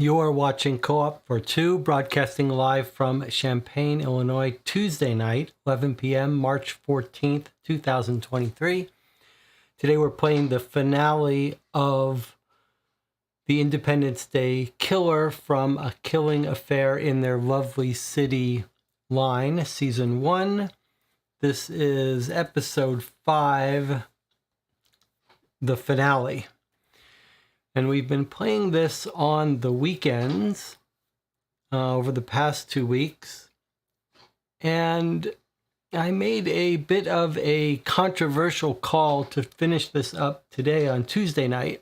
You are watching Co-op for Two, broadcasting live from Champaign, Illinois, Tuesday night, 11 p.m., March 14th, 2023. Today we're playing the finale of the Independence Day Killer from A Killing Affair in Their Lovely City line, Season 1. This is Episode 5, the finale. And we've been playing this on the weekends over the past 2 weeks. And I made a bit of a controversial call to finish this up today on Tuesday night.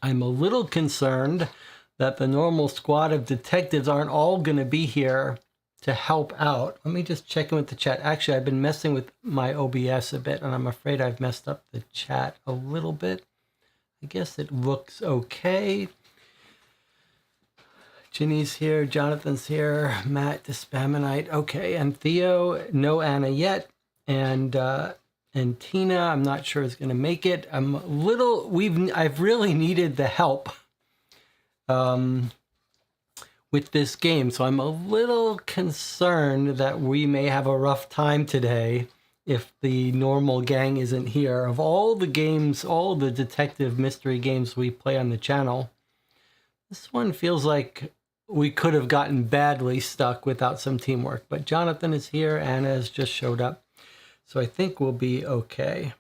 I'm a little concerned that the normal squad of detectives aren't all going to be here to help out. Let me just check in with the chat. Actually, I've been messing with my OBS a bit, and I'm afraid I've messed up the chat a little bit. I guess it looks okay. Ginny's here, Jonathan's here, Matt, Dispaminite, okay, and Theo, no Anna yet, and Tina, I'm not sure is going to make it. I'm a little, I've really needed the help with this game, so I'm a little concerned that we may have a rough time today if the normal gang isn't here. Of all the games, all the detective mystery games we play on the channel, this one feels like we could have gotten badly stuck without some teamwork. But Jonathan is here, Anna has just showed up, so I think we'll be okay.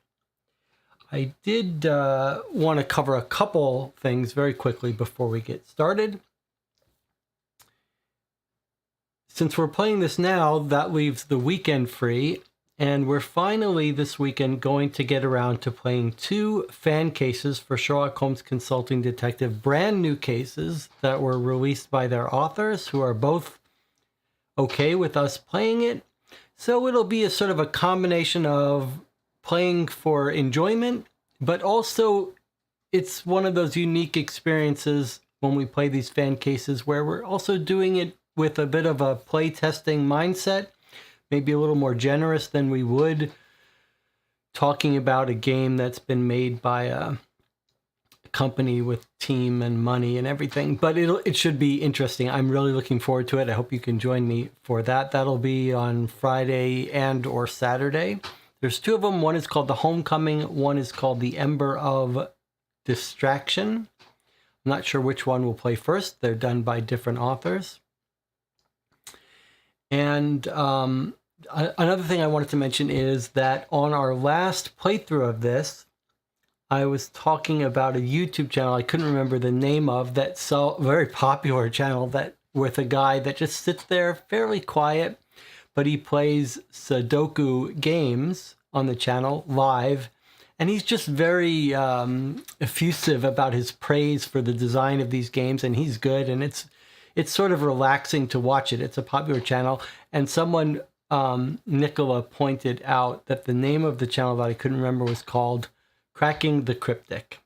I did want to cover a couple things very quickly before we get started. Since we're playing this now, that leaves the weekend free. And we're finally this weekend going to get around to playing 2 fan cases for Sherlock Holmes Consulting Detective, brand new cases that were released by their authors, who are both okay with us playing it. So it'll be a sort of a combination of playing for enjoyment, but also it's one of those unique experiences when we play these fan cases where we're also doing it with a bit of a play testing mindset. Maybe a little more generous than we would talking about a game that's been made by a company with team and money and everything. But it should be interesting. I'm really looking forward to it. I hope you can join me for that. That'll be on Friday and or Saturday. There's 2 of them. One is called The Homecoming. One is called The Ember of Distraction. I'm not sure which one we'll play first. They're done by different authors. And another thing I wanted to mention is that on our last playthrough of this, I was talking about a YouTube channel I couldn't remember the name of, that's a very popular channel that with a guy that just sits there fairly quiet, but he plays Sudoku games on the channel live. And he's just very effusive about his praise for the design of these games, and he's good, and it's sort of relaxing to watch it. It's a popular channel. And someone, Nicola, pointed out that the name of the channel that I couldn't remember was called Cracking the Cryptic.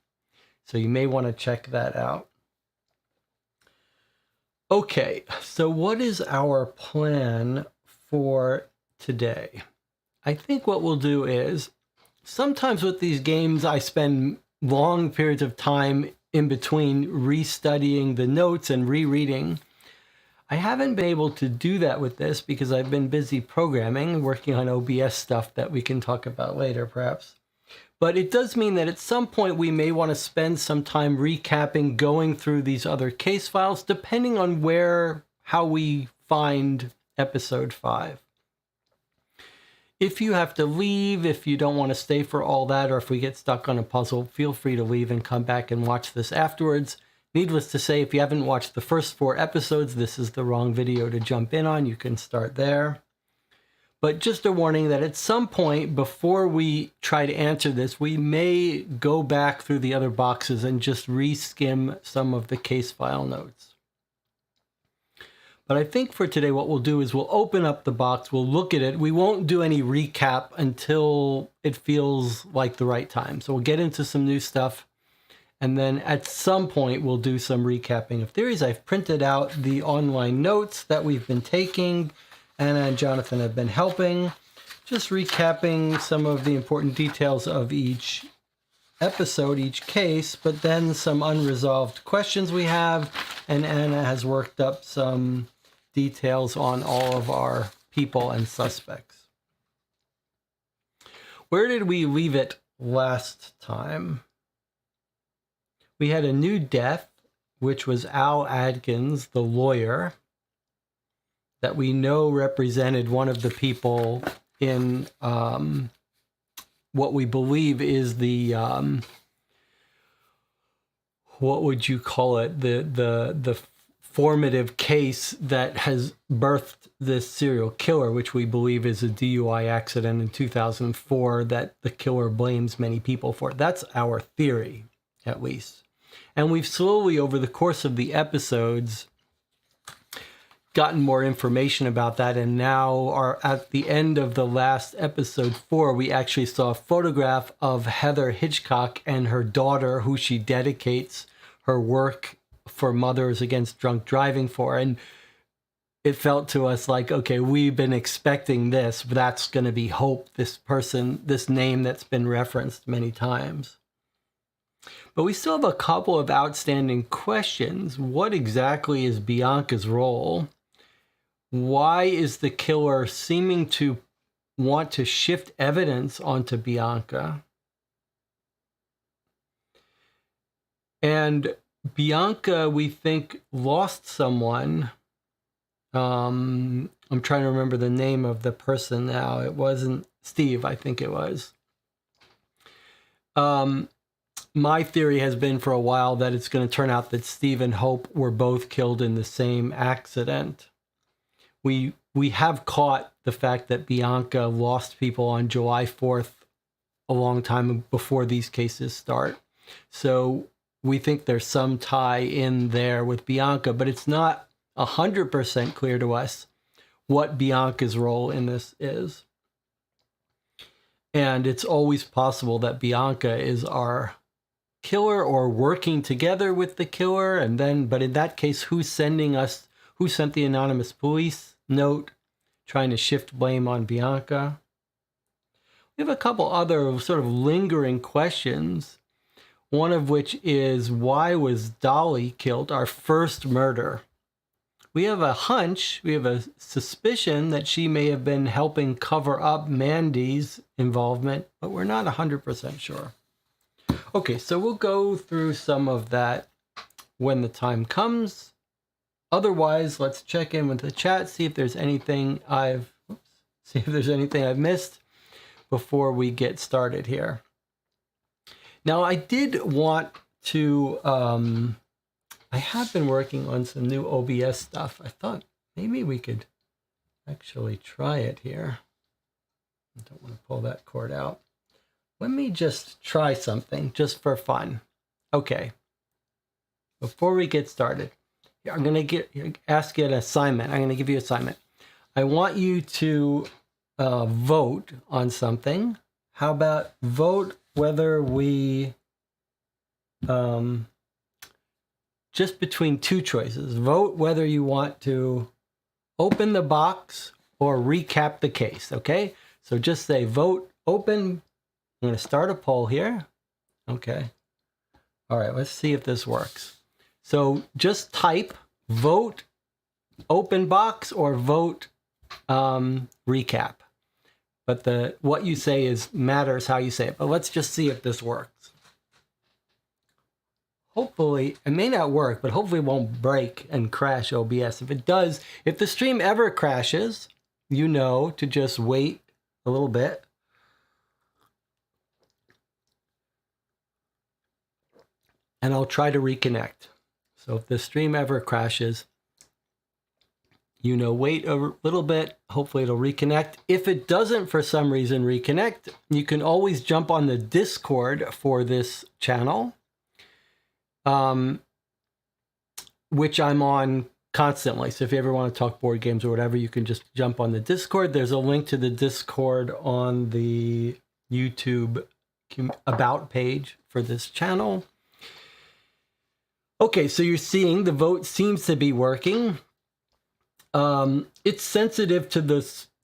So you may want to check that out. Okay, so what is our plan for today? I think what we'll do is, sometimes with these games, I spend long periods of time in between restudying the notes and rereading. I haven't been able to do that with this because I've been busy programming, working on OBS stuff that we can talk about later perhaps. But it does mean that at some point we may want to spend some time recapping, going through these other case files, depending on how we find episode 5. If you have to leave, if you don't want to stay for all that, or if we get stuck on a puzzle, feel free to leave and come back and watch this afterwards. Needless to say, if you haven't watched the first 4 episodes, this is the wrong video to jump in on. You can start there. But just a warning that at some point before we try to answer this, we may go back through the other boxes and just reskim some of the case file notes. But I think for today, what we'll do is we'll open up the box, we'll look at it. We won't do any recap until it feels like the right time. So we'll get into some new stuff. And then at some point, we'll do some recapping of theories. I've printed out the online notes that we've been taking. Anna and Jonathan have been helping. Just recapping some of the important details of each episode, each case, but then some unresolved questions we have, and Anna has worked up some details on all of our people and suspects. Where did we leave it last time? We had a new death, which was Al Adkins, the lawyer, that we know represented one of the people in what we believe is the what would you call it, the formative case that has birthed this serial killer, which we believe is a DUI accident in 2004 that the killer blames many people for. That's our theory, at least. And we've slowly, over the course of the episodes, gotten more information about that, and now are at the end of the last episode 4, we actually saw a photograph of Heather Hitchcock and her daughter, who she dedicates her work for Mothers Against Drunk Driving for. And it felt to us like, okay, we've been expecting this. That's going to be Hope, this person, this name that's been referenced many times. But we still have a couple of outstanding questions. What exactly is Bianca's role? Why is the killer seeming to want to shift evidence onto Bianca? And Bianca, we think, lost someone. I'm trying to remember the name of the person now. It wasn't Steve, I think it was. My theory has been for a while that it's going to turn out that Steve and Hope were both killed in the same accident. We have caught the fact that Bianca lost people on July 4th a long time before these cases start. So we think there's some tie in there with Bianca, but it's not 100% clear to us what Bianca's role in this is. And it's always possible that Bianca is our killer or working together with the killer. And then, but in that case, who sent the anonymous police note trying to shift blame on Bianca? We have a couple other sort of lingering questions. One of which is, why was Dolly killed, our first murder? We have a hunch, we have a suspicion that she may have been helping cover up Mandy's involvement, but we're not 100% sure. Okay, so we'll go through some of that when the time comes. Otherwise, let's check in with the chat, see if there's anything I've missed before we get started here. Now, I did want to, I have been working on some new OBS stuff. I thought maybe we could actually try it here. I don't want to pull that cord out. Let me just try something just for fun. Okay. Before we get started, I'm going to ask you an assignment. I'm going to give you an assignment. I want you to vote on something. How about vote whether we, just between two choices, vote whether you want to open the box or recap the case, okay? So just say vote open. I'm going to start a poll here. Okay. All right, let's see if this works. So just type vote open box or vote recap. But what you say matters how you say it. But let's just see if this works. Hopefully, it may not work, but hopefully it won't break and crash OBS. If it does, if the stream ever crashes, you know to just wait a little bit. And I'll try to reconnect. So if the stream ever crashes, you know, wait a little bit. Hopefully it'll reconnect. If it doesn't for some reason reconnect, you can always jump on the Discord for this channel, which I'm on constantly. So if you ever want to talk board games or whatever, you can just jump on the Discord. There's a link to the Discord on the YouTube about page for this channel. Okay, so you're seeing the vote seems to be working. It's sensitive to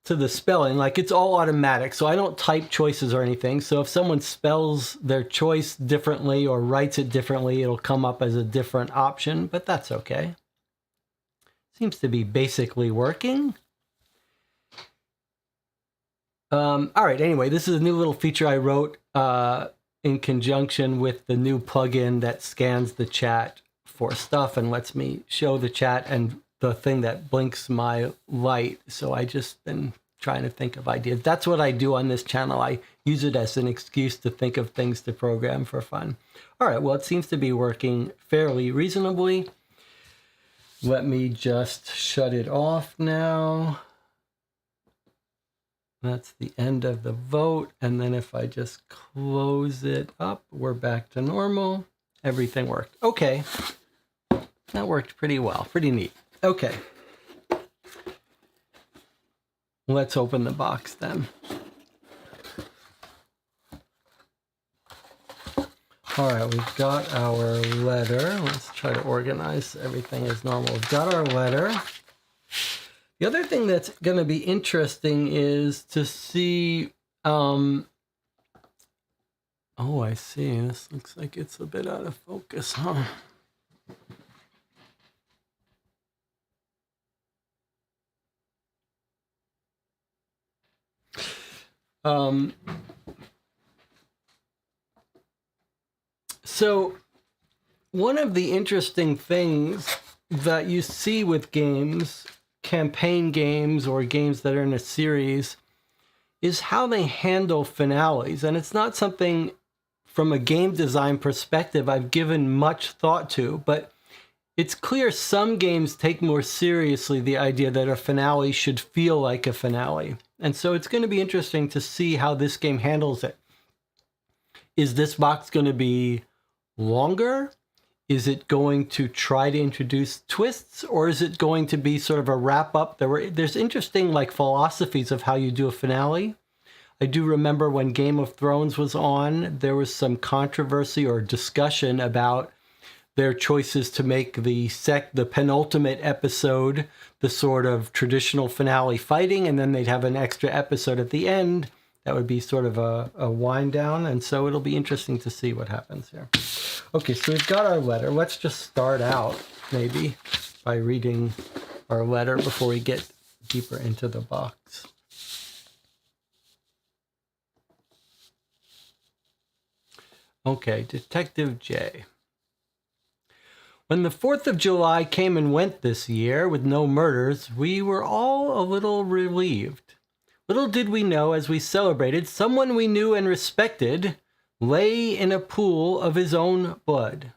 to the spelling, like it's all automatic. So I don't type choices or anything. So if someone spells their choice differently or writes it differently, it'll come up as a different option, but that's okay. Seems to be basically working. All right, anyway, this is a new little feature I wrote in conjunction with the new plugin that scans the chat for stuff and lets me show the chat and the thing that blinks my light. So I just been trying to think of ideas. That's what I do on this channel. I use it as an excuse to think of things to program for fun. All right, well, it seems to be working fairly reasonably. Let me just shut it off now. That's the end of the vote. And then if I just close it up, we're back to normal. Everything worked. Okay. That worked pretty well. Pretty neat. Okay. Let's open the box then. All right, we've got our letter. Let's try to organize everything as normal. We've got our letter. The other thing that's going to be interesting is to see, oh, I see. This looks like it's a bit out of focus, huh? So one of the interesting things that you see with games, campaign games or games that are in a series, is how they handle finales. And it's not something from a game design perspective I've given much thought to, but it's clear some games take more seriously the idea that a finale should feel like a finale. And so it's going to be interesting to see how this game handles it. Is this box going to be longer? Is it going to try to introduce twists, or is it going to be sort of a wrap up? There's interesting like philosophies of how you do a finale. I do remember when Game of Thrones was on, there was some controversy or discussion about their choices to make the penultimate episode the sort of traditional finale fighting, and then they'd have an extra episode at the end that would be sort of a wind down. And so it'll be interesting to see what happens here. Okay, so we've got our letter. Let's just start out maybe by reading our letter before we get deeper into the box. Okay, Detective J. When the 4th of July came and went this year with no murders, we were all a little relieved. Little did we know as we celebrated, someone we knew and respected lay in a pool of his own blood.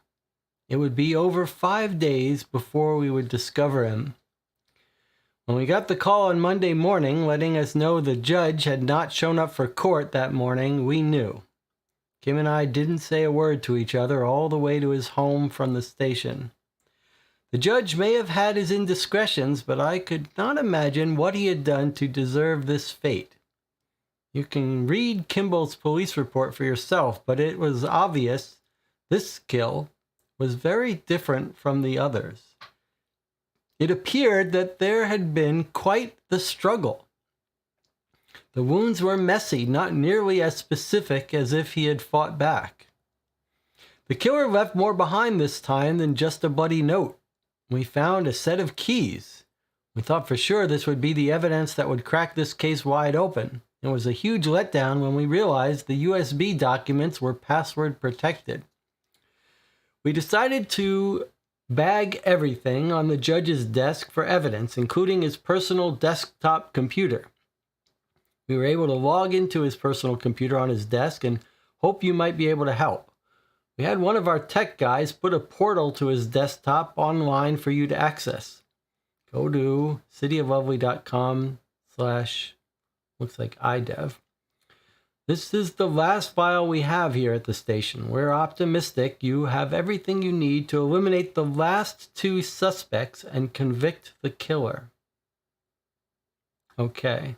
It would be over 5 days before we would discover him. When we got the call on Monday morning letting us know the judge had not shown up for court that morning, we knew. Kim and I didn't say a word to each other all the way to his home from the station. The judge may have had his indiscretions, but I could not imagine what he had done to deserve this fate. You can read Kimball's police report for yourself, but it was obvious this kill was very different from the others. It appeared that there had been quite the struggle. The wounds were messy, not nearly as specific as if he had fought back. The killer left more behind this time than just a bloody note. We found a set of keys. We thought for sure this would be the evidence that would crack this case wide open. It was a huge letdown when we realized the USB documents were password protected. We decided to bag everything on the judge's desk for evidence, including his personal desktop computer. We were able to log into his personal computer on his desk and hope you might be able to help. We had one of our tech guys put a portal to his desktop online for you to access. Go to cityoflovely.com/looks like iDev. This is the last file we have here at the station. We're optimistic you have everything you need to eliminate the last 2 suspects and convict the killer. Okay.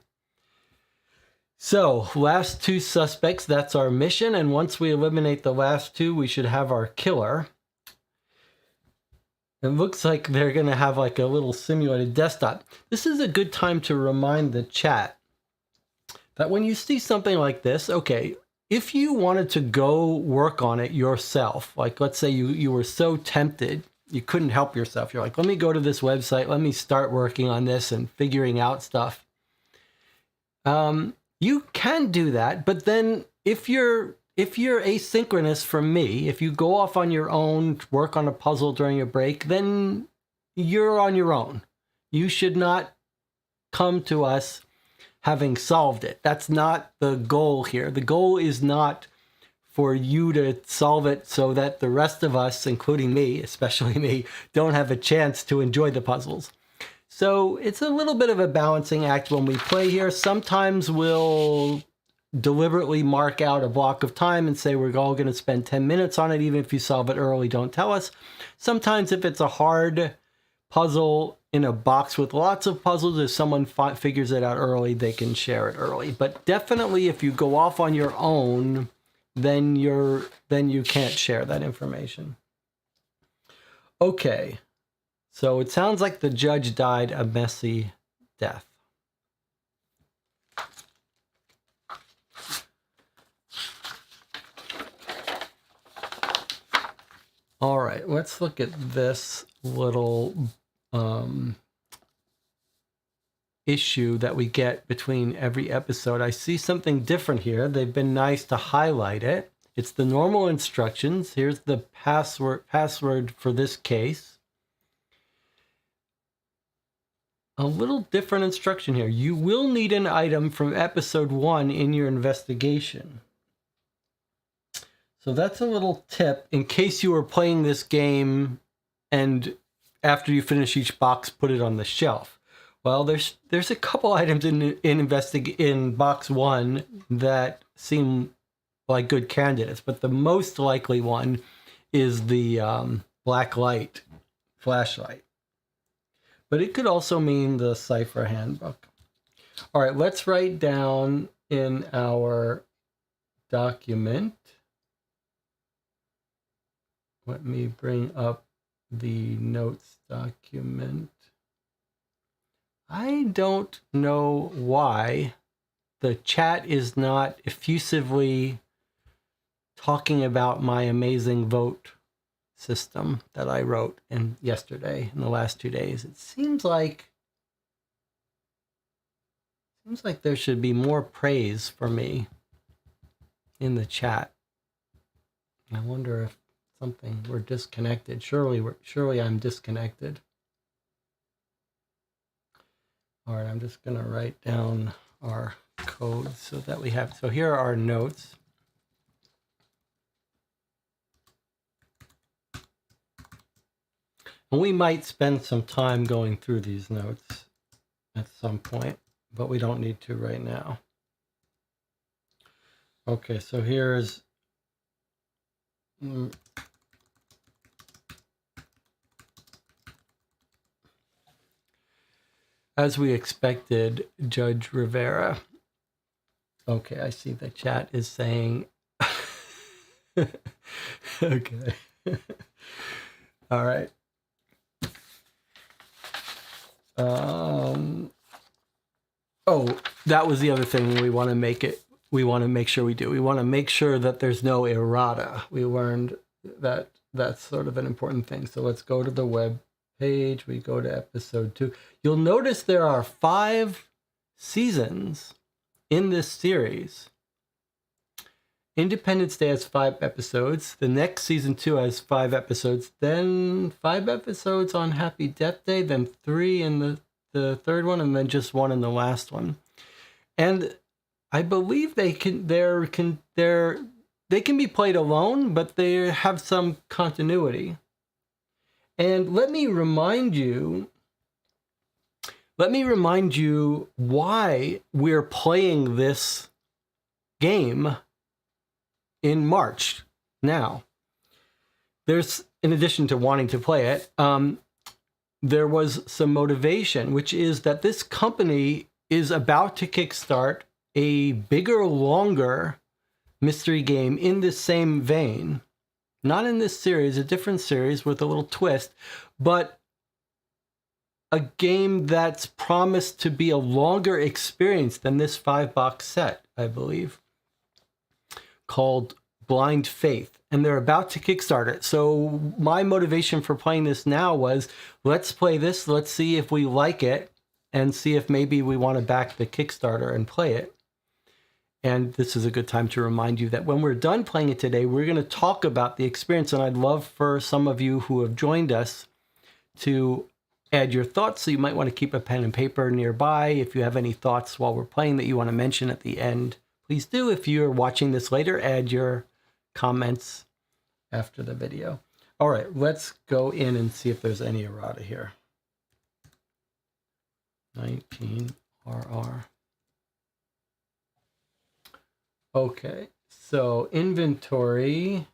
So, last 2 suspects, that's our mission, and once we eliminate the last 2, we should have our killer. It looks like they're going to have like a little simulated desktop. This is a good time to remind the chat that when you see something like this, okay, if you wanted to go work on it yourself, like let's say you were so tempted, you couldn't help yourself. You're like, let me go to this website, let me start working on this and figuring out stuff. You can do that, but then if you're asynchronous from me, if you go off on your own, work on a puzzle during a break, then you're on your own. You should not come to us having solved it. That's not the goal here. The goal is not for you to solve it so that the rest of us, including me, especially me, don't have a chance to enjoy the puzzles. So it's a little bit of a balancing act when we play here. Sometimes we'll deliberately mark out a block of time and say we're all going to spend 10 minutes on it. Even if you solve it early, don't tell us. Sometimes if it's a hard puzzle in a box with lots of puzzles, if someone figures it out early, they can share it early. But definitely if you go off on your own, then you can't share that information. Okay, so it sounds like the judge died a messy death. All right, let's look at this little issue that we get between every episode. I see something different here. They've been nice to highlight it. It's the normal instructions. Here's the password for this case. A little different instruction here. You will need an item from episode 1 in your investigation. So that's a little tip in case you were playing this game and after you finish each box, put it on the shelf. Well, there's a couple items in box 1 that seem like good candidates, but the most likely one is the black light flashlight. But it could also mean the Cypher handbook. All right, let's write down in our document. Let me bring up the notes document. I don't know why the chat is not effusively talking about my amazing vote system that I wrote yesterday in the last 2 days. It seems like there should be more praise for me in the chat. I wonder if we're disconnected. Surely I'm disconnected. All right, I'm just going to write down our code so that we have. So here are our notes. And we might spend some time going through these notes at some point, but we don't need to right now. Okay, so here's as we expected, Judge Rivera. Okay, I see the chat is saying, okay. All right. Oh, that was the other thing we want to make sure we do. We want to make sure that there's no errata. We learned that that's sort of an important thing. So let's go to the web page. We go to episode 2. You'll notice there are 5 seasons in this series. Independence Day has 5 episodes. The next season 2 has 5 episodes. Then 5 episodes on Happy Death Day. Then 3 in the third one, and then just 1 in the last one. And I believe they can be played alone, but they have some continuity. And let me remind you why we're playing this game in March now. There's, in addition to wanting to play it, there was some motivation, which is that this company is about to kickstart a bigger, longer mystery game in this same vein. Not in this series, a different series with a little twist, but a game that's promised to be a longer experience than this 5-box set, I believe, called Blind Faith. And they're about to kickstart it. So my motivation for playing this now was, let's play this, let's see if we like it, and see if maybe we want to back the Kickstarter and play it. And this is a good time to remind you that when we're done playing it today, we're going to talk about the experience. And I'd love for some of you who have joined us to add your thoughts. So you might want to keep a pen and paper nearby. If you have any thoughts while we're playing that you want to mention at the end, please do. If you're watching this later, add your comments after the video. All right, let's go in and see if there's any errata here. 19 RR. Okay, so inventory.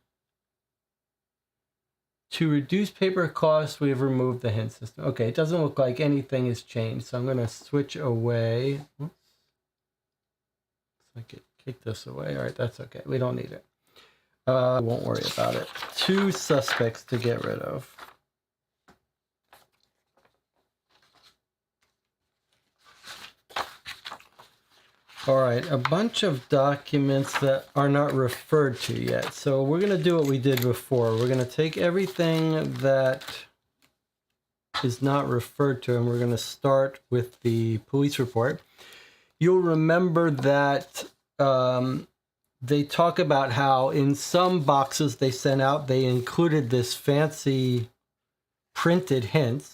To reduce paper costs, we have removed the hint system. Okay, it doesn't look like anything has changed, so I'm going to switch away. Oops. Looks like it kicked us away. All right, that's okay. We don't need it. I won't worry about it. 2 suspects to get rid of. All right, a bunch of documents that are not referred to yet. So we're going to do what we did before. We're going to take everything that is not referred to, and we're going to start with the police report. You'll remember that they talk about how in some boxes they sent out, they included this fancy printed hints.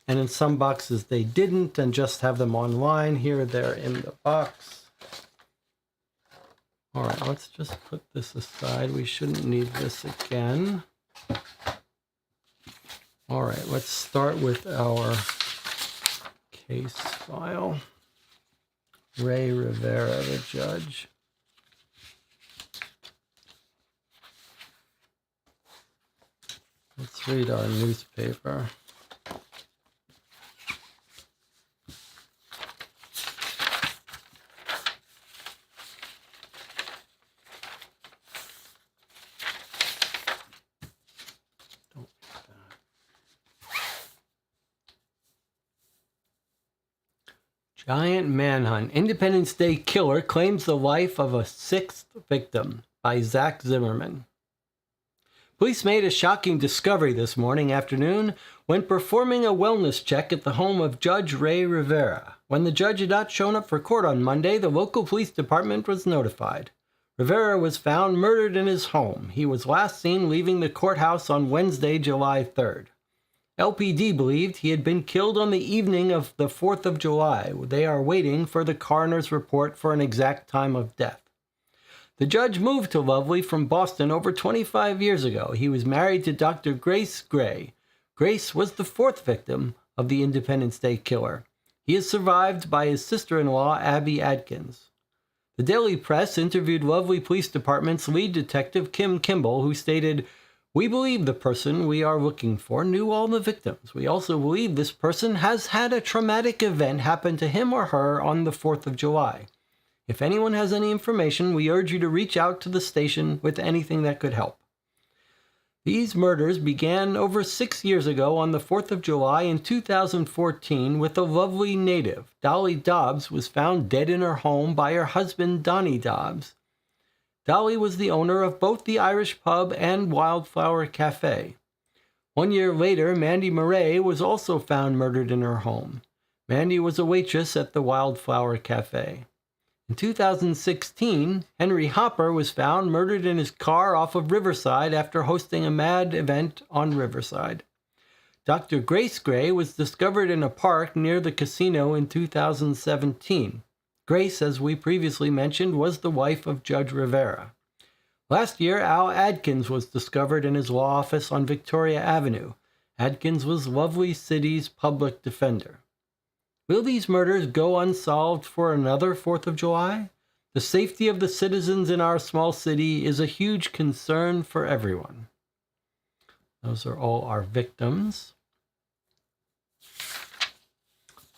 And in some boxes they didn't and just have them online. Here they're in the box. All right, let's just put this aside. We shouldn't need this again. All right, let's start with our case file. Ray Rivera, the judge. Let's read our newspaper. Giant manhunt. Independence Day killer claims the life of a 6th victim by Zach Zimmerman. Police made a shocking discovery this morning afternoon when performing a wellness check at the home of Judge Ray Rivera. When the judge had not shown up for court on Monday, the local police department was notified. Rivera was found murdered in his home. He was last seen leaving the courthouse on Wednesday, July 3rd. LPD believed he had been killed on the evening of the 4th of July. They are waiting for the coroner's report for an exact time of death. The judge moved to Lovely from Boston over 25 years ago. He was married to Dr. Grace Gray. Grace was the 4th victim of the Independence Day killer. He is survived by his sister-in-law, Abby Adkins. The Daily Press interviewed Lovely Police Department's lead detective, Kim Kimball, who stated, "We believe the person we are looking for knew all the victims. We also believe this person has had a traumatic event happen to him or her on the 4th of July. If anyone has any information, we urge you to reach out to the station with anything that could help." These murders began over 6 years ago on the 4th of July in 2014 with a Lovely native. Dolly Dobbs was found dead in her home by her husband, Donnie Dobbs. Dolly was the owner of both the Irish Pub and Wildflower Cafe. 1 year later, Mandy Murray was also found murdered in her home. Mandy was a waitress at the Wildflower Cafe. In 2016, Henry Hopper was found murdered in his car off of Riverside after hosting a MAD event on Riverside. Dr. Grace Gray was discovered in a park near the casino in 2017. Grace, as we previously mentioned, was the wife of Judge Rivera. Last year, Al Adkins was discovered in his law office on Victoria Avenue. Adkins was Lovely City's public defender. Will these murders go unsolved for another 4th of July? The safety of the citizens in our small city is a huge concern for everyone. Those are all our victims.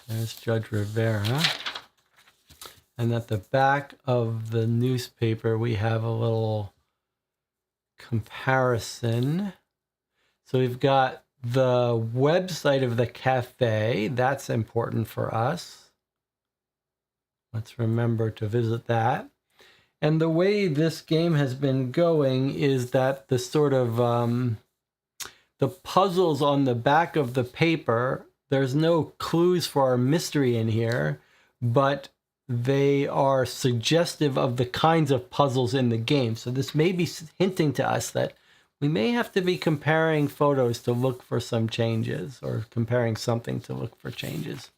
There's Judge Rivera. And at the back of the newspaper, we have a little comparison. So we've got The website of the cafe, that's important for us. Let's remember to visit that. And the way this game has been going is that the sort of the puzzles on the back of the paper, there's no clues for our mystery in here, but they are suggestive of the kinds of puzzles in the game. So this may be hinting to us that we may have to be comparing photos to look for some changes, or comparing something to look for changes.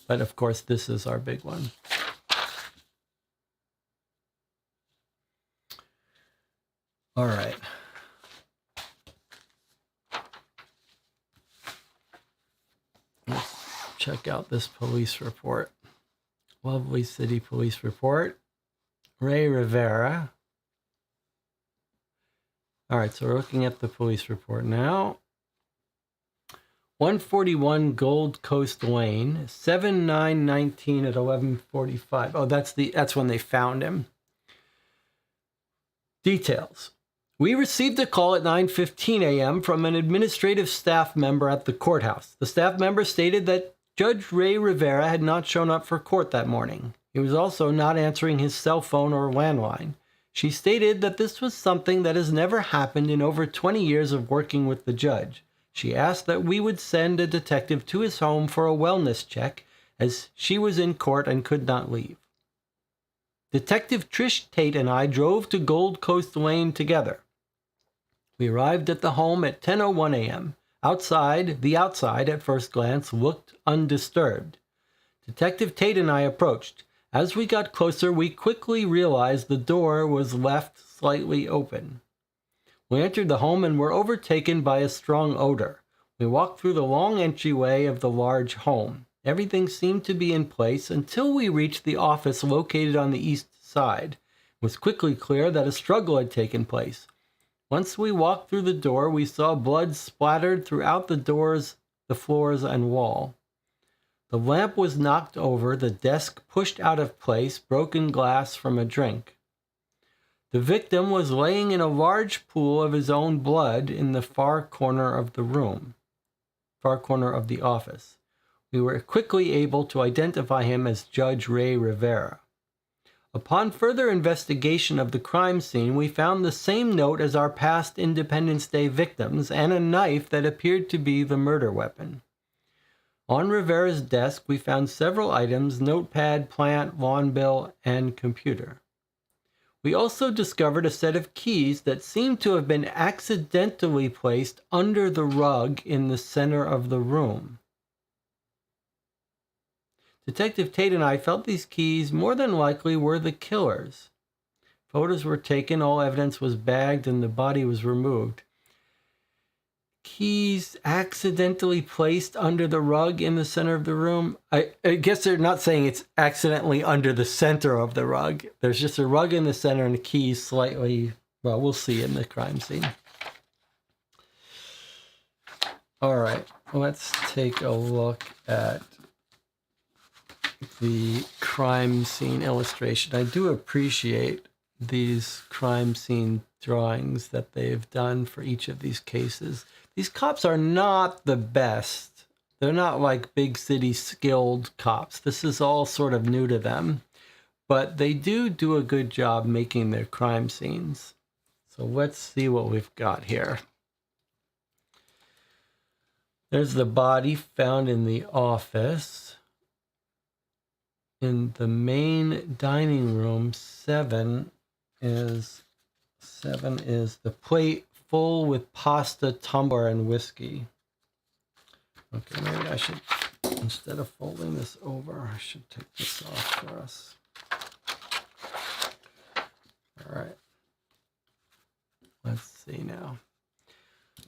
But of course, this is our big one. All right. Let's check out this police report. Lovely City Police Report. Ray Rivera. All right, so we're looking at the police report now. 141 Gold Coast Lane, 7/9/19 at 11:45. Oh, that's when they found him. Details. We received a call at 9:15 a.m. from an administrative staff member at the courthouse. The staff member stated that Judge Ray Rivera had not shown up for court that morning. He was also not answering his cell phone or landline. She stated that this was something that has never happened in over 20 years of working with the judge. She asked that we would send a detective to his home for a wellness check, as she was in court and could not leave. Detective Trish Tate and I drove to Gold Coast Lane together. We arrived at the home at 10:01 a.m. The outside, at first glance, looked undisturbed. Detective Tate and I approached. As we got closer, we quickly realized the door was left slightly open. We entered the home and were overtaken by a strong odor. We walked through the long entryway of the large home. Everything seemed to be in place until we reached the office located on the east side. It was quickly clear that a struggle had taken place. Once we walked through the door, we saw blood splattered throughout the doors, the floors, and wall. The lamp was knocked over, the desk pushed out of place, broken glass from a drink. The victim was laying in a large pool of his own blood in the far corner of the office. We were quickly able to identify him as Judge Ray Rivera. Upon further investigation of the crime scene, we found the same note as our past Independence Day victims and a knife that appeared to be the murder weapon. On Rivera's desk, we found several items: notepad, plant, lawn bill, and computer. We also discovered a set of keys that seemed to have been accidentally placed under the rug in the center of the room. Detective Tate and I felt these keys more than likely were the killer's. Photos were taken, all evidence was bagged, and the body was removed. Keys accidentally placed under the rug in the center of the room. I guess they're not saying it's accidentally under the center of the rug. There's just a rug in the center and the keys slightly, well, we'll see in the crime scene. All right, let's take a look at the crime scene illustration. I do appreciate these crime scene drawings that they've done for each of these cases. These cops are not the best. They're not like big city skilled cops. This is all sort of new to them, but they do a good job making their crime scenes. So let's see what we've got here. There's the body found in the office. In the main dining room, 7 is the plate full with pasta, tumbler, and whiskey. Okay, maybe I should, instead of folding this over, I should take this off for us. All right. Let's see now.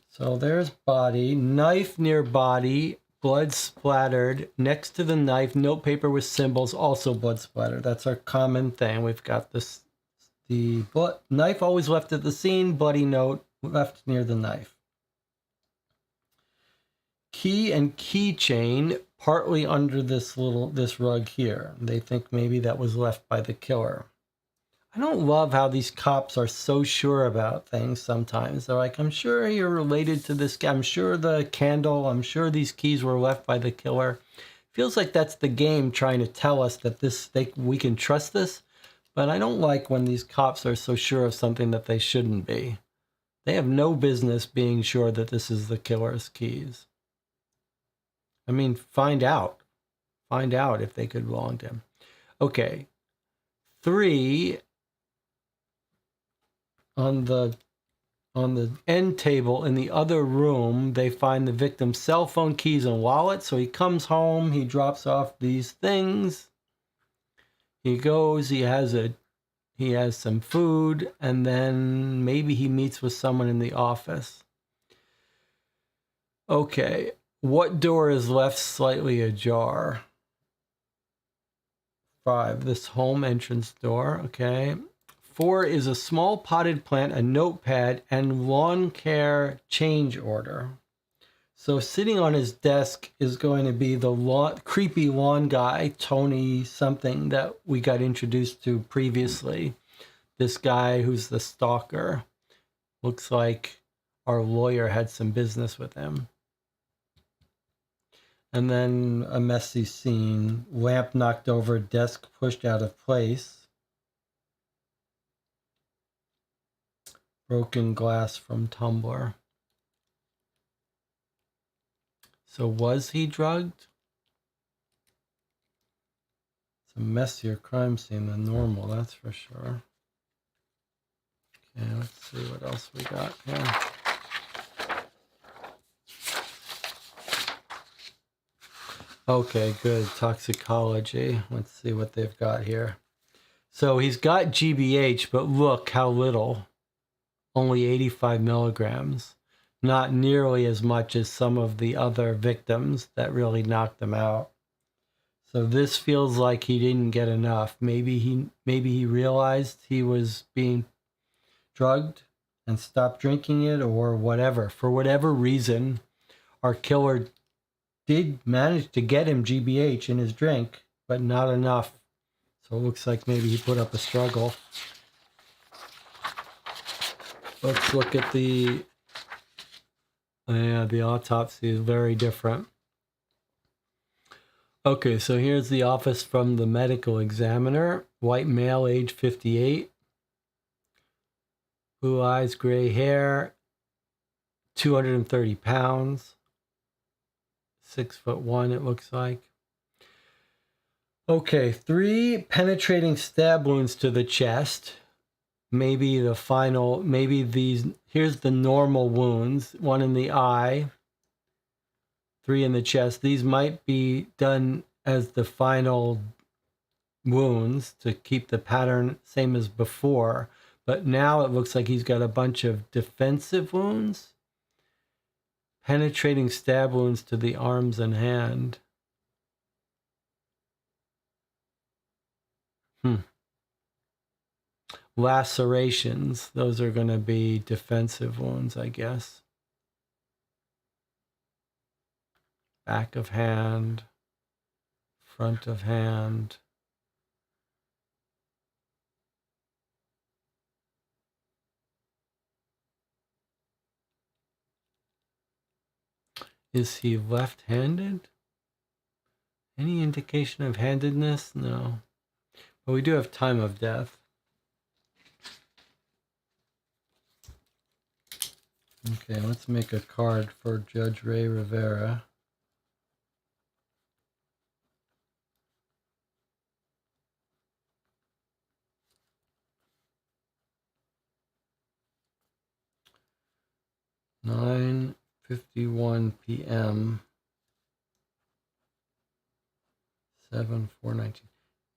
So there's body, knife near body, blood splattered. Next to the knife, notepaper with symbols, also blood splattered. That's our common thing. We've got this, the knife always left at the scene, bloody note left near the knife. Key and keychain partly under this rug here. They think maybe that was left by the killer. I don't love how these cops are so sure about things sometimes. They're like, I'm sure you're related to this guy. I'm sure the candle, I'm sure these keys were left by the killer. Feels like that's the game trying to tell us that we can trust this. But I don't like when these cops are so sure of something that they shouldn't be. They have no business being sure that this is the killer's keys. I mean, find out. Find out if they could belong to him. Okay. 3, on the end table in the other room, they find the victim's cell phone, keys, and wallet. So he comes home, he drops off these things. He goes, he has some food, and then maybe he meets with someone in the office. Okay, what door is left slightly ajar? 5, this home entrance door, okay. 4 is a small potted plant, a notepad, and lawn care change order. So sitting on his desk is going to be the creepy lawn guy, Tony something, that we got introduced to previously. This guy who's the stalker. Looks like our lawyer had some business with him. And then a messy scene. Lamp knocked over, desk pushed out of place. Broken glass from tumbler. So was he drugged? It's a messier crime scene than normal, that's for sure. Okay, let's see what else we got here. Okay, good. Toxicology. Let's see what they've got here. So he's got GBH, but look how little. Only 85 milligrams. Not nearly as much as some of the other victims that really knocked them out. So this feels like he didn't get enough. Maybe he realized he was being drugged and stopped drinking it, or whatever. For whatever reason, our killer did manage to get him GBH in his drink, but not enough. So it looks like maybe he put up a struggle. Let's look at the autopsy is very different. Okay, so here's the office from the medical examiner. White male, age 58. Blue eyes, gray hair, 230 pounds. 6'1", it looks like. Okay, 3 penetrating stab wounds to the chest. Maybe here's the normal wounds. 1 in the eye, 3 in the chest. These might be done as the final wounds to keep the pattern same as before. But now it looks like he's got a bunch of defensive wounds. Penetrating stab wounds to the arms and hand. Lacerations. Those are going to be defensive wounds, I guess. Back of hand. Front of hand. Is he left-handed? Any indication of handedness? No. But we do have time of death. Okay, let's make a card for Judge Ray Rivera. (9:51 p.m.) 7/4/19.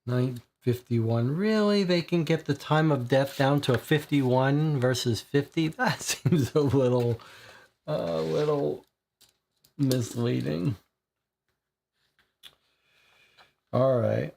9:51. Really? They can get the time of death down to a 51 versus 50? That seems a little misleading. All right.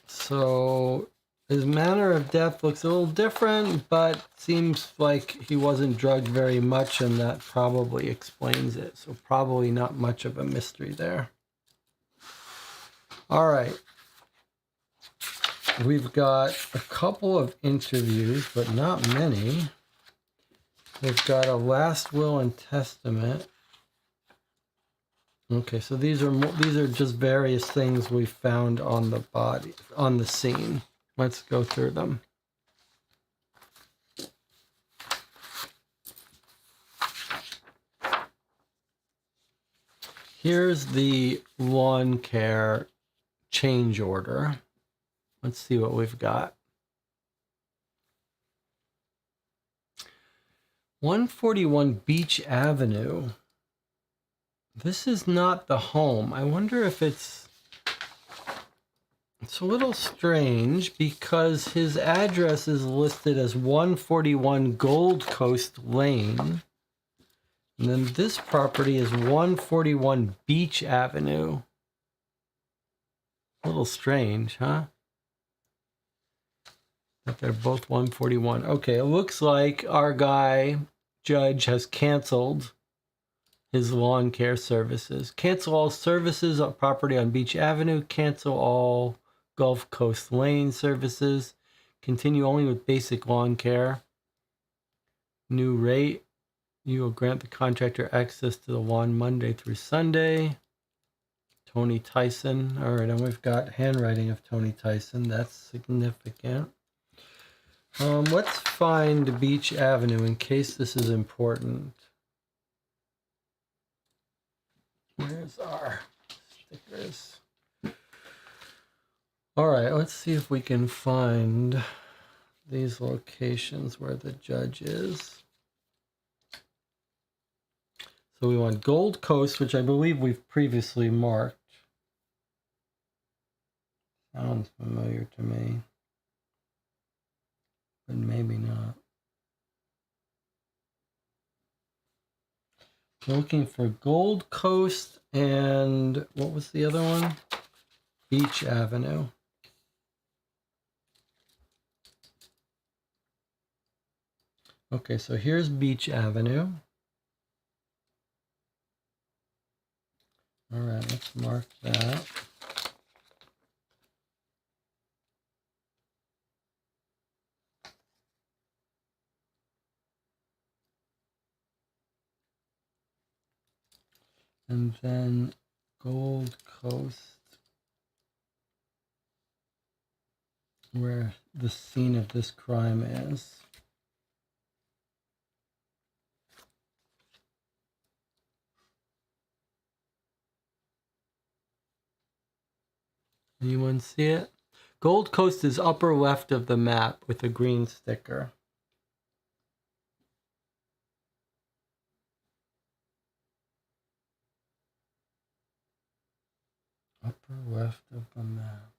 So his manner of death looks a little different, but seems like he wasn't drugged very much, and that probably explains it. So probably not much of a mystery there. All right. We've got a couple of interviews, but not many. We've got a last will and testament. Okay, so these are just various things we found on the body, on the scene. Let's go through them. Here's the lawn care change order. Let's see what we've got. 141 Beach Avenue. This is not the home. I wonder if it's a little strange because his address is listed as 141 Gold Coast Lane. And then this property is 141 Beach Avenue. A little strange, huh? That they're both 141. Okay, it looks like our guy, Judge, has canceled his lawn care services. Cancel all services on property on Beach Avenue. Cancel all Gulf Coast Lane services. Continue only with basic lawn care. New rate. You will grant the contractor access to the lawn Monday through Sunday. Tony Tyson. All right, and we've got handwriting of Tony Tyson. That's significant. Let's find Beach Avenue in case this is important. Where's our stickers? All right, let's see if we can find these locations where the judge is. So we want Gold Coast, which I believe we've previously marked. Sounds familiar to me, but maybe not. Looking for Gold Coast and what was the other one? Beach Avenue. Okay, so here's Beach Avenue. All right, let's mark that. And then Gold Coast, where the scene of this crime is. Anyone see it? Gold Coast is upper left of the map with a green sticker. Upper left of the map.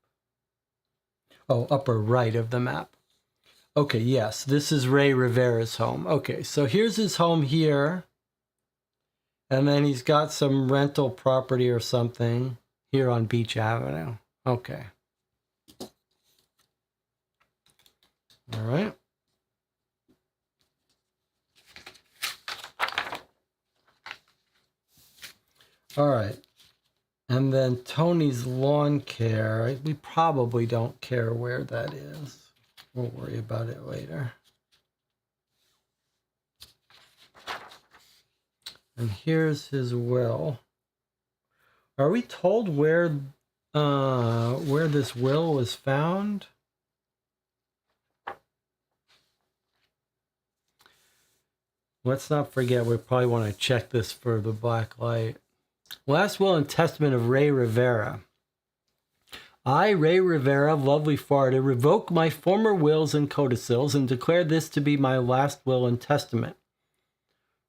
Oh, upper right of the map. Okay, yes, this is Ray Rivera's home. Okay, so here's his home here. And then he's got some rental property or something here on Beach Avenue. Okay. All right. All right. And then Tony's lawn care. We probably don't care where that is. We'll worry about it later. And here's his will. Are we told where this will was found? Let's not forget, we probably want to check this for the black light. Last will and testament of Ray Rivera. I, Ray Rivera of lovely Florida, revoke my former wills and codicils and declare this to be my last will and testament.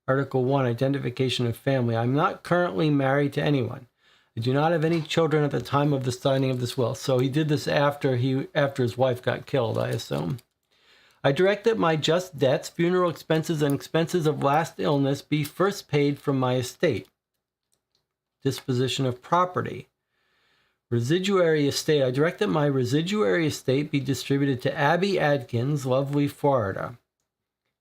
Article 1, Identification of Family. I'm not currently married to anyone. I do not have any children at the time of the signing of this will. So he did this after his wife got killed, I assume. I direct that my just debts, funeral expenses, and expenses of last illness be first paid from my estate. Disposition of property. Residuary estate. I direct that my residuary estate be distributed to Abby Adkins, lovely Florida.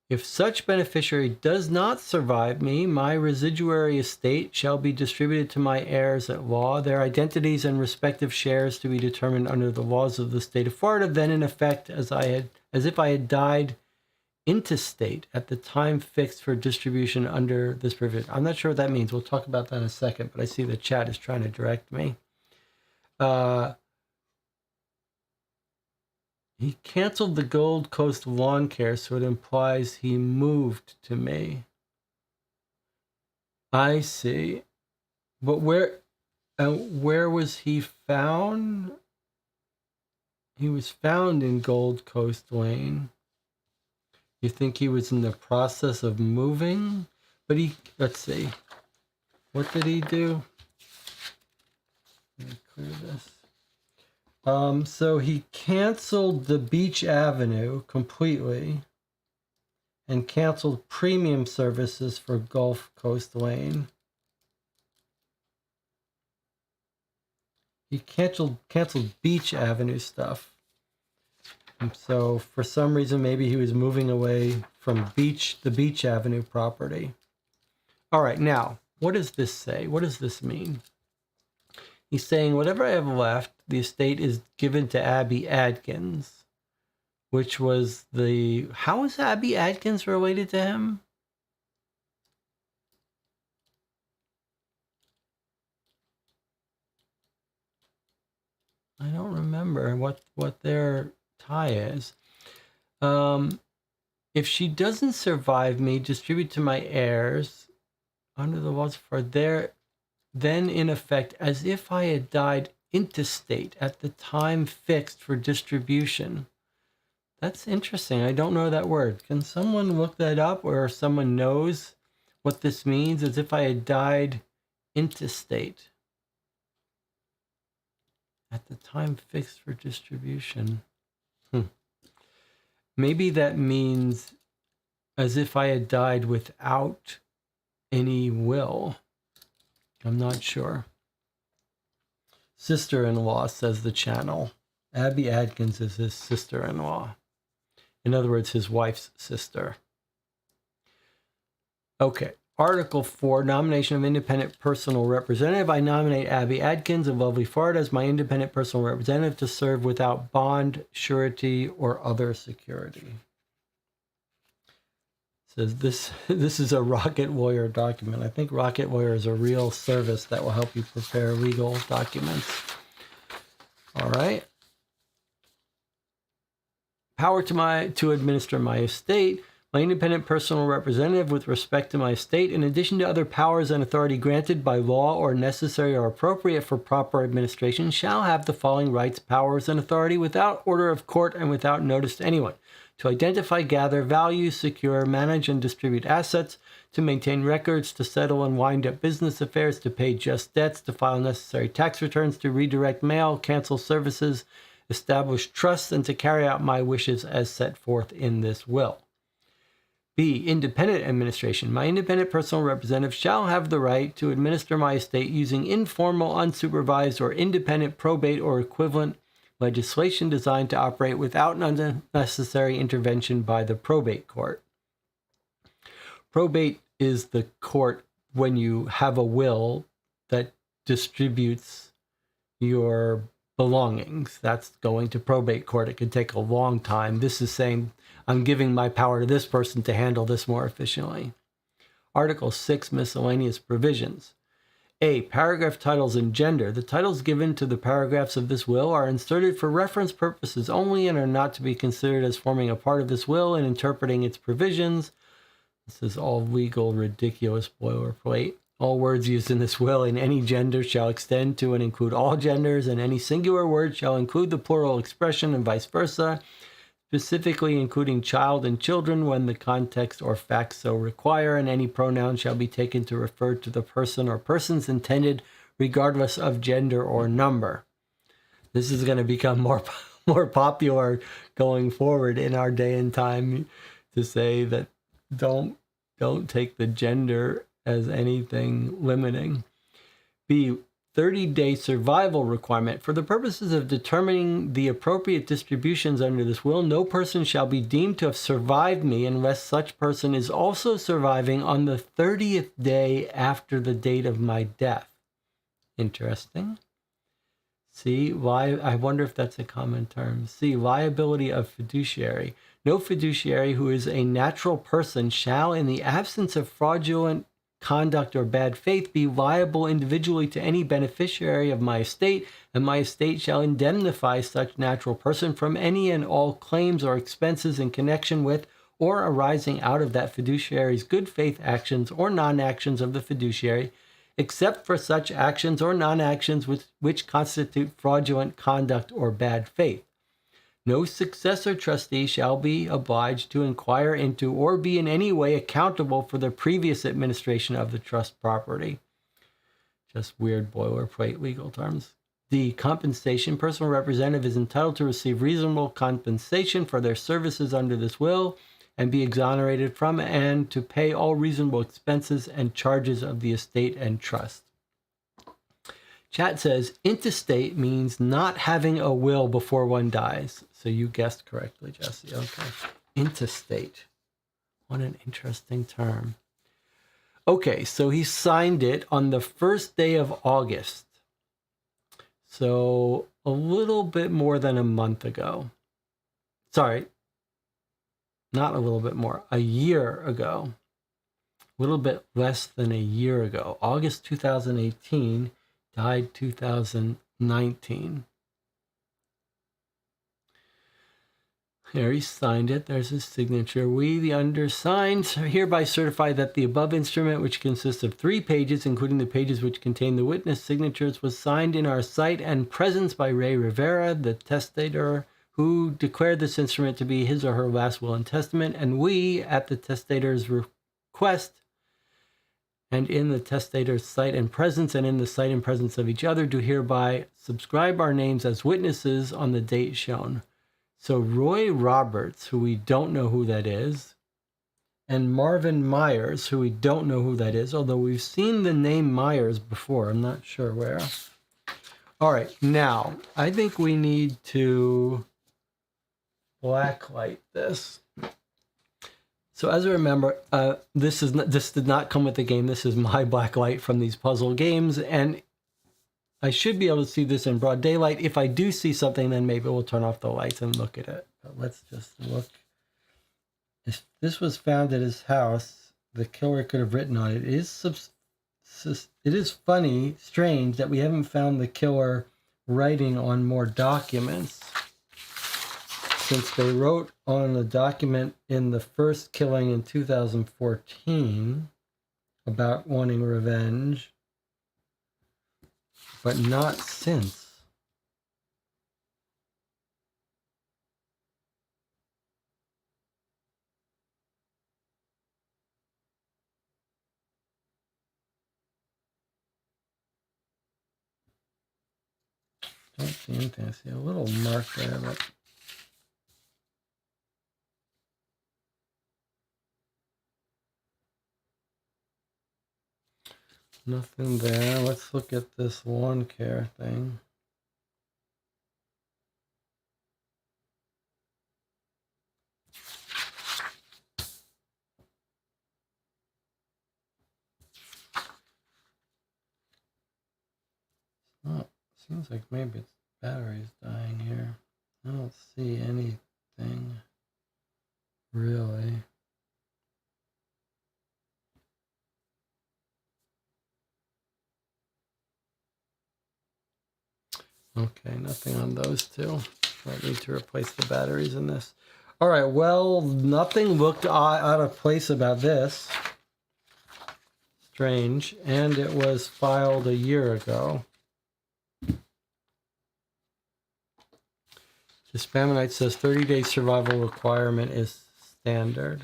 If such beneficiary does not survive me, my residuary estate shall be distributed to my heirs at law, their identities and respective shares to be determined under the laws of the state of Florida, then in effect as if I had died intestate at the time fixed for distribution under this provision. I'm not sure what that means. We'll talk about that in a second, but I see the chat is trying to direct me. He canceled the Gold Coast lawn care, so it implies he moved to me. I see. But where was he found? He was found in Gold Coast Lane. You think he was in the process of moving? But let's see. What did he do? Let me clear this. So he canceled the Beach Avenue completely and canceled premium services for Gulf Coast Lane. He canceled Beach Avenue stuff. And so for some reason, maybe he was moving away from the Beach Avenue property. All right, now, what does this say? What does this mean? He's saying whatever I have left, the estate is given to Abby Adkins, which was how is Abby Adkins related to him? I don't remember what their tie is. If she doesn't survive me, distribute to my heirs under the laws for then in effect as if I had died intestate at the time fixed for distribution. That's interesting. I don't know that word. Can someone look that up, or someone knows what this means? As if I had died intestate at the time fixed for distribution. Maybe that means as if I had died without any will. I'm not sure. Sister-in-law, says the channel. Abby Adkins is his sister-in-law. In other words, his wife's sister. Okay. Article 4, nomination of independent personal representative. I nominate Abby Adkins of Lovely, Florida as my independent personal representative to serve without bond, surety, or other security. Says this is a Rocket Lawyer document. I think Rocket Lawyer is a real service that will help you prepare legal documents. All right. Power to administer my estate. My independent personal representative with respect to my estate, in addition to other powers and authority granted by law or necessary or appropriate for proper administration, shall have the following rights, powers, and authority without order of court and without notice to anyone: to identify, gather, value, secure, manage, and distribute assets, to maintain records, to settle and wind up business affairs, to pay just debts, to file necessary tax returns, to redirect mail, cancel services, establish trusts, and to carry out my wishes as set forth in this will. B. Independent administration. My independent personal representative shall have the right to administer my estate using informal, unsupervised, or independent probate or equivalent legislation designed to operate without unnecessary intervention by the probate court. Probate is the court when you have a will that distributes your belongings. That's going to probate court. It could take a long time. This is saying, I'm giving my power to this person to handle this more efficiently. Article 6, miscellaneous provisions. A. Paragraph titles and gender. The titles given to the paragraphs of this will are inserted for reference purposes only and are not to be considered as forming a part of this will and interpreting its provisions. This is all legal, ridiculous boilerplate. All words used in this will in any gender shall extend to and include all genders, and any singular word shall include the plural expression and vice versa, specifically including child and children when the context or facts so require, and any pronoun shall be taken to refer to the person or persons intended regardless of gender or number. This is going to become more popular going forward in our day and time, to say that don't take the gender as anything limiting. B. 30-day survival requirement. For the purposes of determining the appropriate distributions under this will, no person shall be deemed to have survived me unless such person is also surviving on the 30th day after the date of my death. Interesting. C, I wonder if that's a common term. C, liability of fiduciary. No fiduciary who is a natural person shall, in the absence of fraudulent conduct or bad faith, be liable individually to any beneficiary of my estate, and my estate shall indemnify such natural person from any and all claims or expenses in connection with or arising out of that fiduciary's good faith actions or non-actions of the fiduciary, except for such actions or non-actions which constitute fraudulent conduct or bad faith. No successor trustee shall be obliged to inquire into or be in any way accountable for the previous administration of the trust property. Just weird boilerplate legal terms. The compensation. Personal representative is entitled to receive reasonable compensation for their services under this will and be exonerated from and to pay all reasonable expenses and charges of the estate and trust. Chat says intestate means not having a will before one dies. So you guessed correctly, Jesse. Okay. Intestate. What an interesting term. Okay, so he signed it on the first day of August. So a little bit more than a month ago. Sorry, not a little bit more, a year ago. A little bit less than a year ago. August 2018, died 2019. There, he signed it. There's his signature. We, the undersigned, hereby certify that the above instrument, which consists of 3 pages, including the pages which contain the witness signatures, was signed in our sight and presence by Ray Rivera, the testator, who declared this instrument to be his or her last will and testament, and we, at the testator's request, and in the testator's sight and presence, and in the sight and presence of each other, do hereby subscribe our names as witnesses on the date shown. So Roy Roberts, who we don't know who that is, and Marvin Myers, who we don't know who that is, although we've seen the name Myers before. I'm not sure where. All right, now, I think we need to blacklight this. So as I remember, this did not come with the game. This is my blacklight from these puzzle games, and I should be able to see this in broad daylight. If I do see something, then maybe we'll turn off the lights and look at it. But let's just look. If this was found at his house, the killer could have written on it. It is funny, strange, that we haven't found the killer writing on more documents, since they wrote on a document in the first killing in 2014 about wanting revenge, but not since. Don't see anything. I see a little mark there, but nothing there. Let's look at this lawn care thing. Oh, seems like maybe it's batteries dying here. I don't see anything really. Okay, nothing on those two. I need to replace the batteries in this. All right, well, nothing looked out of place about this. Strange. And it was filed a year ago. The Spamonite says 30-day survival requirement is standard.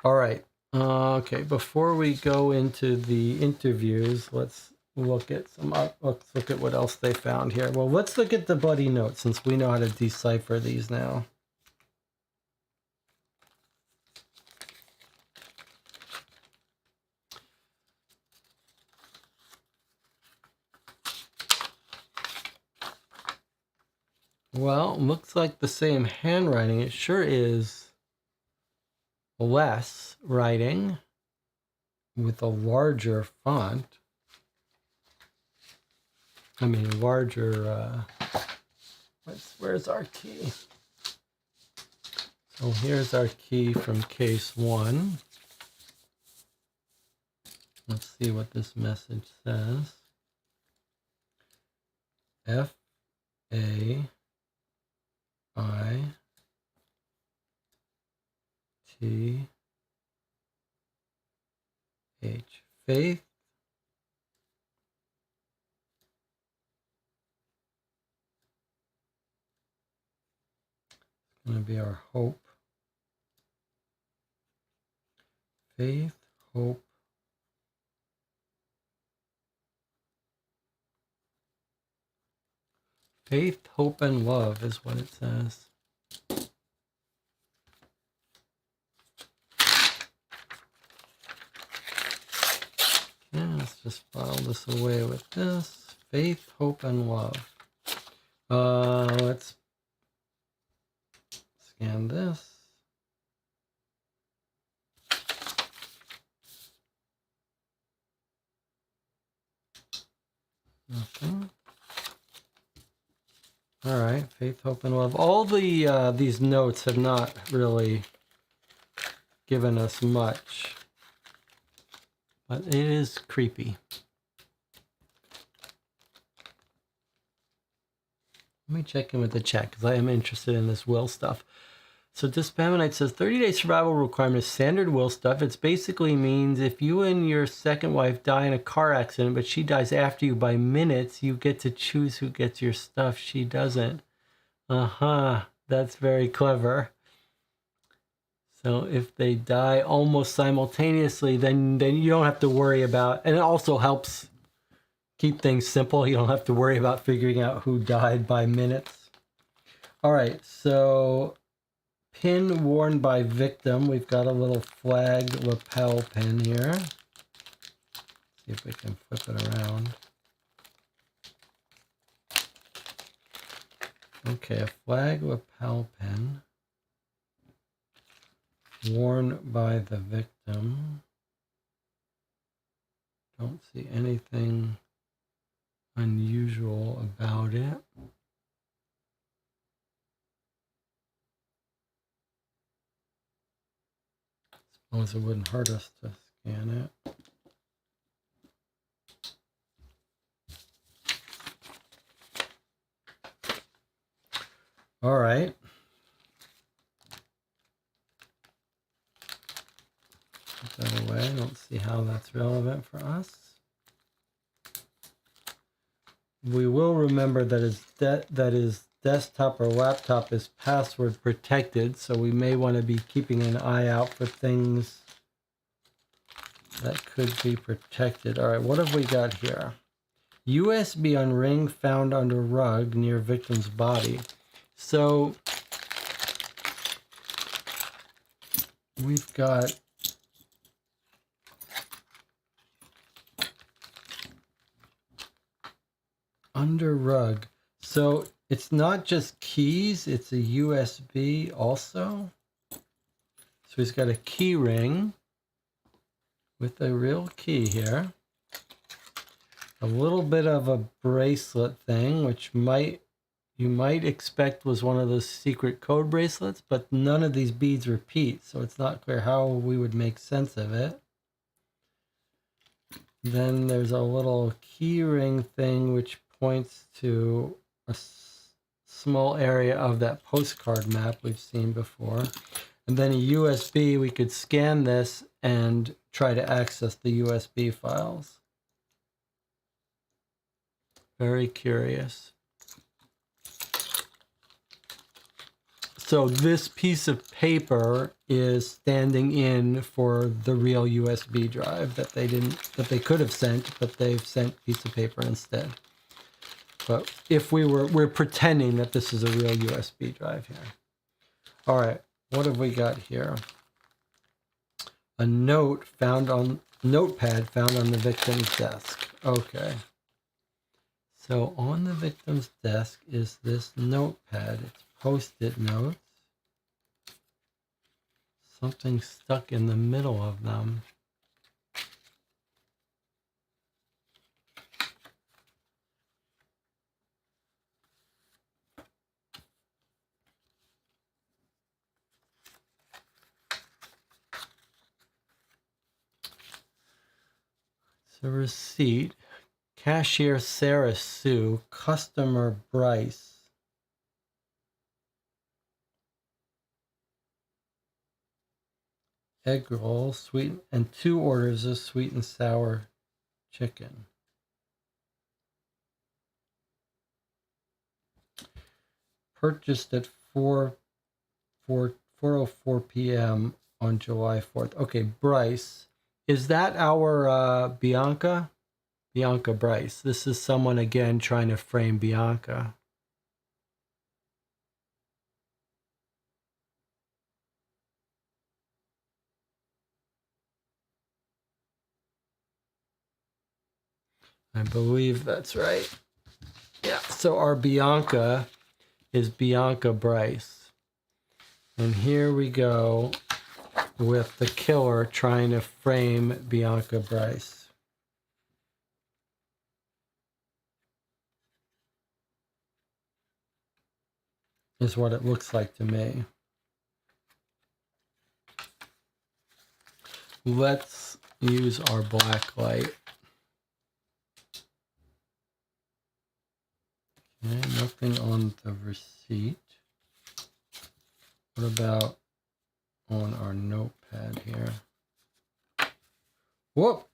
All right. Okay, before we go into the interviews, let's look at what else they found here. Well, let's look at the bloody notes, since we know how to decipher these now. Well, looks like the same handwriting. It sure is less writing with a larger font. I mean, larger, where's our key? So here's our key from case 1. Let's see what this message says. F-A-I-T, H. Faith. It's going to be our hope. Faith, hope. Faith, hope, and love is what it says. Okay, let's just file this away with this. Faith, hope, and love. Let's scan this. Nothing. All right, faith, hope, and love. All the these notes have not really given us much, but it is creepy. Let me check in with the chat because I am interested in this will stuff. So Dispamonite says 30-day survival requirement is standard will stuff. It basically means if you and your second wife die in a car accident, but she dies after you by minutes, you get to choose who gets your stuff. She doesn't. That's very clever. So if they die almost simultaneously, then you don't have to worry about, and it also helps keep things simple. You don't have to worry about figuring out who died by minutes. All right, so pin worn by victim. We've got a little flag lapel pin here. See if we can flip it around. Okay, a flag lapel pin worn by the victim. Don't see anything unusual about it. Suppose it wouldn't hurt us to scan it. All right. Put that away. I don't see how that's relevant for us. We will remember that his desktop or laptop is password protected, so we may want to be keeping an eye out for things that could be protected. All right, what have we got here? USB on ring found under rug near victim's body. So we've got under rug. So it's not just keys, it's a USB also. So he's got a key ring with a real key here. A little bit of a bracelet thing, which you might expect was one of those secret code bracelets, but none of these beads repeat, so it's not clear how we would make sense of it. Then there's a little key ring thing which points to a small area of that postcard map we've seen before. And then a USB, we could scan this and try to access the USB files. Very curious. So this piece of paper is standing in for the real USB drive that they could have sent, but they've sent piece of paper instead. But if we're pretending that this is a real USB drive here. All right, what have we got here? A note notepad found on the victim's desk. Okay. So on the victim's desk is this notepad. It's post-it notes. Something stuck in the middle of them. It's a receipt. Cashier Sarah Sue, customer Bryce. Egg roll, sweet, and 2 orders of sweet and sour chicken. Purchased at 4:04 p.m. on July 4th. Okay, Bryce. Is that our Bianca? Bianca Bryce. This is someone again trying to frame Bianca. I believe that's right. Yeah, so our Bianca is Bianca Bryce. And here we go with the killer trying to frame Bianca Bryce. Is what it looks like to me. Let's use our black light. Okay, nothing on the receipt. What about on our notepad here? Whoop!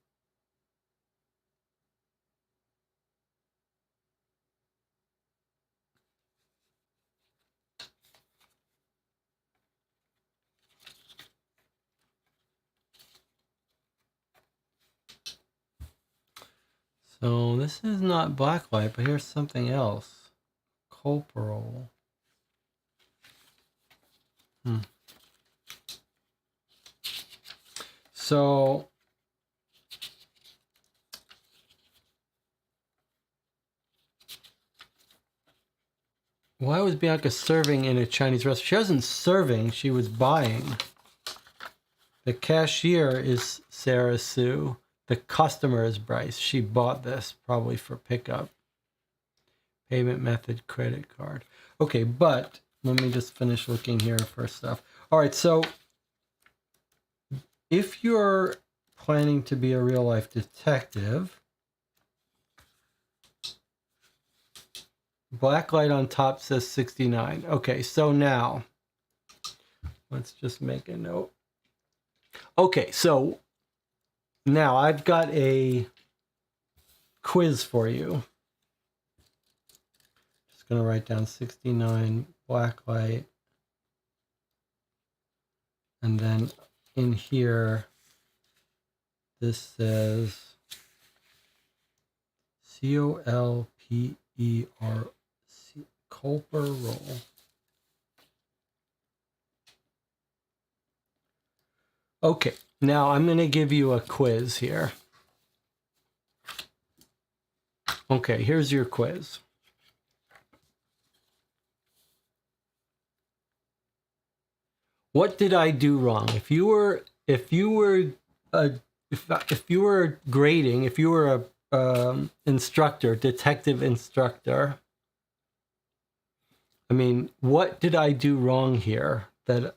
So this is not blacklight, but here's something else. Corporal. So why was Bianca serving in a Chinese restaurant? She wasn't serving, she was buying. The cashier is Sarah Sue. The customer is Bryce. She bought this probably for pickup. Payment method, credit card. Okay, but let me just finish looking here for stuff. All right, so if you're planning to be a real life detective, black light on top says 69. Okay, so now let's just make a note. Okay, so now I've got a quiz for you. Just going to write down 69 black light. And then in here, this says Colperol. Corporal. Okay, now I'm going to give you a quiz here. Okay, here's your quiz. What did I do wrong? If you were grading, if you were a instructor, detective instructor, I mean, what did I do wrong here that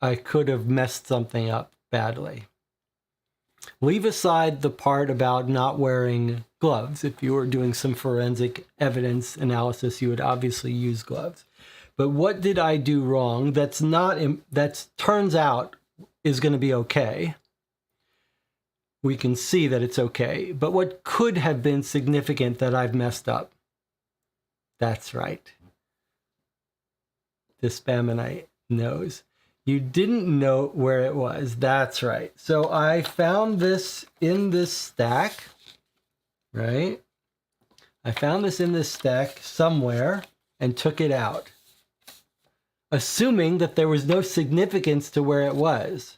I could have messed something up badly? Leave aside the part about not wearing gloves. If you were doing some forensic evidence analysis, you would obviously use gloves. But what did I do wrong that's turns out is going to be okay? We can see that it's okay. But what could have been significant that I've messed up? That's right. The Spamanite knows. You didn't know where it was. That's right. So I found this in this stack, right? I found this in this stack somewhere and took it out, assuming that there was no significance to where it was.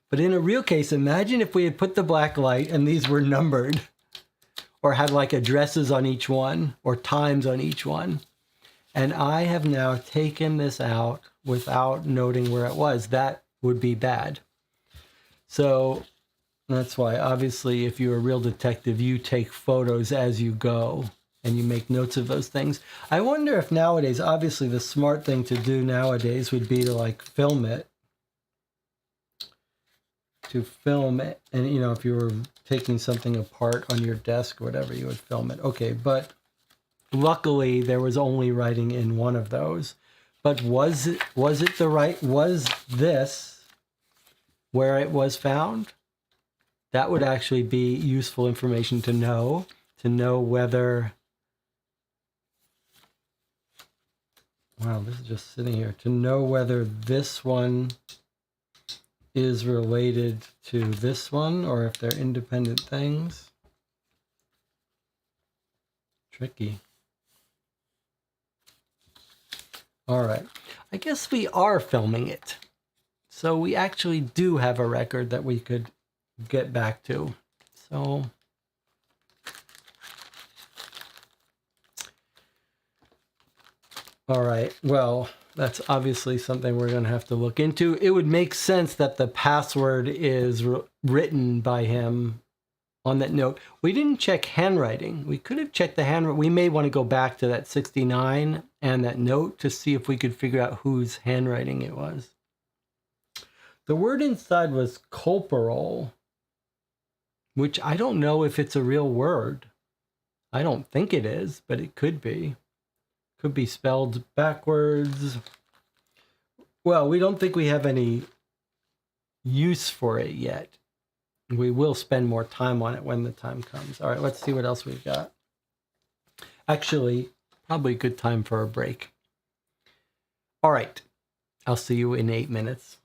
But in a real case, imagine if we had put the black light and these were numbered. or had like addresses on each one or times on each one. And I have now taken this out without noting where it was. That would be bad. So that's why, obviously, if you're a real detective, you take photos as you go and you make notes of those things. I wonder if nowadays, obviously, the smart thing to do nowadays would be to like film it. To film it. And, you know, if you were taking something apart on your desk or whatever, you would film it. Okay, but luckily, there was only writing in one of those. But was it the right? Was this where it was found? That would actually be useful information to know whether. Wow, this is just sitting here. To know whether this one is related to this one or if they're independent things. Tricky. All right. I guess we are filming it. So we actually do have a record that we could get back to. So all right. Well, that's obviously something we're going to have to look into. It would make sense that the password is written by him on that note. We didn't check handwriting. We could have checked the handwriting. We may want to go back to that 69 and that note to see if we could figure out whose handwriting it was. The word inside was culpable, which I don't know if it's a real word. I don't think it is, but it could be. Could be spelled backwards. Well, we don't think we have any use for it yet. We will spend more time on it when the time comes. All right, let's see what else we've got. Actually, probably a good time for a break. All right, I'll see you in 8 minutes.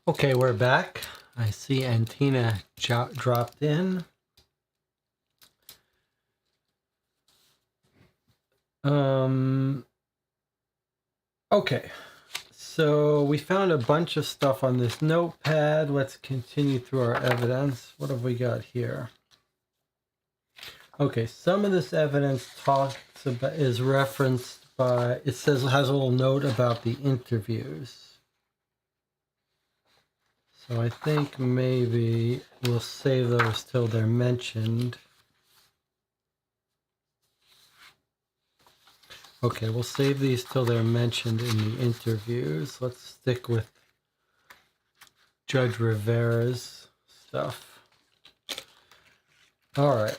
Okay, we're back. I see Antina dropped in. Okay, so we found a bunch of stuff on this notepad. Let's continue through our evidence. What have we got here? Okay, some of this evidence is referenced by, it says, has a little note about the interviews. So I think maybe we'll save those till they're mentioned. Okay, we'll save these till they're mentioned in the interviews. Let's stick with Judge Rivera's stuff. All right,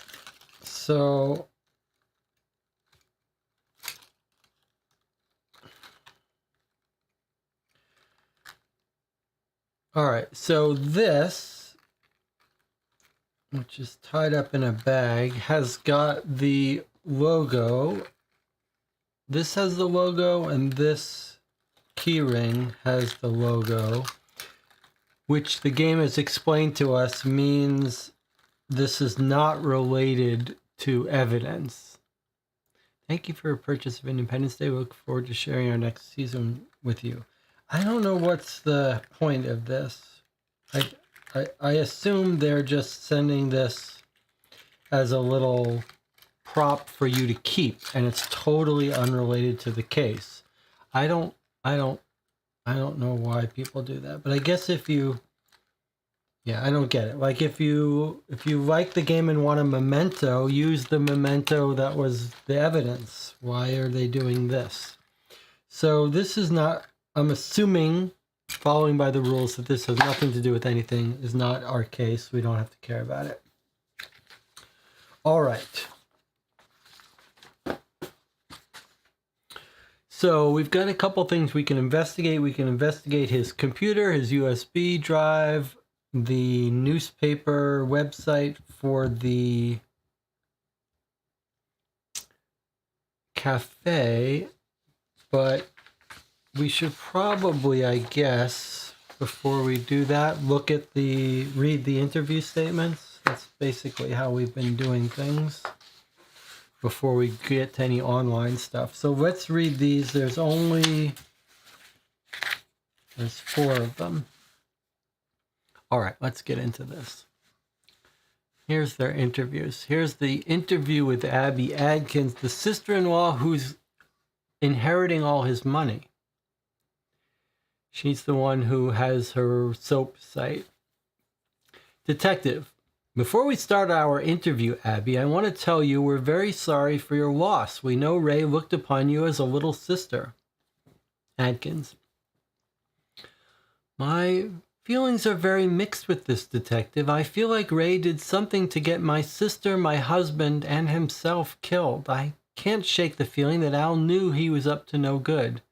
so this, which is tied up in a bag, has got the logo. This has the logo, and this keyring has the logo, which the game has explained to us means this is not related to evidence. Thank you for your purchase of Independence Day. We look forward to sharing our next season with you. I don't know what's the point of this. I assume they're just sending this as a little prop for you to keep, and it's totally unrelated to the case. I don't know why people do that, but I guess if you, yeah, I don't get it. Like if you like the game and want a memento, use the memento that was the evidence. Why are they doing this? So this is not, I'm assuming, following by the rules, that this has nothing to do with anything, is not our case. We don't have to care about it. All right. So we've got a couple things we can investigate. We can investigate his computer, his USB drive, the newspaper website for the cafe, but we should probably, I guess, before we do that, read the interview statements. That's basically how we've been doing things before we get to any online stuff. So let's read these. There's 4 of them. All right, let's get into this. Here's their interviews. Here's the interview with Abby Adkins, the sister-in-law who's inheriting all his money. She's the one who has her soap site. Detective, before we start our interview, Abby, I want to tell you we're very sorry for your loss. We know Ray looked upon you as a little sister. Adkins, my feelings are very mixed with this, detective. I feel like Ray did something to get my sister, my husband, and himself killed. I can't shake the feeling that Al knew he was up to no good.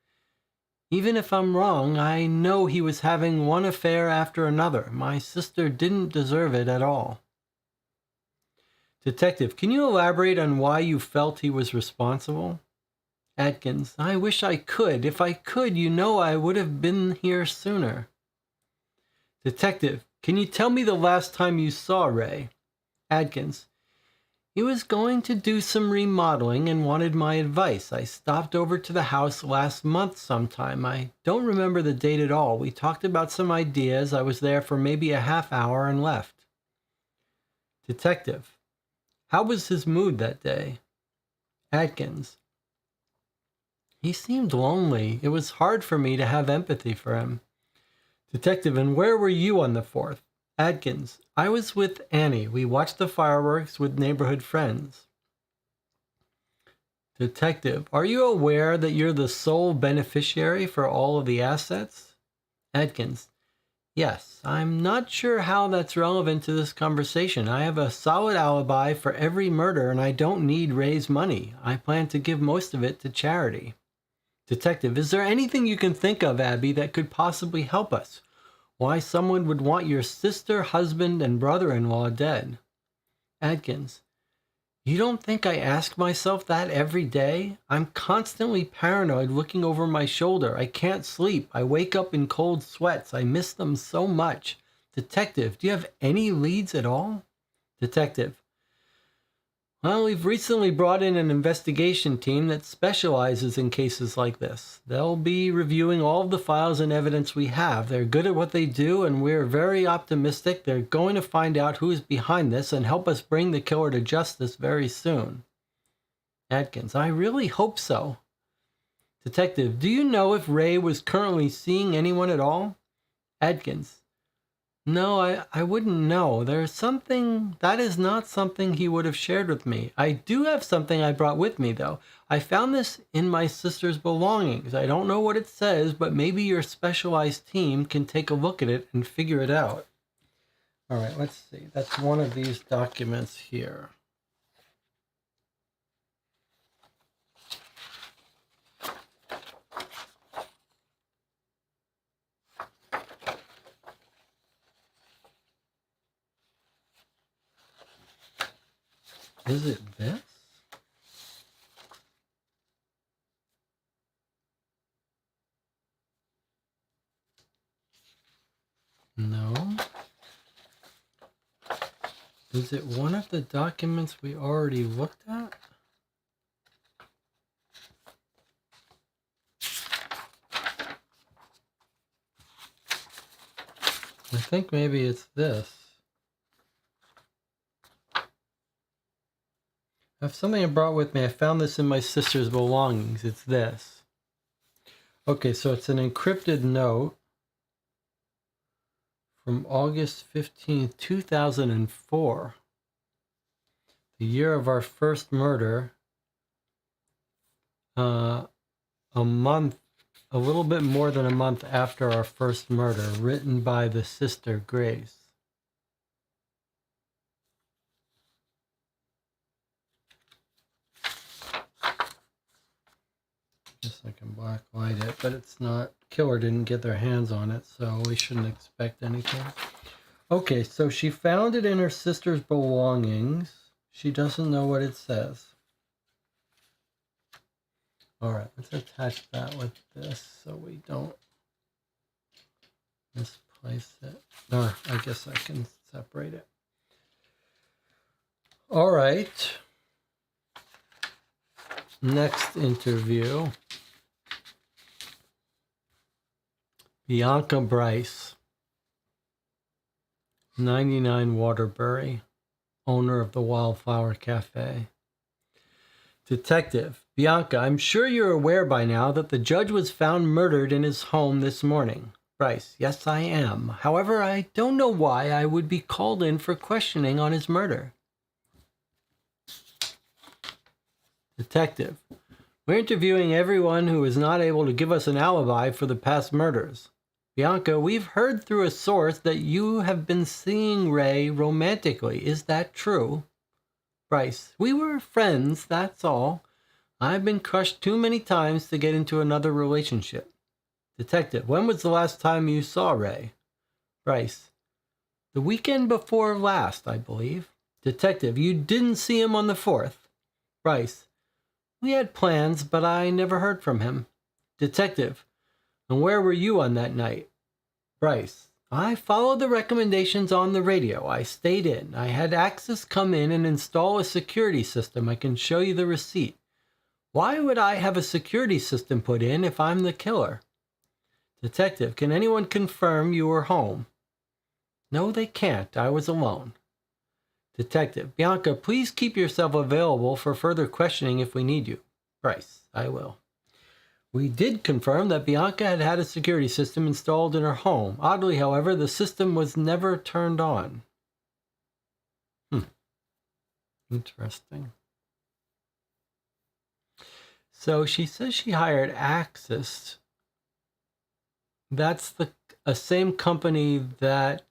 Even if I'm wrong, I know he was having one affair after another. My sister didn't deserve it at all. Detective, can you elaborate on why you felt he was responsible? Adkins, I wish I could. If I could, you know I would have been here sooner. Detective, can you tell me the last time you saw Ray? Adkins, he was going to do some remodeling and wanted my advice. I stopped over to the house last month sometime. I don't remember the date at all. We talked about some ideas. I was there for maybe a half hour and left. Detective, how was his mood that day? Adkins, he seemed lonely. It was hard for me to have empathy for him. Detective, and where were you on the 4th? Adkins, I was with Annie. We watched the fireworks with neighborhood friends. Detective, are you aware that you're the sole beneficiary for all of the assets? Adkins, yes. I'm not sure how that's relevant to this conversation. I have a solid alibi for every murder, and I don't need Ray's money. I plan to give most of it to charity. Detective, is there anything you can think of, Abby, that could possibly help us? Why someone would want your sister, husband, and brother-in-law dead? Adkins, you don't think I ask myself that every day? I'm constantly paranoid, looking over my shoulder. I can't sleep. I wake up in cold sweats. I miss them so much. Detective, do you have any leads at all? Detective, well, we've recently brought in an investigation team that specializes in cases like this. They'll be reviewing all of the files and evidence we have. They're good at what they do, and we're very optimistic they're going to find out who is behind this and help us bring the killer to justice very soon. Adkins, I really hope so. Detective, do you know if Ray was currently seeing anyone at all? Adkins, no, I wouldn't know. There's something that is not something he would have shared with me. I do have something I brought with me, though. I found this in my sister's belongings. I don't know what it says, but maybe your specialized team can take a look at it and figure it out. All right, let's see. That's one of these documents here. Is it this? No. Is it one of the documents we already looked at? I think maybe it's this. I have something I brought with me. I found this in my sister's belongings. It's this. Okay, so it's an encrypted note from August 15th, 2004. The year of our first murder. A little bit more than a month after our first murder, written by the sister Grace. Guess I can blacklight it, but it's not. Killer didn't get their hands on it, so we shouldn't expect anything. Okay, so she found it in her sister's belongings. She doesn't know what it says. All right, let's attach that with this so we don't misplace it. Or I guess I can separate it. All right. Next interview. Bianca Bryce, 99 Waterbury, owner of the Wildflower Cafe. Detective, Bianca, I'm sure you're aware by now that the judge was found murdered in his home this morning. Bryce, yes, I am. However, I don't know why I would be called in for questioning on his murder. Detective, we're interviewing everyone who is not able to give us an alibi for the past murders. Bianca, we've heard through a source that you have been seeing Ray romantically. Is that true? Bryce, we were friends, that's all. I've been crushed too many times to get into another relationship. Detective, when was the last time you saw Ray? Bryce, the weekend before last, I believe. Detective, you didn't see him on the 4th? Bryce, we had plans, but I never heard from him. Detective, and where were you on that night? Bryce, I followed the recommendations on the radio. I stayed in. I had Axis come in and install a security system. I can show you the receipt. Why would I have a security system put in if I'm the killer? Detective, can anyone confirm you were home? No, they can't. I was alone. Detective, Bianca, please keep yourself available for further questioning if we need you. Bryce, I will. We did confirm that Bianca had had a security system installed in her home. Oddly, however, the system was never turned on. Interesting. So she says she hired Axis. That's a same company that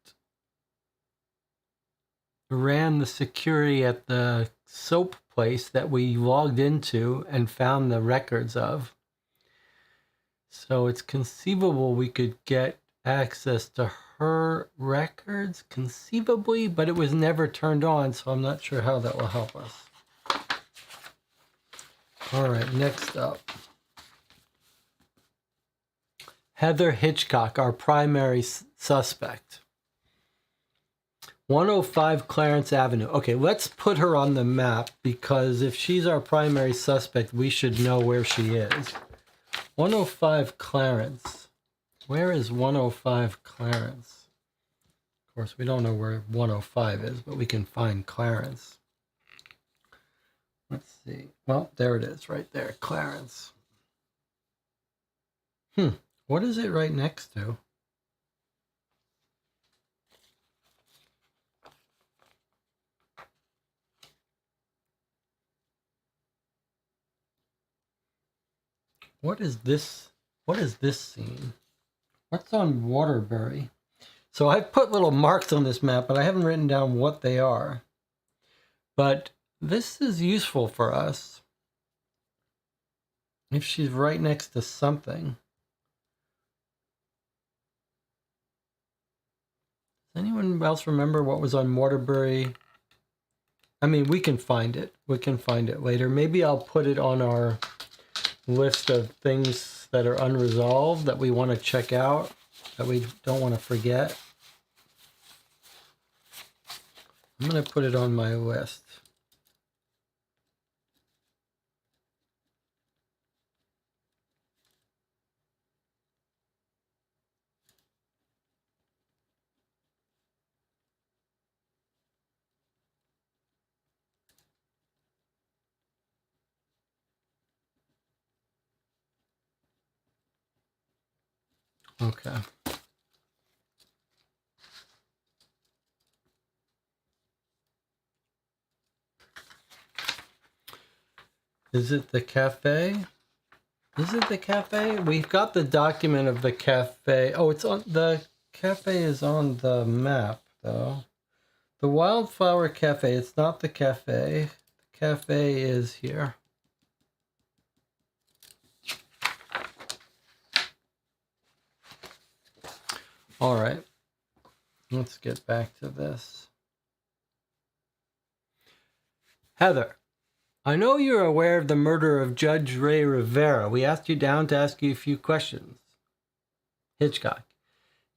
ran the security at the soap place that we logged into and found the records of. So it's conceivable we could get access to her records, conceivably, but it was never turned on, so I'm not sure how that will help us. All right, next up. Heather Hitchcock, our primary suspect. 105 Clarence Avenue. Okay, let's put her on the map, because if she's our primary suspect, we should know where she is. 105 Clarence. Where is 105 Clarence? Of course, we don't know where 105 is, but we can find Clarence. Let's see. Well, there it is, right there, Clarence. What is it right next to? What is this? What is this scene? What's on Waterbury? So I've put little marks on this map, but I haven't written down what they are. But this is useful for us if she's right next to something. Does anyone else remember what was on Waterbury? I mean, we can find it. We can find it later. Maybe I'll put it on our list of things that are unresolved that we want to check out, that we don't want to forget. I'm going to put it on my list. Okay. Is it the cafe? Is it the cafe? We've got the document of the cafe. Oh, it's on the cafe is on the map though. The Wildflower Cafe, it's not the cafe. The cafe is here. All right. Let's get back to this. Heather, I know you're aware of the murder of Judge Ray Rivera. We asked you down to ask you a few questions. Hitchcock.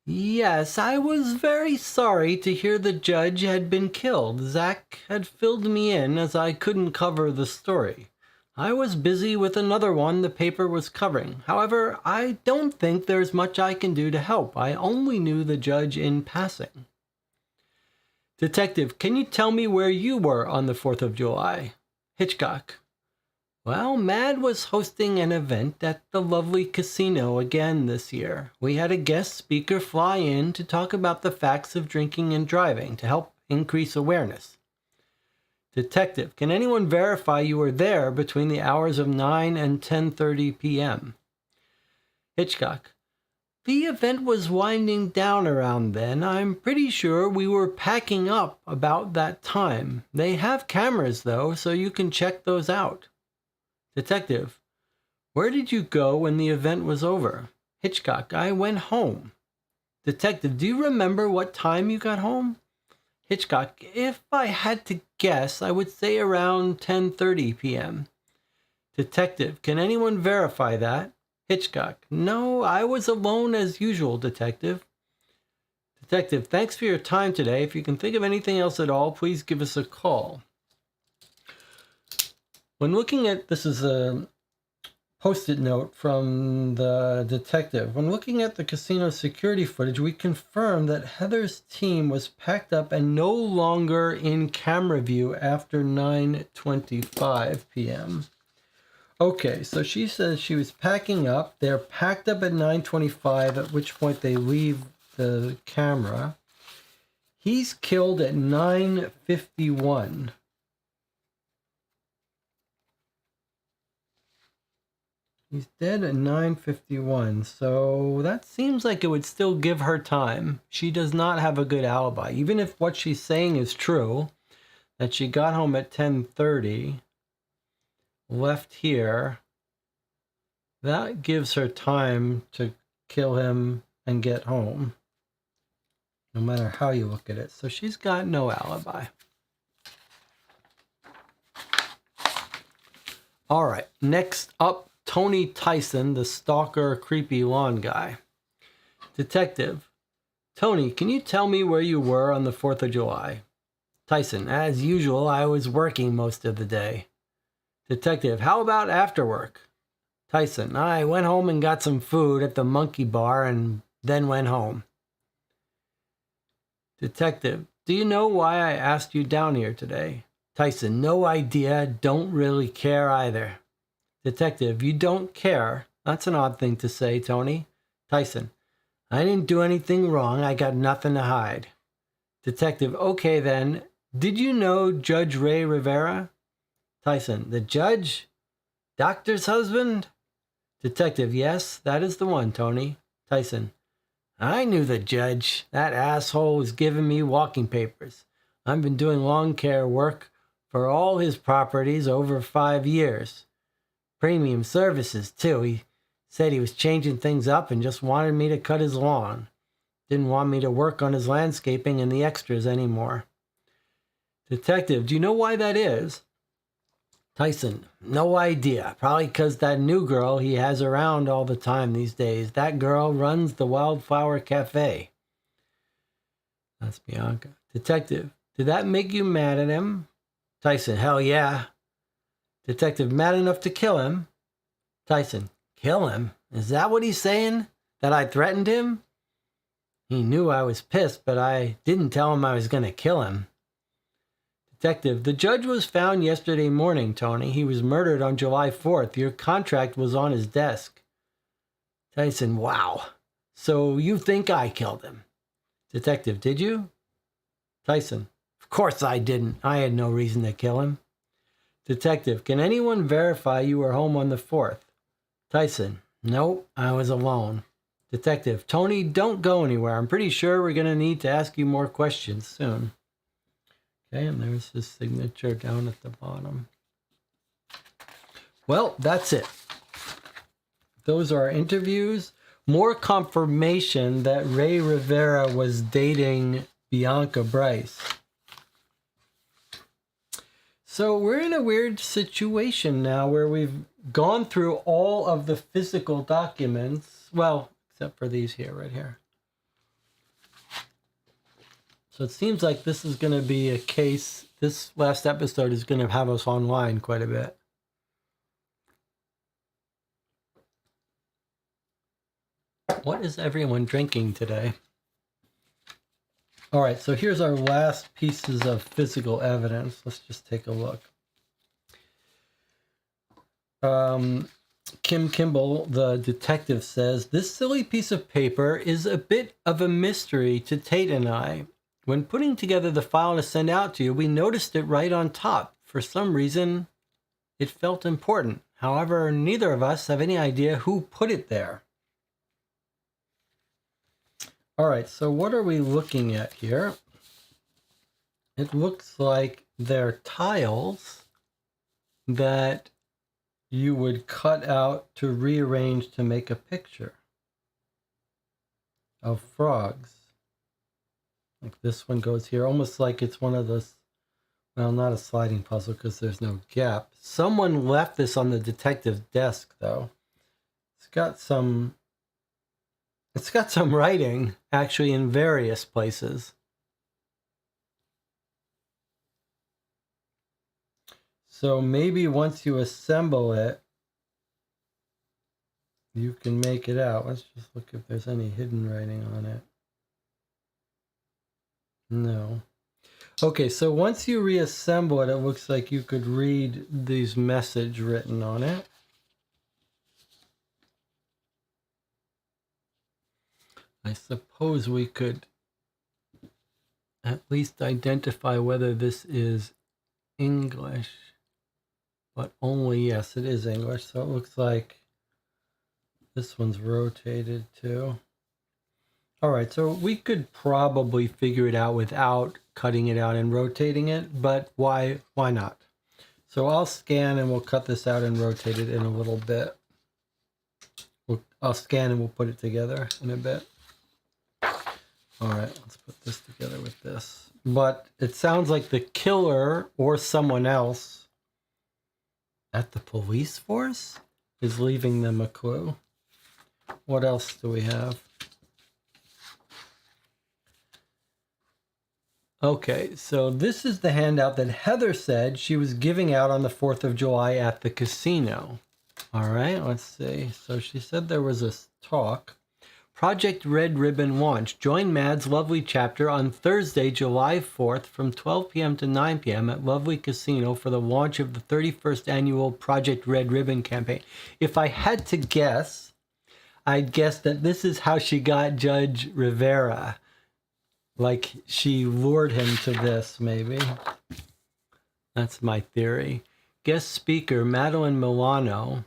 Yes, I was very sorry to hear the judge had been killed. Zach had filled me in as I couldn't cover the story. I was busy with another one the paper was covering. However, I don't think there's much I can do to help. I only knew the judge in passing. Detective, can you tell me where you were on the 4th of July? Hitchcock. Well, Mad was hosting an event at the lovely casino again this year. We had a guest speaker fly in to talk about the facts of drinking and driving to help increase awareness. Detective, can anyone verify you were there between the hours of 9 and 10:30 p.m.? Hitchcock. The event was winding down around then. I'm pretty sure we were packing up about that time. They have cameras, though, so you can check those out. Detective, where did you go when the event was over? Hitchcock, I went home. Detective, do you remember what time you got home? Hitchcock, if I had to guess, I would say around 10:30 p.m. Detective, can anyone verify that? Hitchcock, no, I was alone as usual, Detective. Detective, thanks for your time today. If you can think of anything else at all, please give us a call. When looking at, this is a post-it note from the detective. When looking at the casino security footage, we confirmed that Heather's team was packed up and no longer in camera view after 9:25 p.m. Okay, so she says she was packing up. They're packed up at 9:25, at which point they leave the camera. He's killed at 9:51. He's dead at 9:51, so that seems like it would still give her time. She does not have a good alibi. Even if what she's saying is true, that she got home at 10:30, left here, that gives her time to kill him and get home, no matter how you look at it. So she's got no alibi. All right, next up, Tony Tyson, the stalker, creepy lawn guy. Detective, Tony, can you tell me where you were on the 4th of July? Tyson, as usual, I was working most of the day. Detective, how about after work? Tyson, I went home and got some food at the Monkey Bar and then went home. Detective, do you know why I asked you down here today? Tyson, no idea, don't really care either. Detective, you don't care? That's an odd thing to say, Tony. Tyson, I didn't do anything wrong. I got nothing to hide. Detective, okay then. Did you know Judge Ray Rivera? Tyson, the judge? Doctor's husband? Detective, yes, that is the one, Tony. Tyson, I knew the judge. That asshole was giving me walking papers. I've been doing lawn care work for all his properties over 5 years. Premium services, too. He said he was changing things up and just wanted me to cut his lawn. Didn't want me to work on his landscaping and the extras anymore. Detective, do you know why that is? Tyson, no idea. Probably because that new girl he has around all the time these days. That girl runs the Wildflower Cafe. That's Bianca. Detective, did that make you mad at him? Tyson, hell yeah. Detective, mad enough to kill him? Tyson, kill him? Is that what he's saying? That I threatened him? He knew I was pissed, but I didn't tell him I was going to kill him. Detective, the judge was found yesterday morning, Tony. He was murdered on July 4th. Your contract was on his desk. Tyson, wow. So you think I killed him? Detective, did you? Tyson, of course I didn't. I had no reason to kill him. Detective, can anyone verify you were home on the 4th? Tyson, nope, I was alone. Detective, Tony, don't go anywhere. I'm pretty sure we're going to need to ask you more questions soon. Okay, and there's his signature down at the bottom. Well, that's it. Those are our interviews. More confirmation that Ray Rivera was dating Bianca Bryce. So we're in a weird situation now where we've gone through all of the physical documents. Well, except for these here, right here. So it seems like this is going to be a case. This last episode is going to have us online quite a bit. What is everyone drinking today? All right, so here's our last pieces of physical evidence. Let's just take a look. Kim Kimball, the detective, says, this silly piece of paper is a bit of a mystery to Tate and I. When putting together the file to send out to you, we noticed it right on top. For some reason, it felt important. However, neither of us have any idea who put it there. All right, so what are we looking at here? It looks like they're tiles that you would cut out to rearrange to make a picture of frogs. Like this one goes here, almost like it's one of those, well, not a sliding puzzle because there's no gap. Someone left this on the detective's desk, though. It's got some writing, actually, in various places. So maybe once you assemble it, you can make it out. Let's just look if there's any hidden writing on it. No. Okay, so once you reassemble it, it looks like you could read these message written on it. I suppose we could at least identify whether this is English, but only, yes, it is English. So it looks like this one's rotated too. All right, so we could probably figure it out without cutting it out and rotating it, but why not? So I'll scan and we'll cut this out and rotate it in a little bit. I'll scan and we'll put it together in a bit. All right, let's put this together with this. But it sounds like the killer or someone else at the police force is leaving them a clue. What else do we have? Okay, so this is the handout that Heather said she was giving out on the 4th of July at the casino. All right, let's see. So she said there was a talk. Project Red Ribbon launch. Join MAD's Lovely chapter on Thursday, July 4th from 12 p.m. to 9 p.m. at Lovely Casino for the launch of the 31st annual Project Red Ribbon campaign. If I had to guess, I'd guess that this is how she got Judge Rivera. Like she lured him to this, maybe. That's my theory. Guest speaker, Madeline Milano.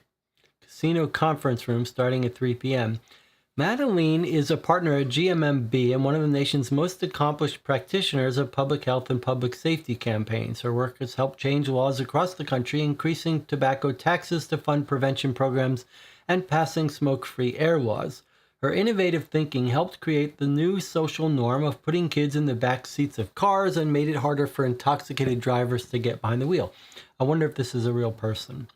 Casino conference room starting at 3 p.m. Madeline is a partner at GMMB and one of the nation's most accomplished practitioners of public health and public safety campaigns. Her work has helped change laws across the country, increasing tobacco taxes to fund prevention programs and passing smoke-free air laws. Her innovative thinking helped create the new social norm of putting kids in the back seats of cars and made it harder for intoxicated drivers to get behind the wheel. I wonder if this is a real person.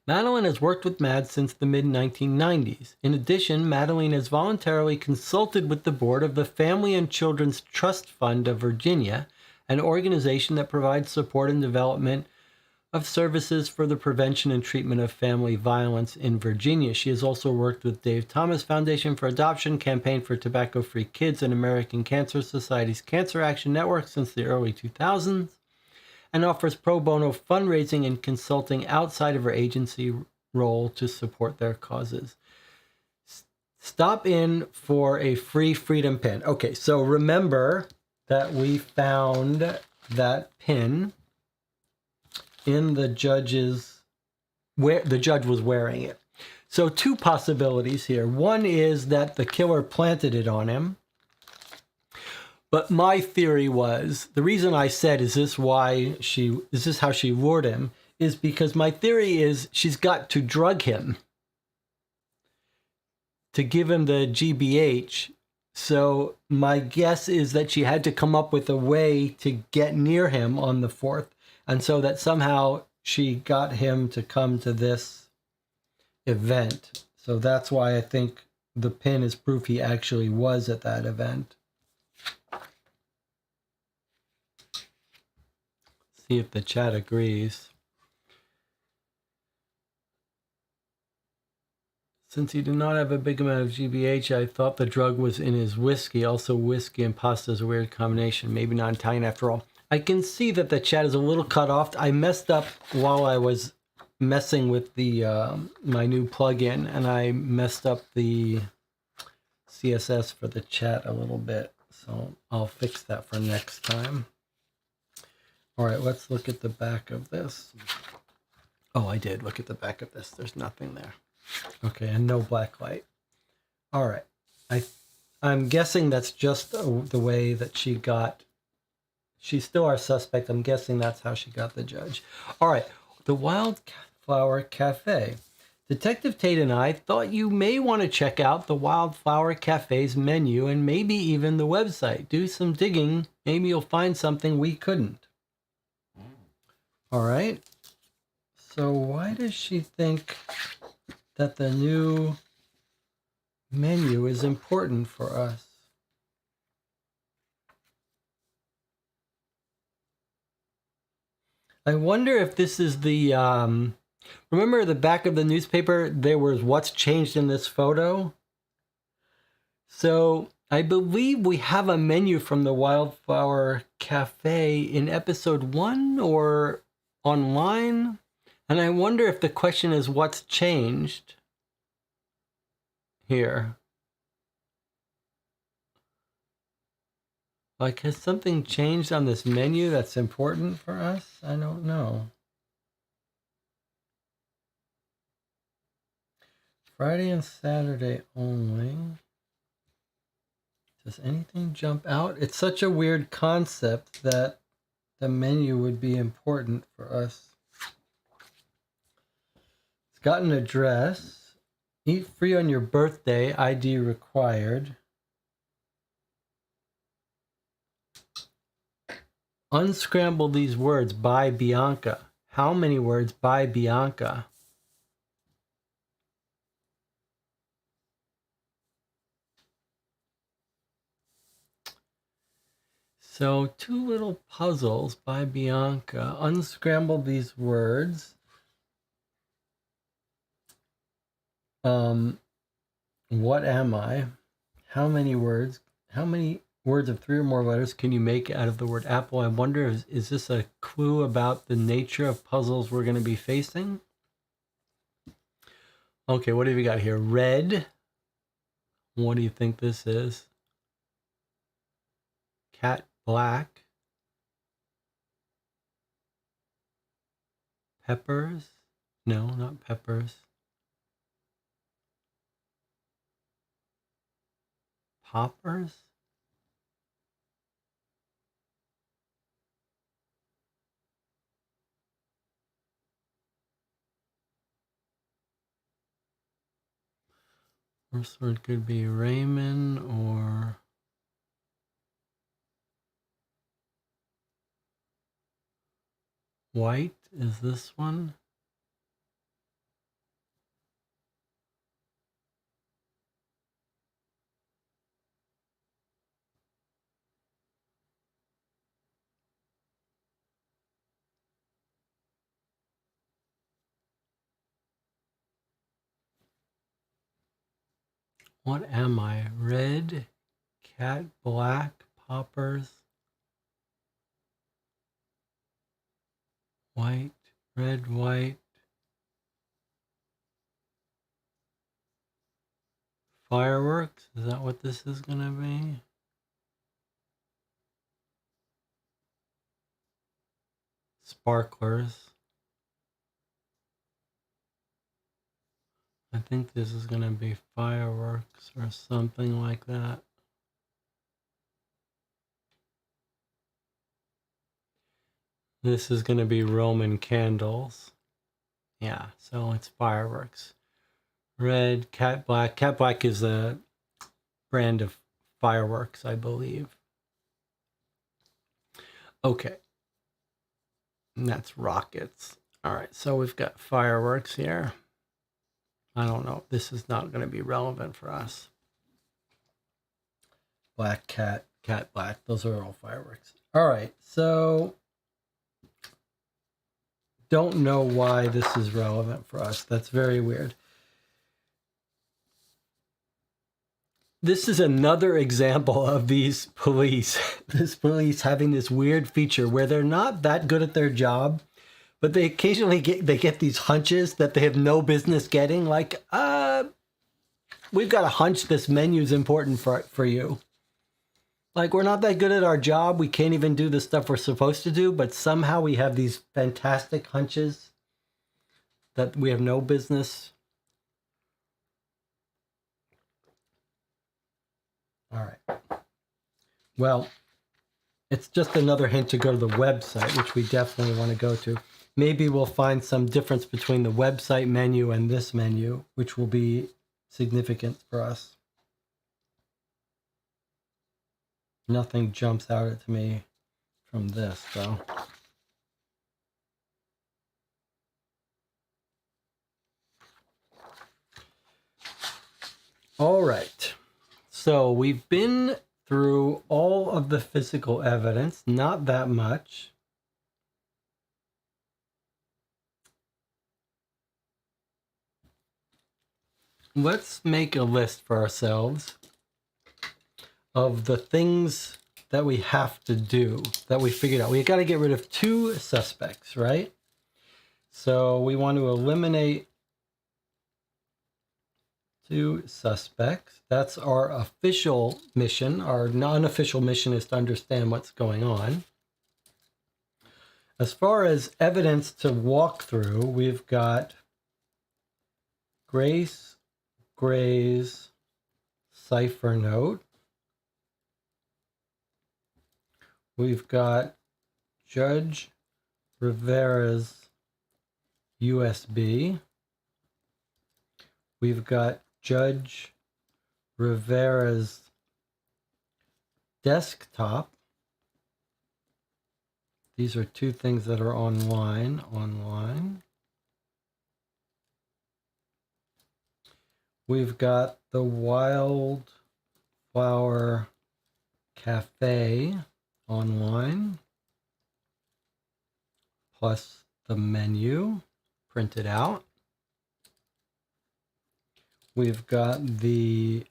Madeline has worked with MAD since the mid-1990s. In addition, Madeline has voluntarily consulted with the board of the Family and Children's Trust Fund of Virginia, an organization that provides support and development of services for the prevention and treatment of family violence in Virginia. She has also worked with Dave Thomas Foundation for Adoption, Campaign for Tobacco-Free Kids, and American Cancer Society's Cancer Action Network since the early 2000s. And offers pro bono fundraising and consulting outside of her agency role to support their causes. Stop in for a free freedom pin. Okay, so remember that we found that pin in the judge's, where the judge was wearing it. So two possibilities here. One is that the killer planted it on him. But my theory was, the reason I said, is this how she lured him, is because my theory is she's got to drug him to give him the GBH. So my guess is that she had to come up with a way to get near him on the 4th. And so that somehow she got him to come to this event. So that's why I think the pin is proof he actually was at that event. See if the chat agrees. Since he did not have a big amount of GBH, I thought the drug was in his whiskey. Also, whiskey and pasta is a weird combination. Maybe not Italian after all. I can see that the chat is a little cut off. I messed up while I was messing with the my new plugin, and I messed up the CSS for the chat a little bit. So I'll fix that for next time. All right, let's look at the back of this. Oh, I did look at the back of this. There's nothing there. Okay, and no black light. All right. I'm guessing that's just the way that she got. She's still our suspect. I'm guessing that's how she got the judge. All right, the Wildflower Cafe. Detective Tate and I thought you may want to check out the Wildflower Cafe's menu and maybe even the website. Do some digging. Maybe you'll find something we couldn't. All right. So why does she think that the new menu is important for us? I wonder if this is the, remember the back of the newspaper, there was what's changed in this photo? So I believe we have a menu from the Wildflower Cafe in episode 1 or online. And I wonder if the question is what's changed here. Like, has something changed on this menu that's important for us? I don't know. Friday and Saturday only. Does anything jump out? It's such a weird concept that the menu would be important for us. It's got an address. Eat free on your birthday. ID required. Unscramble these words by Bianca. How many words by Bianca? So 2 little puzzles by Bianca. Unscramble these words. What am I? How many words? How many words of 3 or more letters can you make out of the word apple? I wonder, is this a clue about the nature of puzzles we're going to be facing? Okay, what have we got here? Red. What do you think this is? Cat, black. Peppers? No, not peppers. Poppers? First word could be Raymond or white. Is this one? What am I? Red, cat, black, poppers, white, red, white, fireworks. Is that what this is going to be? Sparklers. I think this is going to be fireworks or something like that. This is going to be Roman candles. Yeah, so it's fireworks. Red, cat black. Cat black is a brand of fireworks, I believe. Okay. And that's rockets. All right, so we've got fireworks here. I don't know. This is not going to be relevant for us. Black cat, cat black. Those are all fireworks. All right, so don't know why this is relevant for us. That's very weird. This is another example of these police. This police having this weird feature where they're not that good at their job, but they occasionally get these hunches that they have no business getting. Like, we've got a hunch this menu is important for you. Like, we're not that good at our job. We can't even do the stuff we're supposed to do, but somehow we have these fantastic hunches that we have no business. All right. Well, it's just another hint to go to the website, which we definitely want to go to. Maybe we'll find some difference between the website menu and this menu, which will be significant for us. Nothing jumps out at me from this, though. All right. So we've been through all of the physical evidence, not that much. Let's make a list for ourselves of the things that we have to do, that we figured out. We got to get rid of 2 suspects, right? So we want to eliminate 2 suspects. That's our official mission. Our non-official mission is to understand what's going on. As far as evidence to walk through, we've got Grace Gray's cipher note. We've got Judge Rivera's USB. We've got Judge Rivera's desktop. These are 2 things that are online. We've got the Wildflower Cafe online, plus the menu printed out. We've got the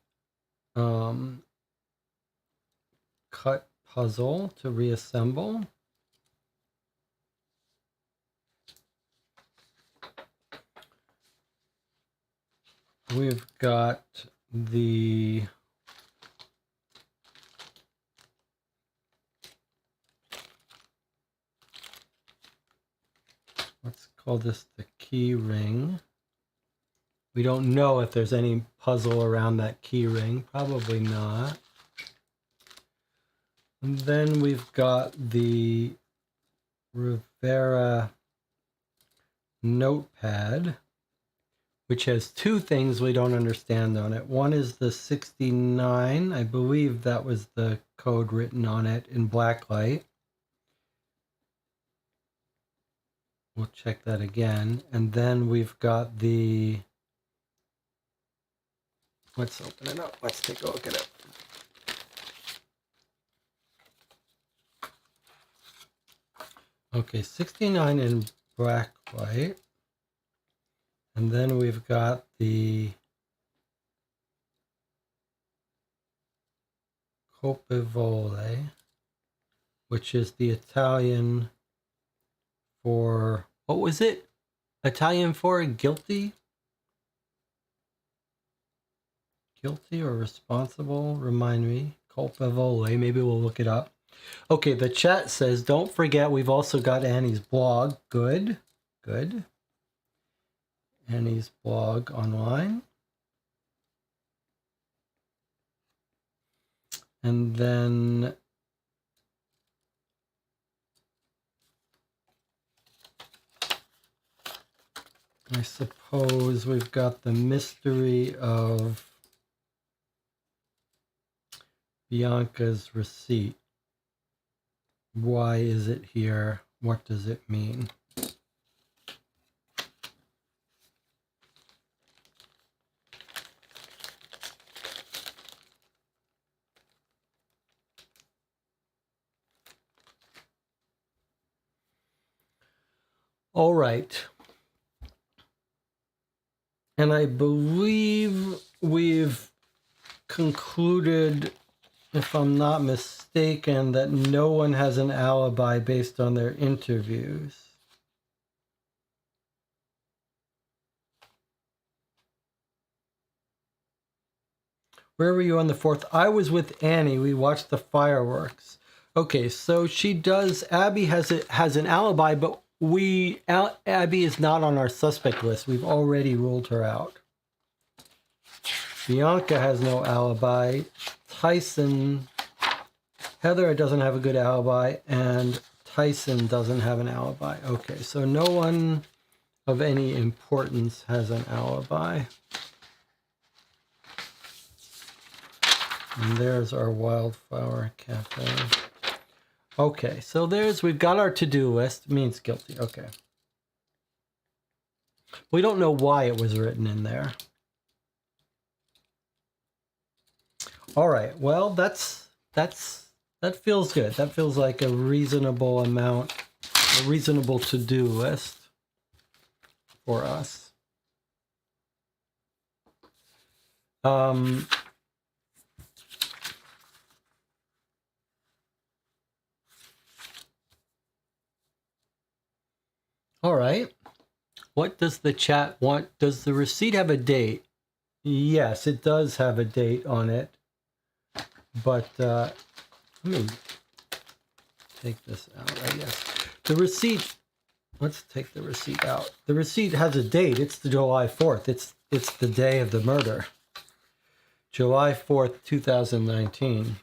cut puzzle to reassemble. We've got the let's call this the key ring. We don't know if there's any puzzle around that key ring. Probably not. And then we've got the Rivera notepad, which has two things we don't understand on it. One is the 69. I believe that was the code written on it in blacklight. We'll check that again. And then we've got the... Let's open it up. Let's take a look at it. Okay, 69 in blacklight. And then we've got the colpevole, which is the Italian for, what was it? Italian for guilty? Guilty or responsible? Remind me. Colpevole. Maybe we'll look it up. Okay, the chat says, don't forget we've also got Annie's blog. Good. Good. Annie's blog online. And then I suppose we've got the mystery of Bianca's receipt. Why is it here? What does it mean? All right. And I believe we've concluded, if I'm not mistaken, that no one has an alibi based on their interviews. Where were you on the 4th? I was with Annie. We watched the fireworks. Okay, so she does. Abby has an alibi, but Abby is not on our suspect list. We've already ruled her out. Bianca has no alibi. Tyson, Heather doesn't have a good alibi, and Tyson doesn't have an alibi. Okay, so no one of any importance has an alibi. And there's our Wildflower Cafe. Okay, so we've got our to-do list. Means guilty. Okay. We don't know why it was written in there. All right. Well, that feels good. That feels like a reasonable amount, a reasonable to-do list for us. All right. What does the chat want? Does the receipt have a date? Yes, it does have a date on it. But let me take this out, I guess. The receipt, let's take the receipt out. The receipt has a date. It's the July 4th. It's the day of the murder. July 4th, 2019.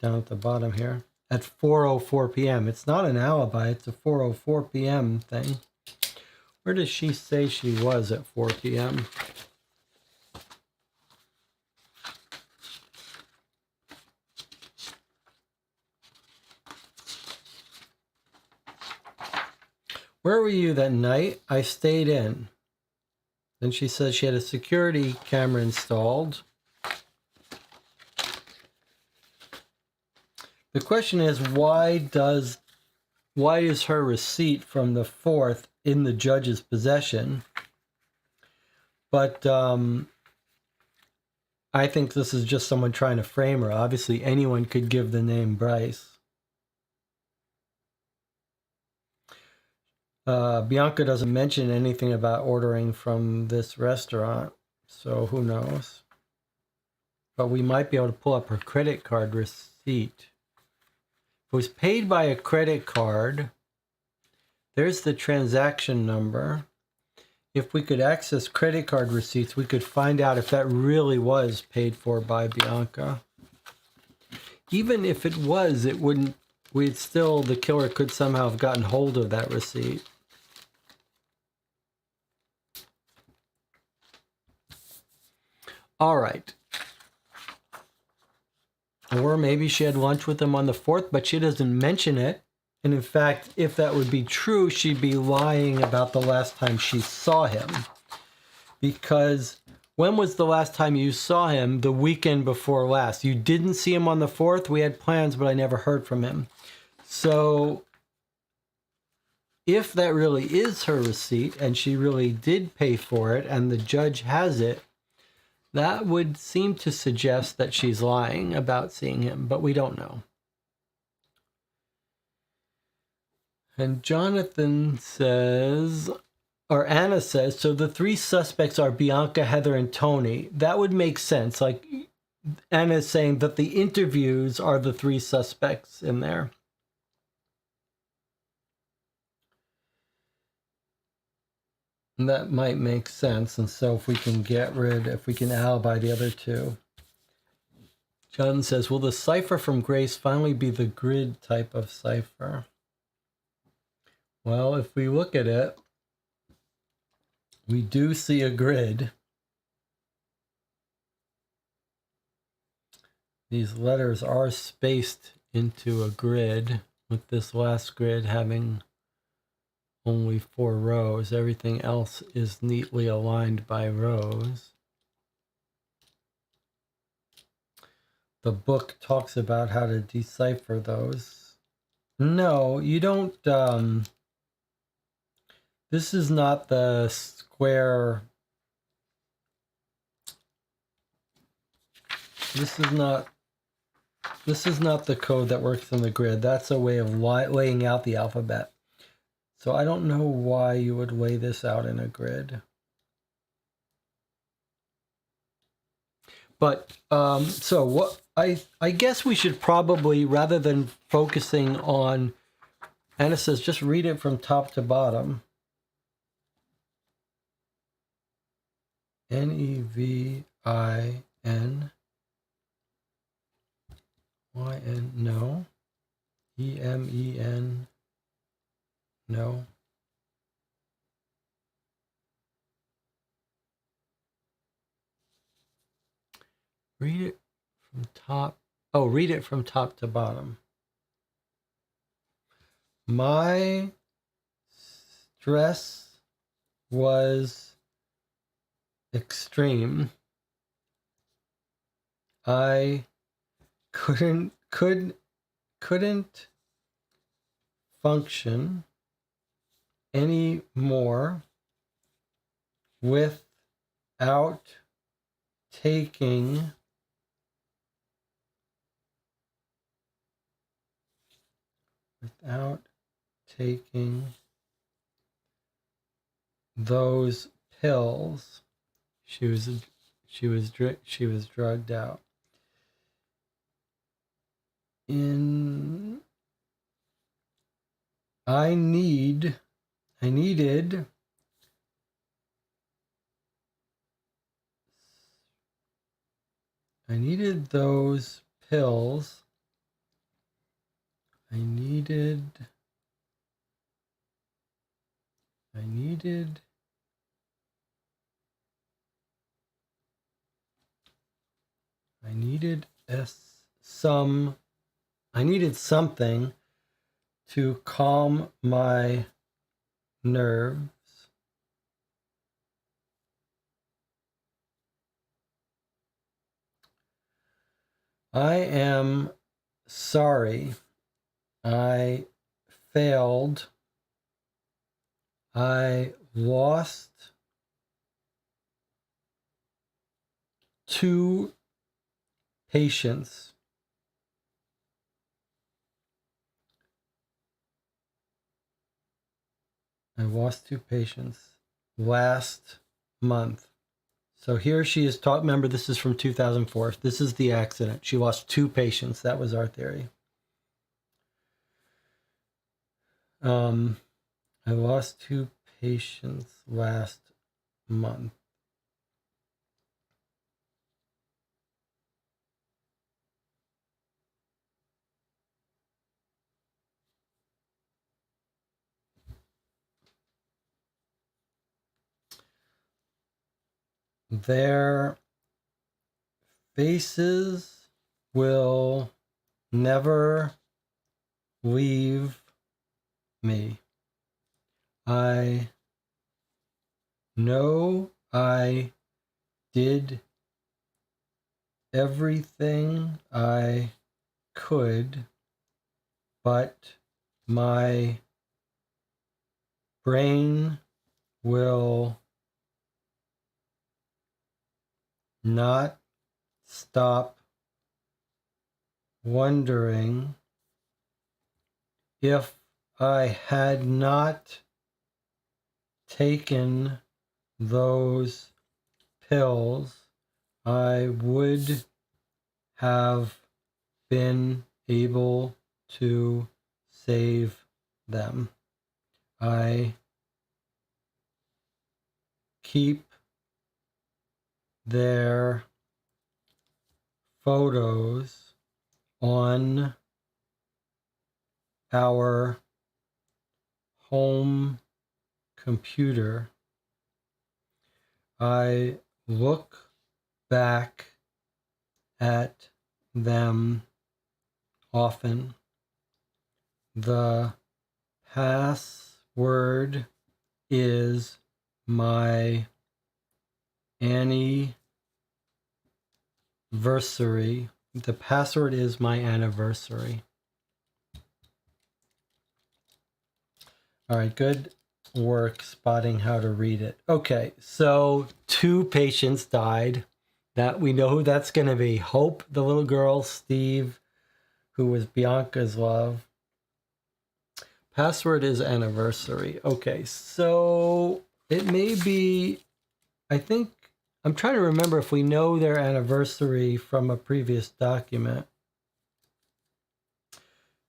Down at the bottom here. At 4:04 p.m. It's not an alibi. It's a 4:04 p.m. thing. Where does she say she was at 4 p.m.? Where were you that night? I stayed in. Then she says she had a security camera installed. The question is, why is her receipt from the 4th in the judge's possession? But I think this is just someone trying to frame her. Obviously, anyone could give the name Bryce. Bianca doesn't mention anything about ordering from this restaurant, so who knows? But we might be able to pull up her credit card receipt. If it was paid by a credit card, there's the transaction number. If we could access credit card receipts, we could find out if that really was paid for by Bianca. Even if it was, it wouldn't, the killer could somehow have gotten hold of that receipt. All right. Or maybe she had lunch with him on the 4th, but she doesn't mention it. And in fact, if that would be true, she'd be lying about the last time she saw him. Because when was the last time you saw him? The weekend before last. You didn't see him on the 4th? We had plans, but I never heard from him. So if that really is her receipt and she really did pay for it and the judge has it, that would seem to suggest that she's lying about seeing him, but we don't know. And Jonathan says, or Anna says, so the 3 suspects are Bianca, Heather, and Tony. That would make sense. Like Anna's saying that the interviews are the 3 suspects in there. And that might make sense. And so if we can alibi the other 2. John says, will the cipher from Grace finally be the grid type of cipher? Well, if we look at it, we do see a grid. These letters are spaced into a grid, with this last grid having only 4 rows. Everything else is neatly aligned by rows. The book talks about how to decipher those. No, you don't. This is not the square. This is not the code that works in the grid. That's a way of laying out the alphabet. So I don't know why you would lay this out in a grid. But so what I guess we should probably, rather than focusing on, Anna says, just read it from top to bottom. Nevin. YN, no. EMEN, no. Read it from top. Oh, read it from top to bottom. My stress was extreme. I couldn't function anymore without taking those pills. She was drugged out. I needed those pills. I needed something to calm my nerves. I am sorry. I failed. I lost 2 patients. I lost 2 patients last month. So here she is taught. Remember, this is from 2004. This is the accident. She lost 2 patients. That was our theory. I lost 2 patients last month. Their faces will never leave me. I know I did everything I could, but my brain will not stop wondering if I had not taken those pills, I would have been able to save them. I keep their photos on our home computer. I look back at them often. The password is my anniversary. The password is my anniversary. All right, good work spotting how to read it. Okay, so 2 patients died. That we know who that's going to be. Hope, the little girl, Steve, who was Bianca's love. Password is anniversary. Okay, so it may be, I think, I'm trying to remember if we know their anniversary from a previous document.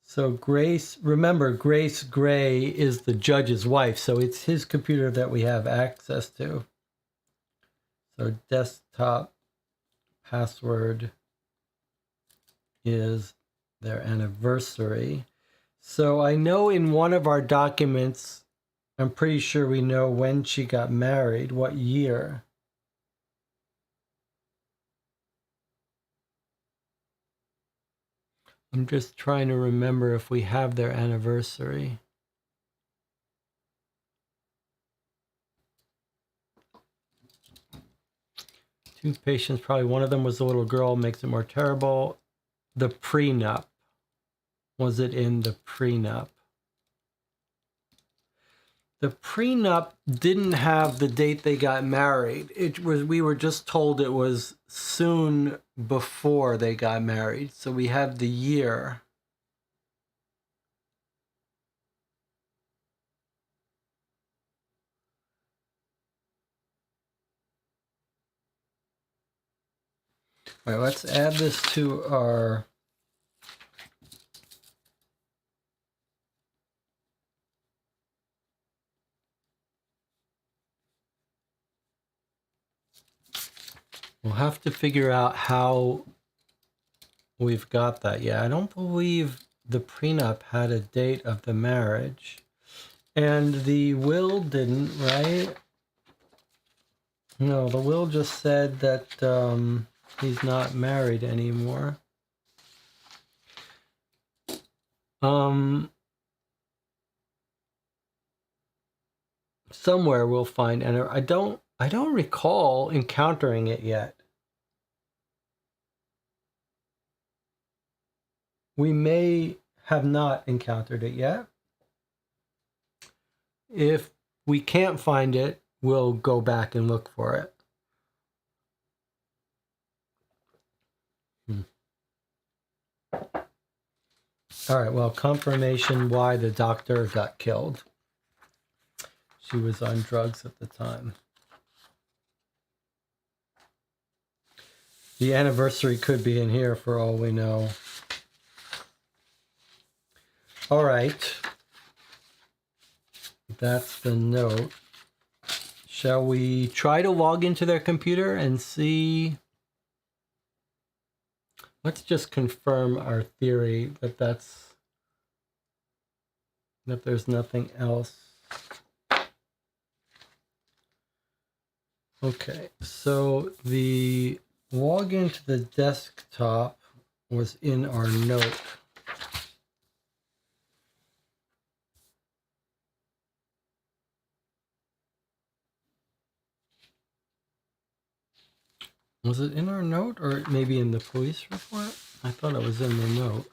So Grace, remember, Grace Gray is the judge's wife, so it's his computer that we have access to. So desktop password is their anniversary. So I know in one of our documents, I'm pretty sure we know when she got married, what year. I'm just trying to remember if we have their anniversary. Two patients, probably one of them was the little girl, makes it more terrible. The prenup. Was it in the prenup? The prenup didn't have the date they got married. It was, we were just told it was soon before they got married. So we have the year. All right, let's add this to our we'll have to figure out how we've got that. Yeah, I don't believe the prenup had a date of the marriage. And the will didn't, right? No, the will just said that he's not married anymore. Somewhere we'll find, and I don't recall encountering it yet. We may have not encountered it yet. If we can't find it, we'll go back and look for it. All right, well, confirmation why the doctor got killed. She was on drugs at the time. The anniversary could be in here for all we know. All right. That's the note. Shall we try to log into their computer and see? Let's just confirm our theory that there's nothing else. Okay, so the login to the desktop was in our note. Was it in our note or maybe in the police report? I thought it was in the note.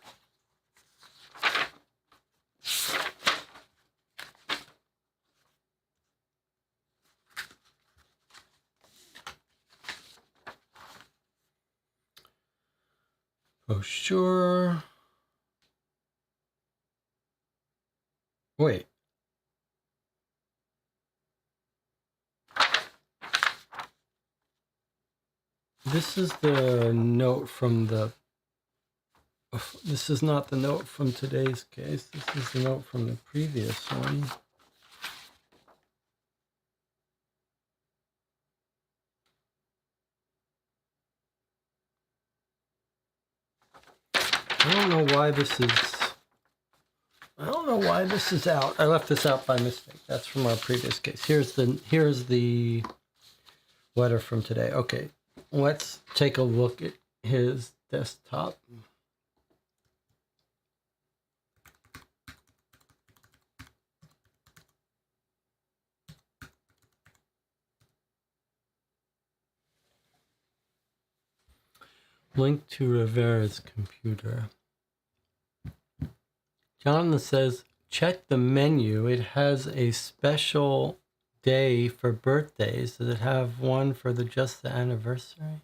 Oh, sure. Wait. This is the note from the... This is not the note from today's case. This is the note from the previous one. I don't know why this is... I don't know why this is out. I left this out by mistake. That's from our previous case. Here's the letter from today. Okay, let's take a look at his desktop. Link to Rivera's computer. Jonathan says, check the menu. It has a special day for birthdays. Does it have one for just the anniversary?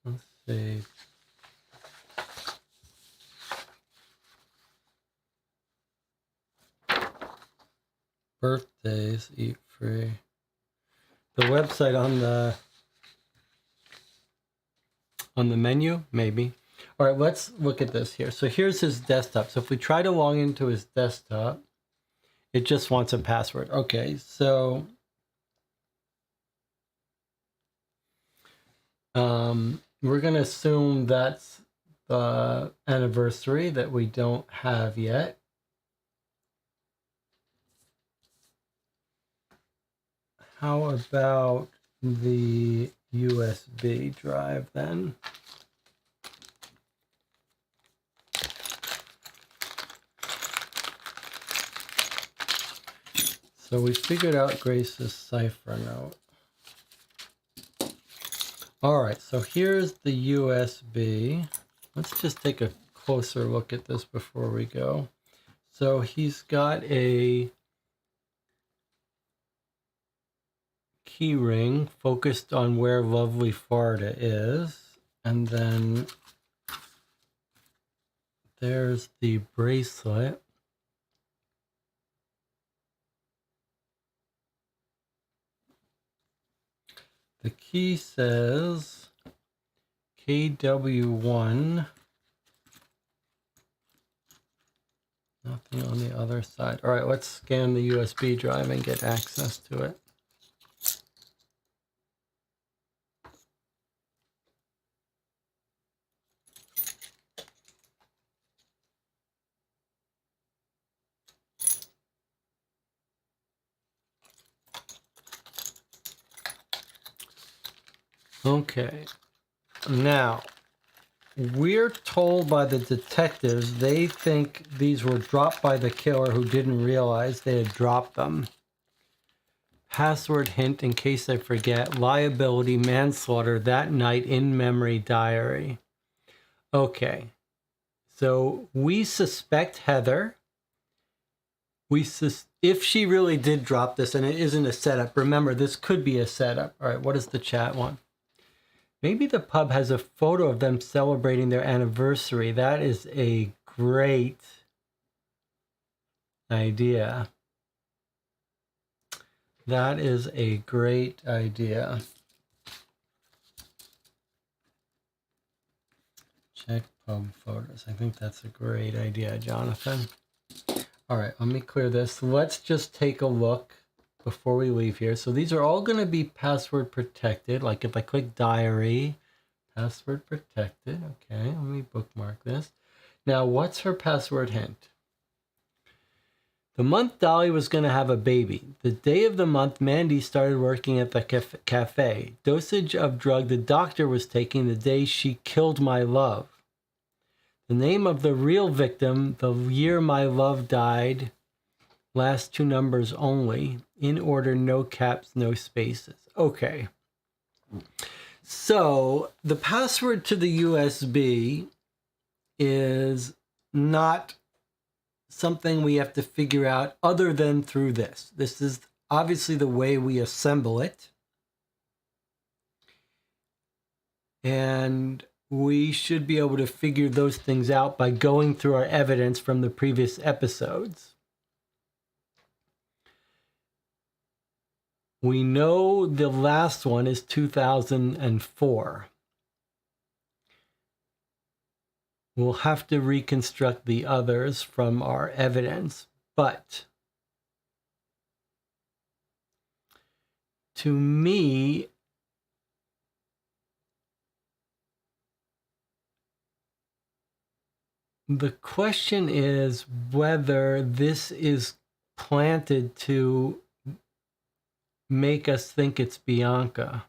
Let's see. Birthdays, eat free. The website on the menu, maybe. All right, let's look at this here. So here's his desktop. So if we try to log into his desktop, it just wants a password. Okay, so we're going to assume that's the anniversary that we don't have yet. How about the USB drive then? So we figured out Grace's cipher note. All right, so here's the USB. Let's just take a closer look at this before we go. So he's got a key ring focused on where lovely Florida is. And then there's the bracelet. The key says KW1. Nothing on the other side. All right, let's scan the USB drive and get access to it. Okay, now we're told by the detectives they think these were dropped by the killer who didn't realize they had dropped them. Password hint in case I forget, liability, manslaughter that night in memory diary. Okay, so we suspect Heather. If she really did drop this and it isn't a setup, remember this could be a setup. All right, what does the chat want? Maybe the pub has a photo of them celebrating their anniversary. That is a great idea. That is a great idea. Check pub photos. I think that's a great idea, Jonathan. All right, let me clear this. Let's just take a look before we leave here. So these are all going to be password protected. Like if I click diary, password protected. Okay, let me bookmark this. Now, what's her password hint? The month Dolly was going to have a baby. The day of the month, Mandy started working at the cafe. Dosage of drug the doctor was taking the day she killed my love. The name of the real victim, the year my love died, last two numbers only, in order, no caps, no spaces. Okay. So the password to the USB is not something we have to figure out other than through this. This is obviously the way we assemble it. And we should be able to figure those things out by going through our evidence from the previous episodes. We know the last one is 2004. We'll have to reconstruct the others from our evidence, but to me, the question is whether this is planted to make us think it's Bianca.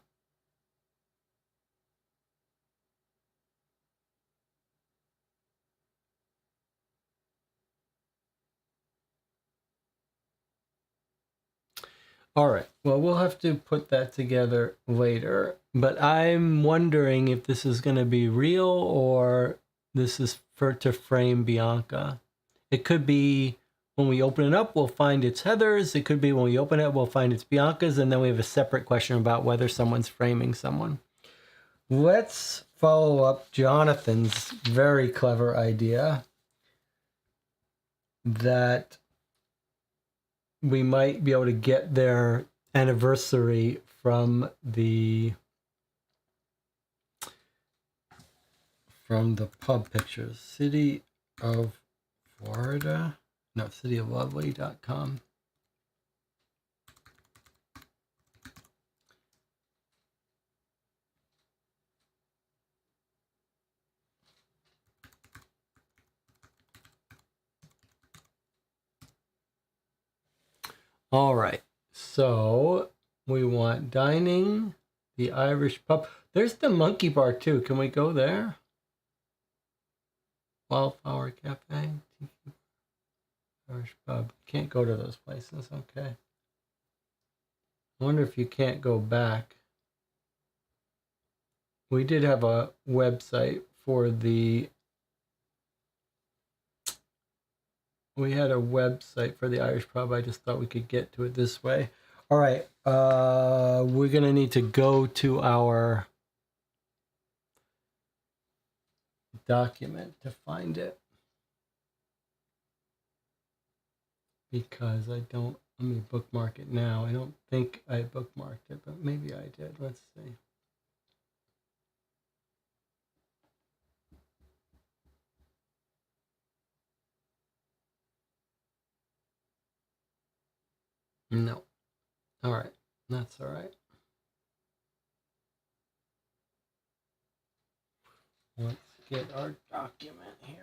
All right, well, we'll have to put that together later, but I'm wondering if this is going to be real or this is to frame Bianca. It could be when we open it up, we'll find it's Heather's. It could be when we open it, we'll find it's Bianca's, and then we have a separate question about whether someone's framing someone. Let's follow up Jonathan's very clever idea that we might be able to get their anniversary from the pub pictures. City of Florida. No, cityoflovely.com. All right, so we want dining, the Irish pub. There's the Monkey Bar too. Can we go there? Wildflower Cafe, Irish pub. Can't go to those places. Okay. I wonder if you can't go back. We did have a website for the. We had a website for the Irish pub. I just thought we could get to it this way. All right. We're going to need to go to our document to find it. Because I don't, let me bookmark it now. I don't think I bookmarked it, but maybe I did. Let's see. No. All right. That's all right. Let's get our document here.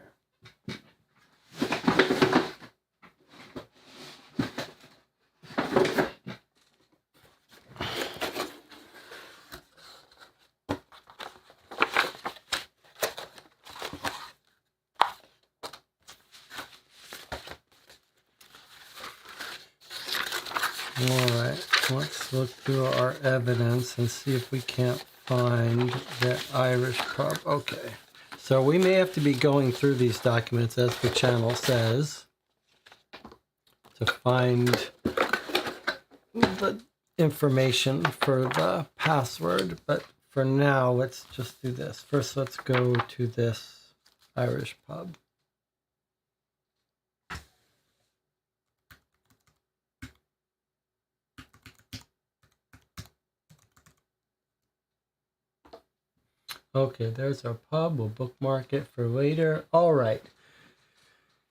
All right, let's look through our evidence and see if we can't find that Irish pub. Okay, so we may have to be going through these documents, as the channel says, to find the information for the password. But for now, let's just do this. First, let's go to this Irish pub. Okay, there's our pub. We'll bookmark it for later. All right.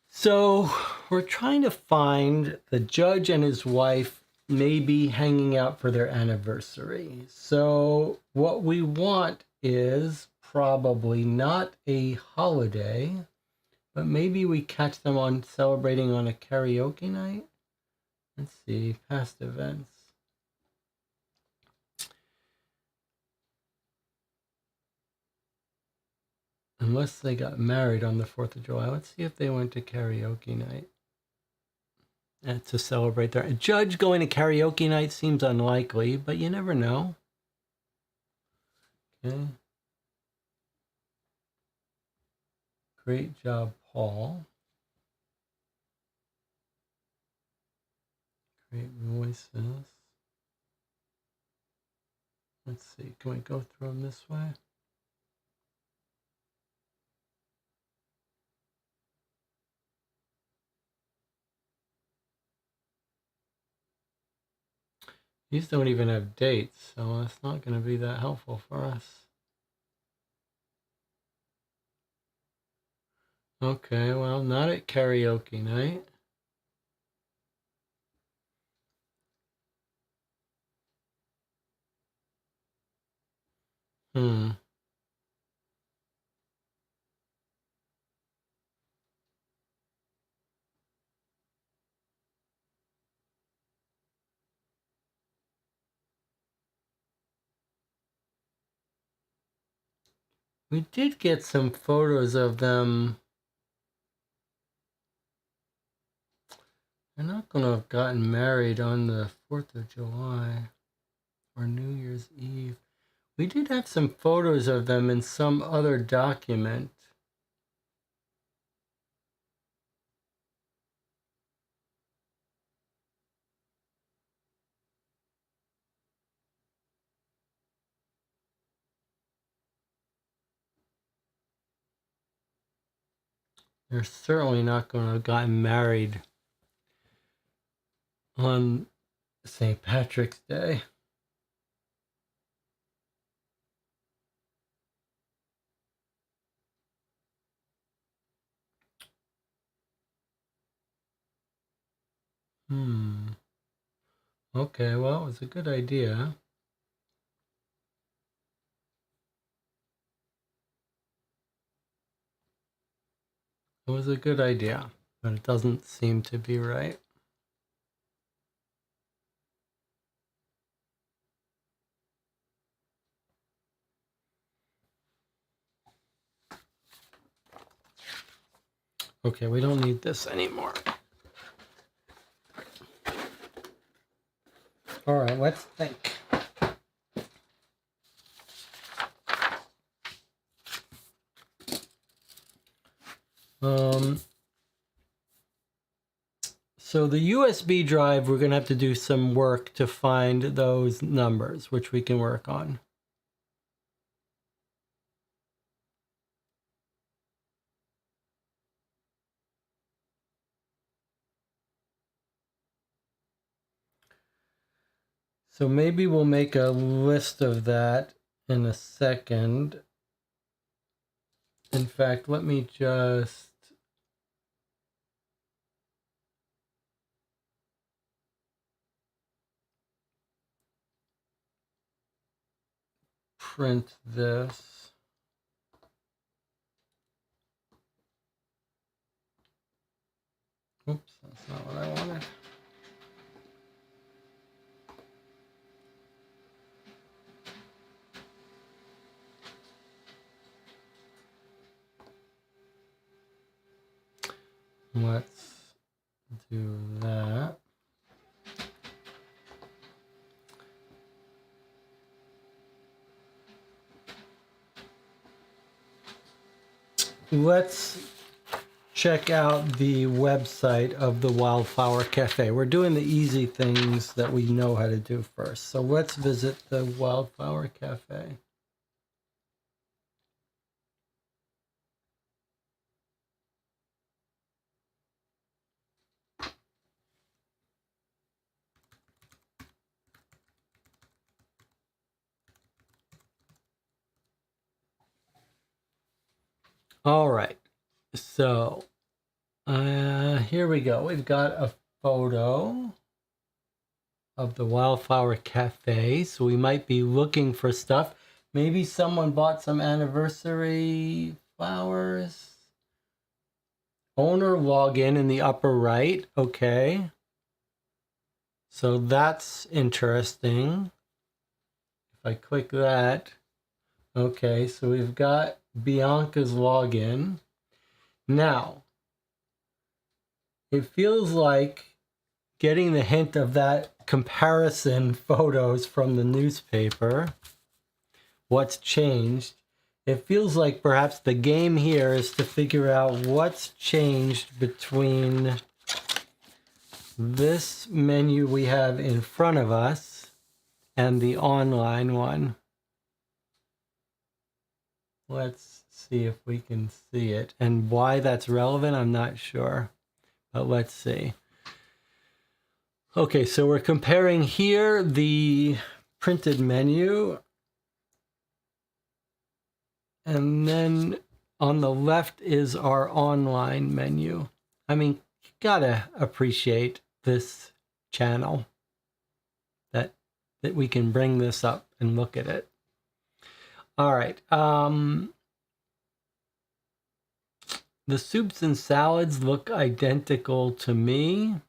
So we're trying to find the judge and his wife maybe hanging out for their anniversary. So what we want is probably not a holiday, but maybe we catch them on celebrating on a karaoke night. Let's see, past events. Unless they got married on the 4th of July. Let's see if they went to karaoke night. And to celebrate their... A judge going to karaoke night seems unlikely, but you never know. Okay. Great job, Paul. Great voices. Let's see, can we go through them this way? These don't even have dates, so it's not going to be that helpful for us. Okay, well, not at karaoke night. We did get some photos of them. They're not going to have gotten married on the 4th of July or New Year's Eve. We did have some photos of them in some other document. They're certainly not going to have gotten married on St. Patrick's Day. Okay, well, it was a good idea. It was a good idea, but it doesn't seem to be right. Okay, we don't need this anymore. All right, let's think. So the USB drive, we're going to have to do some work to find those numbers, which we can work on. So maybe we'll make a list of that in a second. In fact, let me just print this. Oops, that's not what I wanted. Let's do that. Let's check out the website of the Wildflower Cafe. We're doing the easy things that we know how to do first. So let's visit the Wildflower Cafe. All right. So here we go. We've got a photo of the Wildflower Cafe. So we might be looking for stuff. Maybe someone bought some anniversary flowers. Owner login in the upper right. Okay. So that's interesting. If I click that. Okay, so we've got Bianca's login. Now, it feels like getting the hint of that comparison photos from the newspaper. What's changed? It feels like perhaps the game here is to figure out what's changed between this menu we have in front of us and the online one. Let's see if we can see it. And why that's relevant, I'm not sure. But let's see. Okay, so we're comparing here the printed menu. And then on the left is our online menu. I mean, you gotta appreciate this channel that we can bring this up and look at it. All right. The soups and salads look identical to me. I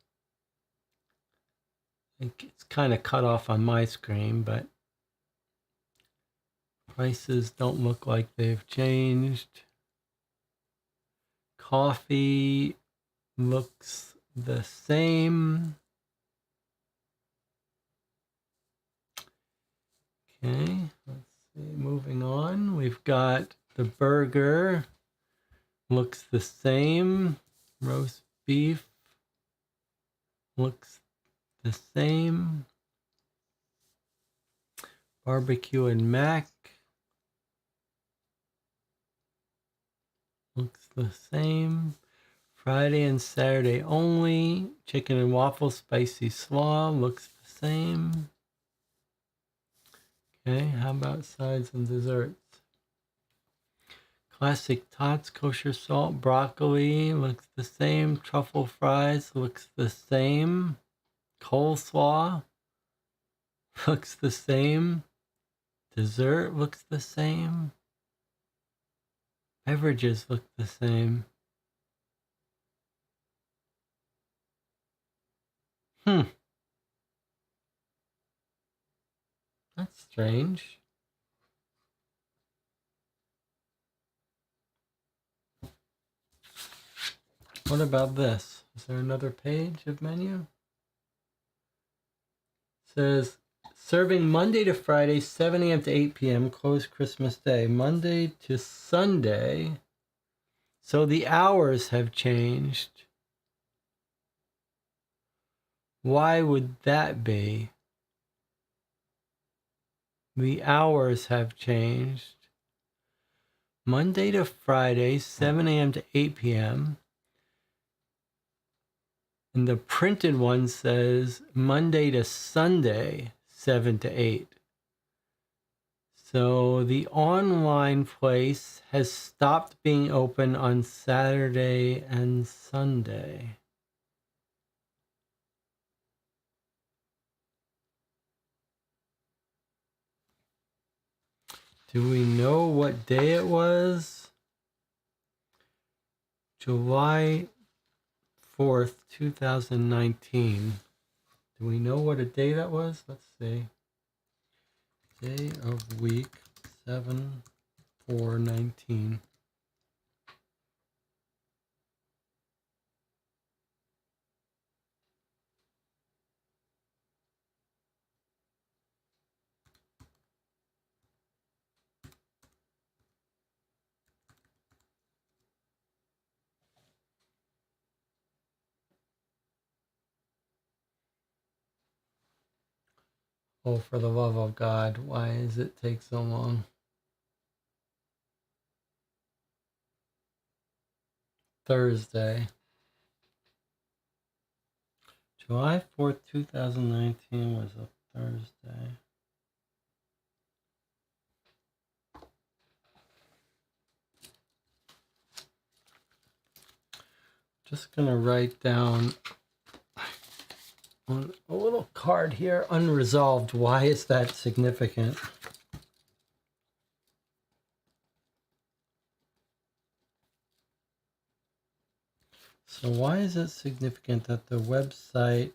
think it's kind of cut off on my screen, but prices don't look like they've changed. Coffee looks the same. Okay, let's see, moving on. We've got the burger, looks the same. Roast beef looks the same. Barbecue and mac looks the same. Friday and Saturday only. Chicken and waffle spicy slaw looks the same. Okay, how about sides and desserts? Classic Tots kosher salt broccoli looks the same. Truffle fries looks the same. Coleslaw looks the same. Dessert looks the same. Beverages look the same. That's strange. What about this? Is there another page of menu? It says serving Monday to Friday, 7 a.m. to 8 p.m., closed Christmas Day. Monday to Sunday. So the hours have changed. Why would that be? The hours have changed. Monday to Friday, 7 a.m. to 8 p.m. And the printed one says Monday to Sunday, 7 to 8. So the online place has stopped being open on Saturday and Sunday. Do we know what day it was? July 4th, 2019. Do we know what a day that was? Let's see. Day of week 7/4/19. Oh, for the love of God, why does it take so long? Thursday. July 4th, 2019 was a Thursday. just going to write down on a little card here, unresolved. Why is that significant? So why is it significant that the website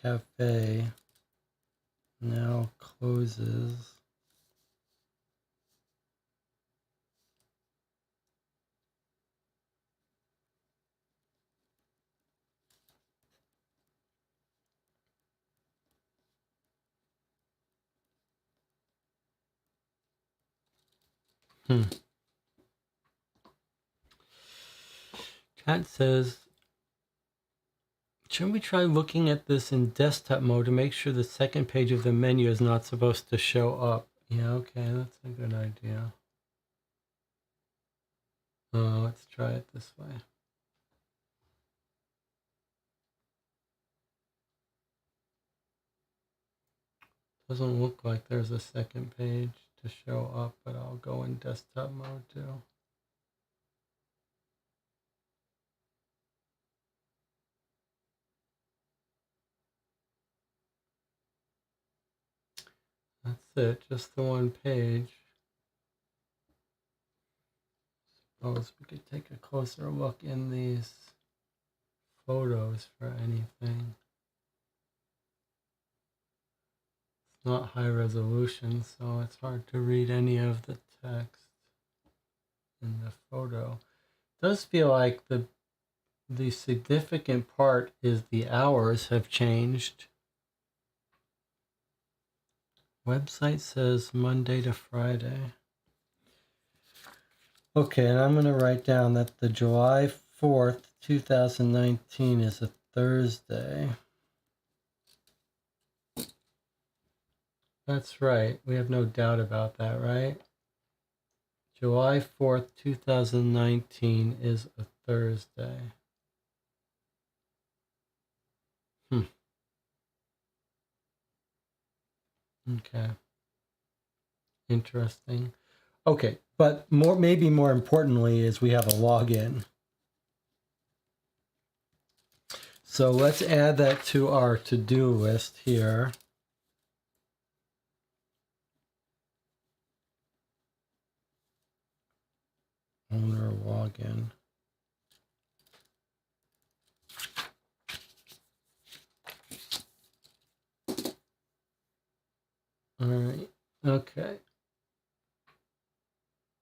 cafe now closes? Cat says, should we try looking at this in desktop mode to make sure the second page of the menu is not supposed to show up? Yeah, okay, that's a good idea. Let's try it this way. Doesn't look like there's a second page to show up, but I'll go in desktop mode too. That's it, just the one page. Suppose we could take a closer look in these photos for anything. It's not high resolution, so it's hard to read any of the text in the photo. It does feel like the significant part is the hours have changed. Website says Monday to Friday. Okay, and I'm going to write down that the July 4th, 2019 is a Thursday. That's right. We have no doubt about that, right? July 4th, 2019 is a Thursday. Okay. Interesting. Okay, but maybe more importantly is we have a login. So let's add that to our to-do list here. Owner login. All right. Okay.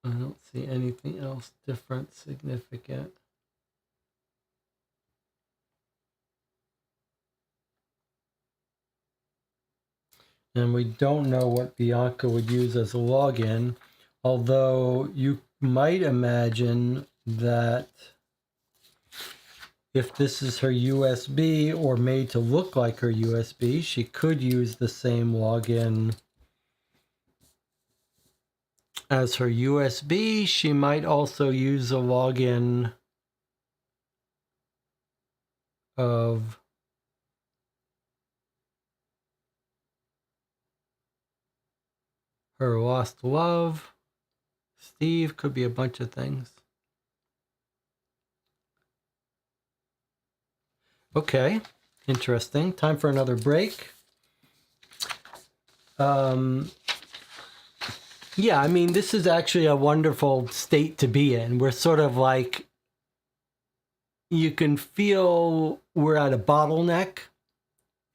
I don't see anything else different, significant. And we don't know what Bianca would use as a login, although you might imagine that if this is her USB or made to look like her USB, she could use the same login as her USB. She might also use a login of her lost love. Steve, could be a bunch of things. Okay, interesting. Time for another break. Yeah, I mean, this is actually a wonderful state to be in. We're sort of like, you can feel we're at a bottleneck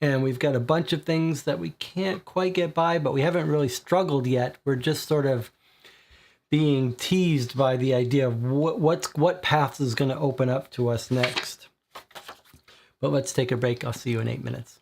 and we've got a bunch of things that we can't quite get by, but we haven't really struggled yet. We're just sort of being teased by the idea of what path is going to open up to us next. But let's take a break. I'll see you in 8 minutes.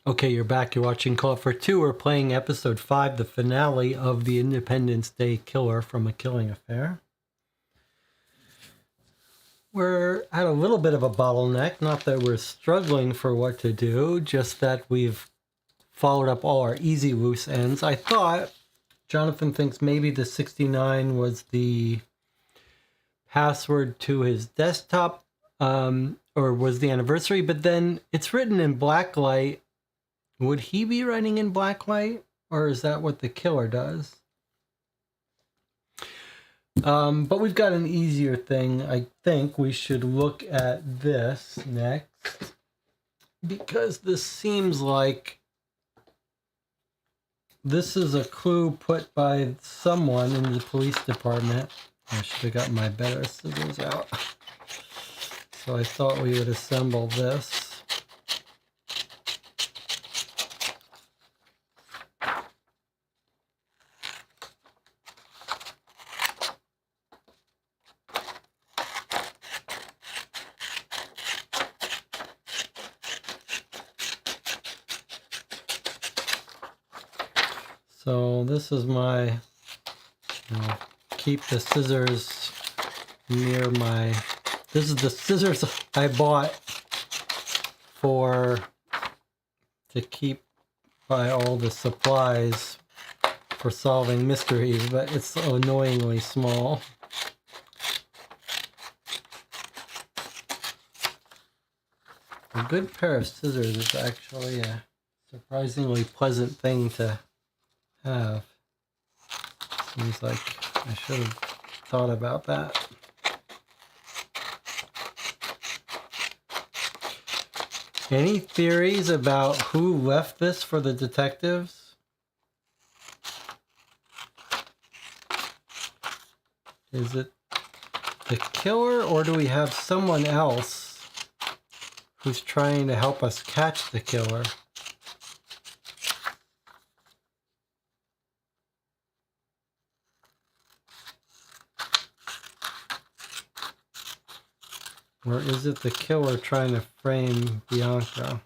Okay, you're back. You're watching Call for Two. We're playing episode 5, the finale of the Independence Day Killer from A Killing Affair. We're at a little bit of a bottleneck. Not that we're struggling for what to do, just that we've followed up all our easy loose ends. I thought Jonathan thinks maybe the 69 was the password to his desktop, or was the anniversary, but then it's written in blacklight. Would he be writing in blacklight, or is that what the killer does? But we've got an easier thing. I think we should look at this next, because this seems like this is a clue put by someone in the police department. I should have gotten my better scissors out. So I thought we would assemble this. So this is my, keep the scissors near my, this is the scissors I bought to keep by all the supplies for solving mysteries, but it's so annoyingly small. A good pair of scissors is actually a surprisingly pleasant thing to have. Seems like I should have thought about that. Any theories about who left this for the detectives? Is it the killer, or do we have someone else who's trying to help us catch the killer? Or is it the killer trying to frame Bianca?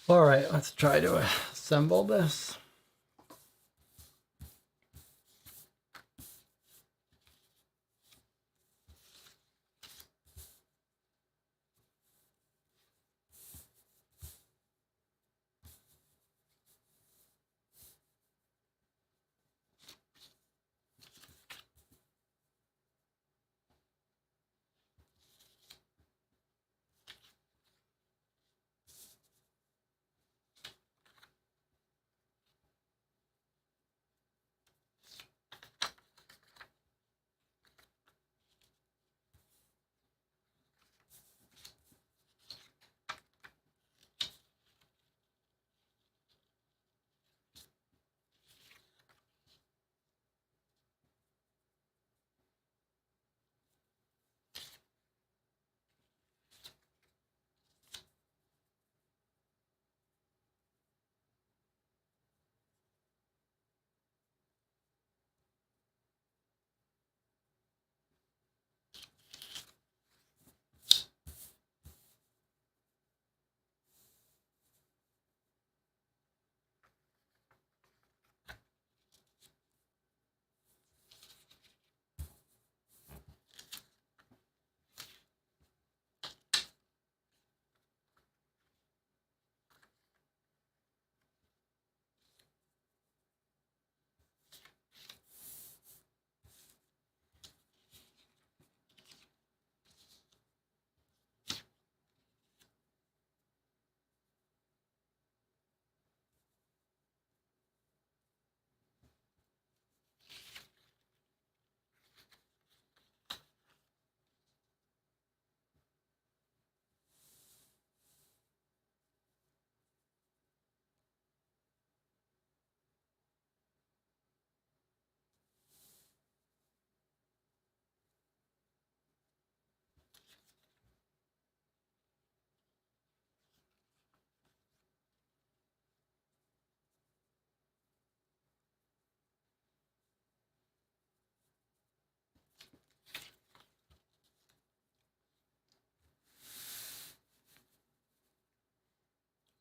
All right, let's try to assemble this.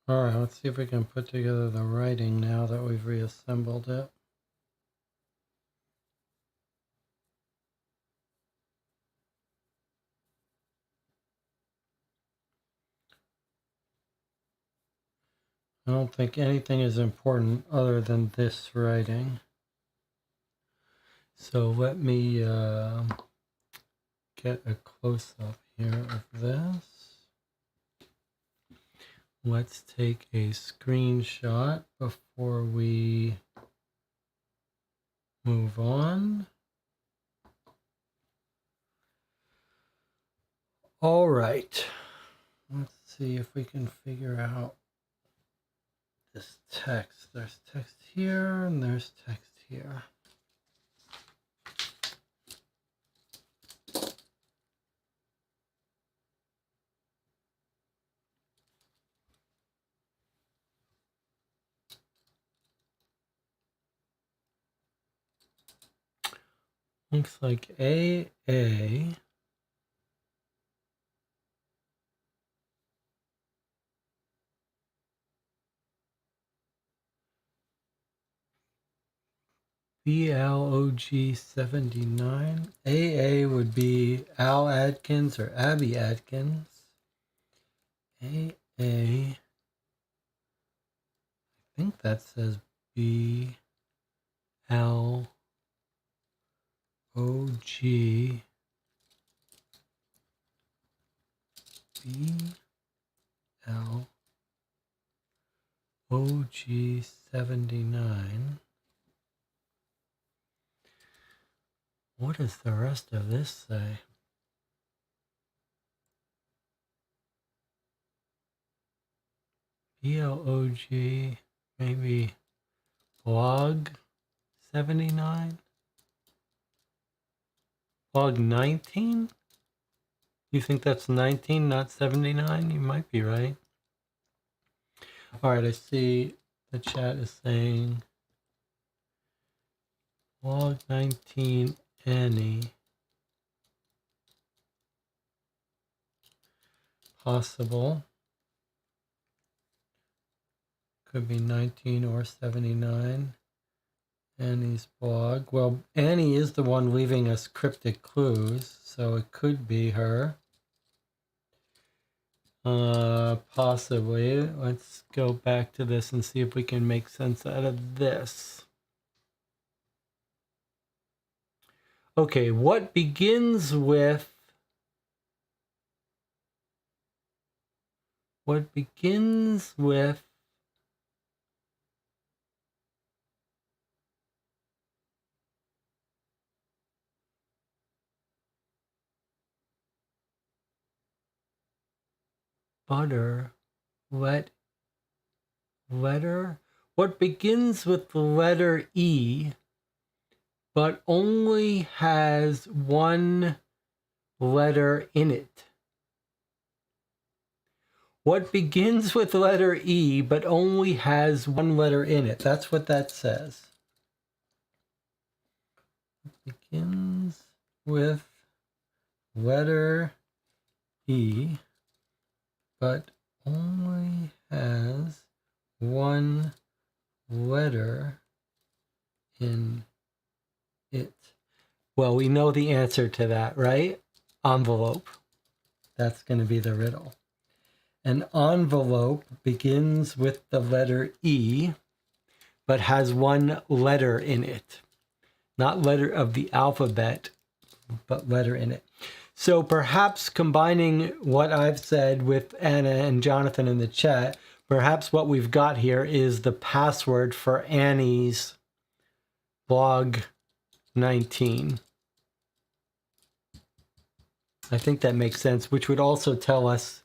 All right, let's see if we can put together the writing now that we've reassembled it. I don't think anything is important other than this writing. So let me get a close-up here of this. Let's take a screenshot before we move on. All right. Let's see if we can figure out this text. There's text here and there's text here. Looks like AA BLOG 79. AA would be Al Adkins or Abby Adkins. AA, I think that says BLOG 79. What does the rest of this say? BLOG, maybe blog 79? Blog 19? You think that's 19, not 79? You might be right. All right, I see the chat is saying blog 19 Annie. Possible. Could be 19 or 79. Annie's blog. Well, Annie is the one leaving us cryptic clues, so it could be her. Possibly. Let's go back to this and see if we can make sense out of this. Okay, what begins with butter, letter? What begins with the letter E, but only has one letter in it? What begins with the letter E, but only has one letter in it? That's what that says. It begins with letter E, but only has one letter in it. Well, we know the answer to that, right? Envelope. That's going to be the riddle. An envelope begins with the letter E, but has one letter in it. Not letter of the alphabet, but letter in it. So perhaps combining what I've said with Anna and Jonathan in the chat, perhaps what we've got here is the password for Annie's blog 19. I think that makes sense, which would also tell us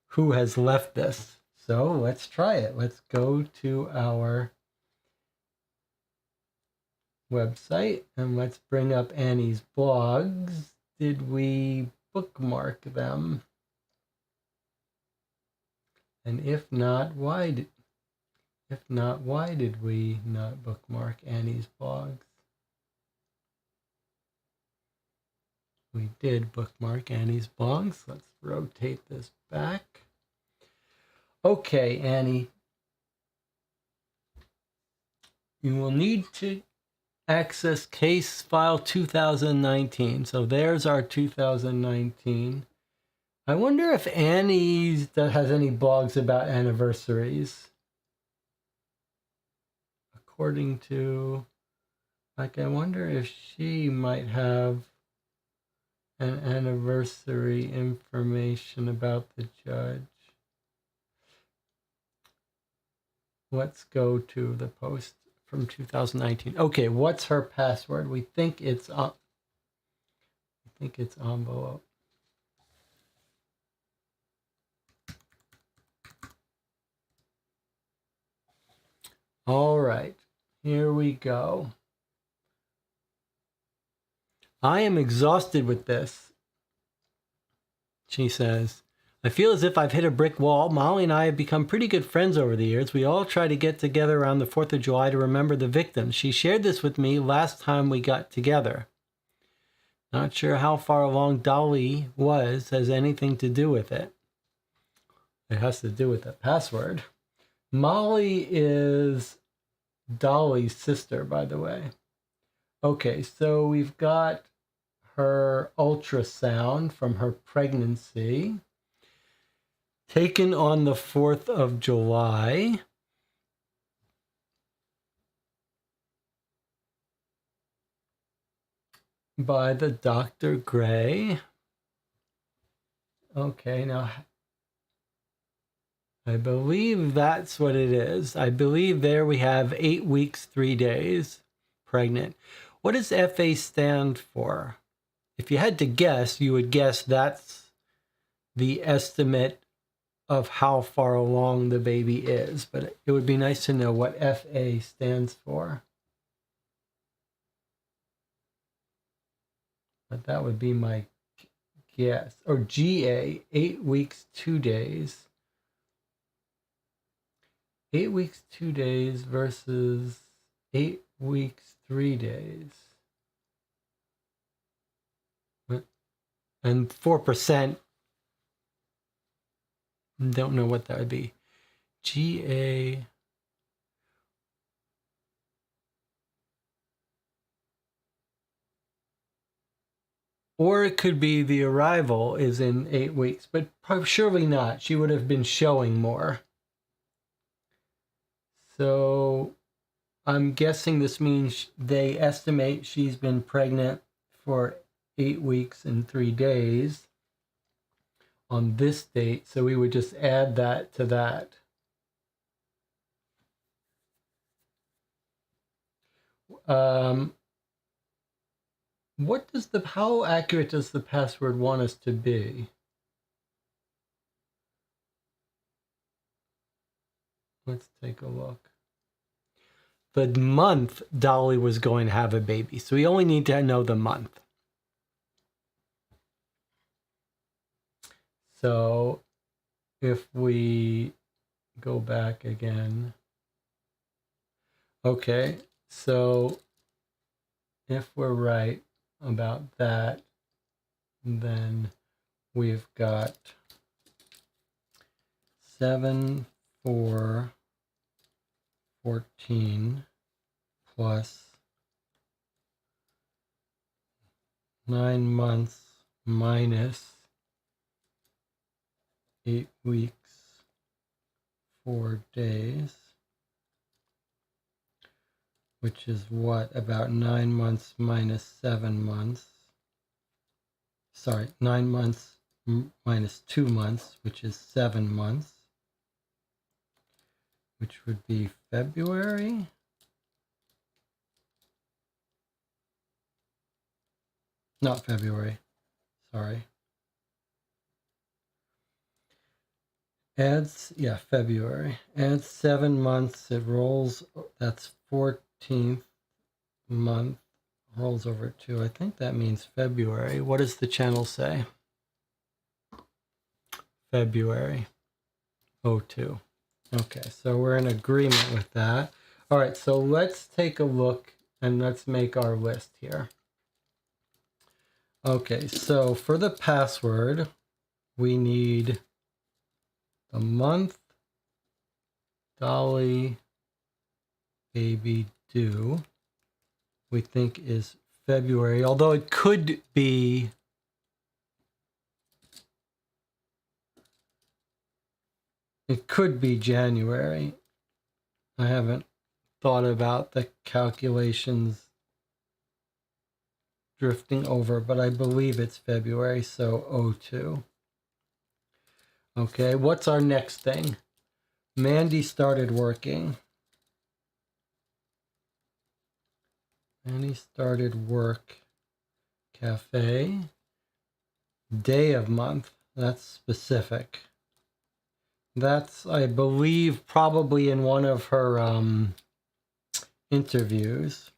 who has left this. So let's try it. Let's go to our website and let's bring up Annie's blogs. Did we bookmark them? And if not, why did we not bookmark Annie's blogs? We did bookmark Annie's blogs. Let's rotate this back. Okay, Annie. You will need to access case file 2019. So there's our 2019. I wonder if Annie has any blogs about anniversaries. According to, like, I wonder if she might have an anniversary information about the judge. Let's go to the post from 2019. Okay, what's her password? We think it's envelope. All right, here we go. I am exhausted with this. She says, I feel as if I've hit a brick wall. Molly and I have become pretty good friends over the years. We all try to get together around the 4th of July to remember the victims. She shared this with me last time we got together. Not sure how far along Dolly has anything to do with it. It has to do with the password. Molly is Dolly's sister, by the way. Okay, so we've got her ultrasound from her pregnancy taken on the 4th of July. By the Dr. Gray. Okay, now I believe that's what it is. I believe there we have 8 weeks, 3 days pregnant. What does FA stand for? If you had to guess, you would guess that's the estimate of how far along the baby is, but it would be nice to know what FA stands for. But that would be my guess. Or GA, 8 weeks, 2 days. 8 weeks, 2 days versus 8 weeks, 3 days. And 4%, don't know what that would be. GA. Or it could be the arrival is in 8 weeks, but surely not. She would have been showing more. So I'm guessing this means they estimate she's been pregnant for 8 weeks and 3 days on this date. So we would just add that to that. How accurate does the password want us to be? Let's take a look. The month Dolly was going to have a baby. So we only need to know the month. So if we go back again. Okay, so if we're right about that, then we've got 7/4/14 plus 9 months minus 8 weeks, 4 days, which is what, about 9 months minus 7 months. Sorry, 9 months minus 2 months, which is 7 months, which would be February. Not February, sorry. February. Adds 7 months, it rolls, that's 14th month, rolls over to, I think that means February. What does the channel say? February 02. Okay, so we're in agreement with that. All right, so let's take a look and let's make our list here. Okay, so for the password, we need the month, Dolly baby due, we think is February, although it could be January. I haven't thought about the calculations drifting over, but I believe it's February, so 02. Okay, what's our next thing? Mandy started working. Mandy started work. Cafe. Day of month. That's specific. That's, I believe, probably in one of her interviews.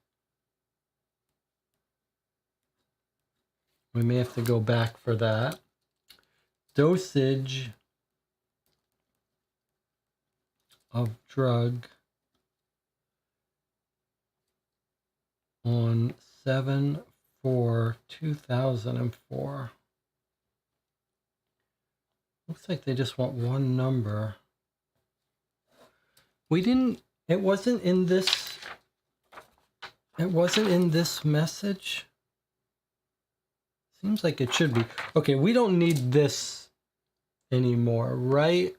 We may have to go back for that. Dosage of drug on 7/4/2004. Looks like they just want one number. We didn't, it wasn't in this message. Seems like it should be. Okay, we don't need this anymore, right?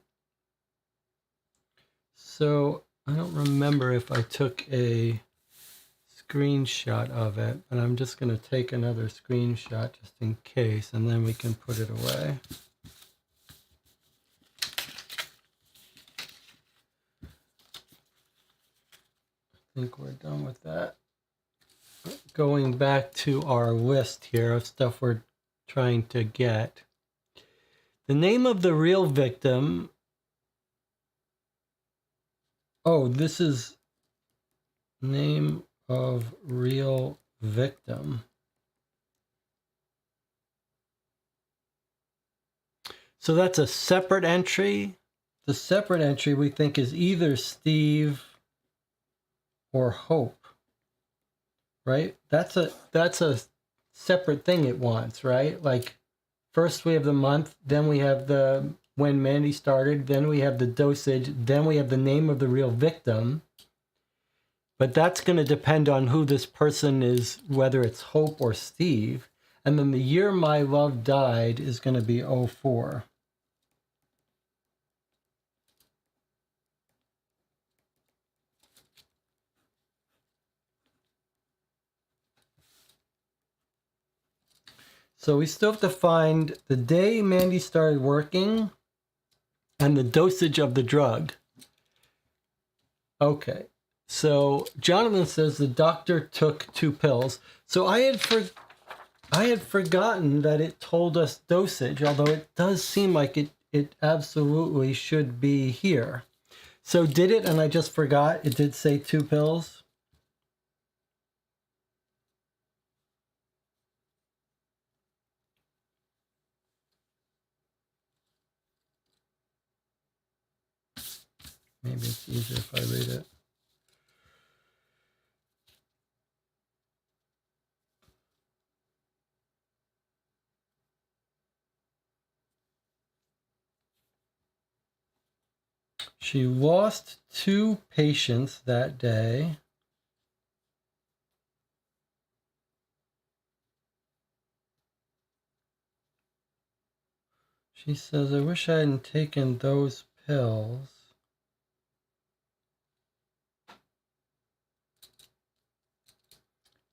So I don't remember if I took a screenshot of it, but I'm just going to take another screenshot just in case, and then we can put it away. I think we're done with that. Going back to our list here of stuff we're trying to get. The name of the real victim. Oh, this is name of real victim. So that's a separate entry. The separate entry we think is either Steve or Hope. Right? That's a separate thing it wants, right? Like first we have the month, then we have the when Mandy started, then we have the dosage, then we have the name of the real victim. But that's going to depend on who this person is, whether it's Hope or Steve. And then the year my love died is going to be 04. So we still have to find the day Mandy started working and the dosage of the drug. Okay. So Jonathan says the doctor took 2 pills. So I had forgotten that it told us dosage, although it does seem like it absolutely should be here. So did it, and I just forgot, it did say 2 pills? Maybe it's easier if I read it. She lost 2 patients that day. She says, I wish I hadn't taken those pills.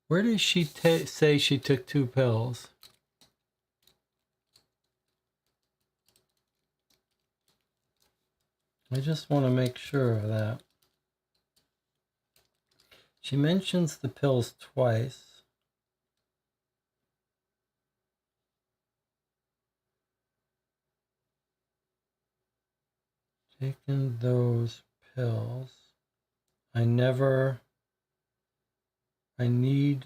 Where does she say she took 2 pills? I just want to make sure of that. She mentions the pills twice. Taken those pills. I need.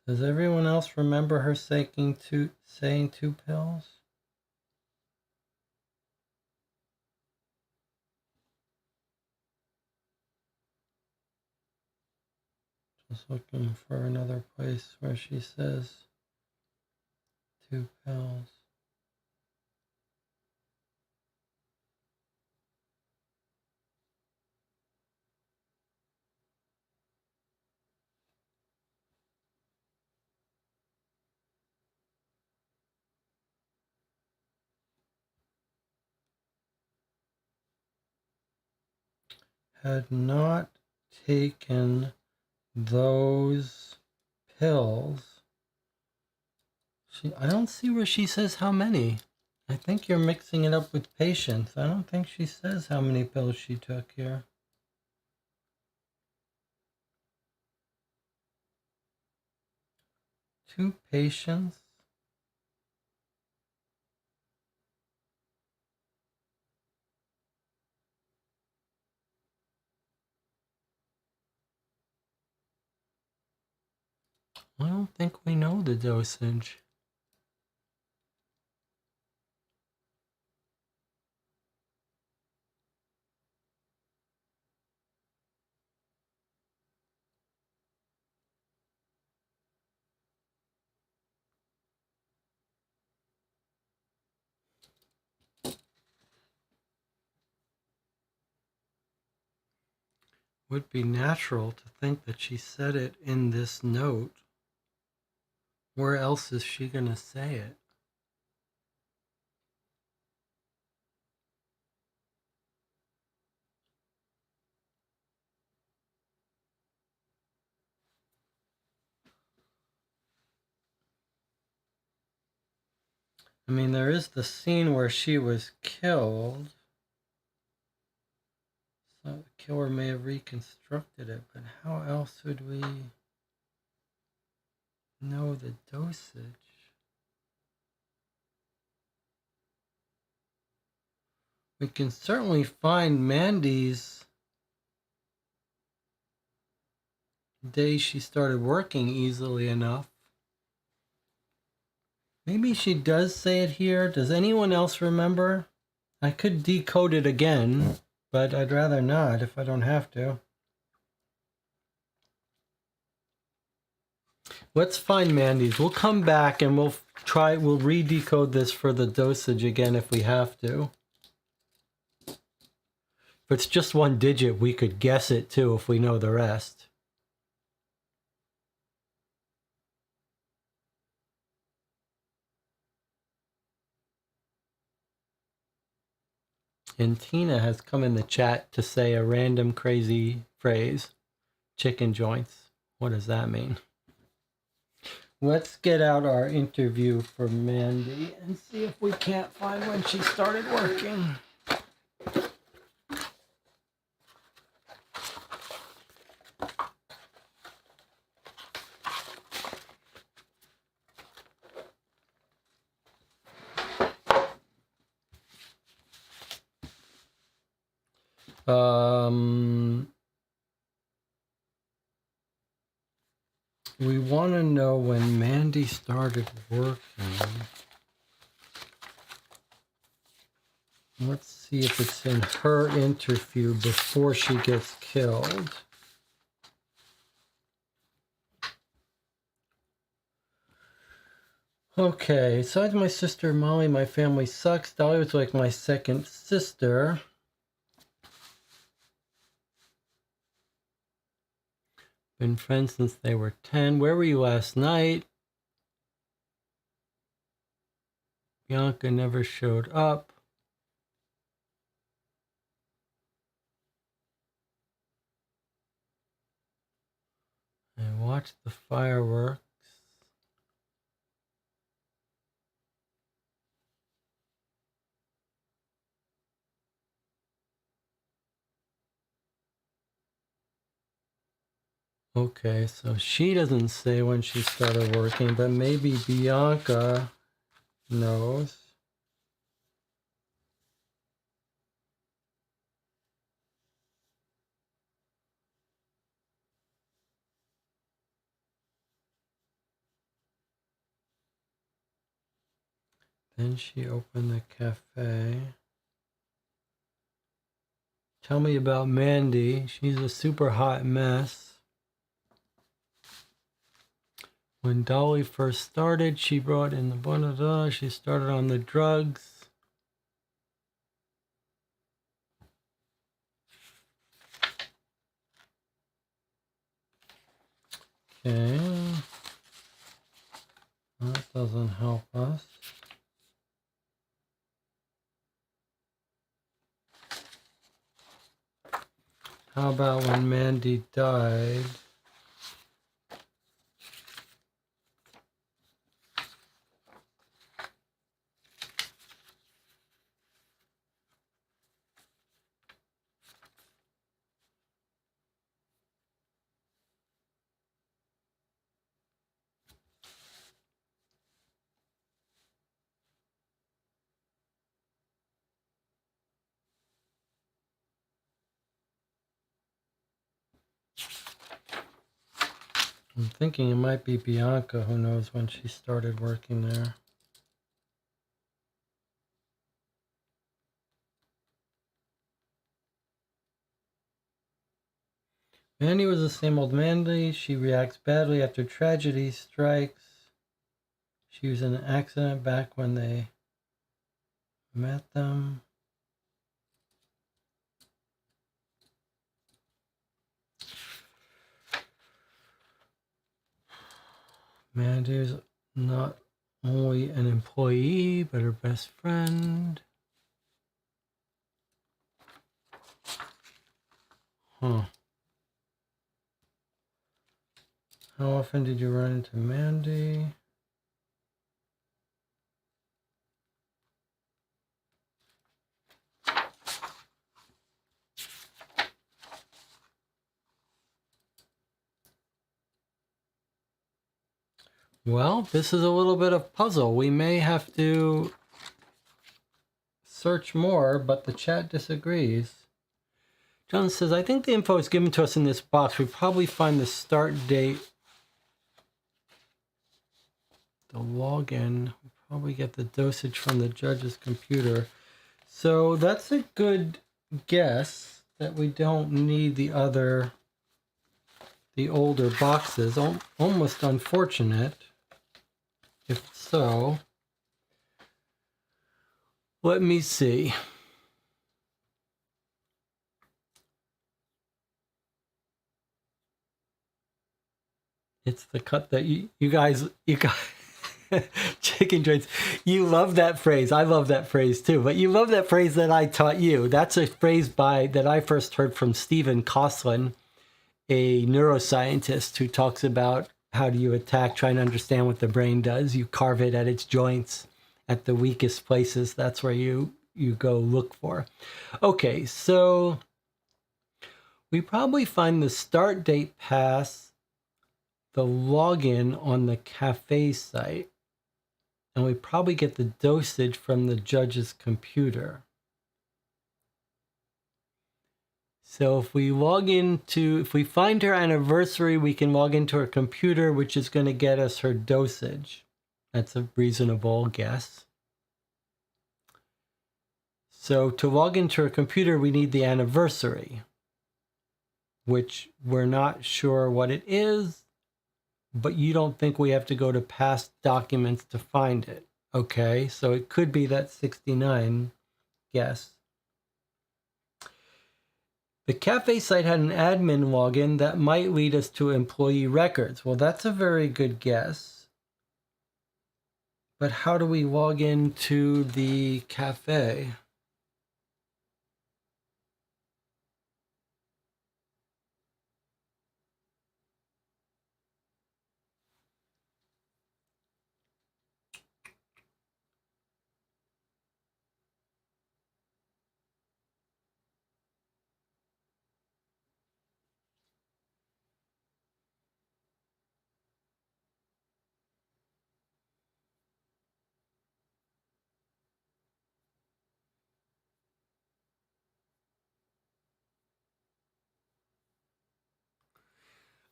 Does everyone else remember her saying 2 pills? Just looking for another place where she says 2 pills. Had not taken those pills. I don't see where she says how many. I think you're mixing it up with patients. I don't think she says how many pills she took here. Two patients? I don't think we know the dosage. Would be natural to think that she said it in this note. Where else is she going to say it? I mean, there is the scene where she was killed. So the killer may have reconstructed it, but how else would we know the dosage? We can certainly find Mandy's day she started working easily enough. Maybe she does say it here. Does anyone else remember? I could decode it again, but I'd rather not if I don't have to. Let's find Mandy's. We'll come back and we'll re-decode this for the dosage again if we have to. If it's just one digit, we could guess it too if we know the rest. And Tina has come in the chat to say a random crazy phrase. Chicken joints. What does that mean? Let's get out our interview for Mandy and see if we can't find when she started working. We want to know when Mandy started working. Let's see if it's in her interview before she gets killed. Okay, besides my sister Molly, my family sucks. Dolly was like my second sister. Been friends since they were 10. Where were you last night? Bianca never showed up. I watched the fireworks. Okay, so she doesn't say when she started working, but maybe Bianca knows. Then she opened the cafe. Tell me about Mandy. She's a super hot mess. When Dolly first started, she brought in the blah, blah, blah. She started on the drugs. Okay. That doesn't help us. How about when Mandy died? I'm thinking it might be Bianca. Who knows when she started working there. Mandy was the same old Mandy. She reacts badly after tragedy strikes. She was in an accident back when they met them. Mandy is not only an employee, but her best friend. Huh. How often did you run into Mandy? Well, this is a little bit of puzzle. We may have to search more, but the chat disagrees. John says, I think the info is given to us in this box. We probably find the start date, the login. We probably get the dosage from the judge's computer. So that's a good guess that we don't need the older boxes. Almost unfortunate. If so, let me see. It's the cut that you guys chicken joints. You love that phrase. I love that phrase too. But you love that phrase that I taught you. That's a phrase that I first heard from Stephen Koslin, a neuroscientist who talks about how do you attack, trying to understand what the brain does. You carve it at its joints, at the weakest places. That's where you go look for. Okay, so we probably find the start date pass, the login on the cafe site, and we probably get the dosage from the judge's computer. So if we find her anniversary, we can log into her computer, which is going to get us her dosage. That's a reasonable guess. So to log into her computer, we need the anniversary, which we're not sure what it is, but you don't think we have to go to past documents to find it. Okay, so it could be that 69 guess. The cafe site had an admin login that might lead us to employee records. Well, that's a very good guess. But how do we log into the cafe?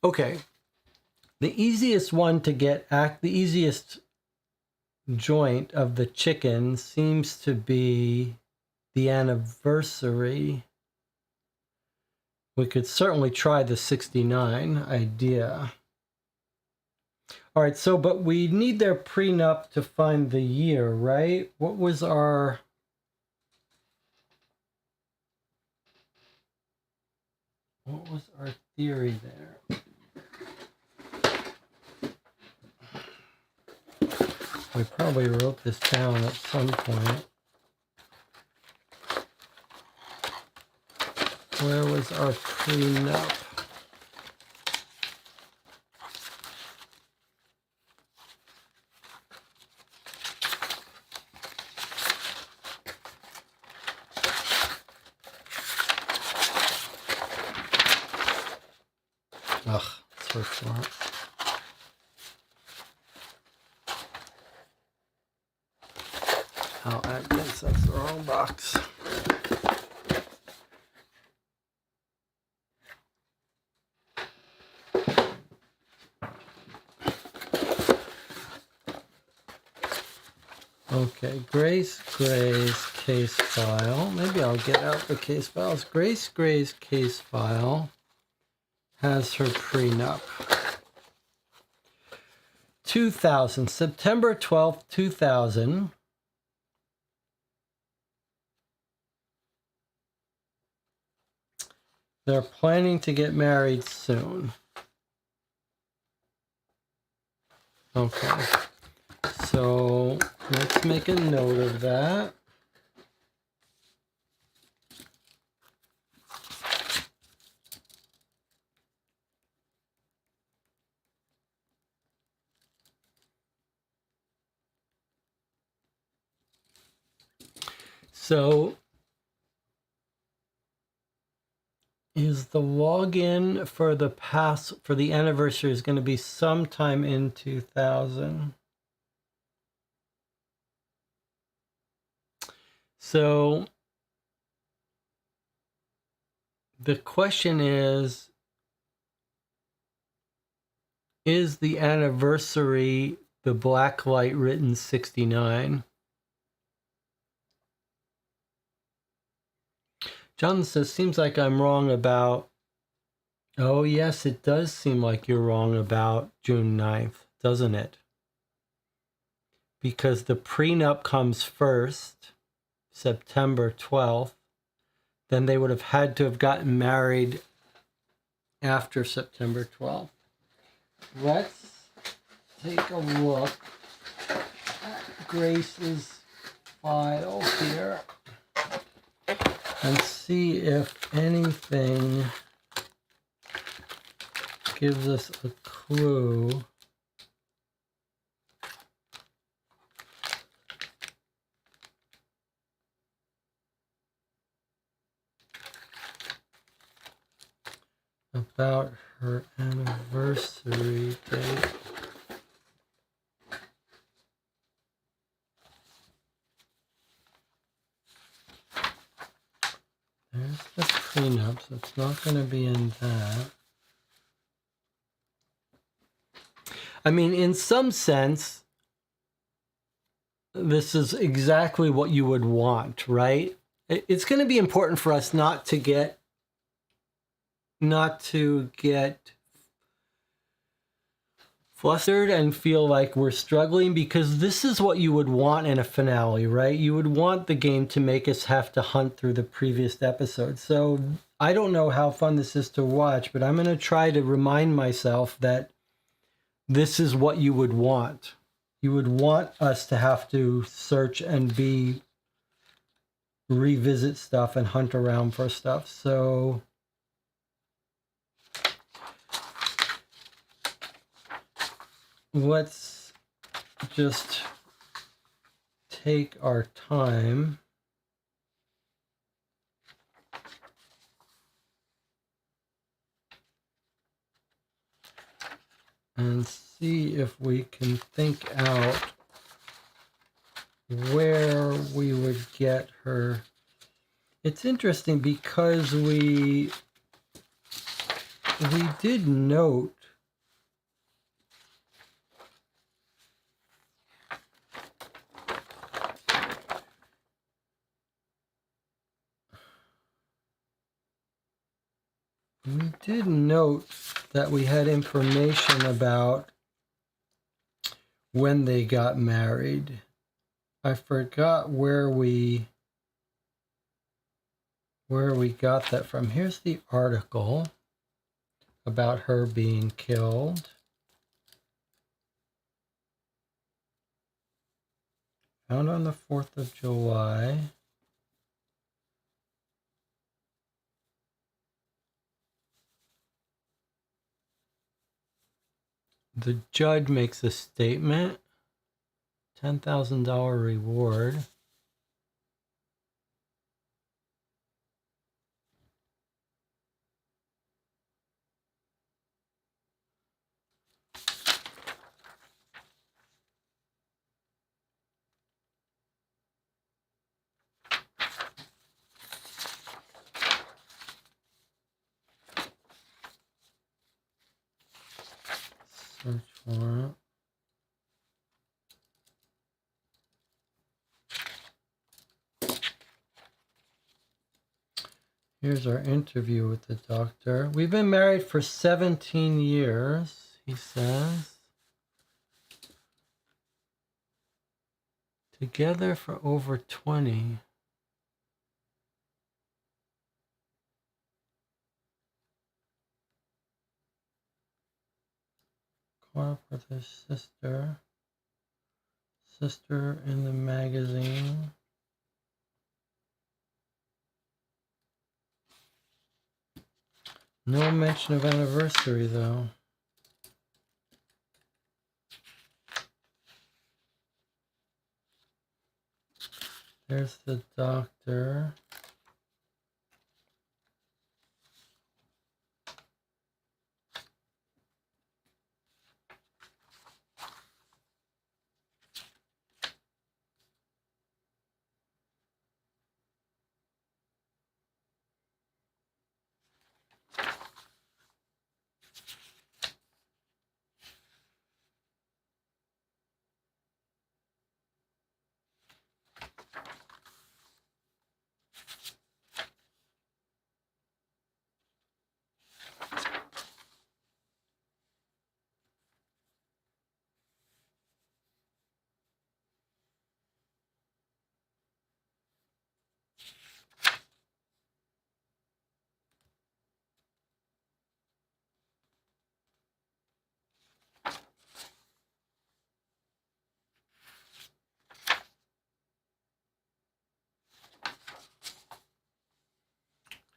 Okay, the easiest one to get, the easiest joint of the chicken seems to be the anniversary. We could certainly try the 69 idea. All right, so but we need their prenup to find the year, right? What was our theory there? We probably wrote this down at some point. Where was our prenup? Ugh, search for it. Oh, I guess that's the wrong box. Okay, Grace Gray's case file. Maybe I'll get out the case files. Grace Gray's case file has her prenup. 2000, September 12th, 2000. They're planning to get married soon. Okay. So let's make a note of that. So is the login for the anniversary is going to be sometime in 2000. So the question is the anniversary the blacklight written 69? John says, seems like I'm wrong about... Oh, yes, it does seem like you're wrong about June 9th, doesn't it? Because the prenup comes first, September 12th. Then they would have had to have gotten married after September 12th. Let's take a look at Grace's file here and see if anything gives us a clue about her anniversary date. There's the prenup, so it's not going to be in that. I mean, in some sense, this is exactly what you would want, right? It's going to be important for us not to get flustered and feel like we're struggling, because this is what you would want in a finale, right? You would want the game to make us have to hunt through the previous episode. So I don't know how fun this is to watch, but I'm going to try to remind myself that this is what you would want. You would want us to have to search and revisit stuff and hunt around for stuff. So let's just take our time and see if we can think out where we would get her. It's interesting because we did note that we had information about when they got married. I forgot where we got that from. Here's the article about her being killed. Found on the 4th of July. The judge makes a statement. $10,000 reward. Search warrant. Here's our interview with the doctor. We've been married for 17 years, he says. Together for over 20. Caught up with his sister. Sister in the magazine. No mention of anniversary, though. There's the doctor.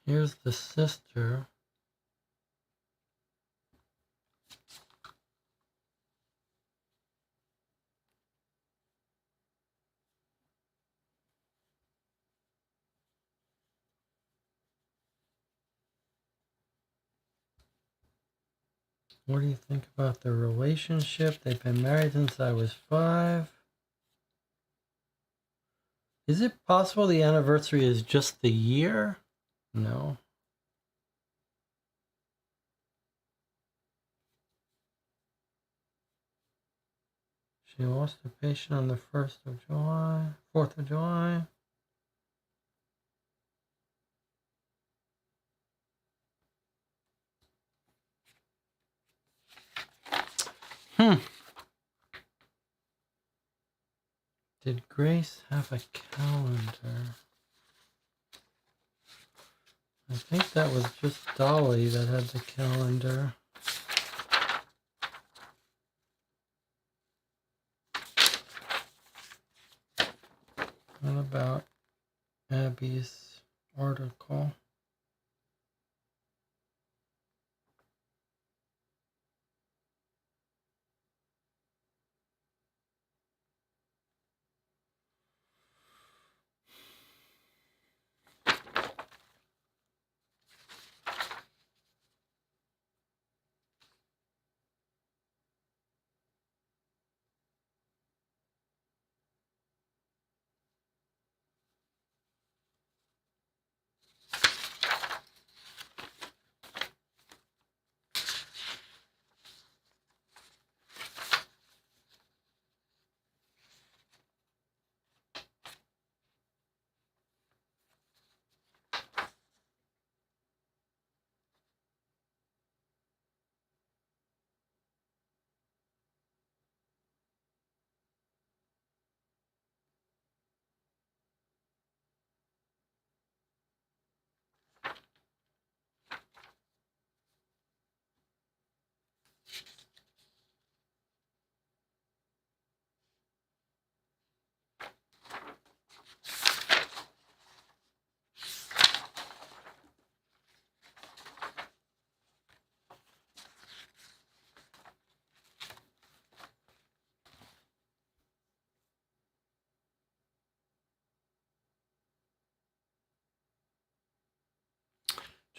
Here's the sister. What do you think about the relationship? They've been married since I was 5. Is it possible the anniversary is just the year? No. She lost a patient on the 1st of July, 4th of July. Did Grace have a calendar? I think that was just Dolly that had the calendar. What about Abby's article?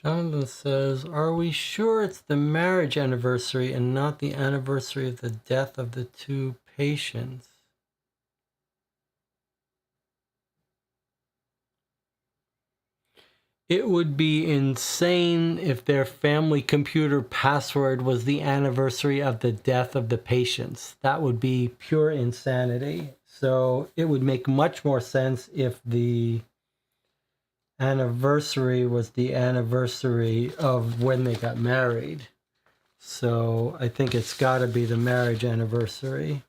Jonathan says, are we sure it's the marriage anniversary and not the anniversary of the death of the two patients? It would be insane if their family computer password was the anniversary of the death of the patients. That would be pure insanity. So it would make much more sense if the anniversary was the anniversary of when they got married. So I think it's got to be the marriage anniversary.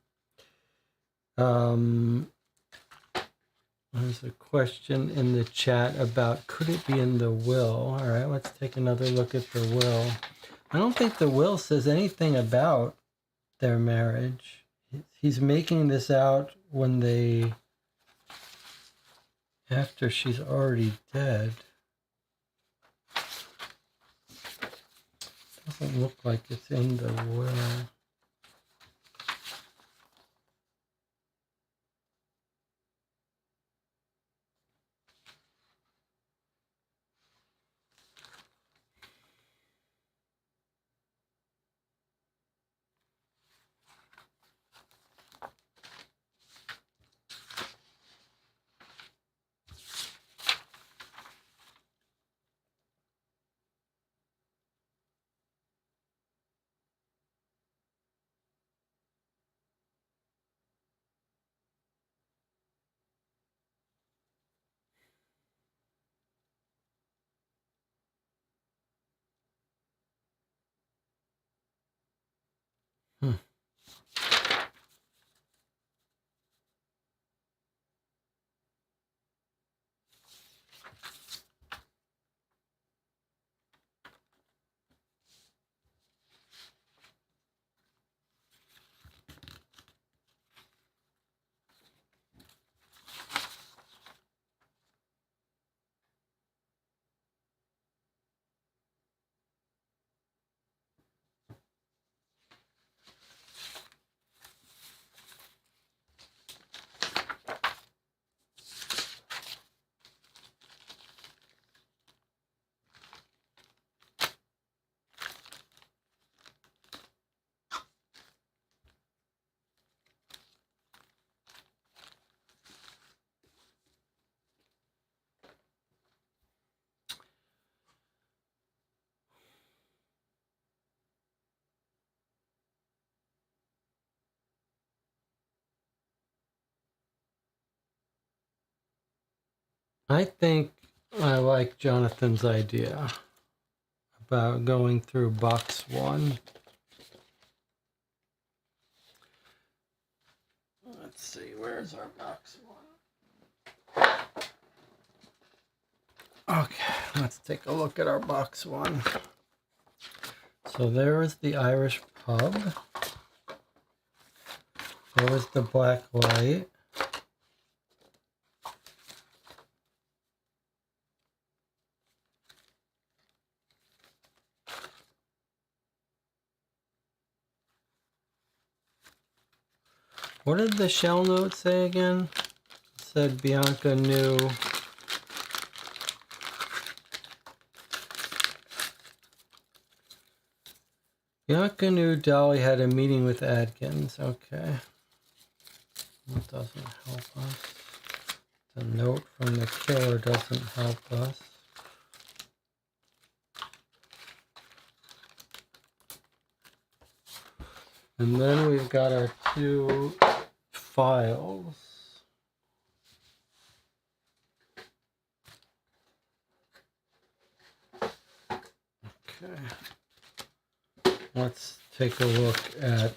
There's a question in the chat about could it be in the will? All right, let's take another look at the will. I don't think the will says anything about their marriage. He's making this out when they, after she's already dead. Doesn't look like it's in the will. Hmm. I think I like Jonathan's idea about going through box one. Let's see, where's our box one? Okay, let's take a look at our box one. So there is the Irish pub. There is the black light. What did the shell note say again? It said Bianca knew. Bianca knew Dolly had a meeting with Adkins. Okay. That doesn't help us. The note from the killer doesn't help us. And then we've got our two files. Okay. Let's take a look at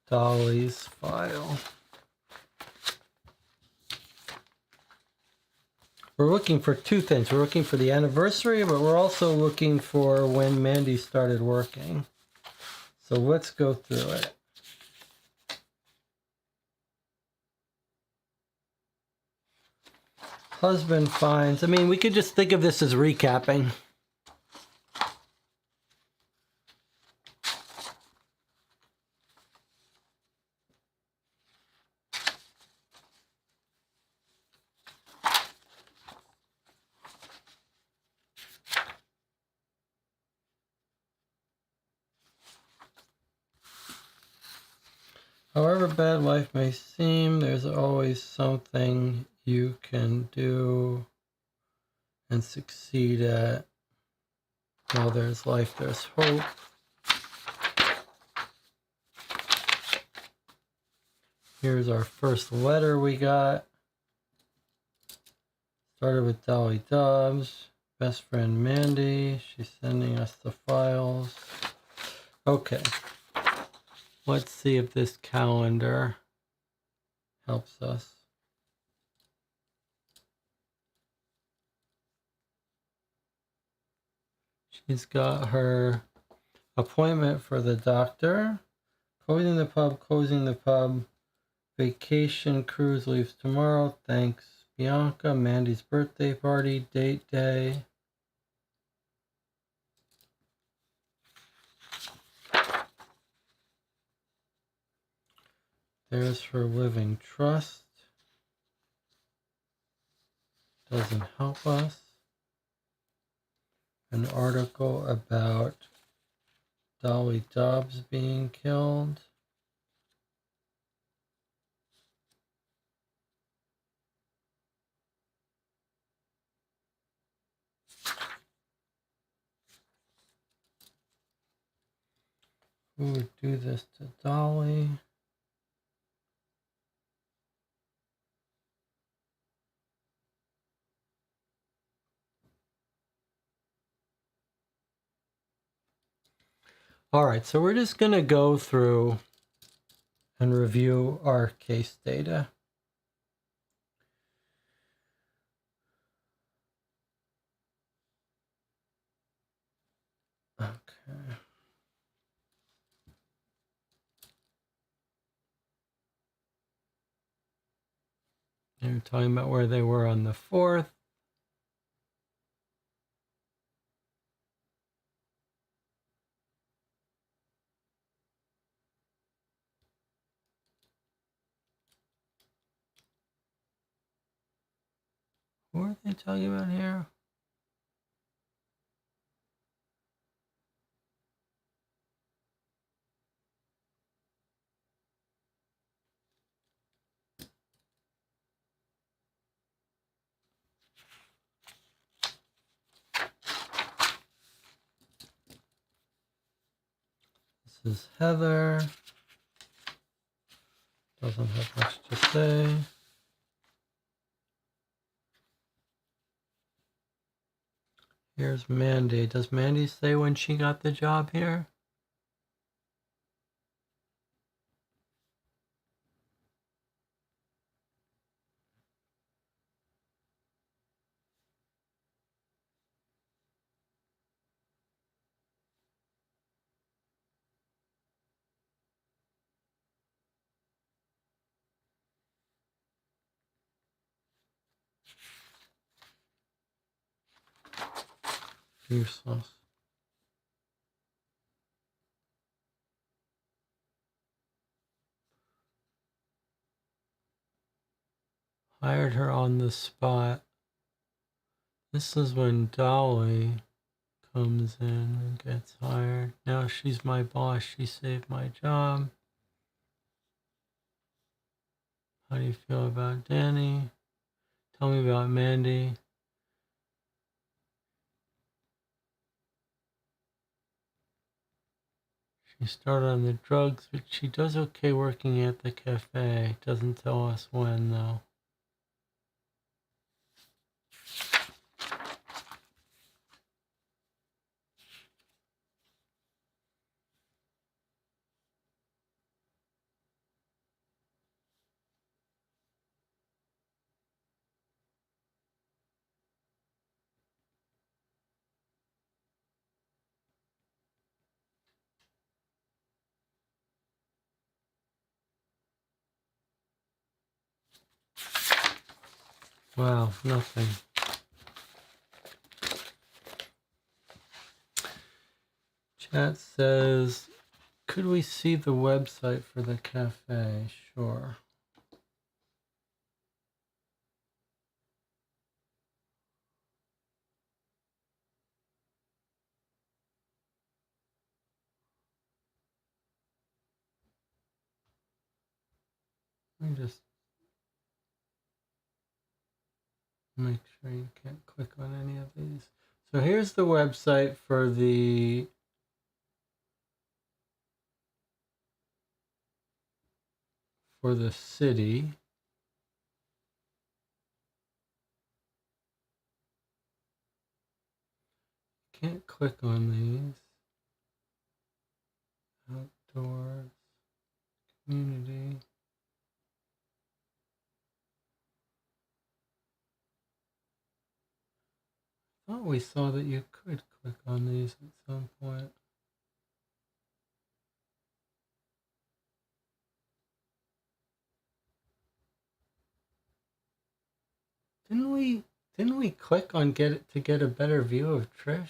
Dolly's file. We're looking for two things. We're looking for the anniversary, but we're also looking for when Mandy started working. So let's go through it. Husband finds, I mean, we could just think of this as recapping. However bad life may seem, there's always something you can do and succeed at. While there's life, there's hope. Here's our first letter we got. Started with Dolly Dobbs, best friend Mandy. She's sending us the files. Okay. Let's see if this calendar helps us. She's got her appointment for the doctor. Closing the pub, closing the pub. Vacation cruise leaves tomorrow. Thanks, Bianca. Mandy's birthday party, date day. There's her living trust. Doesn't help us. An article about Dolly Dobbs being killed. Who would do this to Dolly? All right, so we're just going to go through and review our case data. Okay. They were talking about where they were on the 4th. What are they talking about here? This is Heather. Doesn't have much to say. Here's Mandy. Does Mandy say when she got the job here? Useless. Hired her on the spot. This is when Dolly comes in and gets hired. Now she's my boss. She saved my job. How do you feel about Danny? Tell me about Mandy. She started on the drugs, but she does okay working at the cafe. Doesn't tell us when, though. Wow, nothing. Chat says, could we see the website for the cafe? Sure. Let me just make sure you can't click on any of these. So here's the website for the city. Can't click on these. Outdoors, community. I thought we saw that you could click on these at some point. Didn't we click on get it to get a better view of Trish?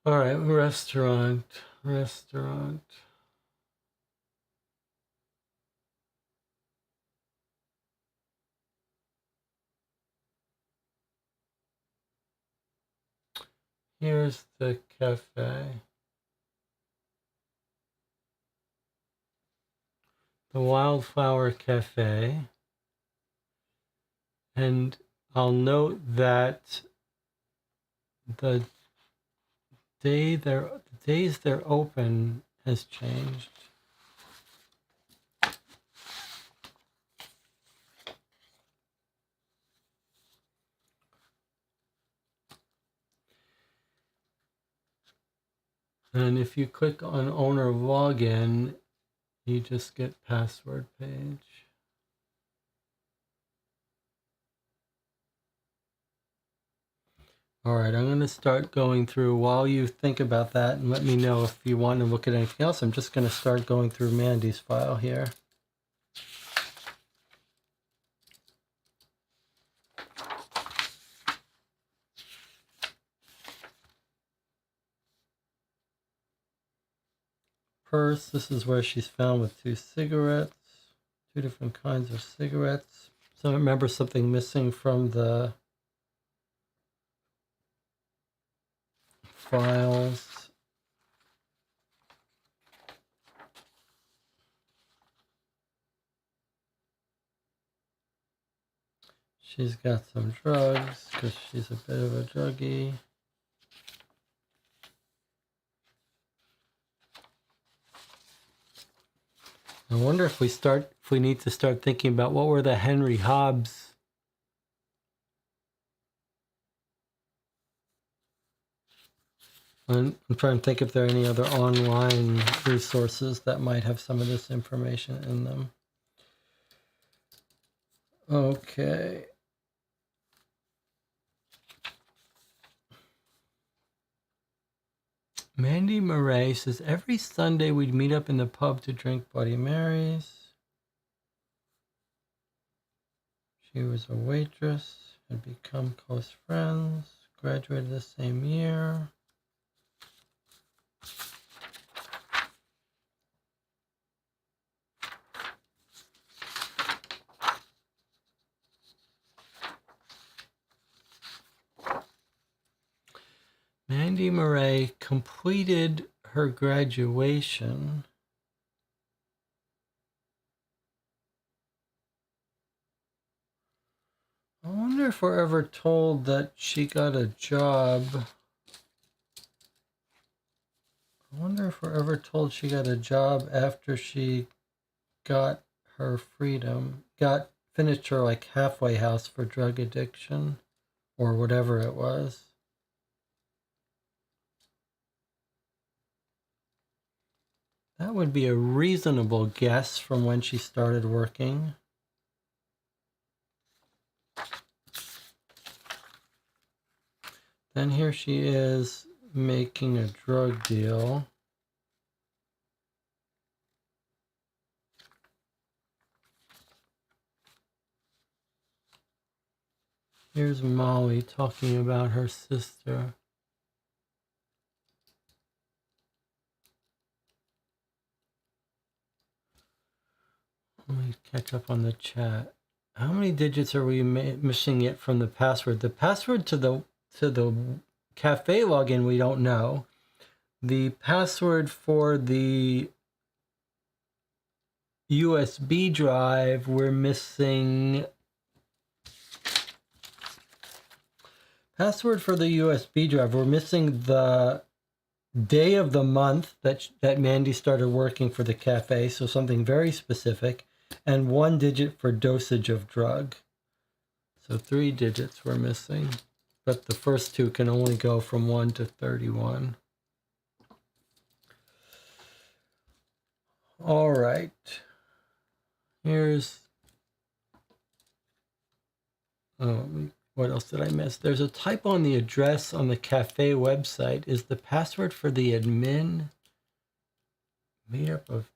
All right, restaurant. Here's the cafe. The Wildflower Cafe. And I'll note that the days they're open has changed. And if you click on owner login, you just get password page. All right, I'm going to start going through while you think about that and let me know if you want to look at anything else. I'm just going to start going through Mandy's file here. Purse, this is where she's found with 2 cigarettes, 2 different kinds of cigarettes. So I remember something missing from the files. She's got some drugs because she's a bit of a druggie. I wonder if we need to start thinking about what were the Henry Hobbs I'm trying to think if there are any other online resources that might have some of this information in them. Okay. Mandy Murray says every Sunday we'd meet up in the pub to drink Bloody Marys. She was a waitress, had become close friends, graduated the same year. Mandy Murray completed her graduation. I wonder if we're ever told that she got a job. I wonder if we're ever told she got a job after she got her freedom, finished her like halfway house for drug addiction or whatever it was. That would be a reasonable guess from when she started working. Then here she is making a drug deal. Here's Molly talking about her sister. Let me catch up on the chat. How many digits are we missing yet from the password? The password to the cafe login we don't know. The password for the USB drive we're missing. Password for the USB drive we're missing the day of the month that Mandy started working for the cafe, so something very specific, and 1 digit for dosage of drug. So 3 digits we're missing, but the first 2 can only go from 1 to 31. All right. Here's, what else did I miss? There's a typo on the address on the cafe website. Is the password for the admin made up of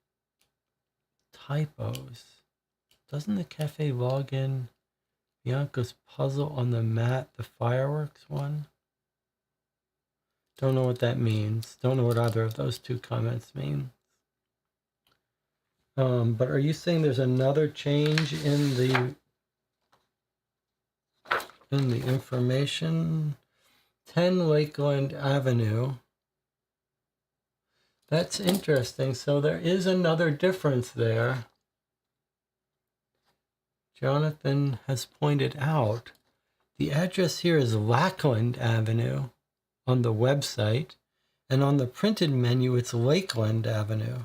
typos? Doesn't the cafe login Bianca's puzzle on the mat, the fireworks one? Don't know what that means. Don't know what either of those 2 comments mean. But are you saying there's another change in the information? 10 Lakeland Avenue. That's interesting. So there is another difference there. Jonathan has pointed out the address here is Lackland Avenue on the website, and on the printed menu it's Lakeland Avenue.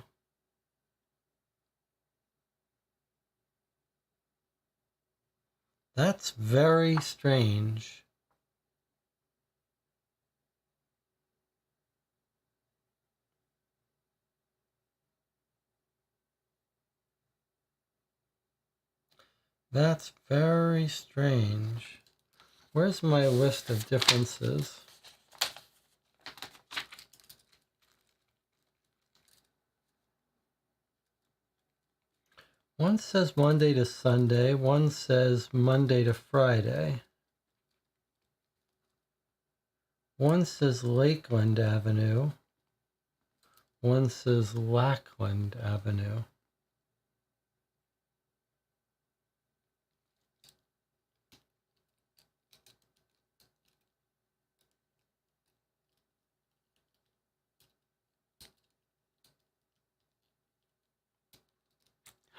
That's very strange. That's very strange. Where's my list of differences? One says Monday to Sunday, one says Monday to Friday. One says Lakeland Avenue, one says Lackland Avenue.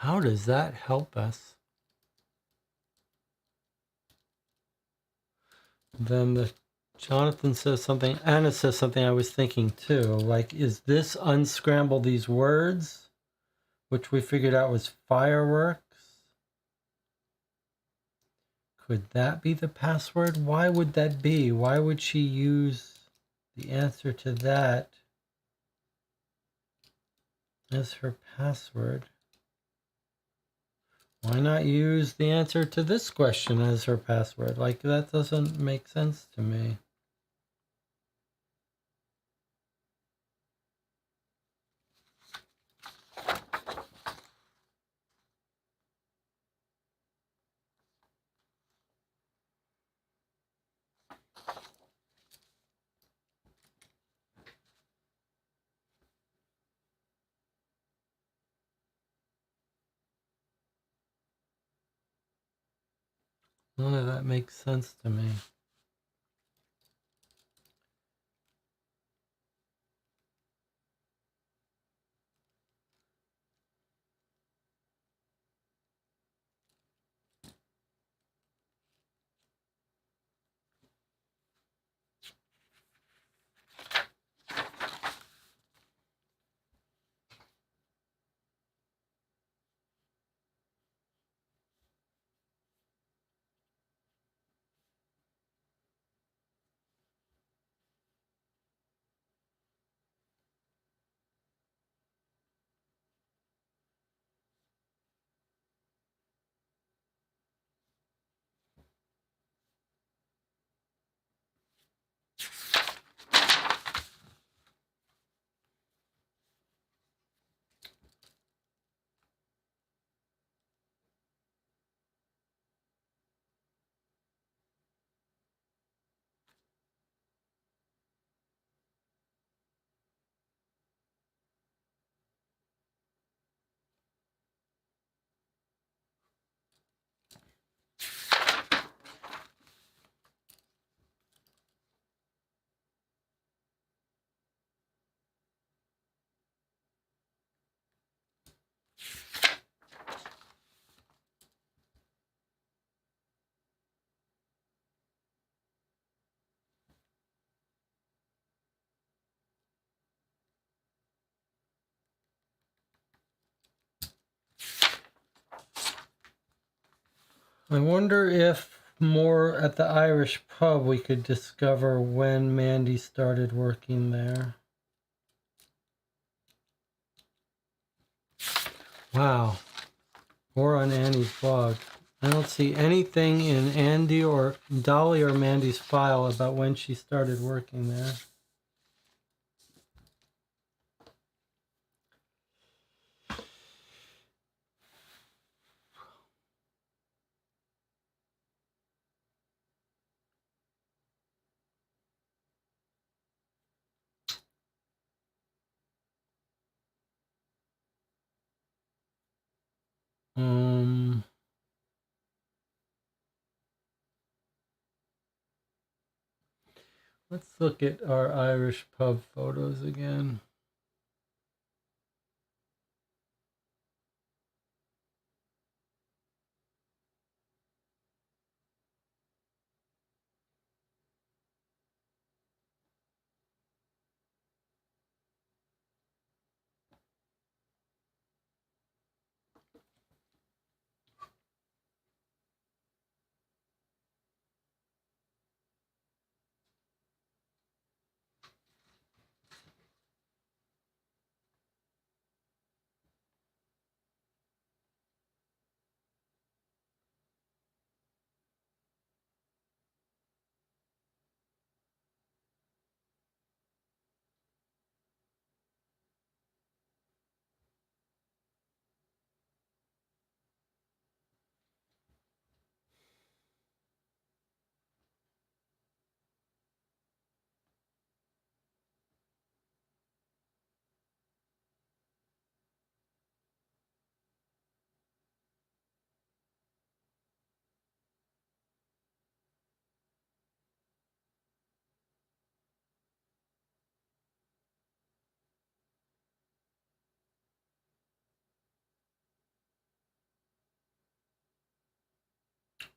How does that help us? Then Jonathan says something, Anna says something I was thinking too, like, is this unscramble these words, which we figured out was fireworks? Could that be the password? Why would that be? Why would she use the answer to that as her password? Why not use the answer to this question as her password? Like, that doesn't make sense to me. None of that makes sense to me. I wonder if more at the Irish pub we could discover when Mandy started working there. Wow. Or on Annie's blog. I don't see anything in Andy or Dolly or Mandy's file about when she started working there. Let's look at our Irish pub photos again.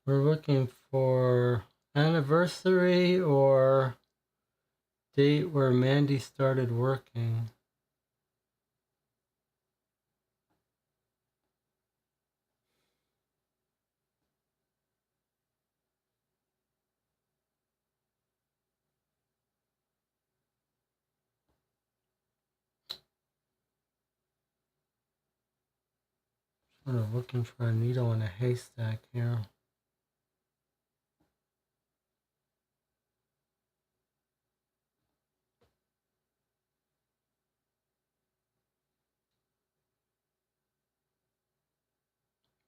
We're looking for anniversary or date where Mandy started working. Sort of looking for a needle in a haystack here.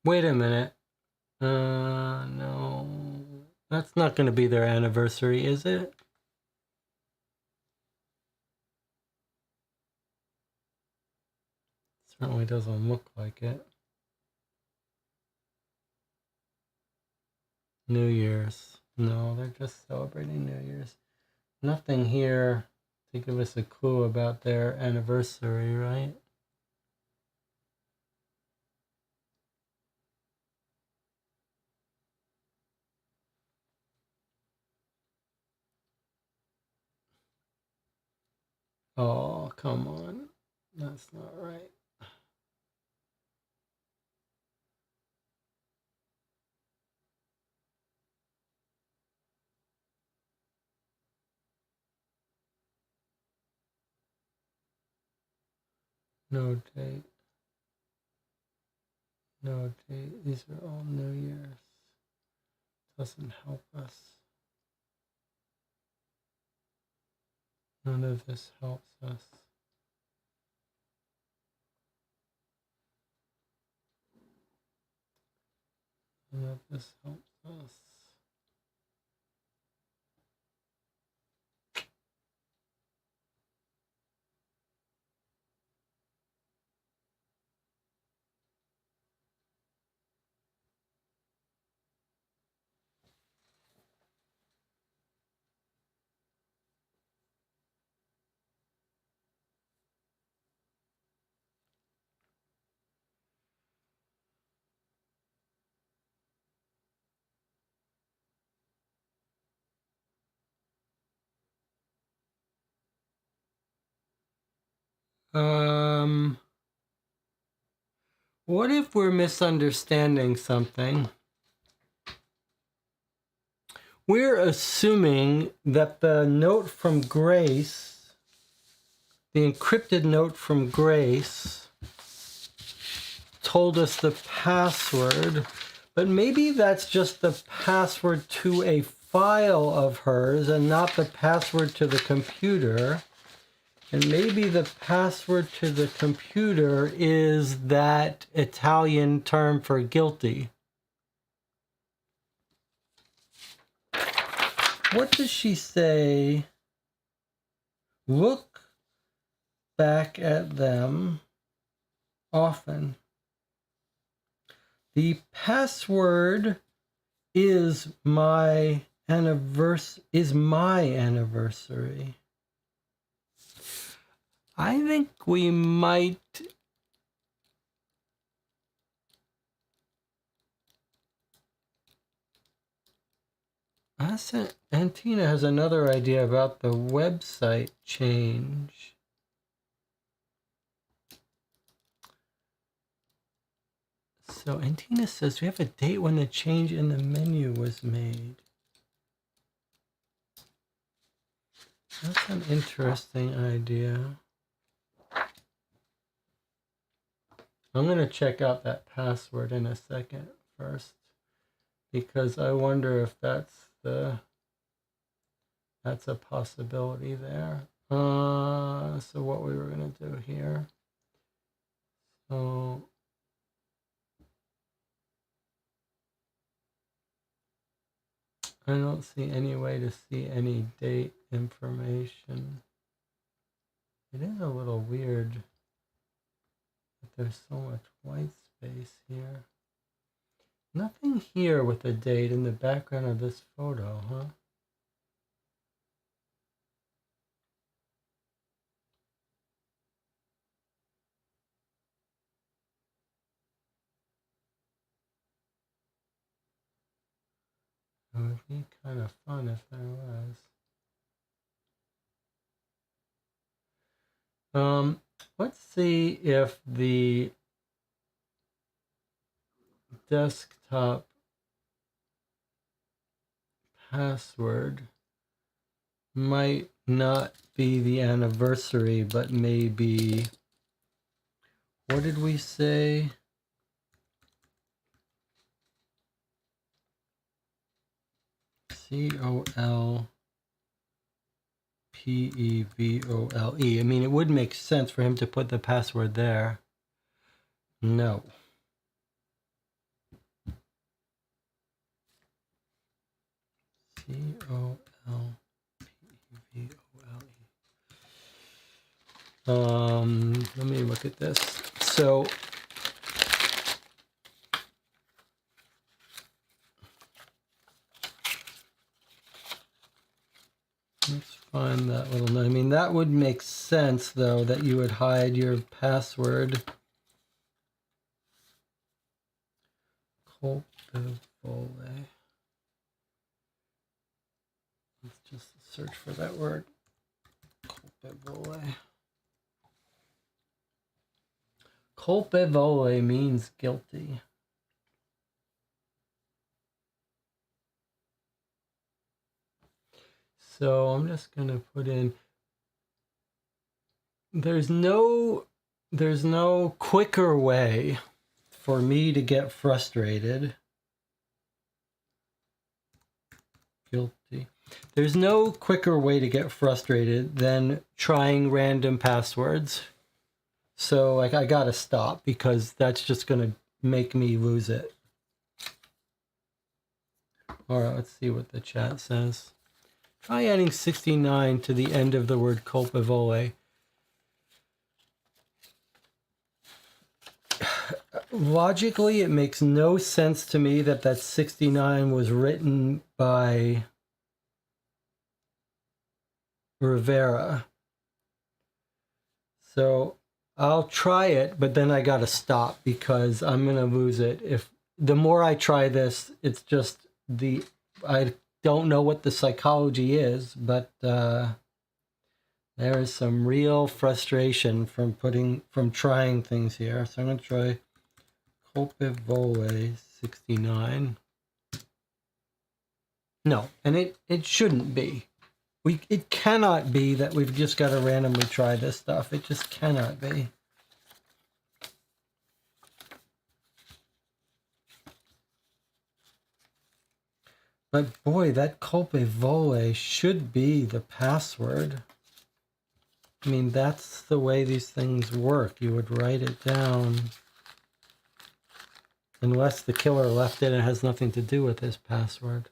Wait a minute. No. That's not going to be their anniversary, is it? Certainly doesn't look like it. New Year's. No, they're just celebrating New Year's. Nothing here to give us a clue about their anniversary, right? Oh, come on. That's not right. No date. No date. These are all New Year's. Doesn't help us. None of this helps us. None of this helps us. What if we're misunderstanding something? We're assuming that the note from Grace, the encrypted note from Grace, told us the password, but maybe that's just the password to a file of hers and not the password to the computer. And maybe the password to the computer is that Italian term for guilty. What does she say? Look back at them often. The password is my anniversary. I think we might Antina has another idea about the website change. So Antina says we have a date when the change in the menu was made. That's an interesting idea. I'm going to check out that password in a second first, because I wonder if that's a possibility there. So what we were going to do here. So I don't see any way to see any date information. It is a little weird that there's so much white space here. Nothing here with the date in the background of this photo, huh? It would be kind of fun if there was. Let's see if the desktop password might not be the anniversary, but maybe, what did we say? COLPEVOLE. I mean, it would make sense for him to put the password there. No. COLPEVOLE. Let me look at this. So let's find that little note. I mean, that would make sense, though, that you would hide your password. Colpevole. Let's just search for that word. Colpevole. Colpevole means guilty. So I'm just going to put in, there's no quicker way for me to get frustrated. Guilty. There's no quicker way to get frustrated than trying random passwords. So like, I gotta stop, because that's just gonna make me lose it. All right, let's see what the chat says. Try adding 69 to the end of the word colpevole. Logically, it makes no sense to me that 69 was written by Rivera. So I'll try it, but then I gotta stop, because I'm gonna lose it. If the more I try this, it's just I don't know what the psychology is, but there is some real frustration from trying things here. So I'm gonna try Colpevole 69. No, and it shouldn't be. It cannot be that we've just got to randomly try this stuff. It just cannot be. But boy, that colpe vole should be the password. I mean, that's the way these things work. You would write it down. Unless the killer left it and it has nothing to do with his password.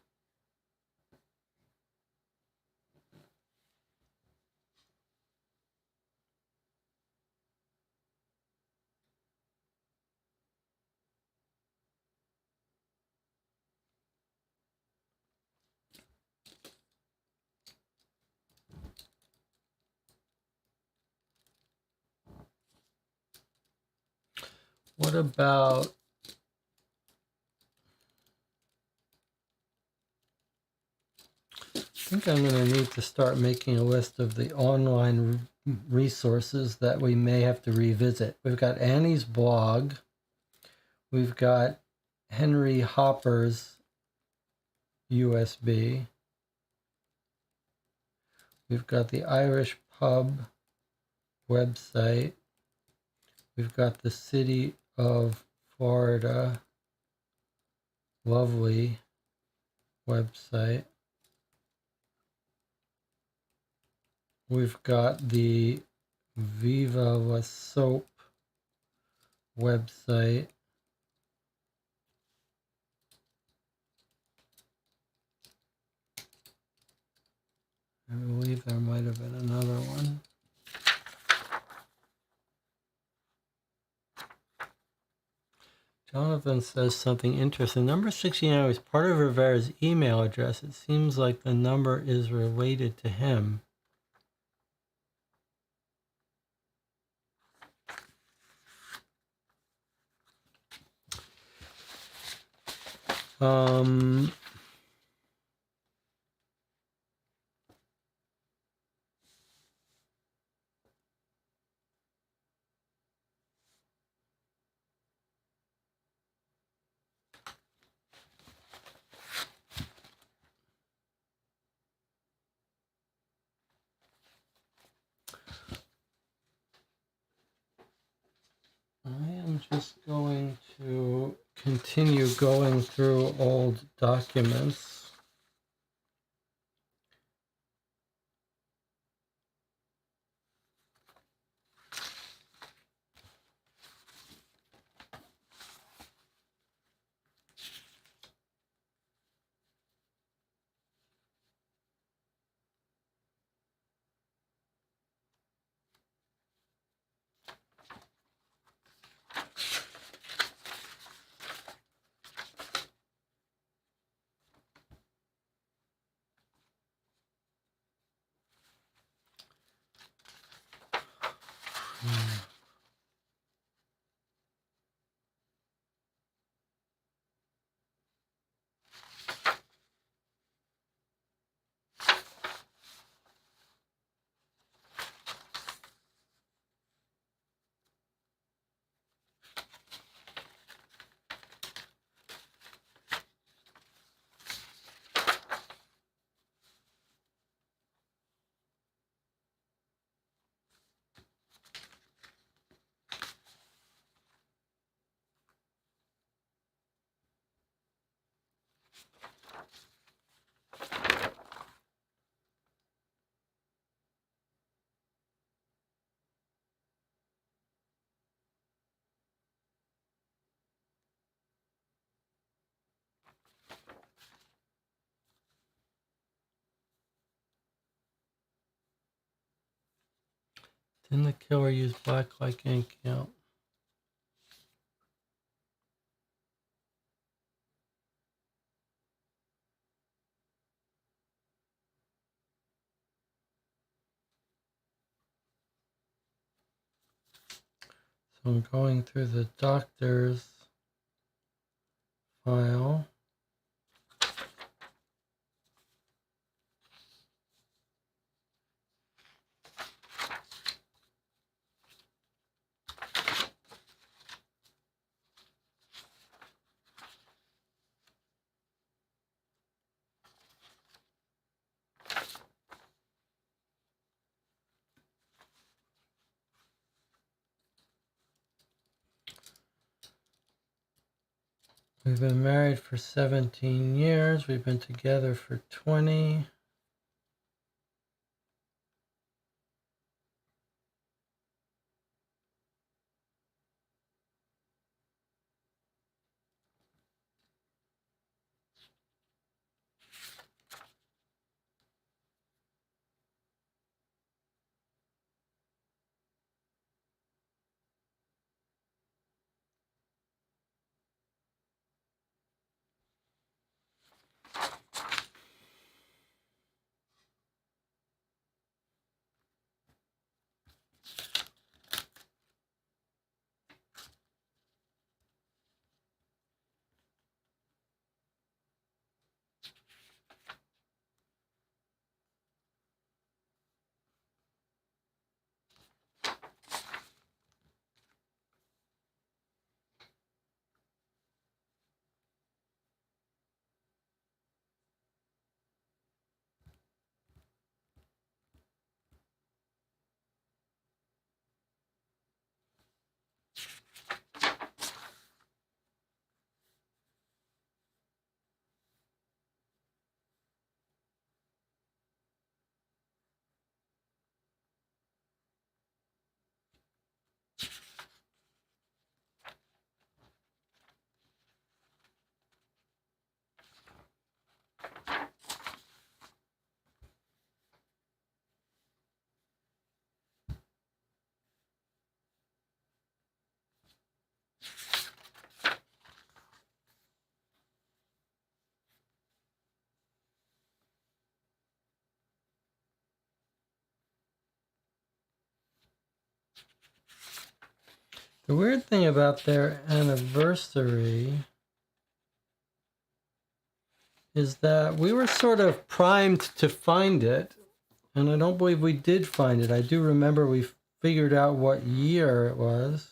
What about... I think I'm going to need to start making a list of the online resources that we may have to revisit. We've got Annie's blog. We've got Henry Hopper's USB. We've got the Irish Pub website. We've got the City of Florida Lovely website. We've got the Viva La Soap website. I believe there might have been another one. Jonathan says something interesting. Number 69 was part of Rivera's email address. It seems like the number is related to him. I am just going to continue going through old documents. Didn't the killer use black like ink? Yeah. So I'm going through the doctor's file. We've been married for 17 years. We've been together for 20. The weird thing about their anniversary is that we were sort of primed to find it, and I don't believe we did find it. I do remember we figured out what year it was.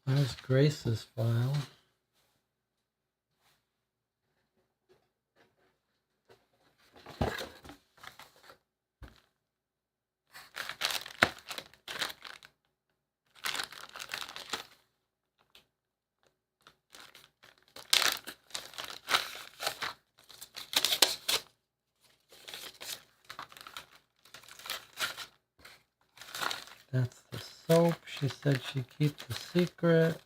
There's Grace's file. That's the soap. She said she'd keep the secret.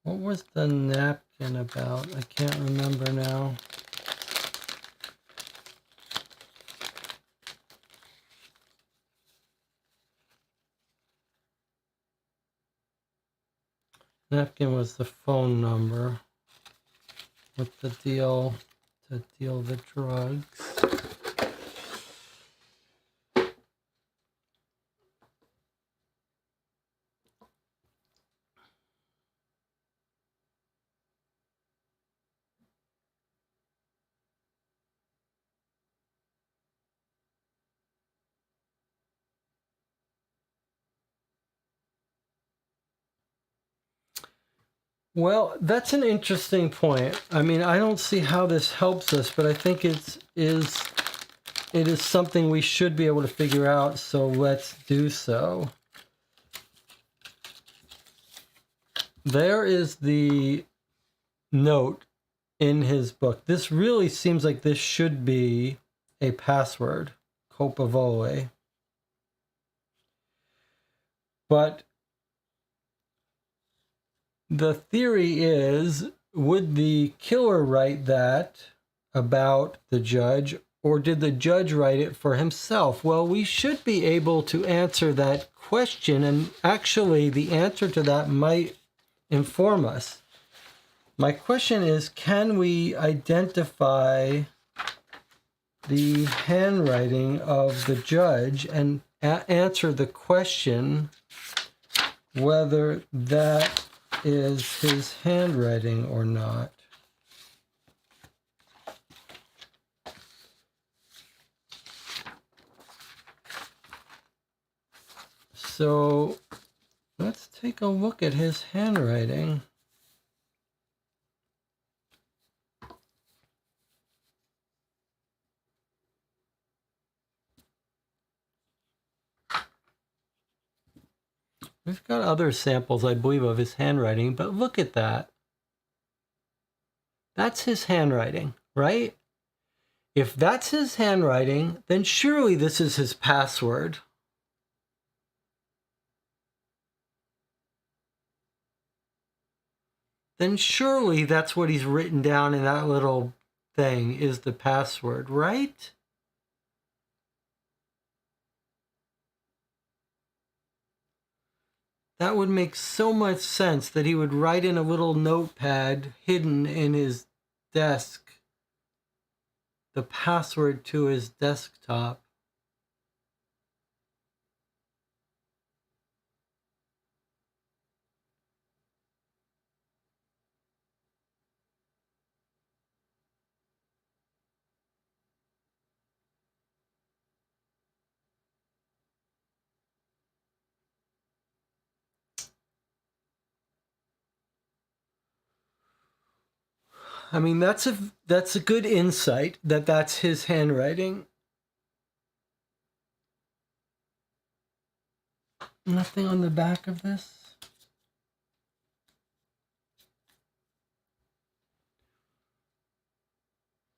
What was the napkin about? I can't remember now. Napkin was the phone number with the deal to deal the drugs. Well, that's an interesting point. I mean, I don't see how this helps us, but I think it is something we should be able to figure out, so let's do so. There is the note in his book. This really seems like this should be a password, Copavole. But the theory is would the killer write that about the judge, or did the judge write it for himself? Well, we should be able to answer that question, and actually the answer to that might inform us. My question is, can we identify the handwriting of the judge and answer the question whether that is his handwriting or not? So let's take a look at his handwriting. We've got other samples, I believe, of his handwriting, but look at that. That's his handwriting, right? If that's his handwriting, then surely this is his password. Then surely that's what he's written down in that little thing is the password, right? That would make so much sense that he would write in a little notepad hidden in his desk the password to his desktop. I mean, that's a good insight that that's his handwriting. Nothing on the back of this?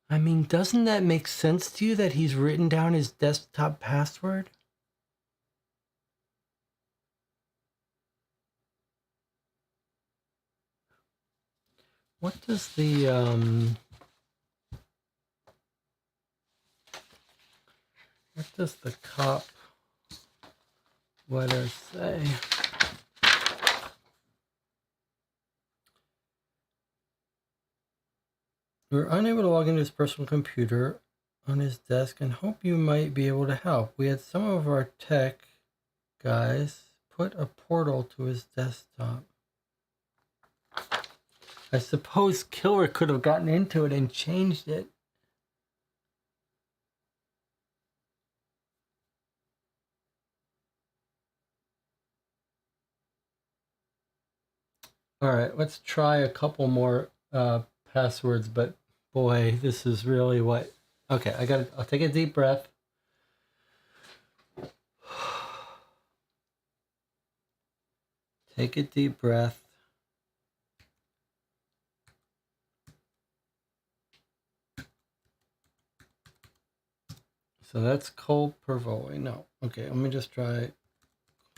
I mean, doesn't that make sense to you that he's written down his desktop password? What does the cop letter say? We were unable to log into his personal computer on his desk and hope you might be able to help. We had some of our tech guys put a portal to his desktop. I suppose Killer could have gotten into it and changed it. All right, let's try a couple more passwords, but boy, this is really what... Okay, I'll take a deep breath. Take a deep breath. So that's Colpervoli. No. Okay, let me just try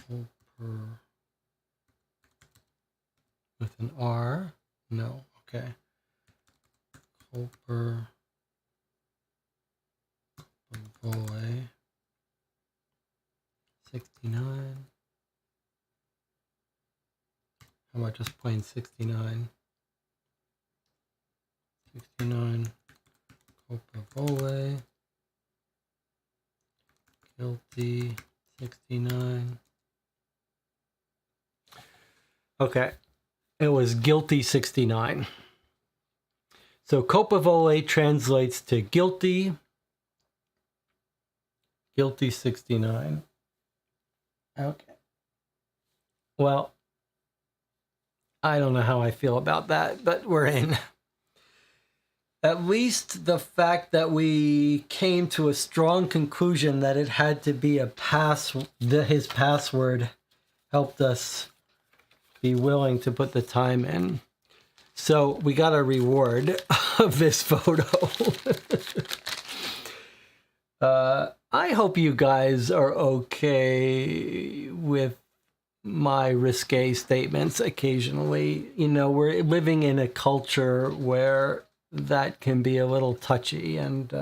Colper with an R. No. Okay. Colpervoli. Boy. 69. How about just plain 69? 69. Colpervoli. Guilty 69. Okay. It was guilty 69. So Colpervoli translates to guilty. Guilty 69. Okay. Well, I don't know how I feel about that, but we're in. At least the fact that we came to a strong conclusion that it had to be his password helped us be willing to put the time in. So we got a reward of this photo. I hope you guys are okay with my risque statements occasionally. You know, we're living in a culture where that can be a little touchy, and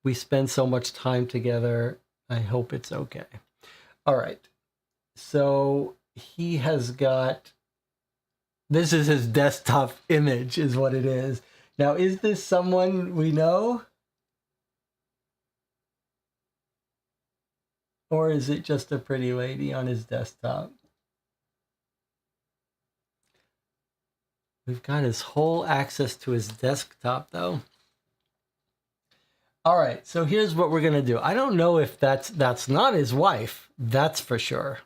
we spend so much time together. I hope it's okay. All right. So he has got, this is his desktop image, is what it is. Now, is this someone we know? Or is it just a pretty lady on his desktop? We've got his whole access to his desktop, though. All right, so here's what we're gonna do. I don't know if that's not his wife. That's for sure.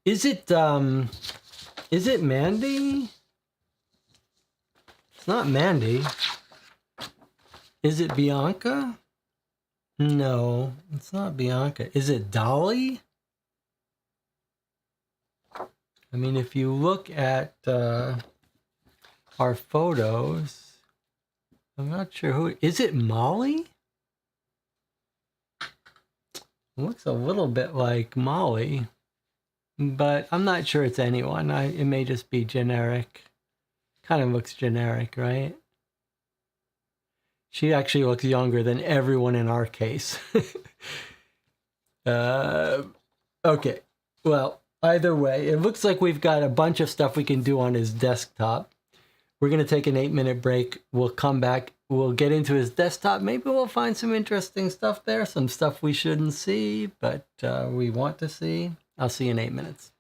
Is it Mandy? It's not Mandy. Is it Bianca? No, it's not Bianca. Is it Dolly? I mean, if you look at our photos, I'm not sure who. Is it Molly? It looks a little bit like Molly, but I'm not sure it's anyone. It may just be generic. Kind of looks generic, right? She actually looks younger than everyone in our case. Okay. Well, either way, it looks like we've got a bunch of stuff we can do on his desktop. We're going to take an 8-minute break. We'll come back. We'll get into his desktop. Maybe we'll find some interesting stuff there, some stuff we shouldn't see, but we want to see. I'll see you in 8 minutes.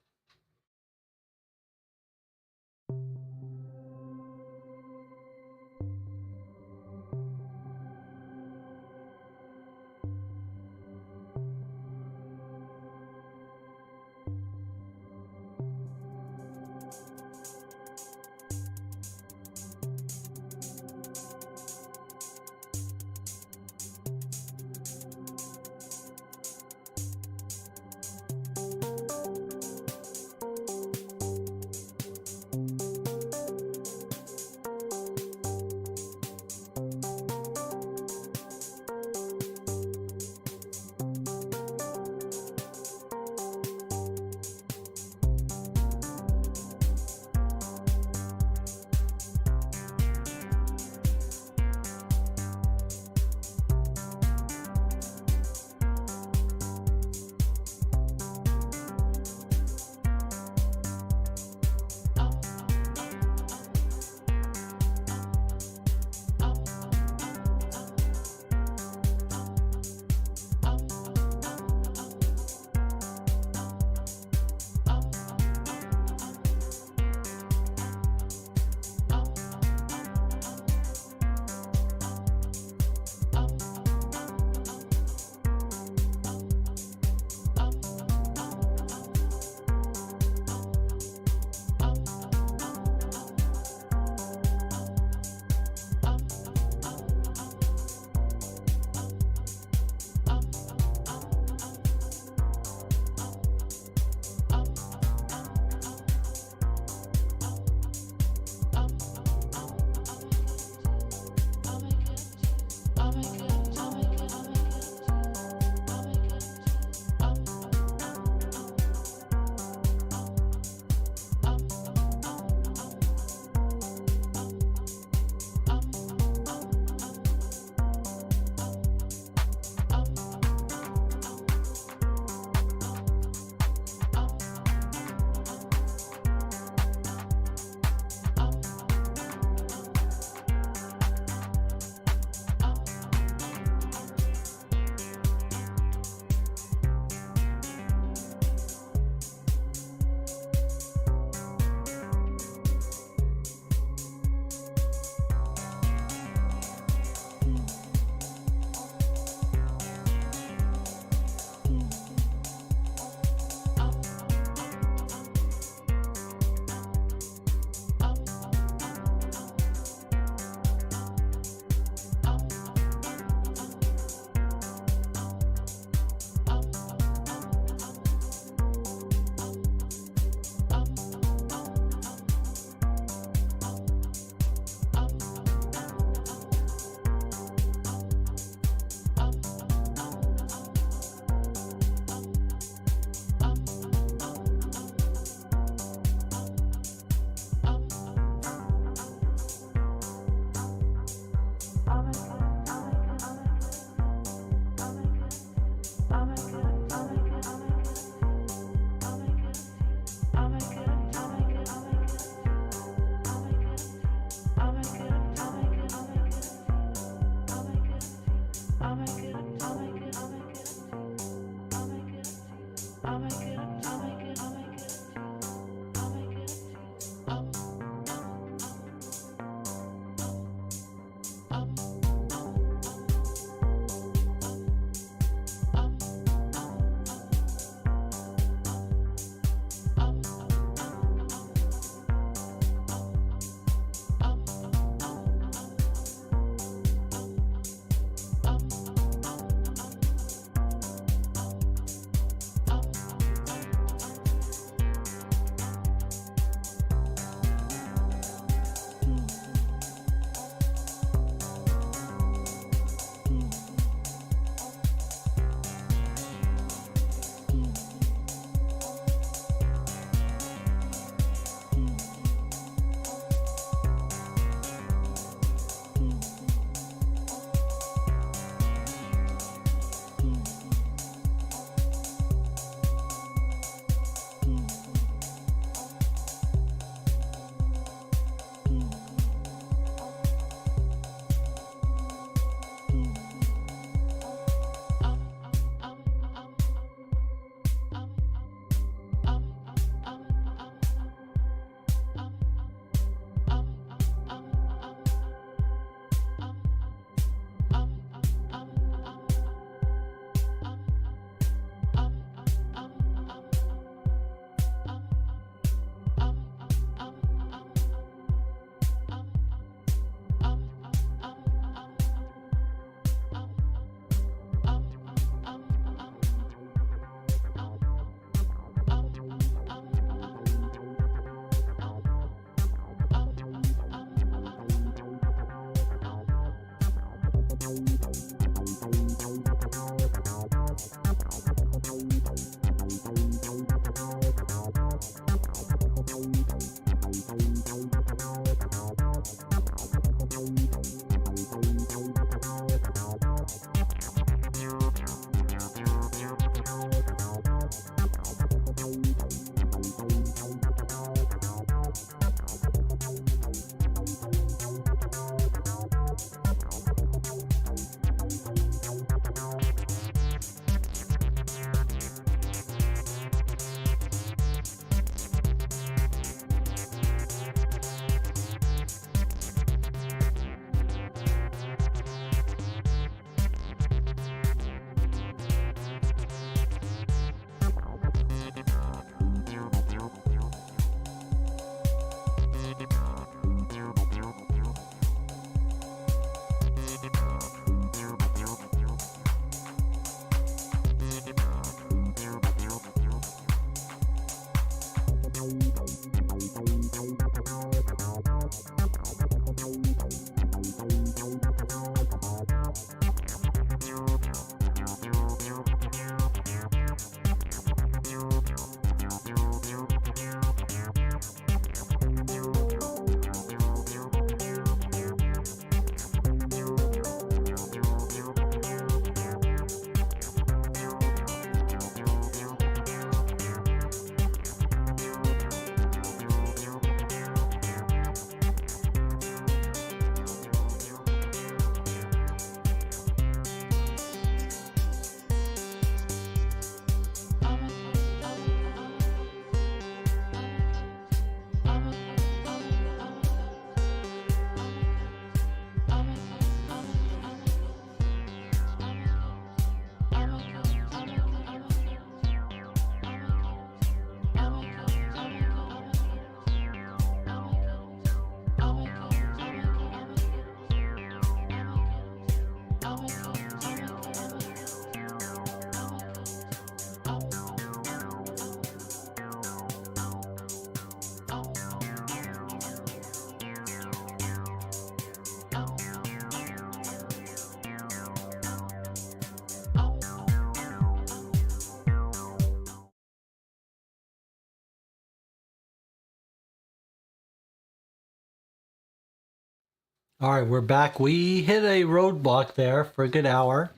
All right, we're back. We hit a roadblock there for a good hour,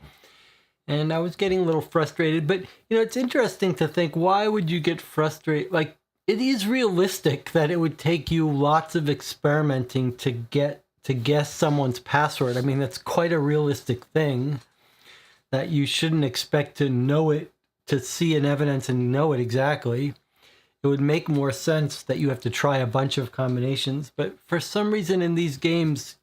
and I was getting a little frustrated. But it's interesting to think, why would you get frustrated? Like, it is realistic that it would take you lots of experimenting to guess someone's password. I mean, that's quite a realistic thing that you shouldn't expect to know it to see an evidence and know it exactly, it would make more sense that you have to try a bunch of combinations. But for some reason in these games,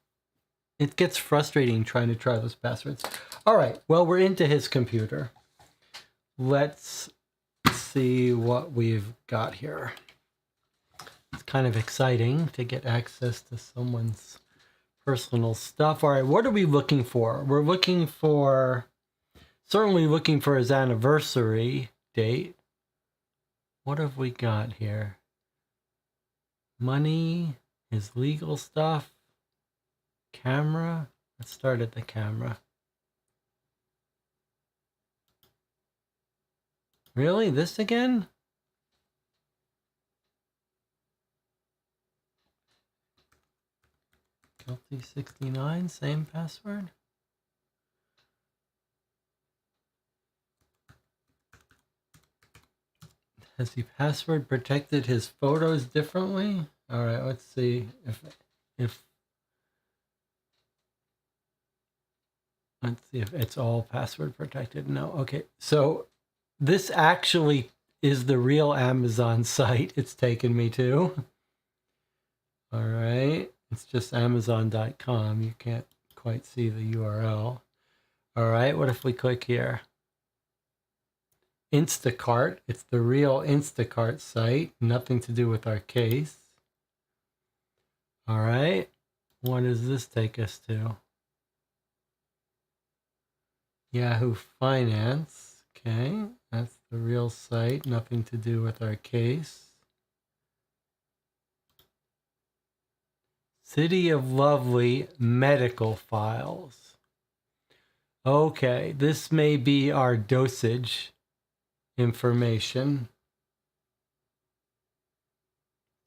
it gets frustrating trying to try those passwords. All right, well, we're into his computer. Let's see what we've got here. It's kind of exciting to get access to someone's personal stuff. All right, what are we looking for? We're certainly looking for his anniversary date. What have we got here? Money, his legal stuff, camera. Let's start at the camera. Really? This again? Guilty69, same password? Has he password protected his photos differently? All right, let's see if let's see if it's all password protected. No, okay. So this actually is the real Amazon site it's taken me to. All right, it's just Amazon.com. You can't quite see the URL. All right, what if we click here? Instacart. It's the real Instacart site. Nothing to do with our case. All right. What does this take us to? Yahoo Finance. Okay. That's the real site. Nothing to do with our case. City of Lovely medical files. Okay. This may be our dosage information.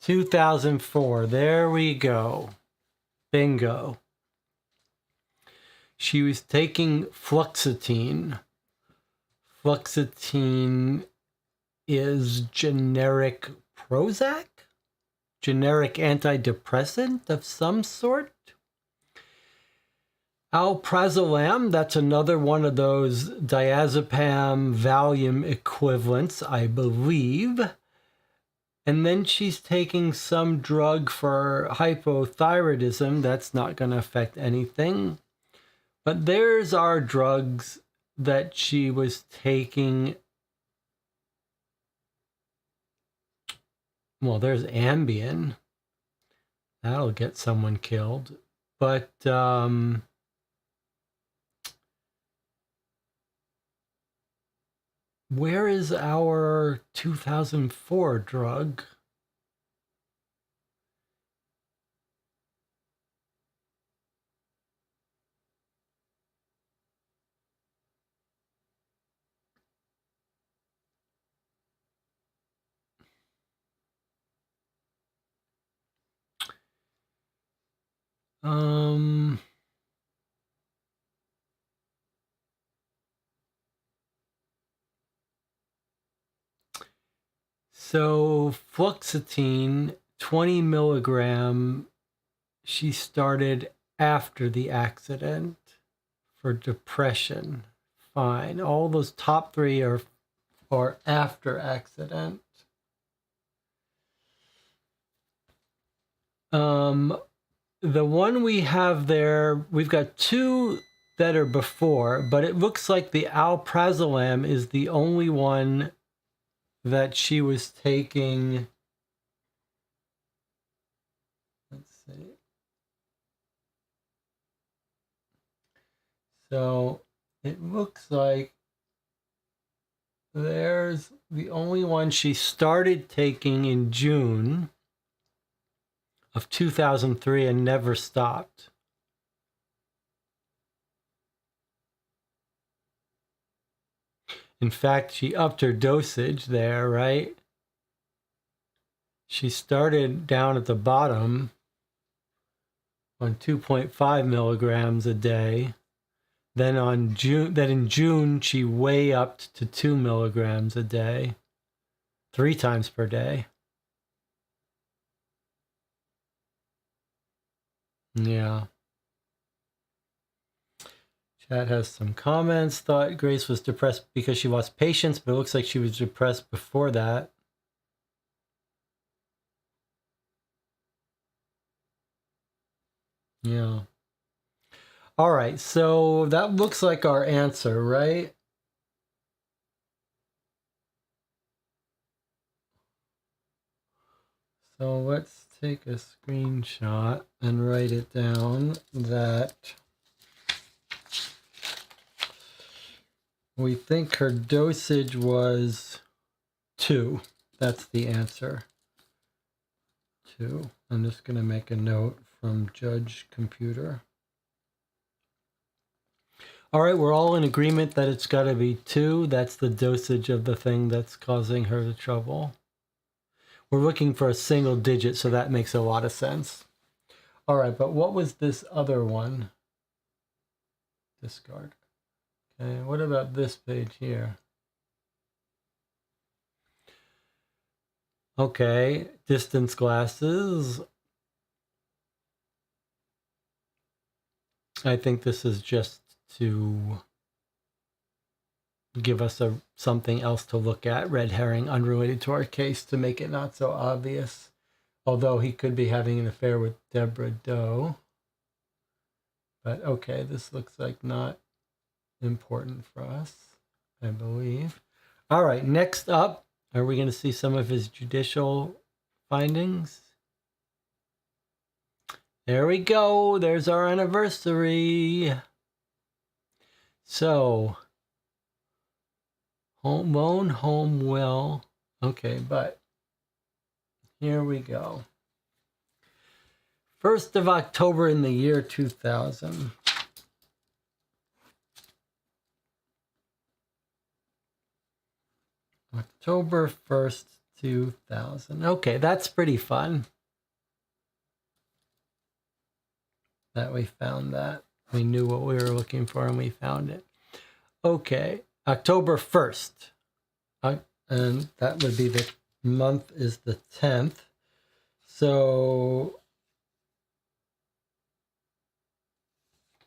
2004. There we go. Bingo. She was taking fluoxetine. Fluoxetine is generic Prozac? Generic antidepressant of some sort? Alprazolam, that's another one of those diazepam Valium equivalents, I believe. And then she's taking some drug for hypothyroidism. That's not going to affect anything. But there's our drugs that she was taking. Well, there's Ambien. That'll get someone killed. But where is our 2004 drug? So fluoxetine, 20 milligram, she started after the accident for depression. Fine. All those top three are after accident. The one we have there, we've got two that are before, but it looks like the alprazolam is the only one that she was taking. Let's see. So it looks like there's the only one she started taking in June of 2003 and never stopped. In fact, she upped her dosage there, right? She started down at the bottom on 2.5 milligrams a day. Then in June, she way upped to 2 milligrams a day, 3 times per day. Yeah. Chat has some comments. Thought Grace was depressed because she lost patience, but it looks like she was depressed before that. Yeah. All right, so that looks like our answer, right? So let's take a screenshot and write it down that we think her dosage was 2. That's the answer. 2. I'm just going to make a note from Judge Computer. All right, we're all in agreement that it's got to be 2. That's the dosage of the thing that's causing her the trouble. We're looking for a single digit, so that makes a lot of sense. All right, but what was this other one? Discard. Okay, what about this page here? Okay, distance glasses. I think this is just to give us something else to look at. Red herring, unrelated to our case, to make it not so obvious. Although he could be having an affair with Deborah Doe. But okay, this looks like not important for us, I believe. All right, next up, are we going to see some of his judicial findings? There we go. There's our anniversary. So, home loan, home will. Okay, but here we go. 1st of October in the year 2000. October 1st, 2000. Okay, that's pretty fun that we found that. We knew what we were looking for and we found it. Okay, October 1st. And that would be the month is the 10th. So,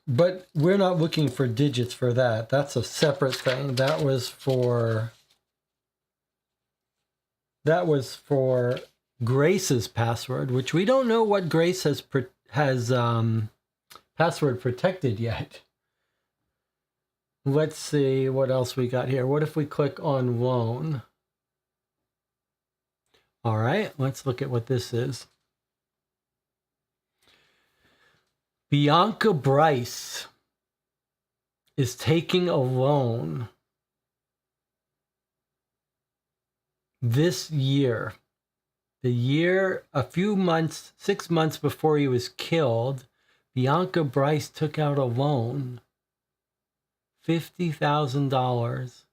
but we're not looking for digits for that. That's a separate thing. That was for Grace's password, which we don't know what Grace has password protected yet. Let's see what else we got here. What if we click on loan? All right, let's look at what this is. Bianca Bryce is taking a loan this year. The year, a few months, 6 months before he was killed, Bianca Bryce took out a loan, $50,000.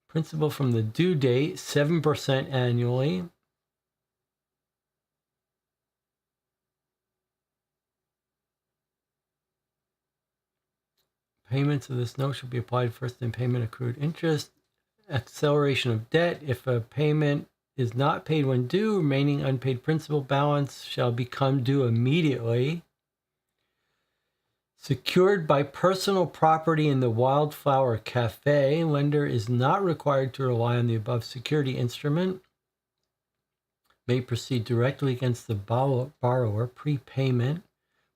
Principal from the due date, 7% annually. Payments of this note should be applied first in payment accrued interest. Acceleration of debt. If a payment is not paid when due, remaining unpaid principal balance shall become due immediately. Secured by personal property in the Wildflower Cafe, lender is not required to rely on the above security instrument. May proceed directly against the borrower. Prepayment.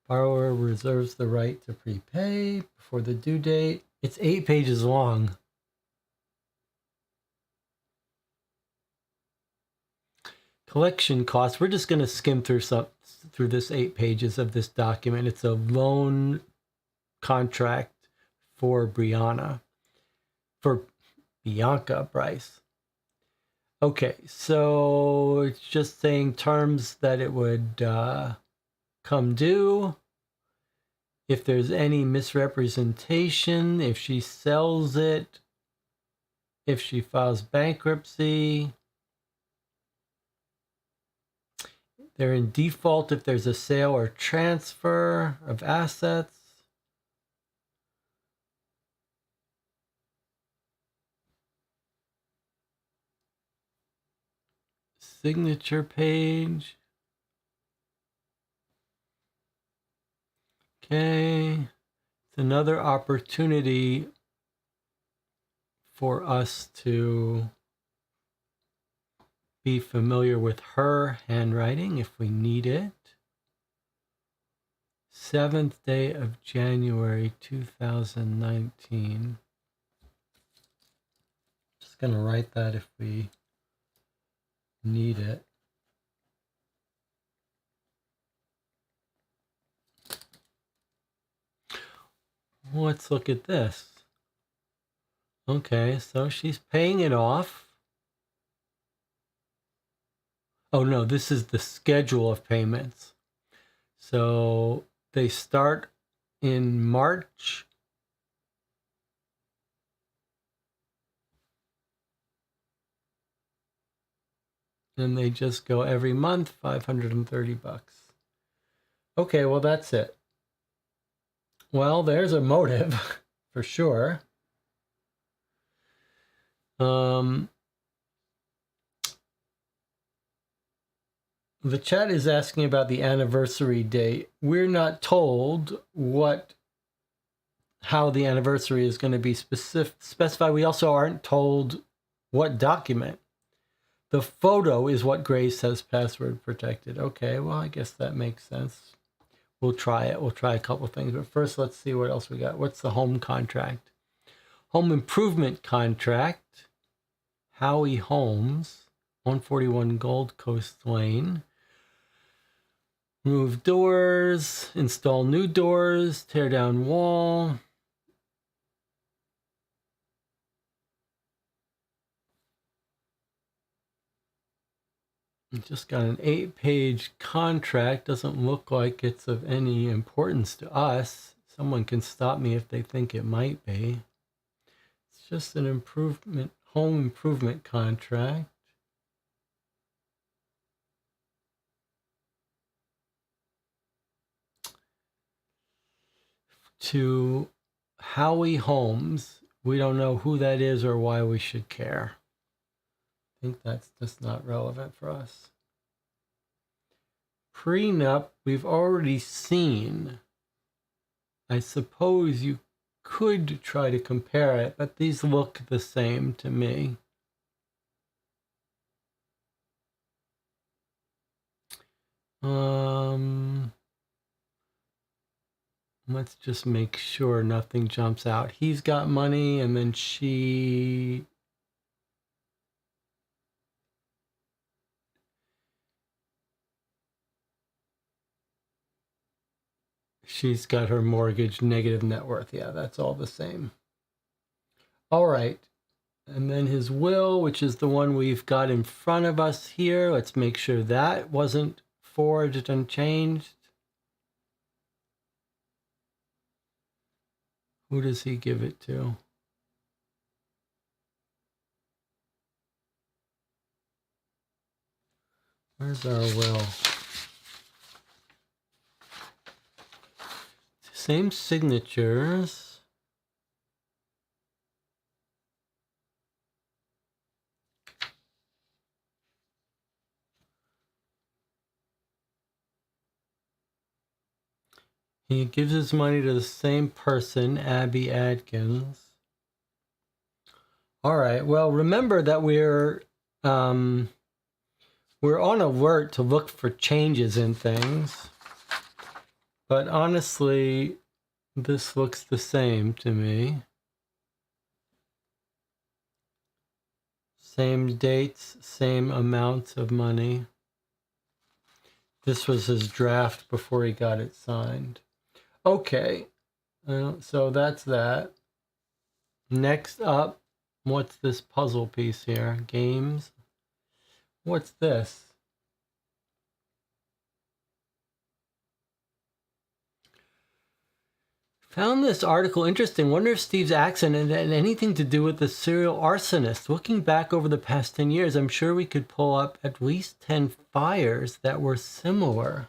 Borrower reserves the right to prepay before the due date. It's 8 pages long. Collection costs. We're just going to skim through this 8 pages of this document. It's a loan contract for Bianca Bryce. Okay, so it's just saying terms that it would come due. If there's any misrepresentation, if she sells it, if she files bankruptcy. They're in default if there's a sale or transfer of assets. signature page. Okay. It's another opportunity for us to be familiar with her handwriting if we need it. 7th day of January 2019. Just going to write that if we need it. Let's look at this. Okay, so she's paying it off. Oh no, this is the schedule of payments. So they start in March. And they just go every month, 530 bucks. Okay, well, that's it. Well, there's a motive for sure. The chat is asking about the anniversary date. We're not told how the anniversary is going to be specified. We also aren't told what document. The photo is what Grace says password protected. Okay, well, I guess that makes sense. We'll try it. We'll try a couple things. But first, let's see what else we got. What's the home contract? Home improvement contract. Howie Homes, 141 Gold Coast Lane. Remove doors, install new doors, tear down wall. Just got an 8-page contract. Doesn't look like it's of any importance to us. Someone can stop me if they think it might be. It's just an home improvement contract. To Howie Homes. We don't know who that is or why we should care. I think that's just not relevant for us. Prenup, we've already seen. I suppose you could try to compare it, but these look the same to me. Let's just make sure nothing jumps out. He's got money, and then she's got her mortgage, negative net worth. Yeah, that's all the same. All right. And then his will, which is the one we've got in front of us here. Let's make sure that wasn't forged and changed. Who does he give it to? Where's our will? Same signatures. He gives his money to the same person, Abby Adkins. All right. Well, remember that we're on alert to look for changes in things. But honestly, this looks the same to me. Same dates, same amounts of money. This was his draft before he got it signed. Okay, so that's that. Next up, what's this puzzle piece here? Games. What's this? Found this article interesting. Wonder if Steve's accident had anything to do with the serial arsonist. Looking back over the past 10 years, I'm sure we could pull up at least 10 fires that were similar.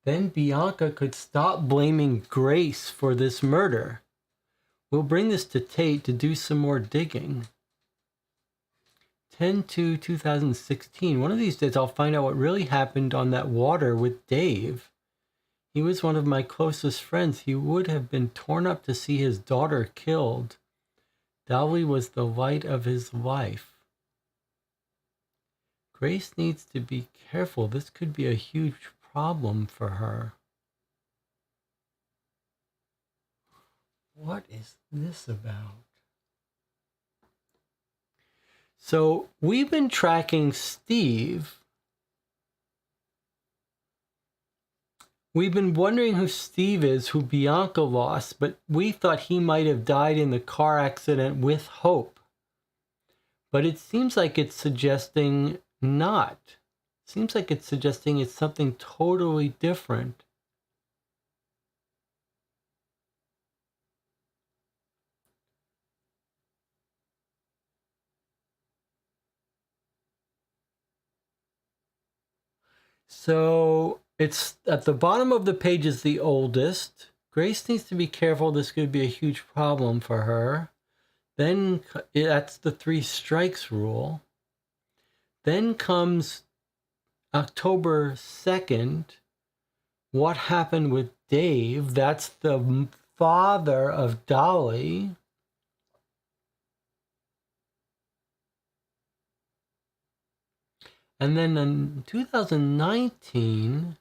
Then Bianca could stop blaming Grace for this murder. We'll bring this to Tate to do some more digging. 10/2/2016. One of these days I'll find out what really happened on that water with Dave. He was one of my closest friends. He would have been torn up to see his daughter killed. Dolly was the light of his life. Grace needs to be careful. This could be a huge problem for her. What is this about? So we've been tracking Steve. We've been wondering who Steve is, who Bianca lost, but we thought he might have died in the car accident with Hope. But it seems like it's suggesting not. It seems like it's suggesting it's something totally different. So it's at the bottom of the page is the oldest. Grace needs to be careful. This could be a huge problem for her. Then that's the 3 strikes rule. Then comes October 2nd. What happened with Dave? That's the father of Dolly. And then in 2019,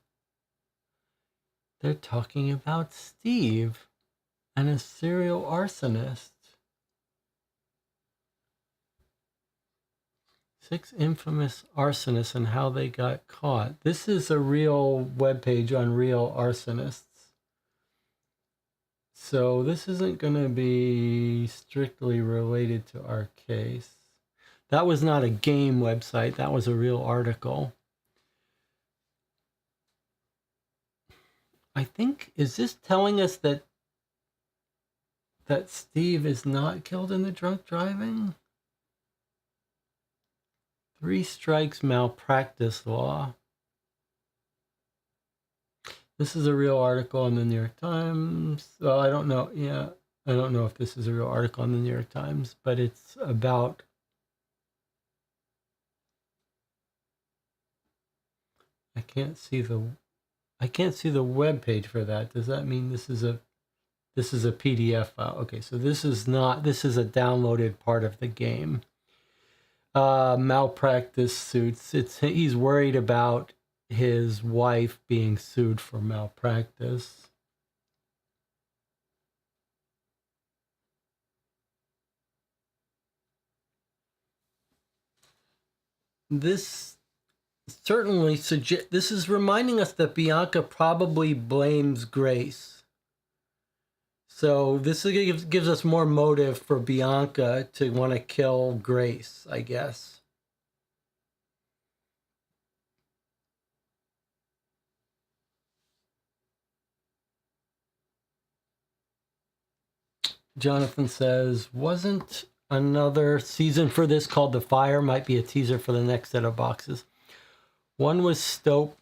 they're talking about Steve and a serial arsonist. 6 infamous arsonists and how they got caught. This is a real webpage on real arsonists. So this isn't going to be strictly related to our case. That was not a game website. That was a real article. I think, is this telling us that Steve is not killed in the drunk driving? 3 strikes malpractice law. This is a real article in the New York Times. Well, I don't know. Yeah, I don't know if this is a real article in the New York Times, but it's about... I can't see the web page for that. Does that mean this is a PDF file? Okay, so this is a downloaded part of the game. Malpractice suits. He's worried about his wife being sued for malpractice. This certainly this is reminding us that Bianca probably blames Grace. So this gives us more motive for Bianca to want to kill Grace, I guess. Jonathan says, wasn't another season for this called The Fire? Might be a teaser for the next set of boxes. One was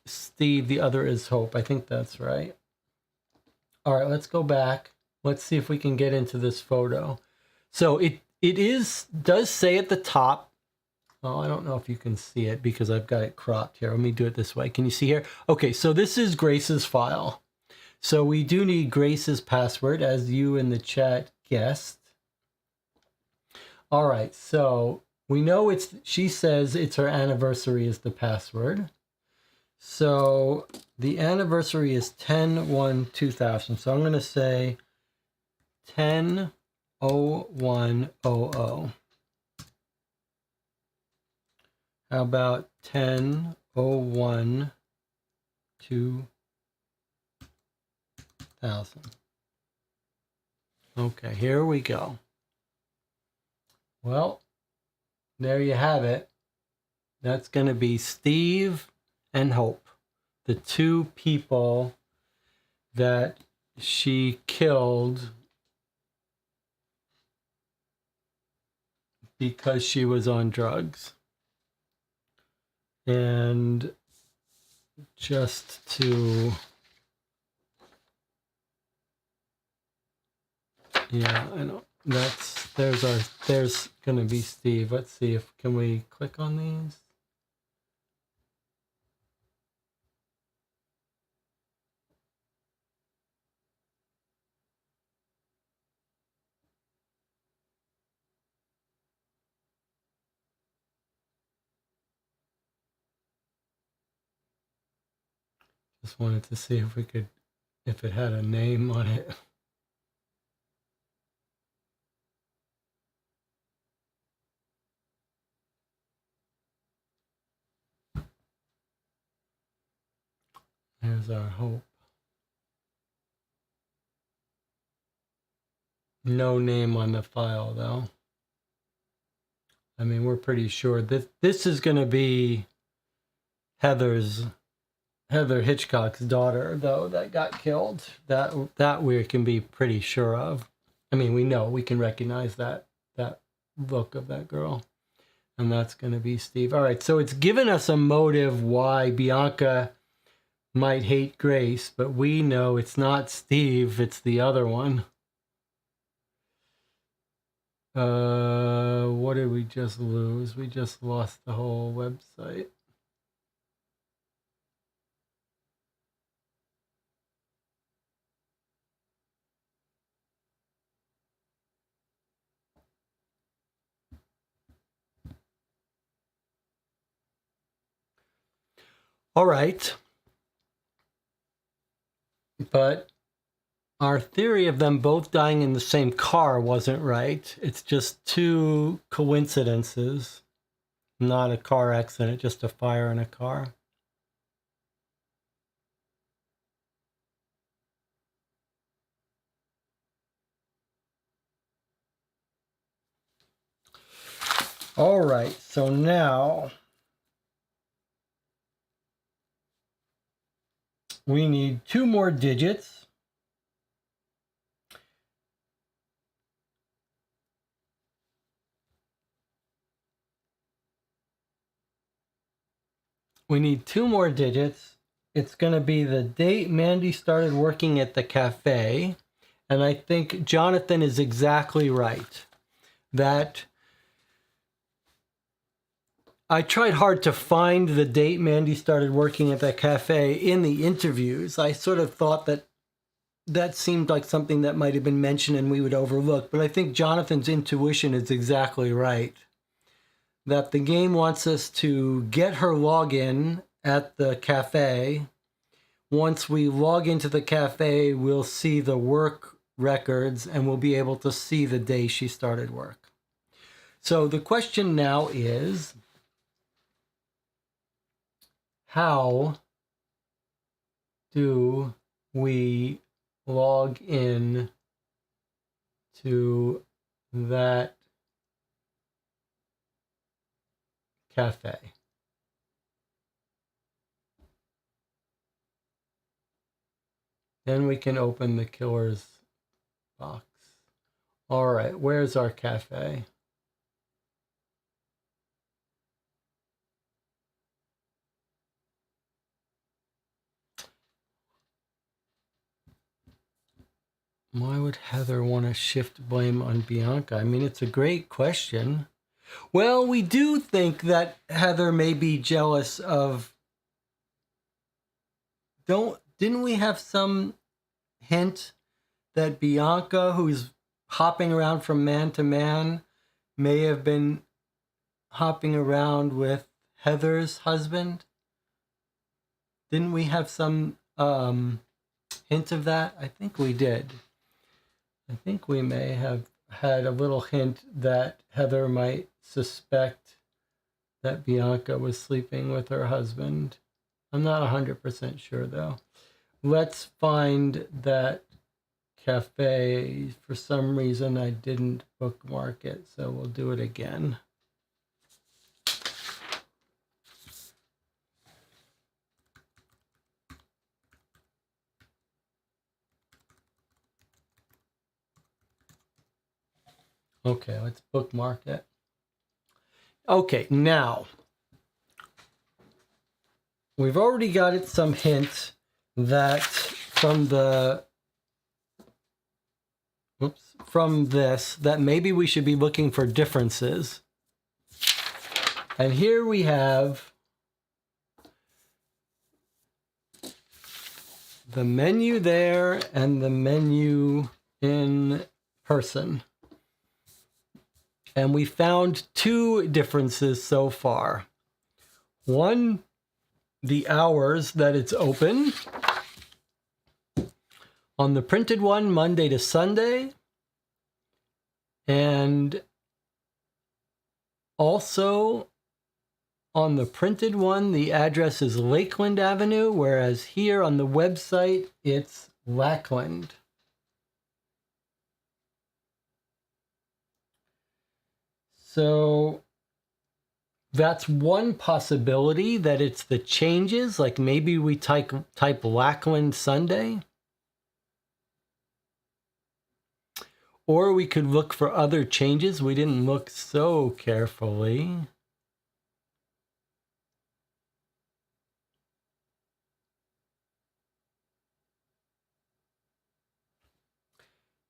Steve, the other is Hope. I think that's right. All right, let's go back. Let's see if we can get into this photo. So it does say at the top, well, I don't know if you can see it because I've got it cropped here. Let me do it this way. Can you see here? Okay, so this is Grace's file. So we do need Grace's password, as you in the chat guessed. All right, so we know she says it's her anniversary is the password. So the anniversary is 10/1/2000. So I'm going to say 10/01/00. How about 10/01/2000? Okay, here we go. Well, there you have it. That's going to be Steve and Hope, the 2 people that she killed because she was on drugs. And just to... yeah, I don't... there's gonna be Steve. Let's see if can we click on these. Just wanted to see if we could, if it had a name on it. There's our hope. No name on the file though. I mean, we're pretty sure this is going to be Heather Hitchcock's daughter, though, that got killed. That we can be pretty sure of. I mean, we can recognize that look of that girl, and that's going to be Steve. All right, so it's given us a motive why Bianca might hate Grace, but we know it's not Steve, it's the other one. What did we just lose? We just lost the whole website. All right. But our theory of them both dying in the same car wasn't right. It's just two coincidences, not a car accident, just a fire in a car. All right, so now we need two more digits. We need two more digits. It's going to be the date Mandy started working at the cafe. And I think Jonathan is exactly right. That I tried hard to find the date Mandy started working at that cafe in the interviews. I sort of thought that seemed like something that might have been mentioned and we would overlook. But I think Jonathan's intuition is exactly right. That the game wants us to get her login at the cafe. Once we log into the cafe, we'll see the work records and we'll be able to see the day she started work. So the question now is, how do we log in to that cafe? Then we can open the killer's box. All right, where's our cafe? Why would Heather want to shift blame on Bianca? I mean, it's a great question. Well, we do think that Heather may be jealous of... Didn't we have some hint that Bianca, who's hopping around from man to man, may have been hopping around with Heather's husband? Didn't we have some hint of that? I think we did. I think we may have had a little hint that Heather might suspect that Bianca was sleeping with her husband. I'm not 100% sure, though. Let's find that cafe. For some reason, I didn't bookmark it, so we'll do it again. Okay, let's bookmark it. Okay, now we've already got it some hint that from the from this that maybe we should be looking for differences. And here we have the menu there and the menu in person. And we found two differences so far. One, the hours that it's open. On the printed one, Monday to Sunday. And also on the printed one, the address is Lakeland Avenue, whereas here on the website, it's Lackland. So that's one possibility, that it's the changes. Like maybe we type Lackland Sunday. Or we could look for other changes. We didn't look so carefully.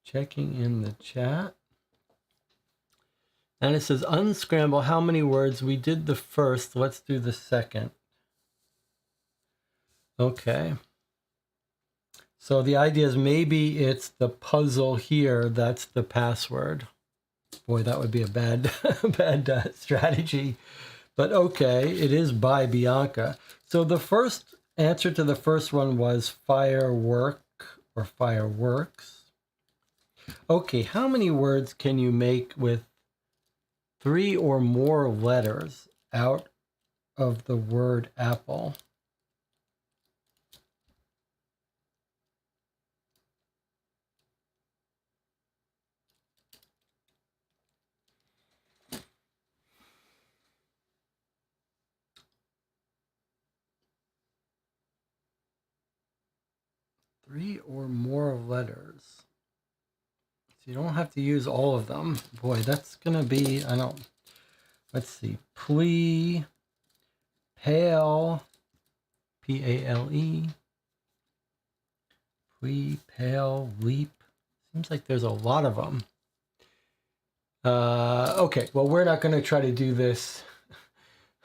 Checking in the chat. And it says unscramble how many words. We did the first. Let's do the second. Okay. So the idea is maybe it's the puzzle here that's the password. Boy, that would be a bad, strategy. But okay, it is by Bianca. So the first answer to the first one was firework or fireworks. Okay, how many words can you make with 3 or more letters out of the word apple? Three or more letters. So you don't have to use all of them. Boy, that's going to be, let's see. Plea, pale, P-A-L-E. Plea, pale, leap. Seems like there's a lot of them. Okay, well, we're not going to try to do this.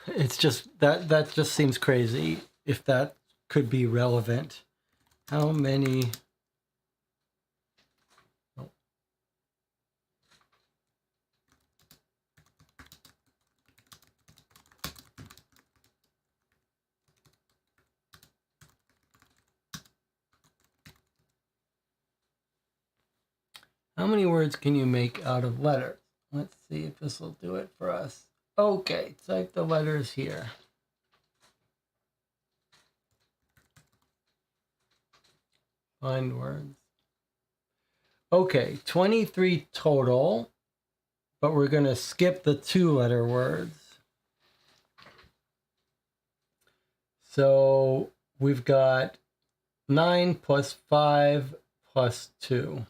It's just, that just seems crazy if that could be relevant. How many... How many words can you make out of letters? Let's see if this will do it for us. Okay, type the letters here. Find words. Okay, 23 total, but we're going to skip the 2-letter words. So we've got 9 plus 5 plus 2.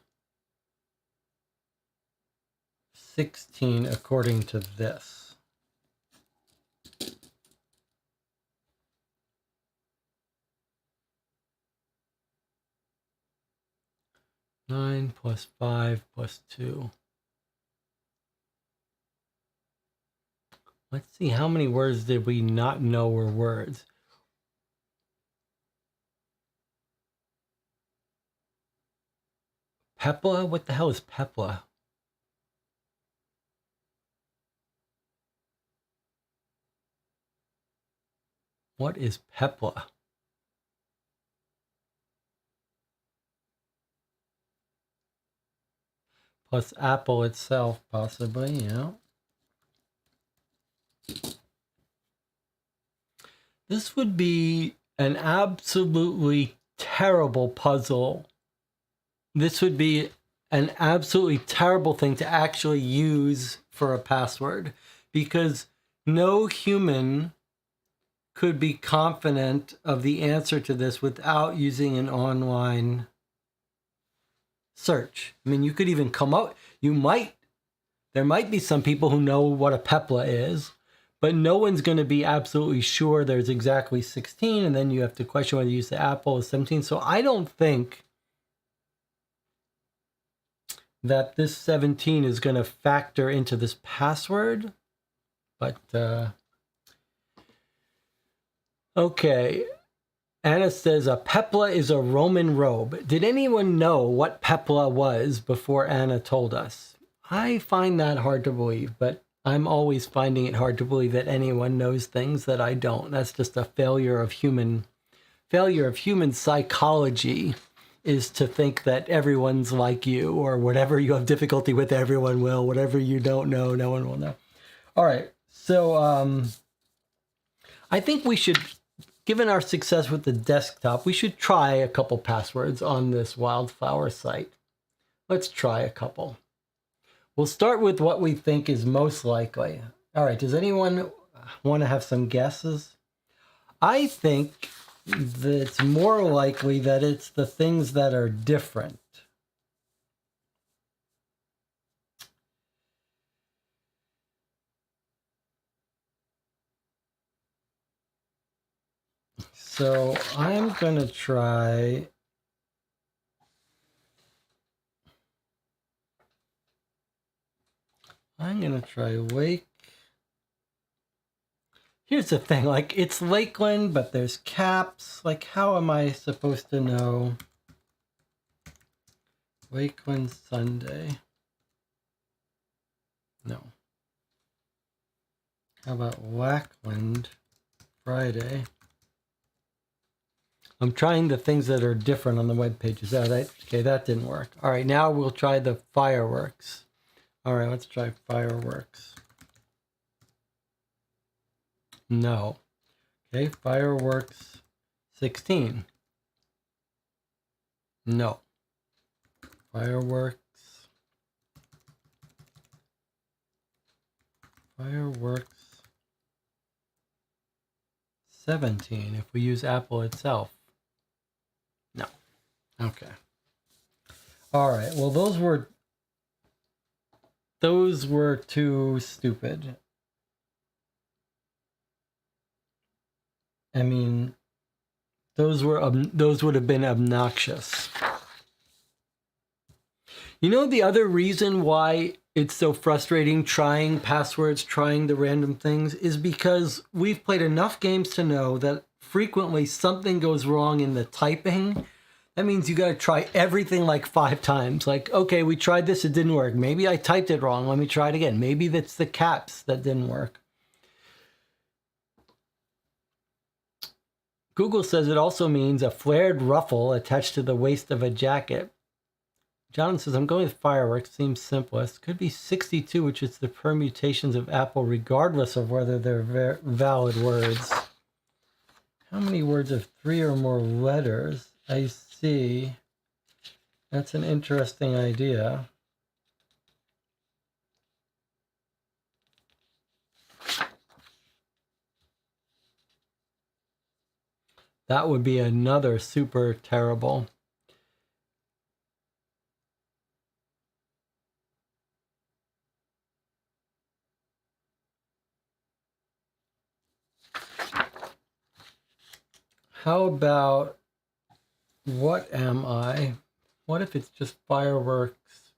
16 according to this. Nine plus 5 plus 2. Let's see, how many words did we not know were words? Pepla? What the hell is Pepla? What is Pepla? Plus apple itself, possibly, yeah. This would be an absolutely terrible puzzle. This would be an absolutely terrible thing to actually use for a password, because no human could be confident of the answer to this without using an online search. I mean, you could even come out, there might be some people who know what a Pepla is, but no one's going to be absolutely sure there's exactly 16, and then you have to question whether you use the apple or 17. So I don't think that this 17 is going to factor into this password, but okay. Anna says a pepla is a Roman robe. Did anyone know what pepla was before Anna told us? I find that hard to believe, but I'm always finding it hard to believe that anyone knows things that I don't. That's just a failure of human psychology, is to think that everyone's like you, or whatever you have difficulty with, everyone will. Whatever you don't know, no one will know. All right. So I think we should, given our success with the desktop, we should try a couple passwords on this Wildflower site. Let's try a couple. We'll start with what we think is most likely. All right. Does anyone want to have some guesses? I think that it's more likely that it's the things that are different. So I'm going to try. Wake. Here's the thing, like, it's Lakeland, but there's caps. Like, how am I supposed to know Lakeland Sunday? No. How about Lackland Friday? I'm trying the things that are different on the web pages. Okay, that didn't work. All right, now we'll try the fireworks. All right, let's try fireworks. No. Okay, fireworks 16. No. Fireworks 17, if we use Apple itself. No. Okay. All right, well, those were too stupid. I mean, those would have been obnoxious. You know, the other reason why it's so frustrating trying passwords, trying the random things, is because we've played enough games to know that frequently something goes wrong in the typing. That means you got to try everything like 5 times. Like, okay, we tried this, it didn't work. Maybe I typed it wrong. Let me try it again. Maybe that's the caps that didn't work. Google says it also means a flared ruffle attached to the waist of a jacket. John says, I'm going with fireworks. Seems simplest. Could be 62, which is the permutations of Apple, regardless of whether they're valid words. How many words have 3 or more letters? I see. That's an interesting idea. That would be another super terrible. How about, what am I? What if it's just fireworks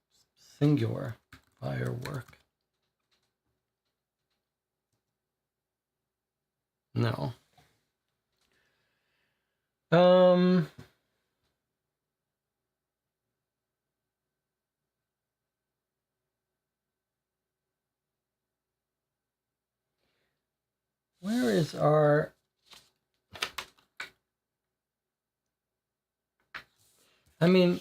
singular? Firework. No. Where is our... I mean...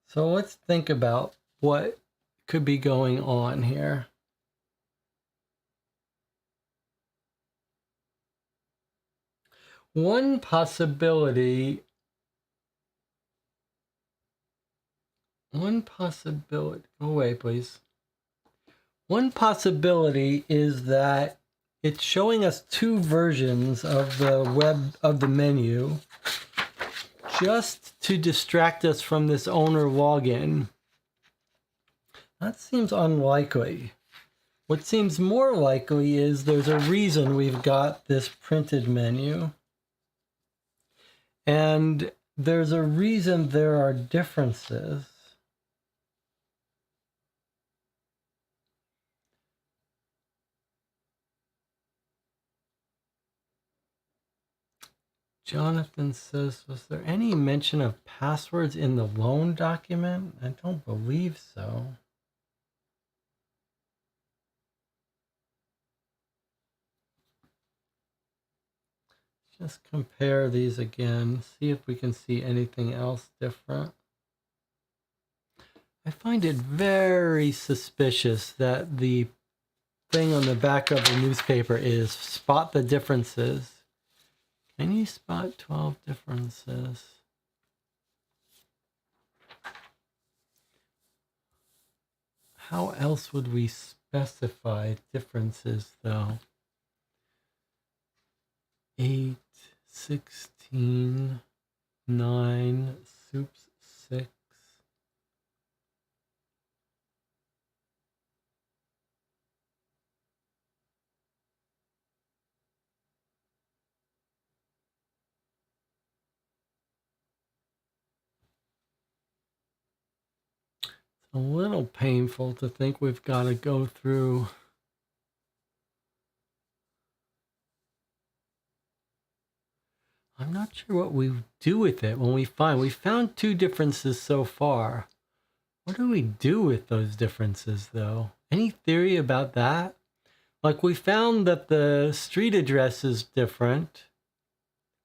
So let's think about what could be going on here. One possibility... Go away, please. One possibility is that it's showing us 2 versions of the menu just to distract us from this owner login. That seems unlikely. What seems more likely is there's a reason we've got this printed menu. And there's a reason there are differences. Jonathan says, was there any mention of passwords in the loan document? I don't believe so. Just compare these again, see if we can see anything else different. I find it very suspicious that the thing on the back of the newspaper is spot the differences. Can you spot 12 differences? How else would we specify differences though? 8, 16, 9, soups 6. It's a little painful to think we've got to go through. I'm not sure what we do with it when we found 2 differences so far. What do we do with those differences though? Any theory about that? Like we found that the street address is different.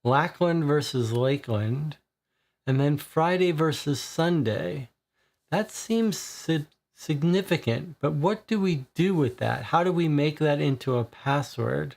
Lackland versus Lakeland. And then Friday versus Sunday. That seems significant, but what do we do with that? How do we make that into a password?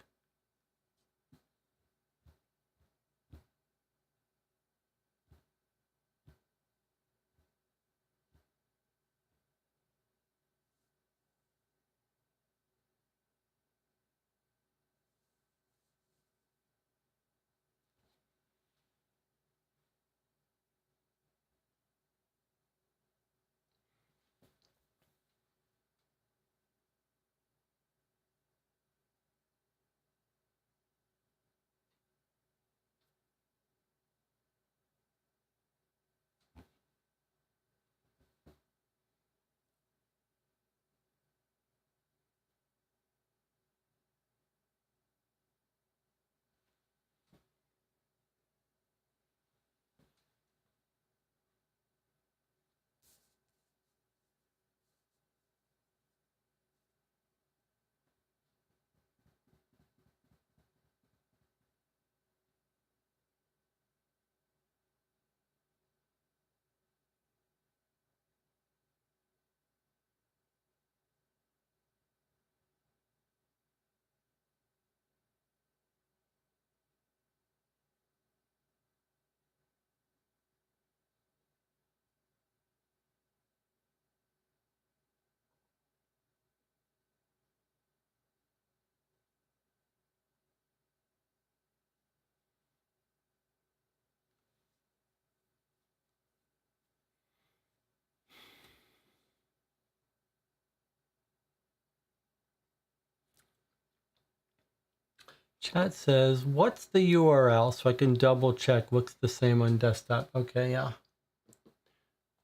Chat says, what's the URL so I can double check looks the same on desktop. Okay, yeah.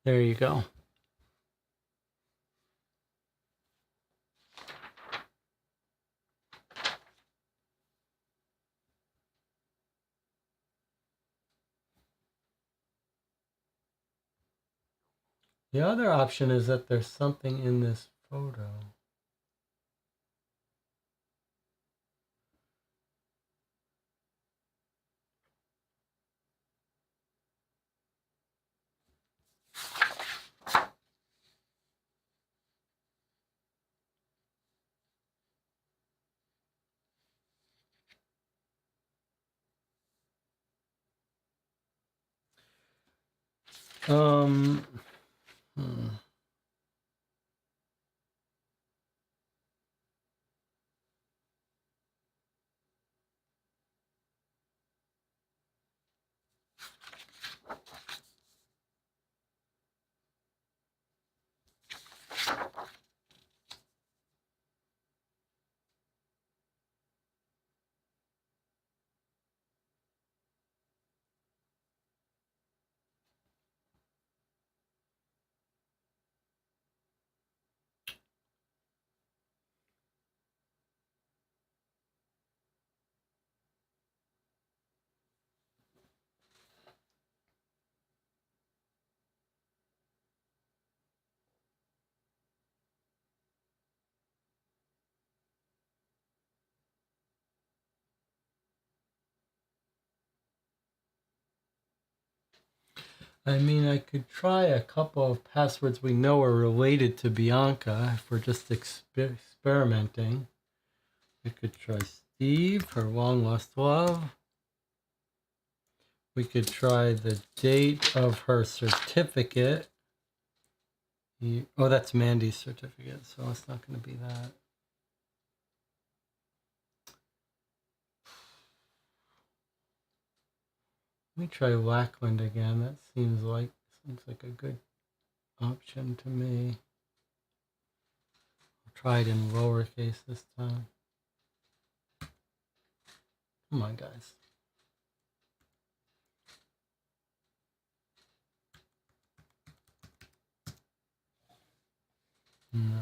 There you go. The other option is that there's something in this photo. Hmm. I mean, I could try a couple of passwords we know are related to Bianca if we're just experimenting. We could try Steve, her long lost love. We could try the date of her certificate. Oh, that's Mandy's certificate, so it's not going to be that. Let me try Lackland again. That seems like a good option to me. I'll try it in lowercase this time. Come on, guys. No.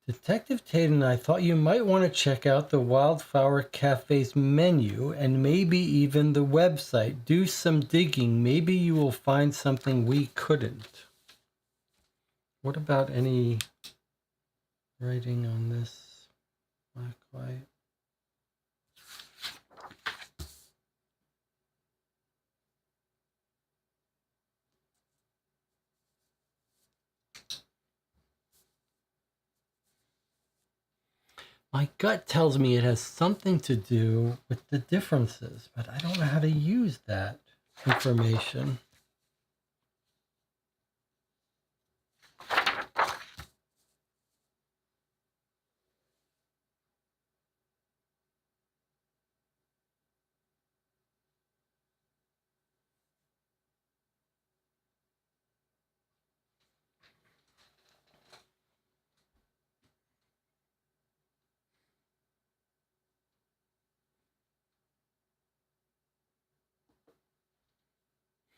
Detective Tatum, I thought you might want to check out the Wildflower Cafe's menu and maybe even the website. Do some digging. Maybe you will find something we couldn't. What about any writing on this? Not quite. My gut tells me it has something to do with the differences, but I don't know how to use that information.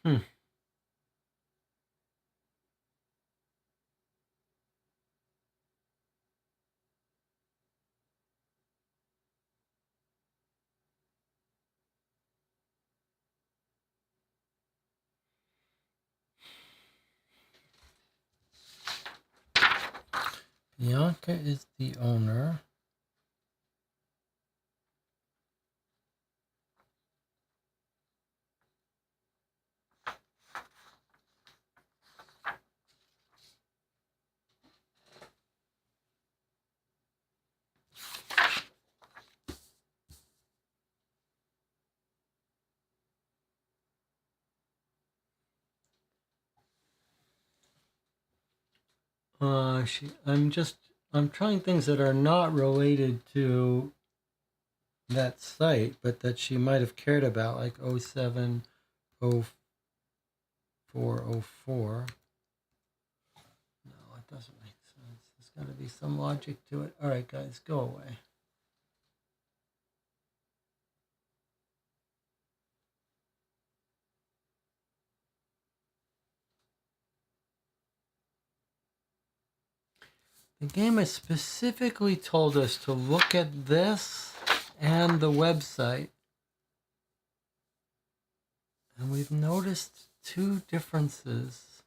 Hmm. Bianca is the owner. I'm trying things that are not related to that site, but that she might have cared about, like 07, 04, 04. No, it doesn't make sense. There's got to be some logic to it. All right, guys, go away. The game has specifically told us to look at this and the website. And we've noticed two differences.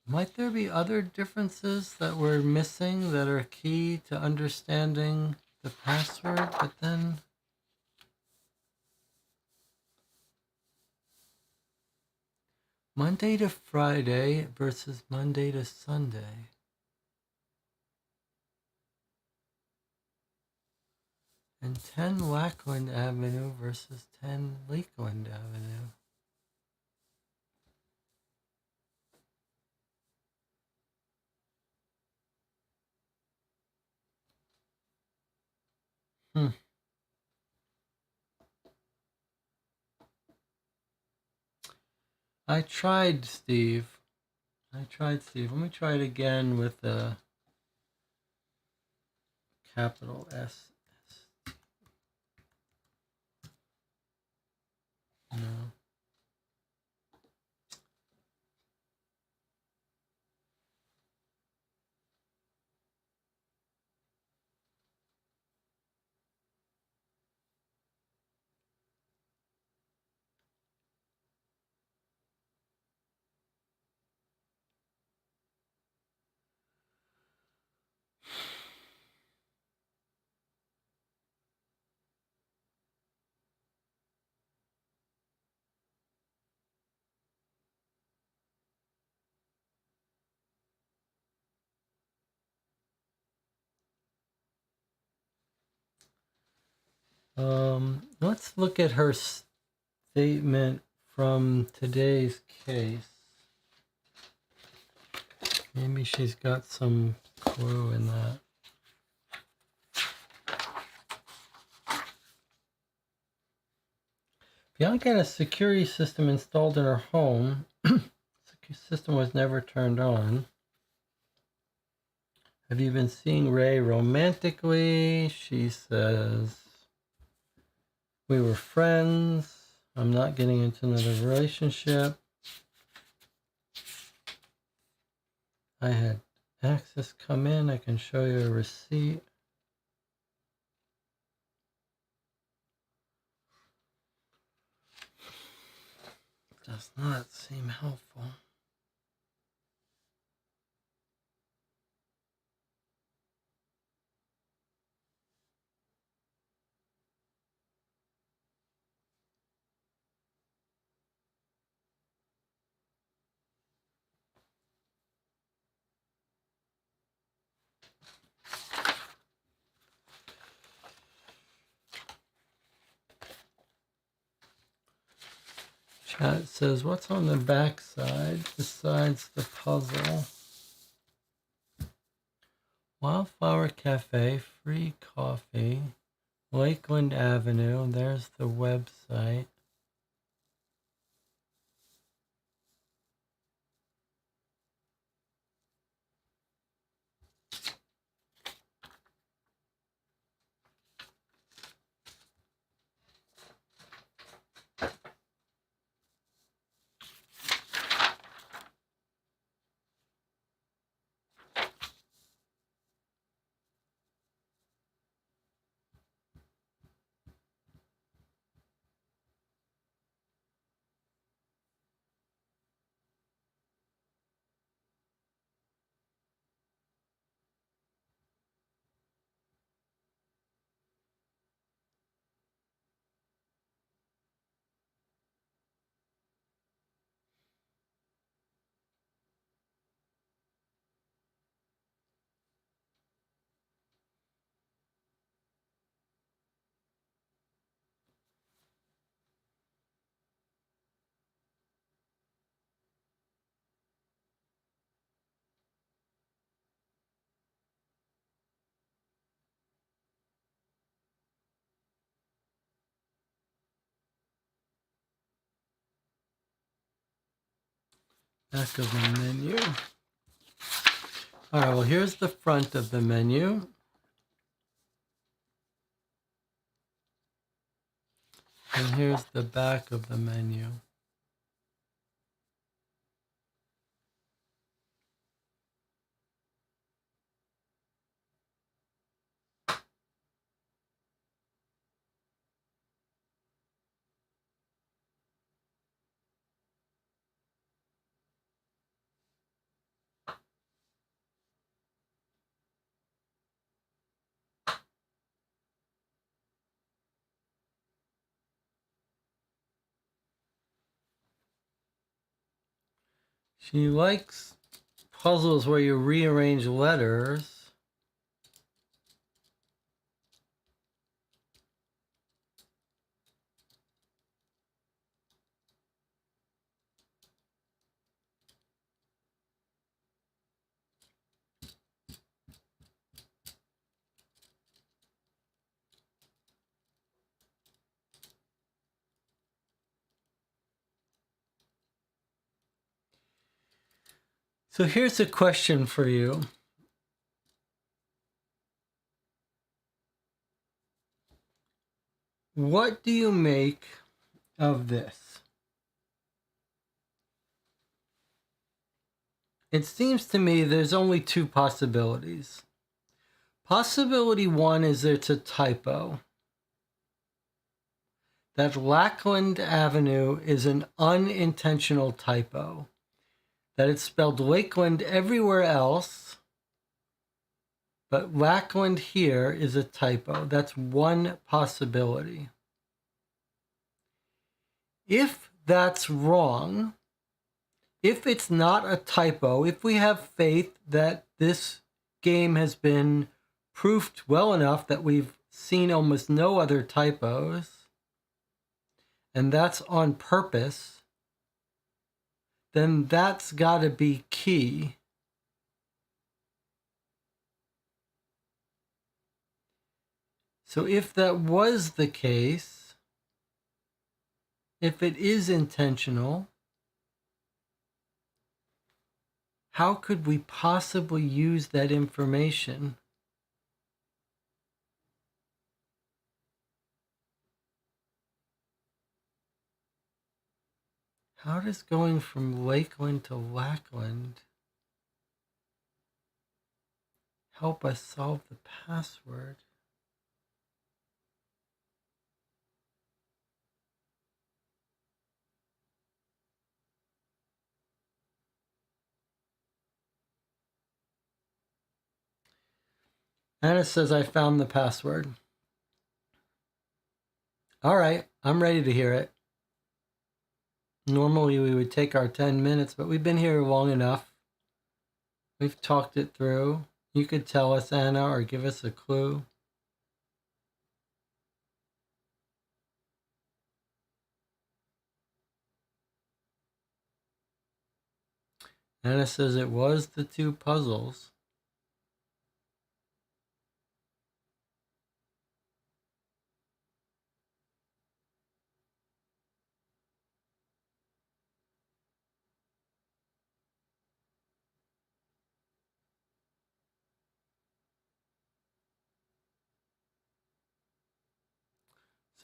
Might there be other differences that we're missing that are key to understanding the password? But then Monday to Friday versus Monday to Sunday. And 10 Lackland Avenue versus 10 Lakeland Avenue. I tried, Steve. Let me try it again with a capital S. No. Let's look at her statement from today's case. Maybe she's got some clue in that. Bianca had a security system installed in her home. The system was never turned on. Have you been seeing Ray romantically? She says, we were friends. I'm not getting into another relationship. I had access come in. I can show you a receipt. Does not seem helpful. Chat says, what's on the back side besides the puzzle? Wildflower Cafe, free coffee, Lakeland Avenue. There's the website. Back of the menu. All right, well, here's the front of the menu. And here's the back of the menu. She likes puzzles where you rearrange letters. So here's a question for you. What do you make of this? It seems to me there's only two possibilities. Possibility one is it's a typo. That Lackland Avenue is an unintentional typo. That it's spelled Lakeland everywhere else, but Lackland here is a typo. That's one possibility. If that's wrong, if it's not a typo, if we have faith that this game has been proofed well enough that we've seen almost no other typos, and that's on purpose, then that's got to be key. So if that was the case, if it is intentional, how could we possibly use that information? How does going from Lakeland to Lackland help us solve the password? Anna says, I found the password. All right, I'm ready to hear it. Normally we would take our 10 minutes, but we've been here long enough. We've talked it through. You could tell us, Anna, or give us a clue. Anna says it was the two puzzles.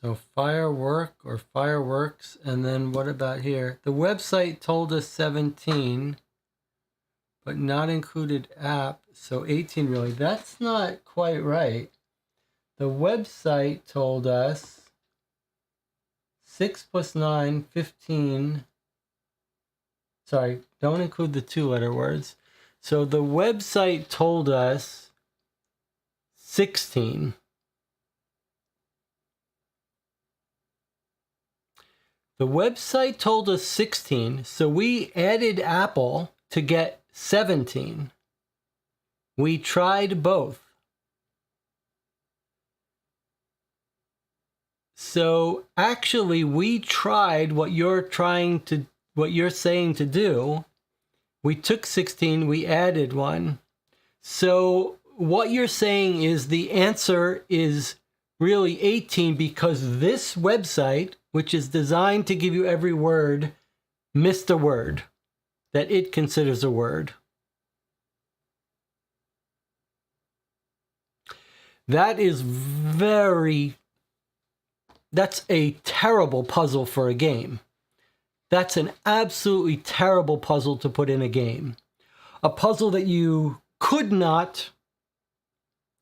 So firework or fireworks, and then what about here? The website told us 17, but not included app, so 18 really. That's not quite right. The website told us 6 plus 9, 15. Sorry, don't include the 2-letter words. So the website told us 16. The website told us 16, so we added Apple to get 17. We tried both. So actually we tried what you're saying to do. We took 16, we added 1. So what you're saying is the answer is really 18 because this website, which is designed to give you every word, missed a word that it considers a word. That's a terrible puzzle for a game. That's an absolutely terrible puzzle to put in a game. A puzzle that you could not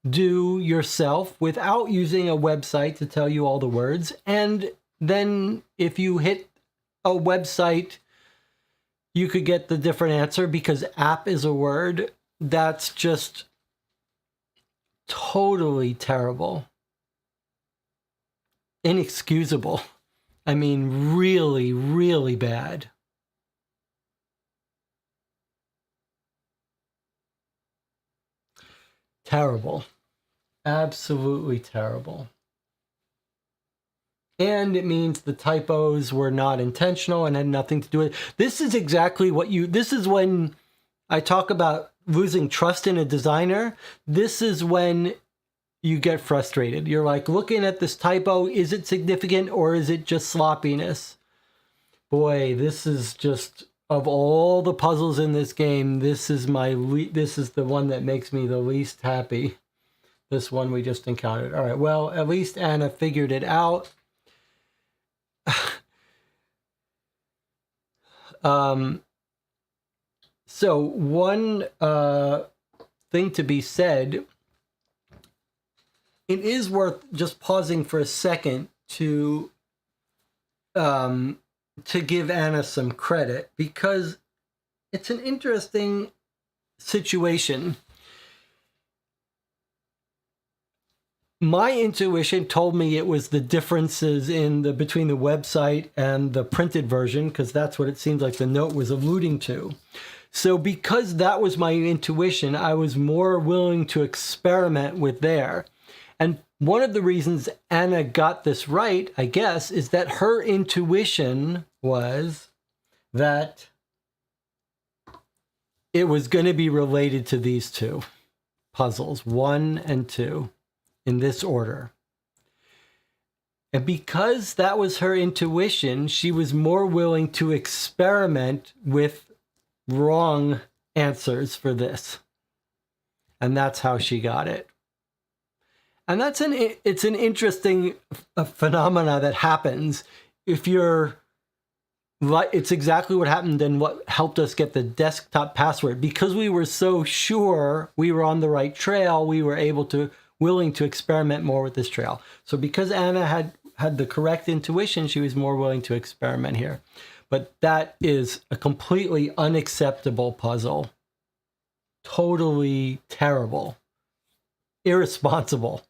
do yourself without using a website to tell you all the words. And then if you hit a website, you could get the different answer because app is a word. That's just totally terrible. Inexcusable. I mean, really, really bad. Terrible. Absolutely terrible. And it means the typos were not intentional and had nothing to do with it. This is exactly what this is when I talk about losing trust in a designer. This is when you get frustrated. You're like looking at this typo. Is it significant or is it just sloppiness? Boy, this is just, of all the puzzles in this game, this is the one that makes me the least happy. This one we just encountered. All right, well, at least Anna figured it out. So one thing to be said, it is worth just pausing for a second to give Anna some credit because it's an interesting situation. My intuition told me it was the differences between the website and the printed version, because that's what it seems like the note was alluding to. So because that was my intuition, I was more willing to experiment with there. And one of the reasons Anna got this right, I guess, is that her intuition was that it was going to be related to these two puzzles, 1 and 2, in this order. And because that was her intuition, she was more willing to experiment with wrong answers for this. And that's how she got it. And it's an interesting phenomena that happens if you're like, it's exactly what happened and what helped us get the desktop password. Because we were so sure we were on the right trail, we were willing to experiment more with this trail. So because Anna had the correct intuition, she was more willing to experiment here. But that is a completely unacceptable puzzle. Totally terrible. Irresponsible.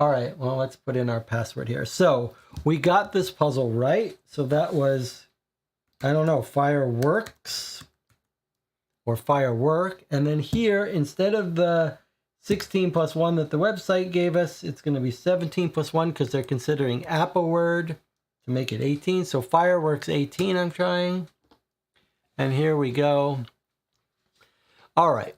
All right, well, let's put in our password here. So we got this puzzle right. So that was, I don't know, fireworks or firework. And then here, instead of the 16 plus 1 that the website gave us, it's going to be 17 plus 1 because they're considering AppleWord to make it 18. So fireworks 18 I'm trying. And here we go. All right.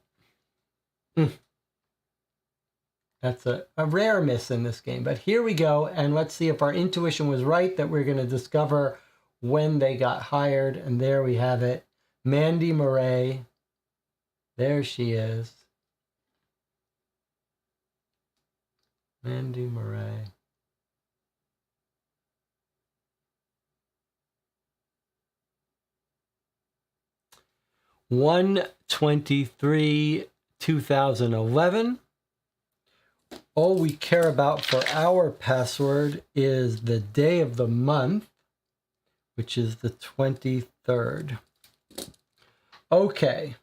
That's a rare miss in this game. But here we go. And let's see if our intuition was right that we're going to discover when they got hired. And there we have it. Mandy Moret. There she is. Mandy Moret. (1/23/2011). All we care about for our password is the day of the month, which is the 23rd. Okay.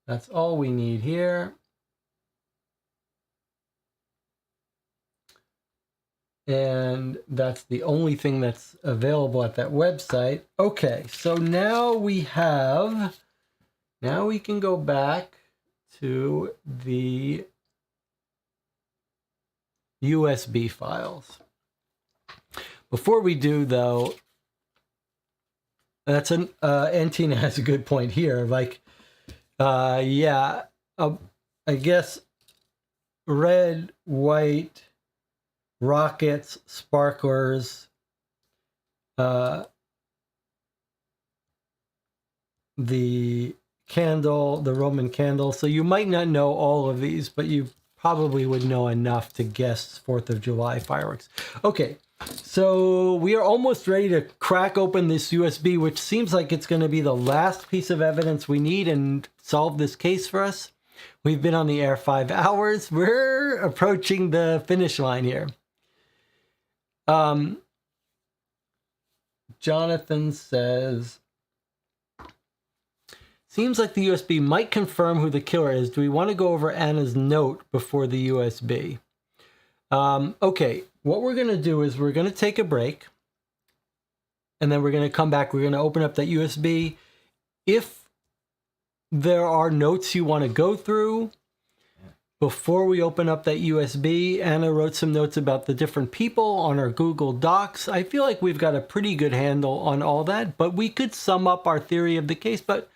That's all we need here. And that's the only thing that's available at that website. Okay, so now we can go back to the USB files. Before we do, though, Antina has a good point here. Like, I guess red, white, rockets, sparklers, the candle, the Roman candle. So you might not know all of these, but you probably would know enough to guess 4th of July fireworks. Okay, so we are almost ready to crack open this USB, which seems like it's going to be the last piece of evidence we need and solve this case for us. We've been on the air 5 hours. We're approaching the finish line here. Jonathan says, seems like the USB might confirm who the killer is. Do we want to go over Anna's note before the USB? Okay, what we're going to do is we're going to take a break. And then we're going to come back. We're going to open up that USB. If there are notes you want to go through, before we open up that USB, Anna wrote some notes about the different people on our Google Docs. I feel like we've got a pretty good handle on all that, but we could sum up our theory of the case. But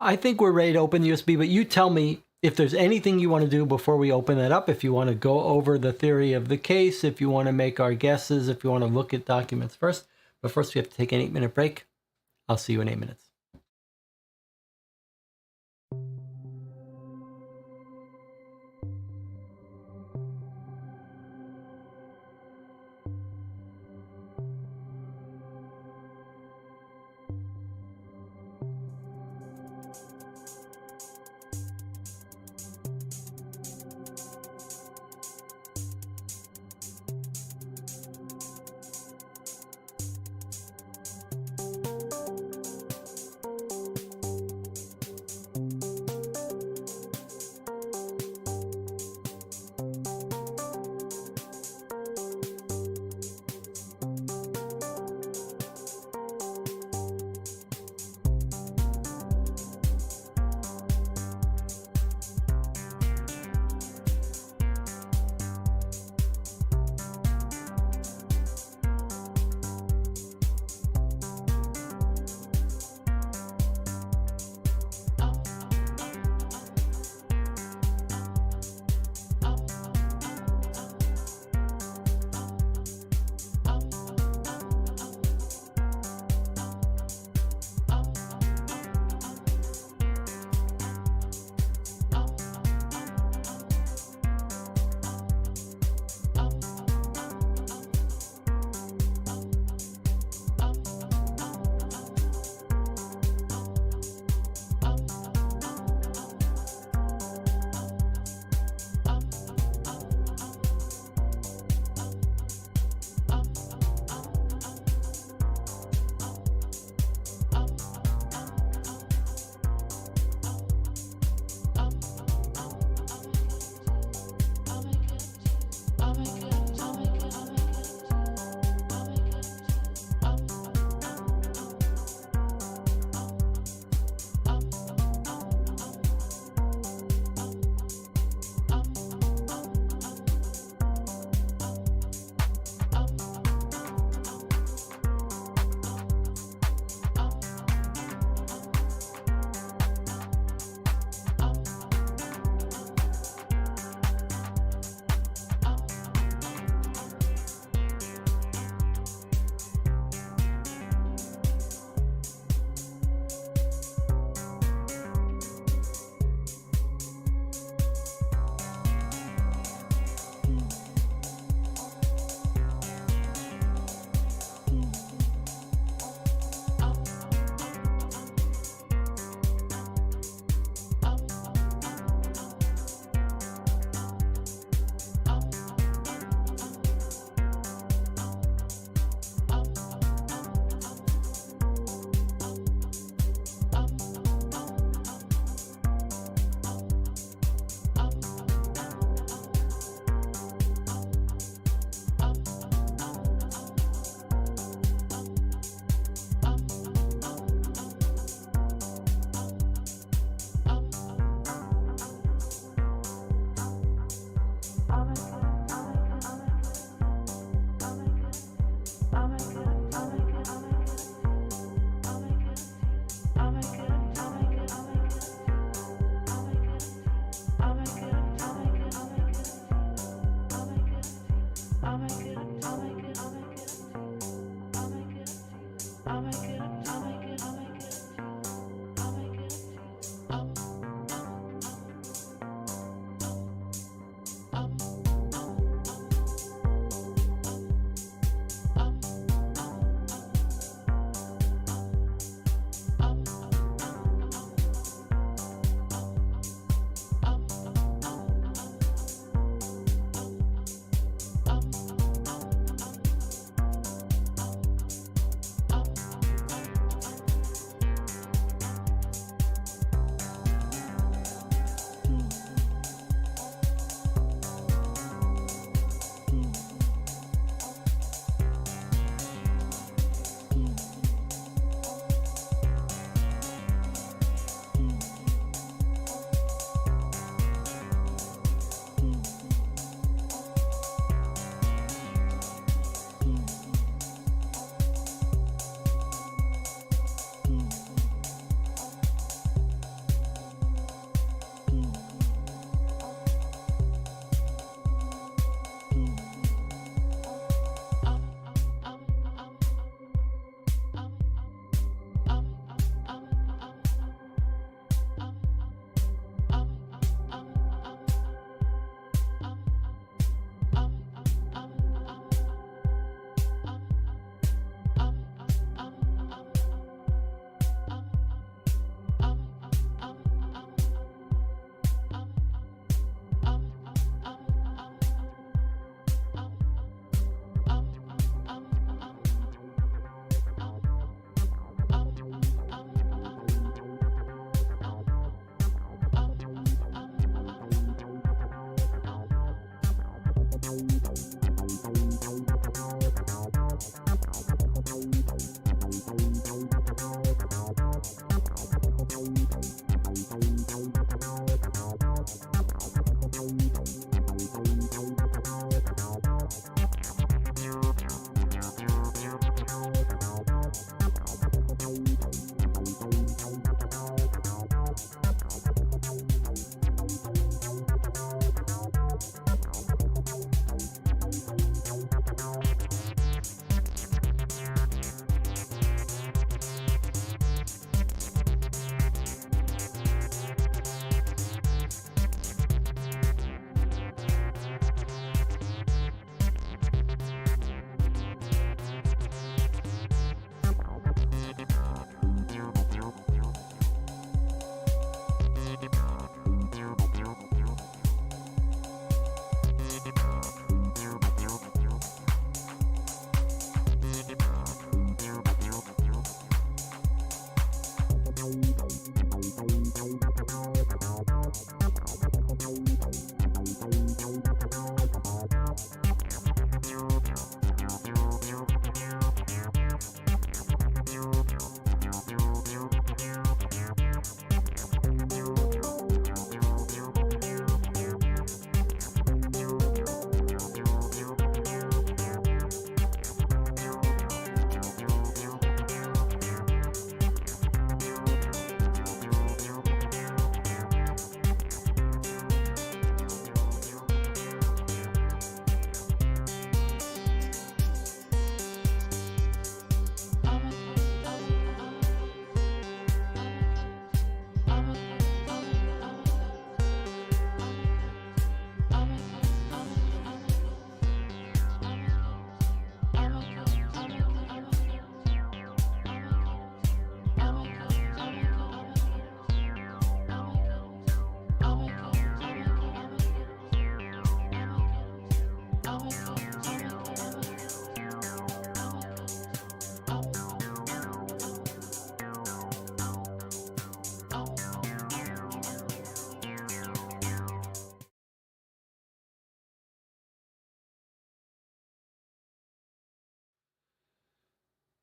I think we're ready to open the USB, but you tell me if there's anything you want to do before we open that up, if you want to go over the theory of the case, if you want to make our guesses, if you want to look at documents first. But first we have to take an 8-minute break. I'll see you in 8 minutes.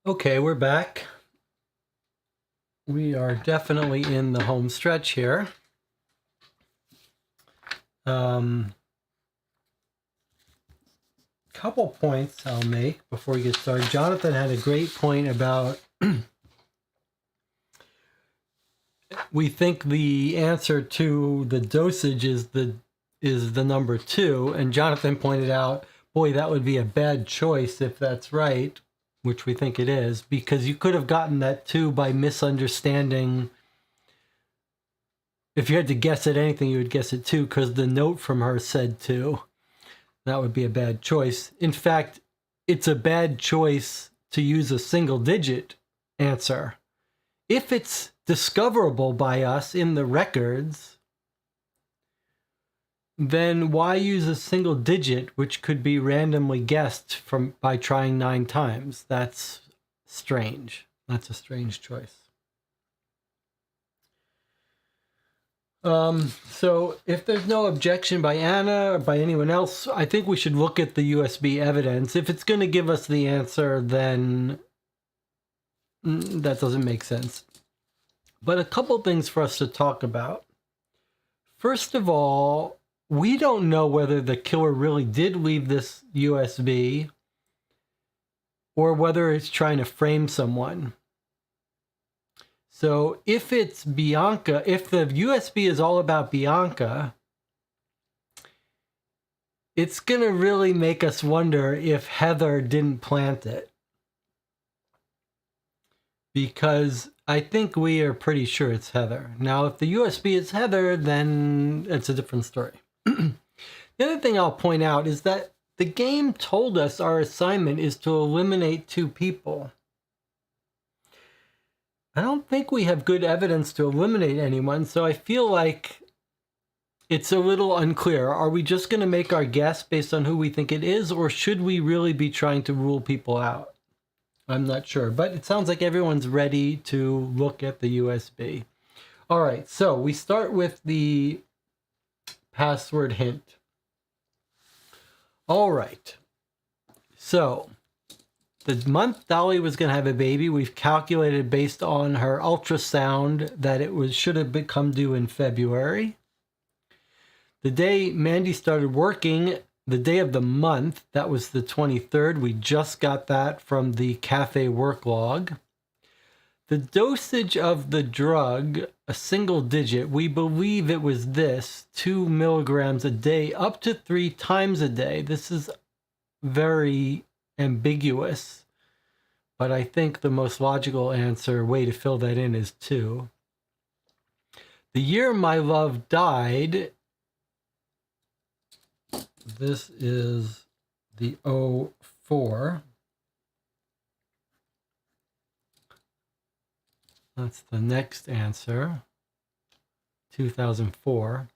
Okay, we're back. We are definitely in the home stretch here. Couple points I'll make before we get started. Jonathan had a great point about we think the answer to the dosage is the number 2, and Jonathan pointed out Boy, that would be a bad choice if that's right, which we think it is, because you could have gotten that 2 by misunderstanding. If you had to guess at anything, you would guess at 2 because the note from her said 2. That would be a bad choice. In fact, it's a bad choice to use a single-digit answer. If it's discoverable by us in the records, then why use a single digit which could be randomly guessed by trying 9 times? That's strange. That's a strange choice. So if there's no objection by Anna or by anyone else, I think we should look at the USB evidence. If it's going to give us the answer, then that doesn't make sense. But a couple things for us to talk about. First of all, we don't know whether the killer really did leave this USB or whether it's trying to frame someone. So if it's Bianca, if the USB is all about Bianca, it's going to really make us wonder if Heather didn't plant it. Because I think we are pretty sure it's Heather. Now, if the USB is Heather, then it's a different story. The other thing I'll point out is that the game told us our assignment is to eliminate 2 people. I don't think we have good evidence to eliminate anyone, so I feel like it's a little unclear. Are we just going to make our guess based on who we think it is, or should we really be trying to rule people out? I'm not sure, but it sounds like everyone's ready to look at the USB. All right, so we start with the password hint. All right, so the month Dolly was going to have a baby, we've calculated based on her ultrasound that it should have become due in February. The day Mandy started working, the day of the month, that was the 23rd. We just got that from the cafe work log. The dosage of the drug, a single digit, we believe it was this, 2 milligrams a day, up to 3 times a day. This is very ambiguous, but I think the most logical way to fill that in is 2. The year my love died, this is the 04. That's the next answer, 2004.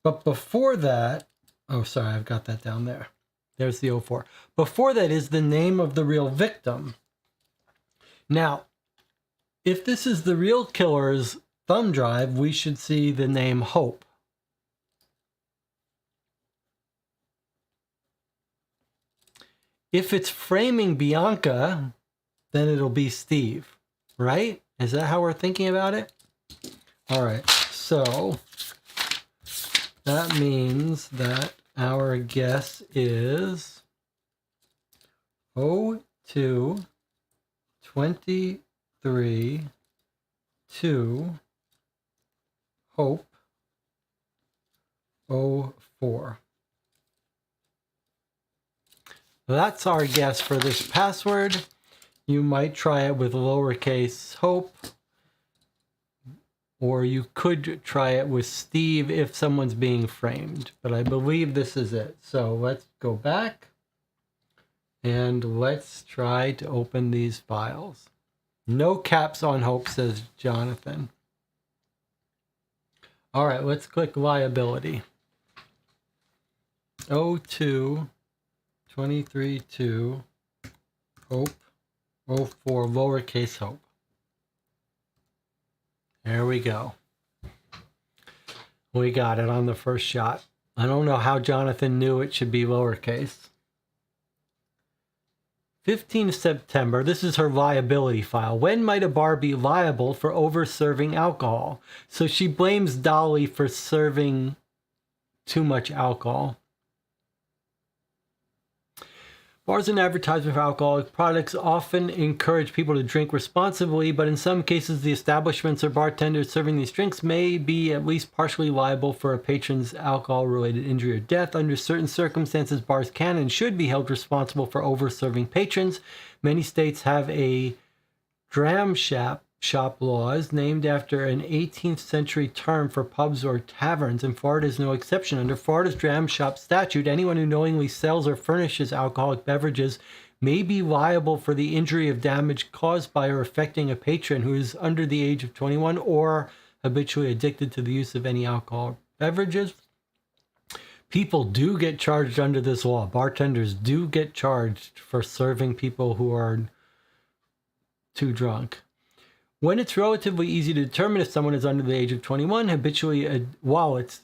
But before that, oh, sorry, I've got that down there. There's the 04. Before that is the name of the real victim. Now, if this is the real killer's thumb drive, we should see the name Hope. If it's framing Bianca, then it'll be Steve, right? Is that how we're thinking about it? All right, so that means that our guess is 02, 23, 2, Hope, 04. That's our guess for this password. You might try it with lowercase Hope, or you could try it with Steve if someone's being framed, but I believe this is it. So let's go back and let's try to open these files. No caps on Hope, says Jonathan. All right, let's click liability. 02, 23, 2, Hope, 04, lowercase Hope. There we go. We got it on the first shot. I don't know how Jonathan knew it should be lowercase. 15 September, this is her liability file. When might a bar be liable for over-serving alcohol? So she blames Dolly for serving too much alcohol. Bars and advertising for alcoholic products often encourage people to drink responsibly, but in some cases, the establishments or bartenders serving these drinks may be at least partially liable for a patron's alcohol-related injury or death. Under certain circumstances, bars can and should be held responsible for over-serving patrons. Many states have a dram shop laws named after an 18th century term for pubs or taverns, and Florida is no exception. Under Florida's dram shop statute, anyone who knowingly sells or furnishes alcoholic beverages may be liable for the injury or damage caused by or affecting a patron who is under the age of 21 or habitually addicted to the use of any alcoholic beverages. People do get charged under this law. Bartenders do get charged for serving people who are too drunk. When it's relatively easy to determine if someone is under the age of 21, while it's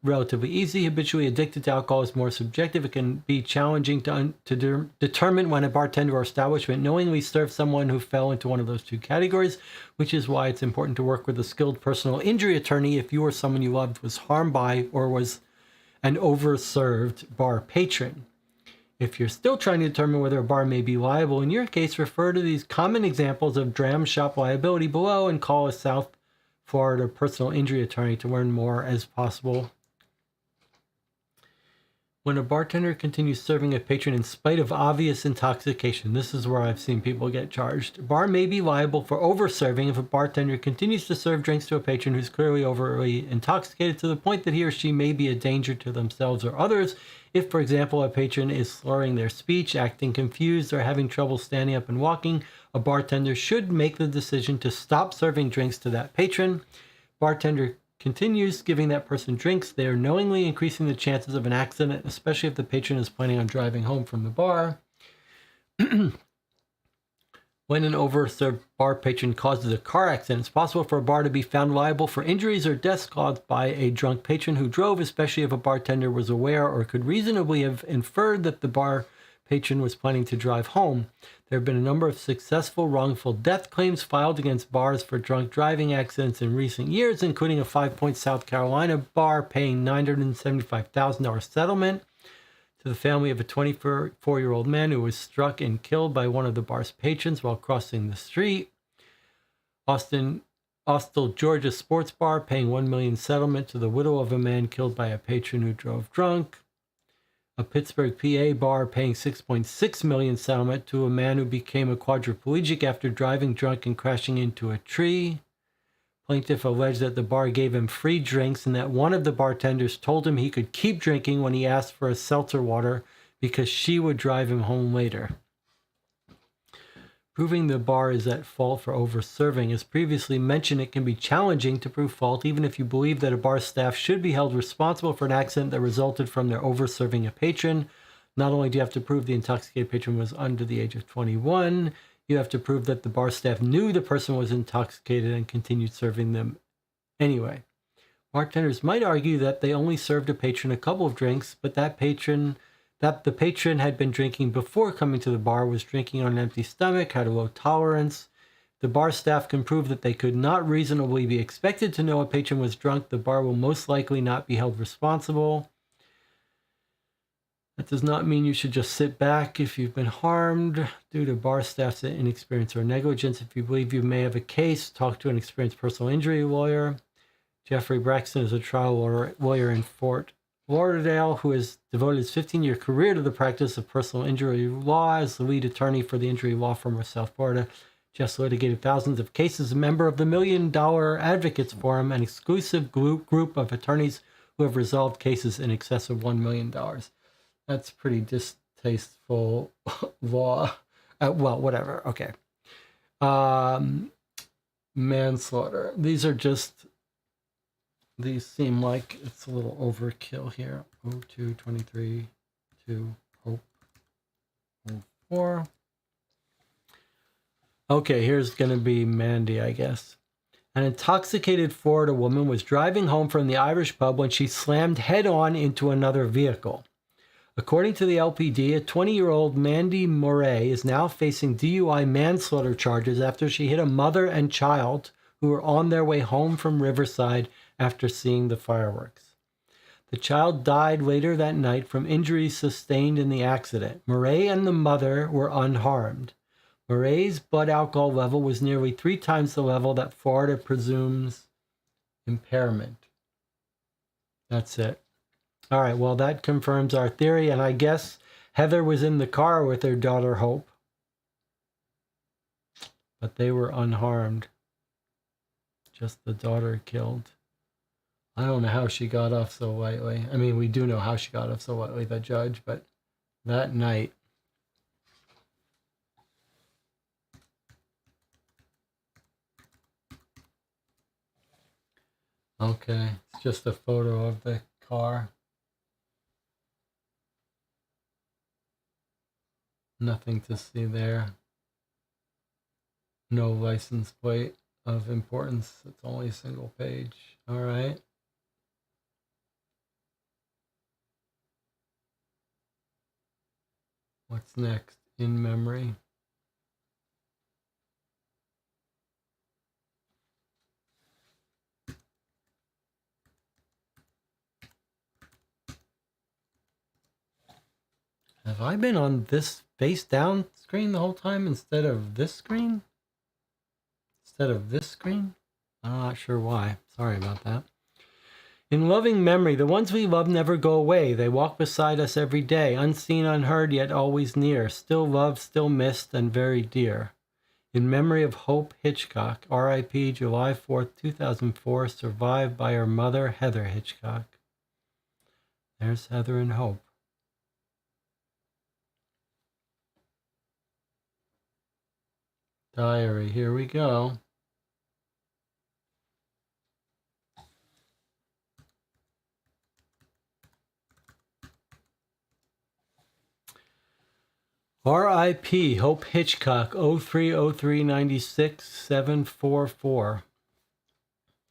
relatively easy, habitually addicted to alcohol is more subjective. It can be challenging to determine when a bartender or establishment knowingly served someone who fell into one of those two categories, which is why it's important to work with a skilled personal injury attorney if you or someone you loved was harmed by or was an overserved bar patron. If you're still trying to determine whether a bar may be liable in your case, refer to these common examples of dram shop liability below and call a South Florida personal injury attorney to learn more as possible. When a bartender continues serving a patron in spite of obvious intoxication, this is where I've seen people get charged. A bar may be liable for over-serving if a bartender continues to serve drinks to a patron who's clearly overly intoxicated to the point that he or she may be a danger to themselves or others. If, for example, a patron is slurring their speech, acting confused, or having trouble standing up and walking, a bartender should make the decision to stop serving drinks to that patron. Bartender continues giving that person drinks, they are knowingly increasing the chances of an accident, especially if the patron is planning on driving home from the bar. When an overserved bar patron causes a car accident, it's possible for a bar to be found liable for injuries or deaths caused by a drunk patron who drove, especially if a bartender was aware or could reasonably have inferred that the bar patron was planning to drive home. There have been a number of successful wrongful death claims filed against bars for drunk driving accidents in recent years, including a 5 Point, South Carolina bar paying $975,000 settlement to the family of a 24-year-old man who was struck and killed by one of the bar's patrons while crossing the street. Austell, Georgia sports bar paying $1 million settlement to the widow of a man killed by a patron who drove drunk. A Pittsburgh, PA bar paying $6.6 million settlement to a man who became a quadriplegic after driving drunk and crashing into a tree. Plaintiff alleged that the bar gave him free drinks and that one of the bartenders told him he could keep drinking when he asked for a seltzer water because she would drive him home later. Proving the bar is at fault for over-serving. As previously mentioned, it can be challenging to prove fault even if you believe that a bar staff should be held responsible for an accident that resulted from their over-serving a patron. Not only do you have to prove the intoxicated patron was under the age of 21, you have to prove that the bar staff knew the person was intoxicated and continued serving them anyway. Bartenders might argue that they only served a patron a couple of drinks, but that the patron had been drinking before coming to the bar, was drinking on an empty stomach, had a low tolerance. The bar staff can prove that they could not reasonably be expected to know a patron was drunk. The bar will most likely not be held responsible. That does not mean you should just sit back if you've been harmed due to bar staff's inexperience or negligence. If you believe you may have a case, talk to an experienced personal injury lawyer. Jeffrey Braxton is a trial lawyer in Fort Lauderdale who has devoted his 15-year career to the practice of personal injury law as the lead attorney for the injury law firm of South Florida. Jeff's litigated thousands of cases, a member of the $1 Million Advocates Forum, an exclusive group of attorneys who have resolved cases in excess of $1 million. That's pretty distasteful law. Well, whatever. Okay. Manslaughter. These seem like it's a little overkill here. 0223 to 04. Okay, here's going to be Mandy, I guess. An intoxicated Florida woman was driving home from the Irish pub when she slammed head-on into another vehicle. According to the LPD, a 20-year-old Mandy Moray is now facing DUI manslaughter charges after she hit a mother and child who were on their way home from Riverside after seeing the fireworks. The child died later that night from injuries sustained in the accident. Murray and the mother were unharmed. Murray's blood alcohol level was nearly 3 times the level that Florida presumes impairment. That's it. All right, well, that confirms our theory, and I guess Heather was in the car with her daughter Hope, but they were unharmed. Just the daughter killed. I don't know how she got off so lightly. I mean, we do know how she got off so lightly, the judge, but that night. Okay, it's just a photo of the car. Nothing to see there. No license plate of importance. It's only a single page. All right. What's next? In memory. Have I been on this face down screen the whole time instead of this screen? Instead of this screen? I'm not sure why. Sorry about that. In loving memory, the ones we love never go away. They walk beside us every day, unseen, unheard, yet always near, still loved, still missed, and very dear. In memory of Hope Hitchcock, R.I.P. July 4th, 2004, survived by her mother, Heather Hitchcock. There's Heather and Hope. Diary, here we go. R.I.P. Hope Hitchcock, 03/03/96-744.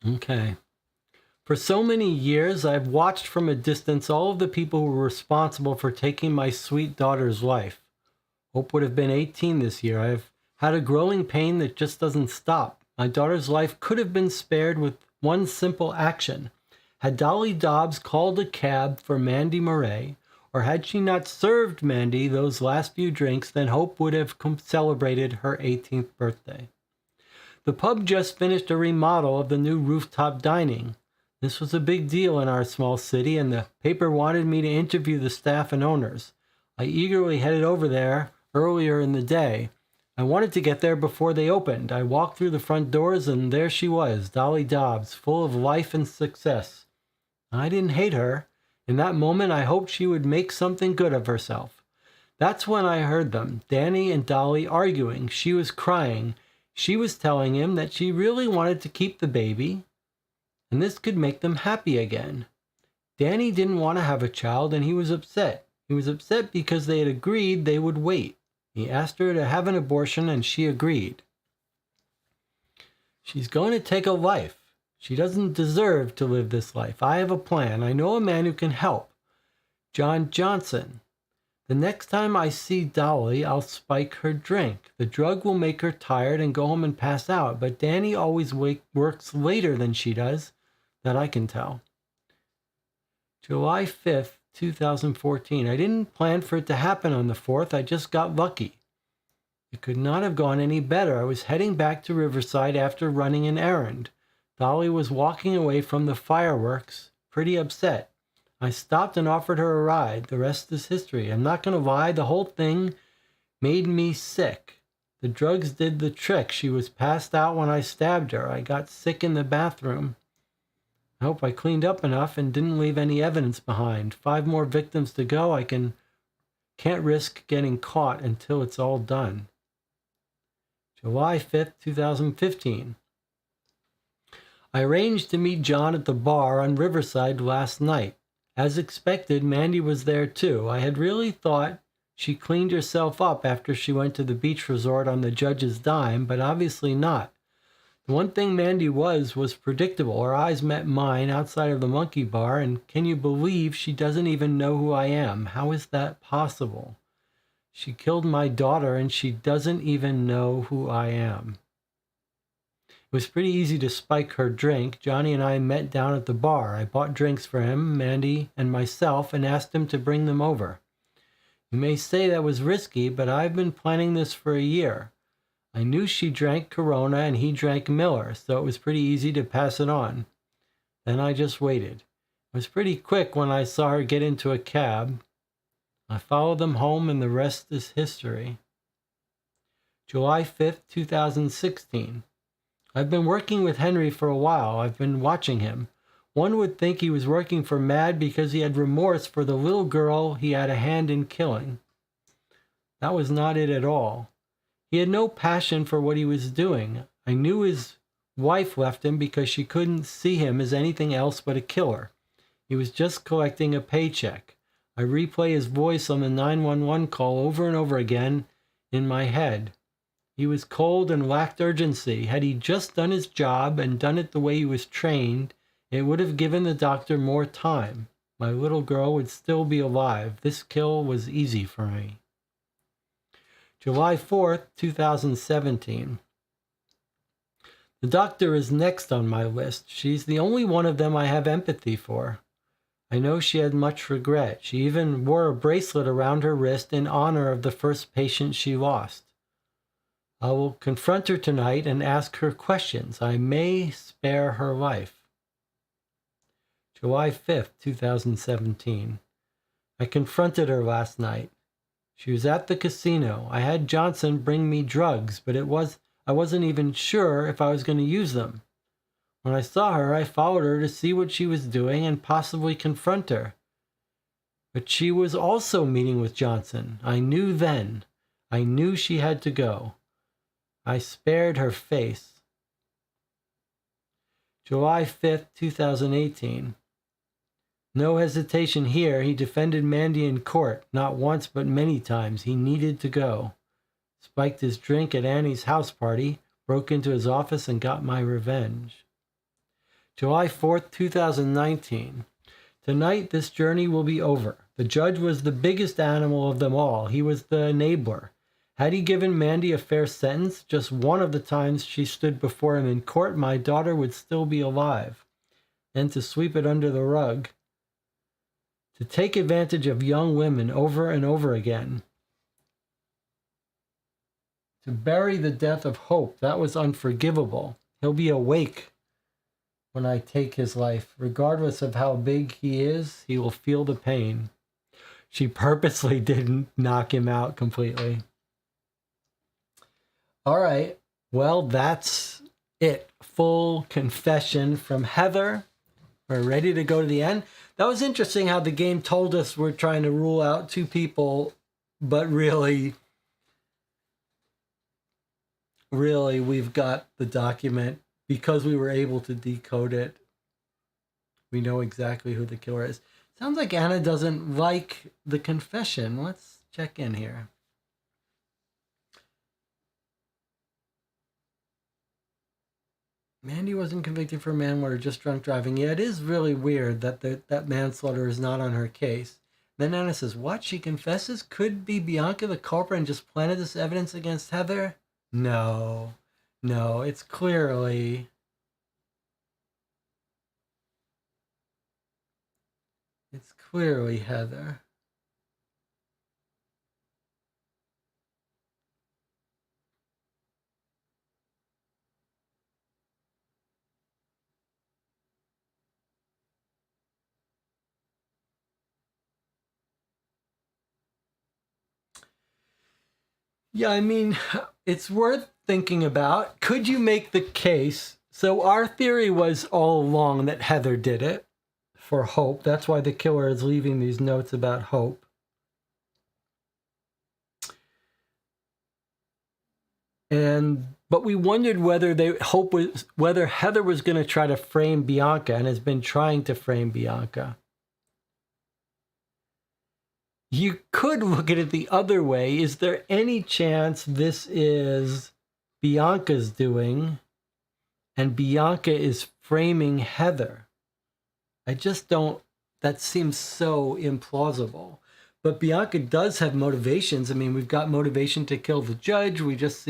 Okay. For so many years, I've watched from a distance all of the people who were responsible for taking my sweet daughter's life. Hope would have been 18 this year. I've had a growing pain that just doesn't stop. My daughter's life could have been spared with one simple action. Had Dolly Dobbs called a cab for Mandy Murray, or had she not served Mandy those last few drinks, then Hope would have celebrated her 18th birthday. The pub just finished a remodel of the new rooftop dining. This was a big deal in our small city, and the paper wanted me to interview the staff and owners. I eagerly headed over there earlier in the day. I wanted to get there before they opened. I walked through the front doors, and there she was, Dolly Dobbs, full of life and success. I didn't hate her. In that moment, I hoped she would make something good of herself. That's when I heard them, Danny and Dolly, arguing. She was crying. She was telling him that she really wanted to keep the baby, and this could make them happy again. Danny didn't want to have a child, and he was upset. He was upset because they had agreed they would wait. He asked her to have an abortion, and she agreed. She's going to take a life. She doesn't deserve to live this life. I have a plan. I know a man who can help. John Johnson. The next time I see Dolly, I'll spike her drink. The drug will make her tired and go home and pass out, but Danny always works later than she does, that I can tell. July 5th, 2014. I didn't plan for it to happen on the 4th. I just got lucky. It could not have gone any better. I was heading back to Riverside after running an errand. Dolly was walking away from the fireworks, pretty upset. I stopped and offered her a ride. The rest is history. I'm not going to lie, the whole thing made me sick. The drugs did the trick. She was passed out when I stabbed her. I got sick in the bathroom. I hope I cleaned up enough and didn't leave any evidence behind. 5 more victims to go. I can't risk getting caught until it's all done. July 5th, 2015. I arranged to meet John at the bar on Riverside last night. As expected, Mandy was there too. I had really thought she cleaned herself up after she went to the beach resort on the judge's dime, but obviously not. The one thing Mandy was predictable. Her eyes met mine outside of the monkey bar, and can you believe she doesn't even know who I am? How is that possible? She killed my daughter, and she doesn't even know who I am. was pretty easy to spike her drink. Johnny and I met down at the bar. I bought drinks for him, Mandy, and myself, and asked him to bring them over. You may say that was risky, but I've been planning this for a year. I knew she drank Corona and he drank Miller, so it was pretty easy to pass it on. Then I just waited. It was pretty quick when I saw her get into a cab. I followed them home, and the rest is history. July 5th, 2016. I've been working with Henry for a while. I've been watching him. One would think he was working for MAD because he had remorse for the little girl he had a hand in killing. That was not it at all. He had no passion for what he was doing. I knew his wife left him because she couldn't see him as anything else but a killer. He was just collecting a paycheck. I replay his voice on the 911 call over and over again in my head. He was cold and lacked urgency. Had he just done his job and done it the way he was trained, it would have given the doctor more time. My little girl would still be alive. This kill was easy for me. July 4th, 2017. The doctor is next on my list. She's the only one of them I have empathy for. I know she had much regret. She even wore a bracelet around her wrist in honor of the first patient she lost. I will confront her tonight and ask her questions. I may spare her life. July 5th, 2017. I confronted her last night. She was at the casino. I had Johnson bring me drugs, but I wasn't even sure if I was going to use them. When I saw her, I followed her to see what she was doing and possibly confront her. But she was also meeting with Johnson. I knew then. I knew she had to go. I spared her face. July 5th, 2018. No hesitation here. He defended Mandy in court, not once but many times. He needed to go. Spiked his drink at Annie's house party, broke into his office, and got my revenge. July 4th, 2019. Tonight, this journey will be over. The judge was the biggest animal of them all. He was the enabler. Had he given Mandy a fair sentence, just one of the times she stood before him in court, my daughter would still be alive. And to sweep it under the rug, to take advantage of young women over and over again, to bury the death of Hope, that was unforgivable. He'll be awake when I take his life. Regardless of how big he is, he will feel the pain. She purposely didn't knock him out completely. All right, well, that's it. Full confession from Heather. We're ready to go to the end. That was interesting how the game told us we're trying to rule out two people, but really, we've got the document. Because we were able to decode it, we know exactly who the killer is. Sounds like Anna doesn't like the confession. Let's check in here. Mandy wasn't convicted for manslaughter, just drunk driving. Yeah, it is really weird that that manslaughter is not on her case. Then Anna says, what? She confesses? Could be Bianca the culprit and just planted this evidence against Heather? No, it's clearly... It's clearly Heather. Yeah, I mean, it's worth thinking about. Could you make the case? So our theory was all along that Heather did it for Hope. That's why the killer is leaving these notes about Hope. But we wondered whether Heather was going to try to frame Bianca and has been trying to frame Bianca. You could look at it the other way. Is there any chance this is Bianca's doing and Bianca is framing Heather? I just don't, that seems so implausible. But Bianca does have motivations. I mean, we've got motivation to kill the judge. We just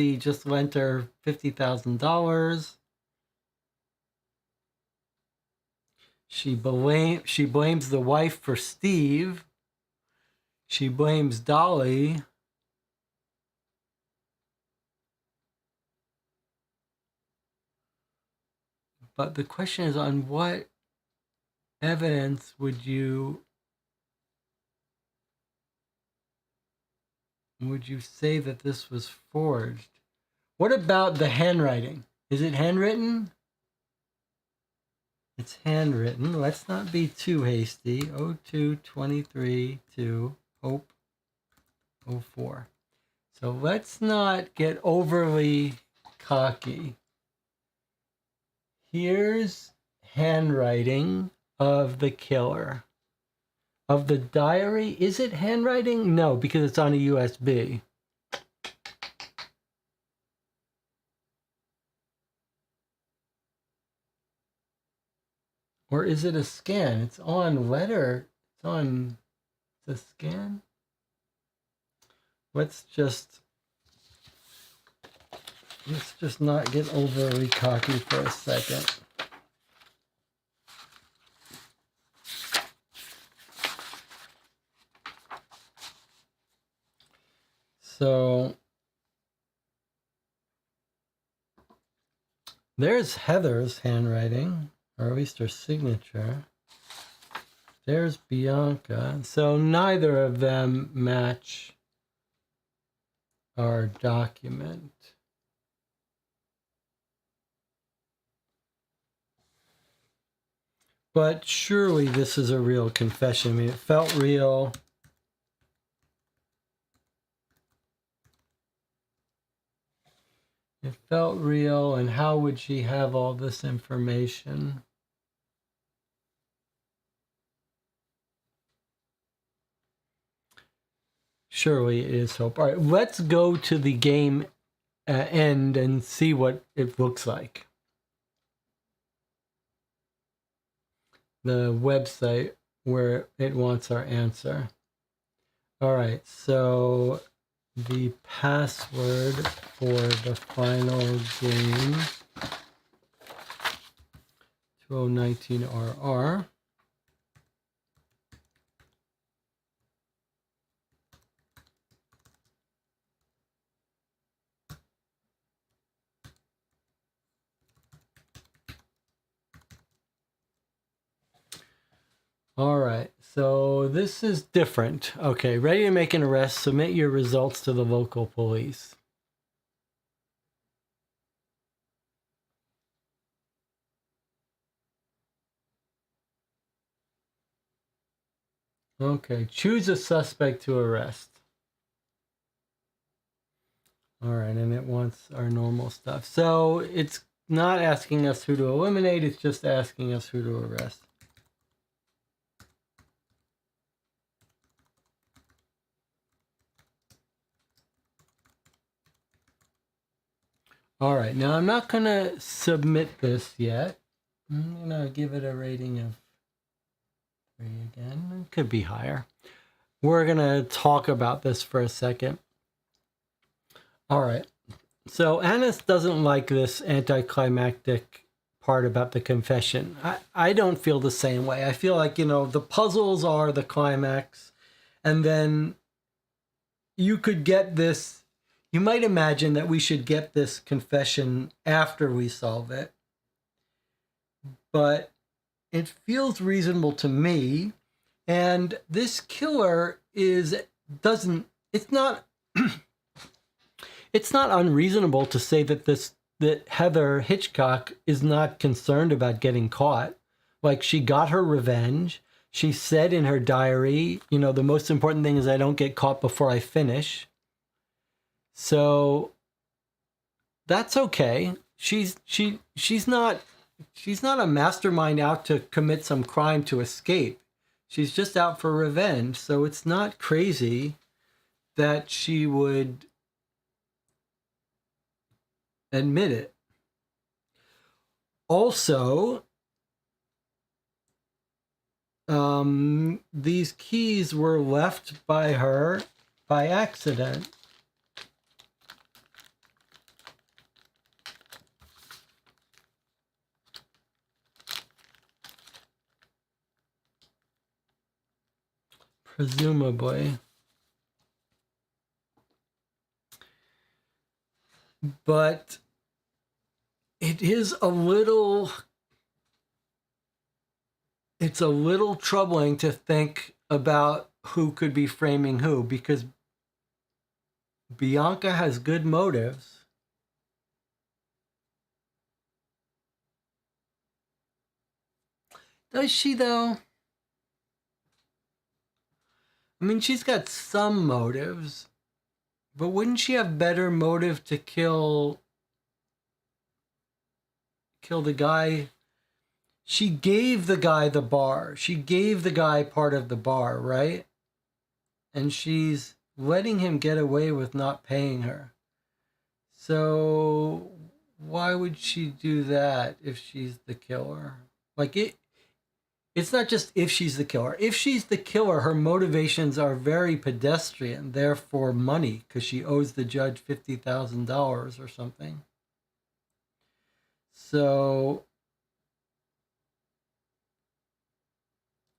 lent her $50,000. She blames the wife for Steve. She blames Dolly. But the question is, on what evidence would you say that this was forged? What about the handwriting? Is it handwritten? It's handwritten. Let's not be too hasty. 0223 to Hope 04. So let's not get overly cocky. Here's handwriting of the killer. Of the diary. Is it handwriting? No, because it's on a USB. Or is it a scan? It's on letter. It's on the scan. Let's just not get overly cocky for a second. So there's Heather's handwriting, or at least her signature. There's Bianca. So neither of them match our document. But surely this is a real confession. I mean, it felt real. It felt real, and how would she have all this information? Surely it is Hope. All right, let's go to the game end and see what it looks like. The website where it wants our answer. All right, so the password for the final game, 2019RR. All right, so this is different. Okay, ready to make an arrest. Submit your results to the local police. Okay, choose a suspect to arrest. All right, and it wants our normal stuff. So it's not asking us who to eliminate, it's just asking us who to arrest. All right, now I'm not going to submit this yet. I'm going to give it a rating of 3 again. It could be higher. We're going to talk about this for a second. All right. So Annis doesn't like this anticlimactic part about the confession. I don't feel the same way. I feel like, the puzzles are the climax, and then you could get this. You might imagine that we should get this confession after we solve it. But it feels reasonable to me. And this killer it's not it's not unreasonable to say that Heather Hitchcock is not concerned about getting caught. Like, she got her revenge. She said in her diary, the most important thing is I don't get caught before I finish. So that's okay. She's not a mastermind out to commit some crime to escape. She's just out for revenge. So it's not crazy that she would admit it. Also, these keys were left by her by accident. Presumably. But it is a little... It's a little troubling to think about who could be framing who, because Bianca has good motives. Does she, though? I mean, she's got some motives, but wouldn't she have better motive to kill the guy? She gave the guy the bar. She gave the guy part of the bar, right? And she's letting him get away with not paying her. So why would she do that if she's the killer? Like, it's not just if she's the killer. If she's the killer, her motivations are very pedestrian, therefore money, because she owes the judge $50,000 or something. So,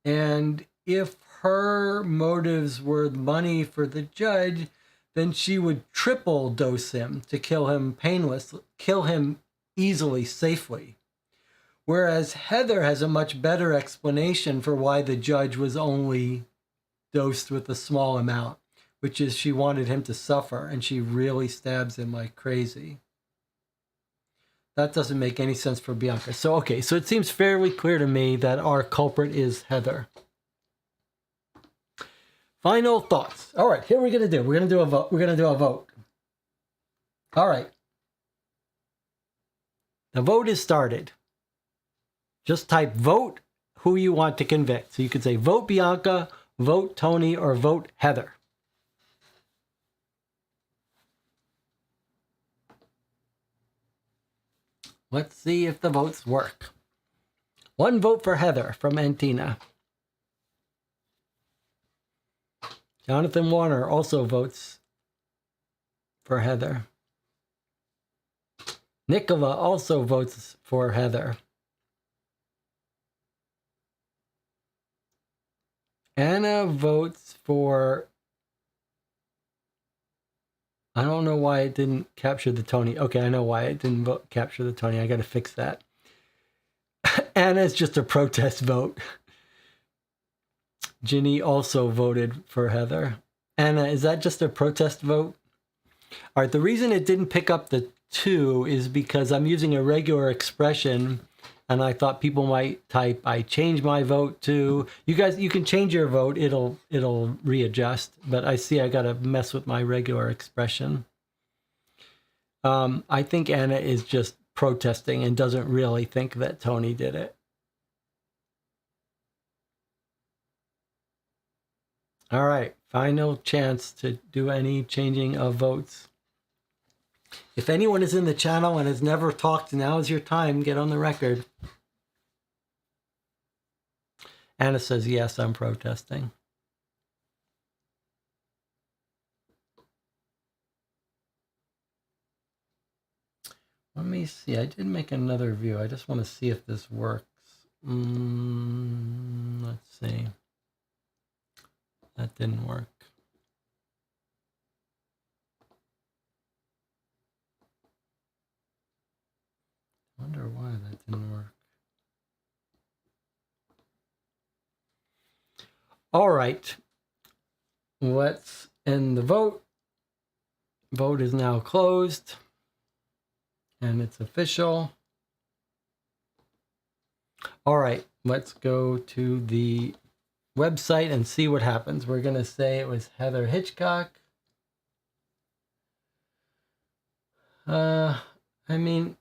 and if her motives were money for the judge, then she would triple dose him to kill him kill him easily, safely. Whereas Heather has a much better explanation for why the judge was only dosed with a small amount, which is she wanted him to suffer, and she really stabs him like crazy. That doesn't make any sense for Bianca. So, okay, so it seems fairly clear to me that our culprit is Heather. Final thoughts. All right, here we're going to do. We're going to do a vote. We're going to do a vote. All right. The vote is started. Just type vote who you want to convict. So you could say vote Bianca, vote Tony, or vote Heather. Let's see if the votes work. 1 vote for Heather from Antina. Jonathan Warner also votes for Heather. Nicola also votes for Heather. Anna votes for... I don't know why it didn't capture the Tony. Okay, I know why it didn't capture the Tony. I got to fix that. Anna's just a protest vote. Ginny also voted for Heather. Anna, is that just a protest vote? All right, the reason it didn't pick up the 2 is because I'm using a regular expression, and I thought people might type, I changed my vote to... You guys, you can change your vote. It'll readjust, but I see I got to mess with my regular expression. I think Anna is just protesting and doesn't really think that Tony did it. All right, final chance to do any changing of votes. If anyone is in the channel and has never talked, now is your time. Get on the record. Anna says, yes, I'm protesting. Let me see. I did make another view. I just want to see if this works. Let's see. That didn't work. I wonder why that didn't work. All right. Let's end the vote. Vote is now closed. And it's official. All right. Let's go to the website and see what happens. We're going to say it was Heather Hitchcock. I mean,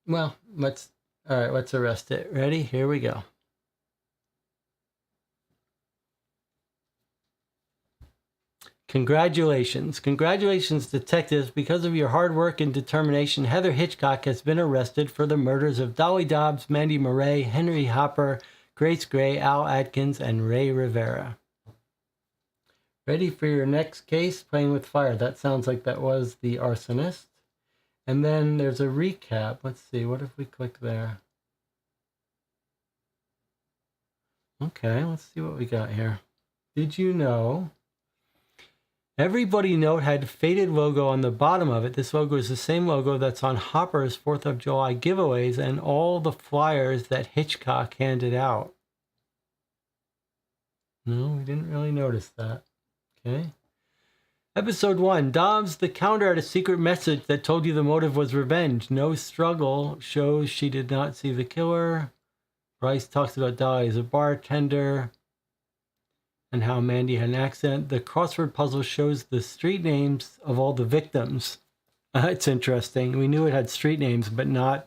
well, let's arrest it. Ready? Here we go. Congratulations. Congratulations, detectives. Because of your hard work and determination, Heather Hitchcock has been arrested for the murders of Dolly Dobbs, Mandy Murray, Henry Hopper, Grace Gray, Al Atkins, and Ray Rivera. Ready for your next case? Playing with fire. That sounds like that was the arsonist. And then there's a recap. Let's see. What if we click there? Okay, let's see what we got here. Did you know Everybody Note had faded logo on the bottom of it? This logo is the same logo that's on Hopper's 4th of July giveaways and all the flyers that Hitchcock handed out. No, we didn't really notice that. Okay. Episode 1. Dobbs the counter had a secret message that told you the motive was revenge. No struggle shows she did not see the killer. Bryce talks about Dolly as a bartender and how Mandy had an accent. The crossword puzzle shows the street names of all the victims. It's interesting. We knew it had street names, but not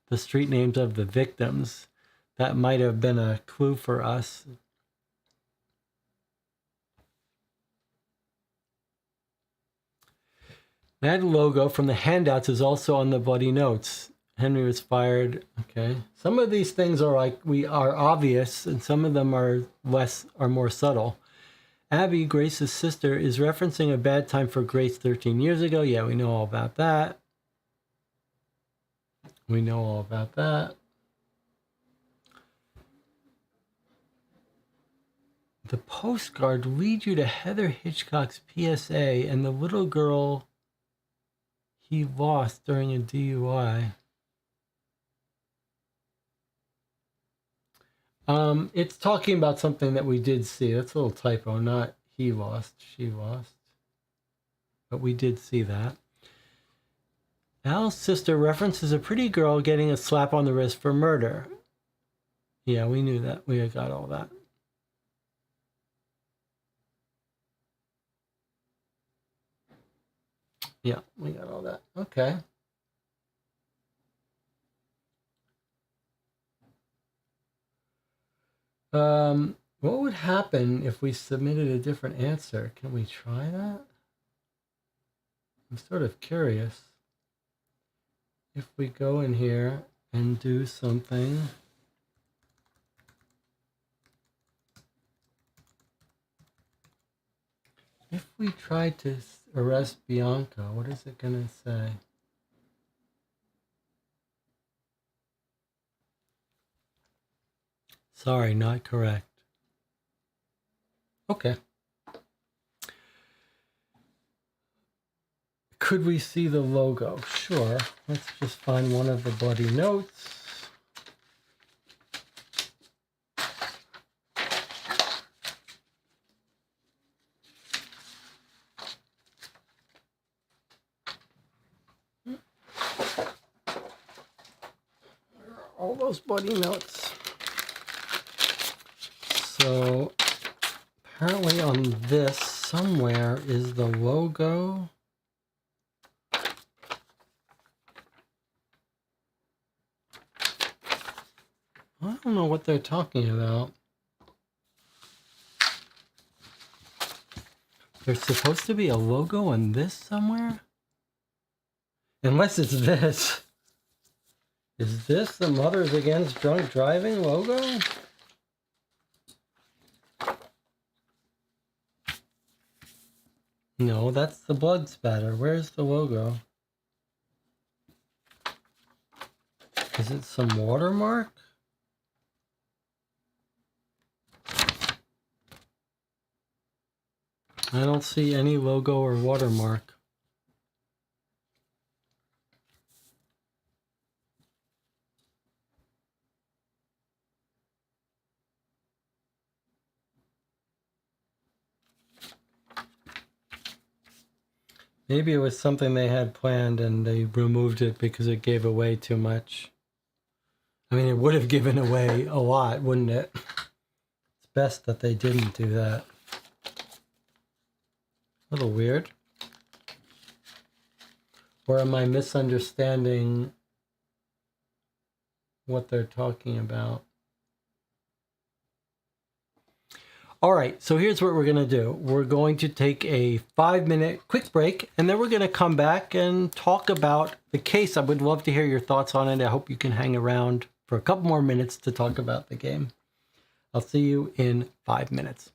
the street names of the victims. That might have been a clue for us. That logo from the handouts is also on the bloody notes. Henry was fired. Okay. Some of these things are obvious, and some of them are more subtle. Abby, Grace's sister, is referencing a bad time for Grace 13 years ago. Yeah, we know all about that. We know all about that. The postcard leads you to Heather Hitchcock's PSA and the little girl he lost during a DUI. It's talking about something that we did see. That's a little typo, not he lost, she lost. But we did see that. Al's sister references a pretty girl getting a slap on the wrist for murder. Yeah, we knew that. We got all that. Yeah, we got all that. Okay. What would happen if we submitted a different answer? Can we try that? I'm sort of curious. If we go in here and do something. If we try to arrest Bianca, what is it going to say? Sorry, not correct. Okay. Could we see the logo? Sure. Let's just find one of the bloody notes. All those bloody notes. So apparently on this somewhere is the logo. I don't know what they're talking about. There's supposed to be a logo on this somewhere? Unless it's this. Is this the Mothers Against Drunk Driving logo? No, that's the blood spatter. Where's the logo? Is it some watermark? I don't see any logo or watermark. Maybe it was something they had planned and they removed it because it gave away too much. I mean, it would have given away a lot, wouldn't it? It's best that they didn't do that. A little weird. Or am I misunderstanding what they're talking about? All right, so here's what we're going to do. We're going to take a 5-minute quick break, and then we're going to come back and talk about the case. I would love to hear your thoughts on it. I hope you can hang around for a couple more minutes to talk about the game. I'll see you in 5 minutes.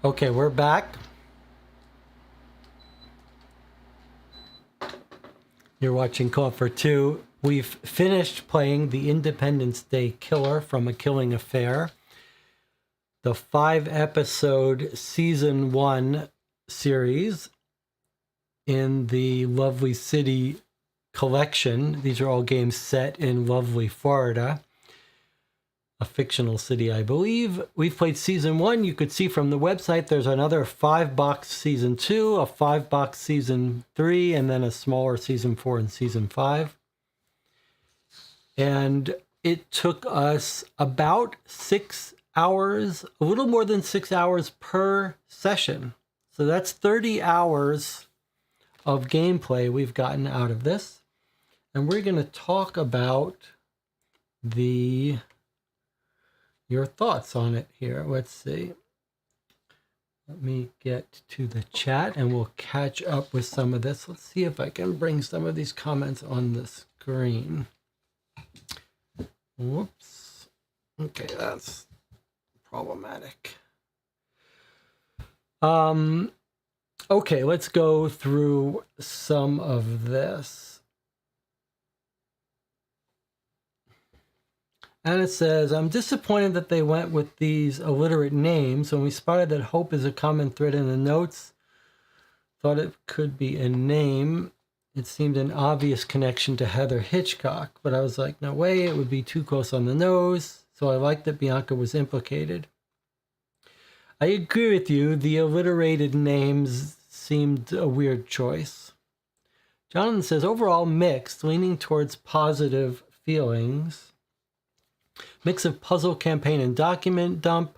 Okay, we're back. You're watching Co-op for Two. We've finished playing the Independence Day Killer from A Killing Affair, the 5-episode season 1 series in the Lovely City collection. These are all games set in Lovely, Florida, a fictional city, I believe. We've played season 1. You could see from the website there's another 5-box season 2, a 5-box season 3, and then a smaller season 4 and season 5. And it took us about 6 hours, a little more than 6 hours per session. So that's 30 hours of gameplay we've gotten out of this. And we're going to talk about your thoughts on it here. Let's see. Let me get to the chat and we'll catch up with some of this. Let's see if I can bring some of these comments on the screen. Whoops. Okay, that's problematic. Okay, let's go through some of this. And it says, I'm disappointed that they went with these illiterate names. When we spotted that hope is a common thread in the notes, thought it could be a name. It seemed an obvious connection to Heather Hitchcock, but I was like, no way, it would be too close on the nose. So I liked that Bianca was implicated. I agree with you. The alliterated names seemed a weird choice. Jonathan says, overall mixed, leaning towards positive feelings. Mix of puzzle, campaign, and document dump.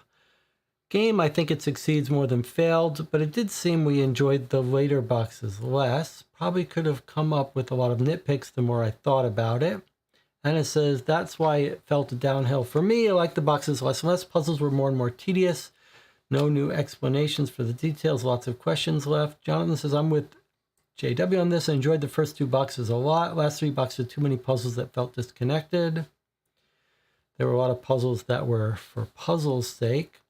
Game, I think it succeeds more than failed, but it did seem we enjoyed the later boxes less. Probably could have come up with a lot of nitpicks the more I thought about it. And it says, that's why it felt downhill for me. I liked the boxes less and less. Puzzles were more and more tedious. No new explanations for the details. Lots of questions left. Jonathan says, I'm with JW on this. I enjoyed the first 2 boxes a lot. Last 3 boxes, too many puzzles that felt disconnected. There were a lot of puzzles that were for puzzle's sake.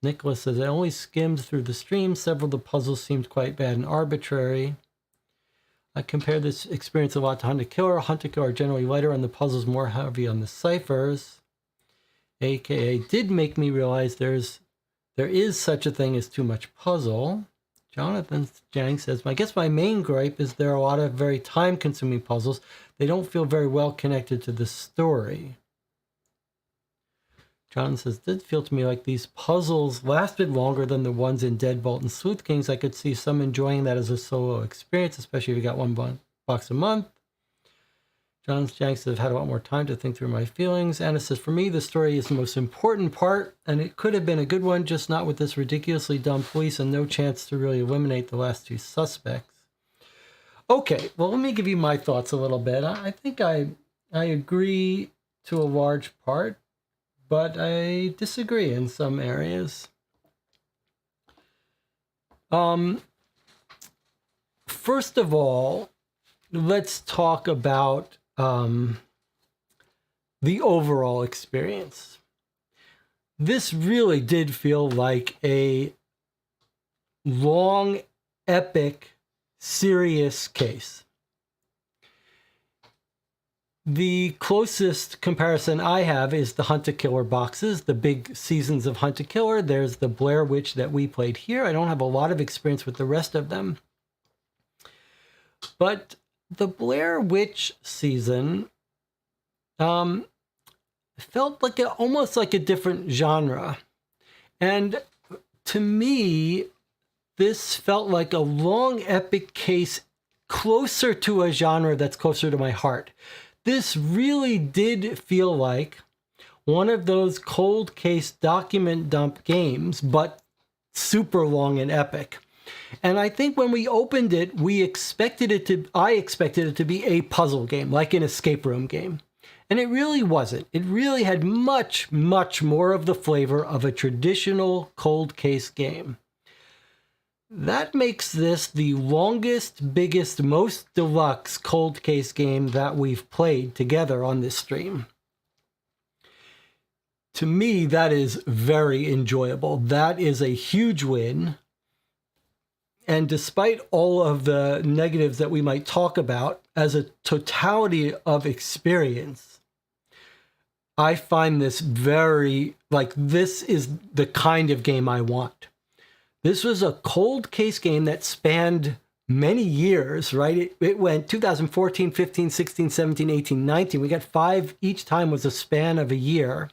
Nicholas says, I only skimmed through the stream. Several of the puzzles seemed quite bad and arbitrary. I compare this experience a lot to Hunt a Killer. Hunt a Killer are generally lighter on the puzzles, more heavy on the ciphers. AKA did make me realize there is such a thing as too much puzzle. Jonathan Jang says, I guess my main gripe is there are a lot of very time-consuming puzzles. They don't feel very well connected to the story. John says, did feel to me like these puzzles lasted longer than the ones in Deadbolt and Sleuth Kings. I could see some enjoying that as a solo experience, especially if you got 1 box a month. John Janks says, I've had a lot more time to think through my feelings. Anna says, for me, the story is the most important part, and it could have been a good one, just not with this ridiculously dumb police and no chance to really eliminate the last 2 suspects. Okay, well, let me give you my thoughts a little bit. I think I agree to a large part, but I disagree in some areas. First of all, let's talk about the overall experience. This really did feel like a long, epic, serious case. The closest comparison I have is the Hunt a Killer boxes, the big seasons of Hunt a Killer. There's the Blair Witch that we played here. I don't have a lot of experience with the rest of them. But the Blair Witch season felt like almost like a different genre. And to me, this felt like a long, epic case closer to a genre that's closer to my heart. This really did feel like one of those cold case document dump games, but super long and epic. And I think when we opened it, I expected it to be a puzzle game, like an escape room game. And it really wasn't. It really had much, much more of the flavor of a traditional cold case game. That makes this the longest, biggest, most deluxe cold case game that we've played together on this stream. To me, that is very enjoyable. That is a huge win. And despite all of the negatives that we might talk about, as a totality of experience, I find this very, like, this is the kind of game I want. This was a cold case game that spanned many years, right? It went 2014, 15, 16, 17, 18, 19. We got 5 each time was a span of a year.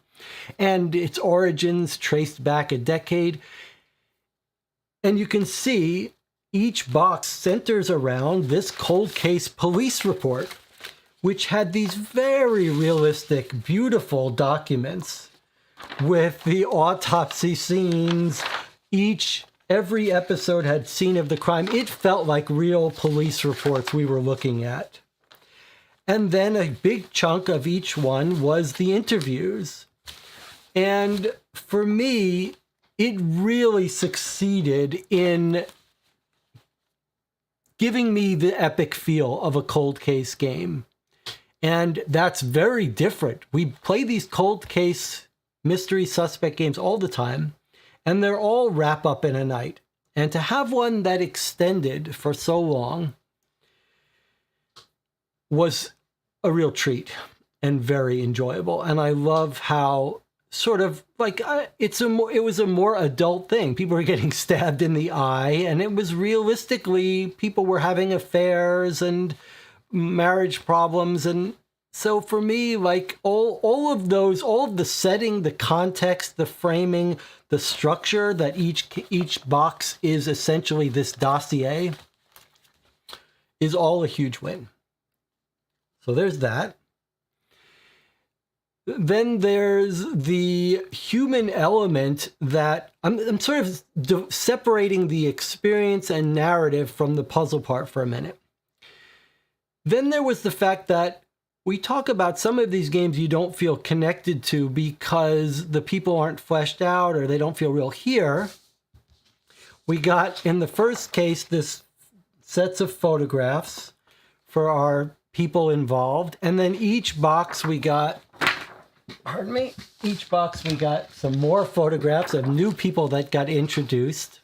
And its origins traced back a decade. And you can see each box centers around this cold case police report, which had these very realistic, beautiful documents with the autopsy scenes. Every episode had scene of the crime. It felt like real police reports we were looking at. And then a big chunk of each one was the interviews. And for me, it really succeeded in giving me the epic feel of a cold case game. And that's very different. We play these cold case mystery suspect games all the time, and they're all wrap up in a night. And to have one that extended for so long was a real treat and very enjoyable. And I love how sort of like it was a more adult thing. People were getting stabbed in the eye, and it was realistically people were having affairs and marriage problems. And so for me, like all of the setting, the context, the framing, the structure, that each box is essentially this dossier, is all a huge win. So there's that. Then there's the human element that I'm sort of separating the experience and narrative from the puzzle part for a minute. Then there was the fact that we talk about some of these games you don't feel connected to because the people aren't fleshed out or they don't feel real. Here, we got, in the first case, this sets of photographs for our people involved. And then each box we got, each box we got some more photographs of new people that got introduced.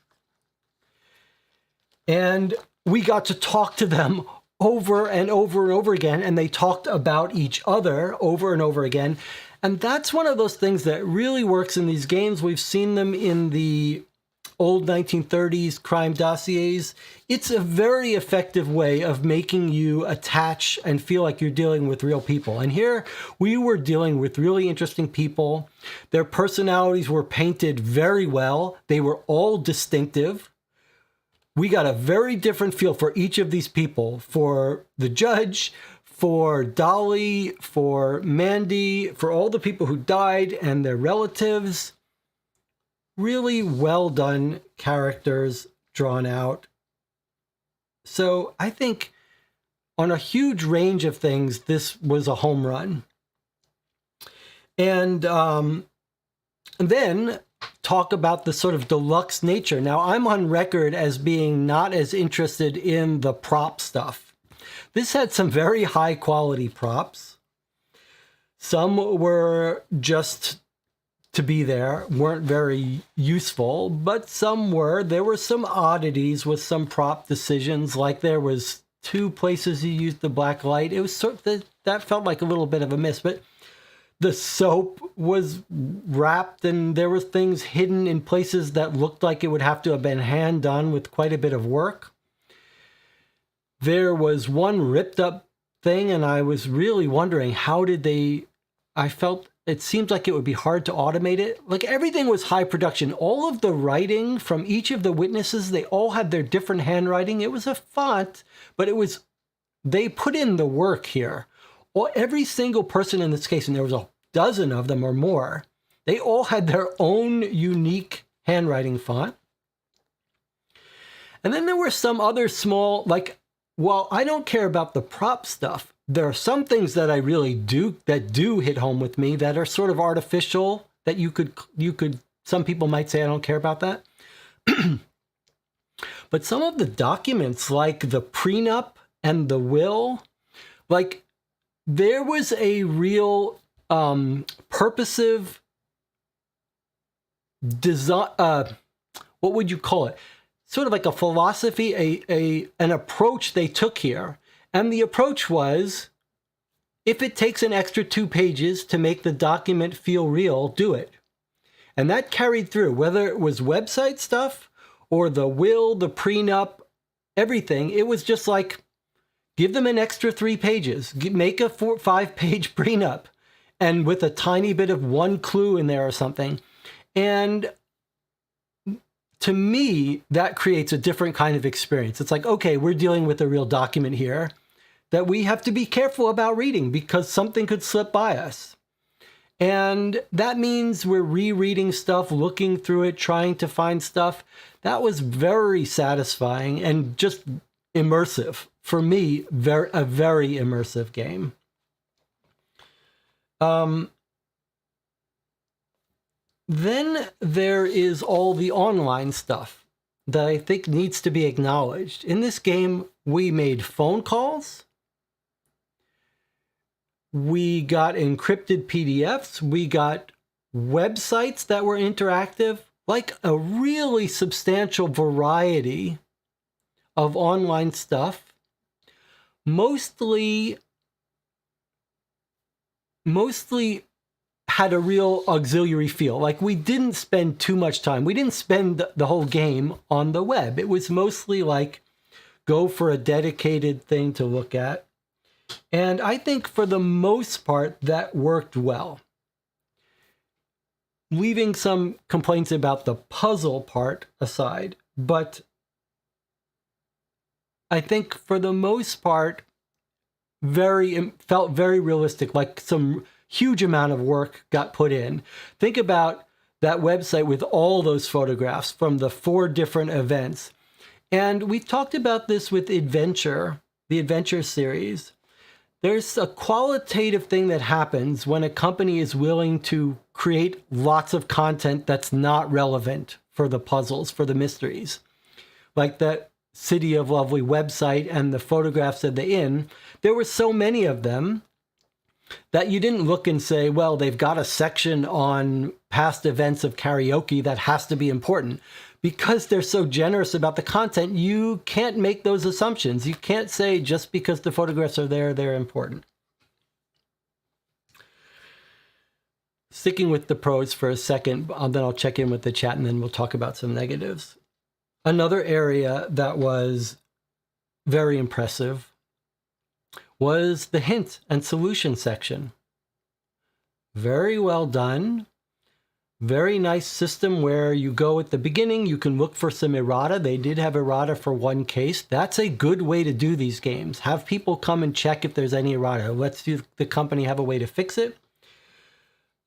And we got to talk to them over and over and over again, and they talked about each other over and over again. And that's one of those things that really works in these games. We've seen them in the old 1930s crime dossiers. It's a very effective way of making you attach and feel like you're dealing with real people. And here we were dealing with really interesting people. Their personalities were painted very well. They were all distinctive. We got a very different feel for each of these people, for the judge, for Dolly, for Mandy, for all the people who died and their relatives. Really well done characters drawn out. So I think on a huge range of things, this was a home run. And then talk about the sort of deluxe nature. Now, I'm on record as being not as interested in the prop stuff. This had some very high quality props. Some were just to be there, weren't very useful, but some were. There were some oddities with some prop decisions, like there was 2 places you used the black light. It was sort of, that felt like a little bit of a miss, but the soap was wrapped and there were things hidden in places that looked like it would have to have been hand done with quite a bit of work. There was one ripped up thing, and I was really wondering I felt it seemed like it would be hard to automate it. Like everything was high production. All of the writing from each of the witnesses, they all had their different handwriting. It was a font, but they put in the work here. Every single person in this case, and there was a dozen of them or more, they all had their own unique handwriting font. And then there were some other small, like, while I don't care about the prop stuff, there are some things that I really do hit home with me that are sort of artificial, that you could, some people might say I don't care about that. But some of the documents, like the prenup and the will, like, there was a real purposive design, what would you call it? Sort of like a philosophy, an approach they took here. And the approach was, if it takes an extra 2 pages to make the document feel real, do it. And that carried through, whether it was website stuff or the will, the prenup, everything. It was just like, give them an extra 3 pages, make a 5-page prenup, and with a tiny bit of one clue in there or something. And to me, that creates a different kind of experience. It's like, okay, we're dealing with a real document here that we have to be careful about reading because something could slip by us. And that means we're rereading stuff, looking through it, trying to find stuff. That was very satisfying and just immersive. For me, a very immersive game. Then there is all the online stuff that I think needs to be acknowledged. In this game, we made phone calls. We got encrypted PDFs. We got websites that were interactive, like a really substantial variety of online stuff. Mostly had a real auxiliary feel. Like, we didn't spend too much time. We didn't spend the whole game on the web. It was mostly like, go for a dedicated thing to look at. And I think for the most part, that worked well. Leaving some complaints about the puzzle part aside, but I think for the most part, felt very realistic, like some huge amount of work got put in. Think about that website with all those photographs from the 4 different events. And we've talked about this with Adventure, the Adventure series. There's a qualitative thing that happens when a company is willing to create lots of content that's not relevant for the puzzles, for the mysteries. Like that City of Lovely website and the photographs at the inn, there were so many of them that you didn't look and say, well, they've got a section on past events of karaoke that has to be important. Because they're so generous about the content, you can't make those assumptions. You can't say just because the photographs are there, they're important. Sticking with the pros for a second, then I'll check in with the chat and then we'll talk about some negatives. Another area that was very impressive was the hint and solution section. Very well done. Very nice system where you go at the beginning, you can look for some errata. They did have errata for one case. That's a good way to do these games. Have people come and check if there's any errata. Let's see if the company have a way to fix it.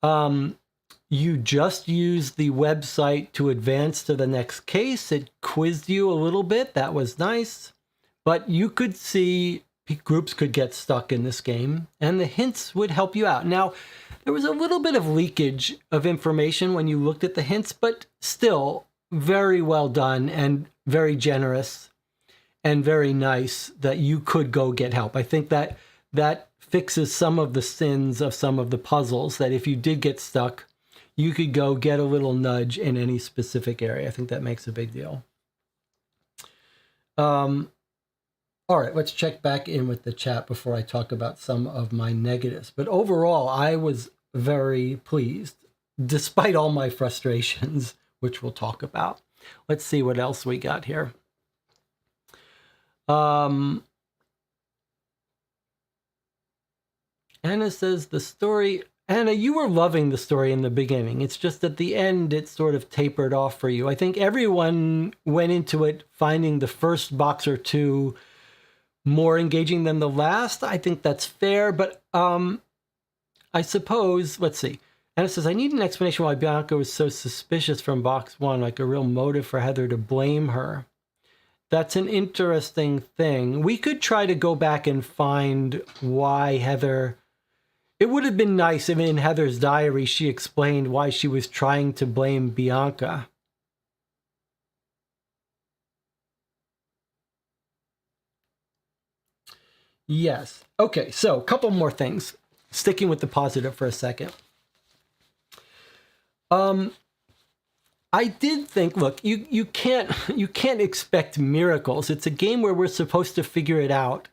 You just use the website to advance to the next case. It quizzed you a little bit. That was nice. But you could see groups could get stuck in this game, and the hints would help you out. Now, there was a little bit of leakage of information when you looked at the hints, but still very well done and very generous and very nice that you could go get help. I think that fixes some of the sins of some of the puzzles, that if you did get stuck, you could go get a little nudge in any specific area. I think that makes a big deal. All right, let's check back in with the chat before I talk about some of my negatives. But overall, I was very pleased, despite all my frustrations, which we'll talk about. Let's see what else we got here. Anna says the story... Anna, you were loving the story in the beginning. It's just at the end, it sort of tapered off for you. I think everyone went into it finding the first box or two more engaging than the last. I think that's fair, but I suppose, let's see. Anna says, I need an explanation why Bianca was so suspicious from box 1, like a real motive for Heather to blame her. That's an interesting thing. We could try to go back and find why Heather... It would have been nice if in Heather's diary she explained why she was trying to blame Bianca. Yes. Okay, so a couple more things. Sticking with the positive for a second. I did think, look, you can't expect miracles. It's a game where we're supposed to figure it out.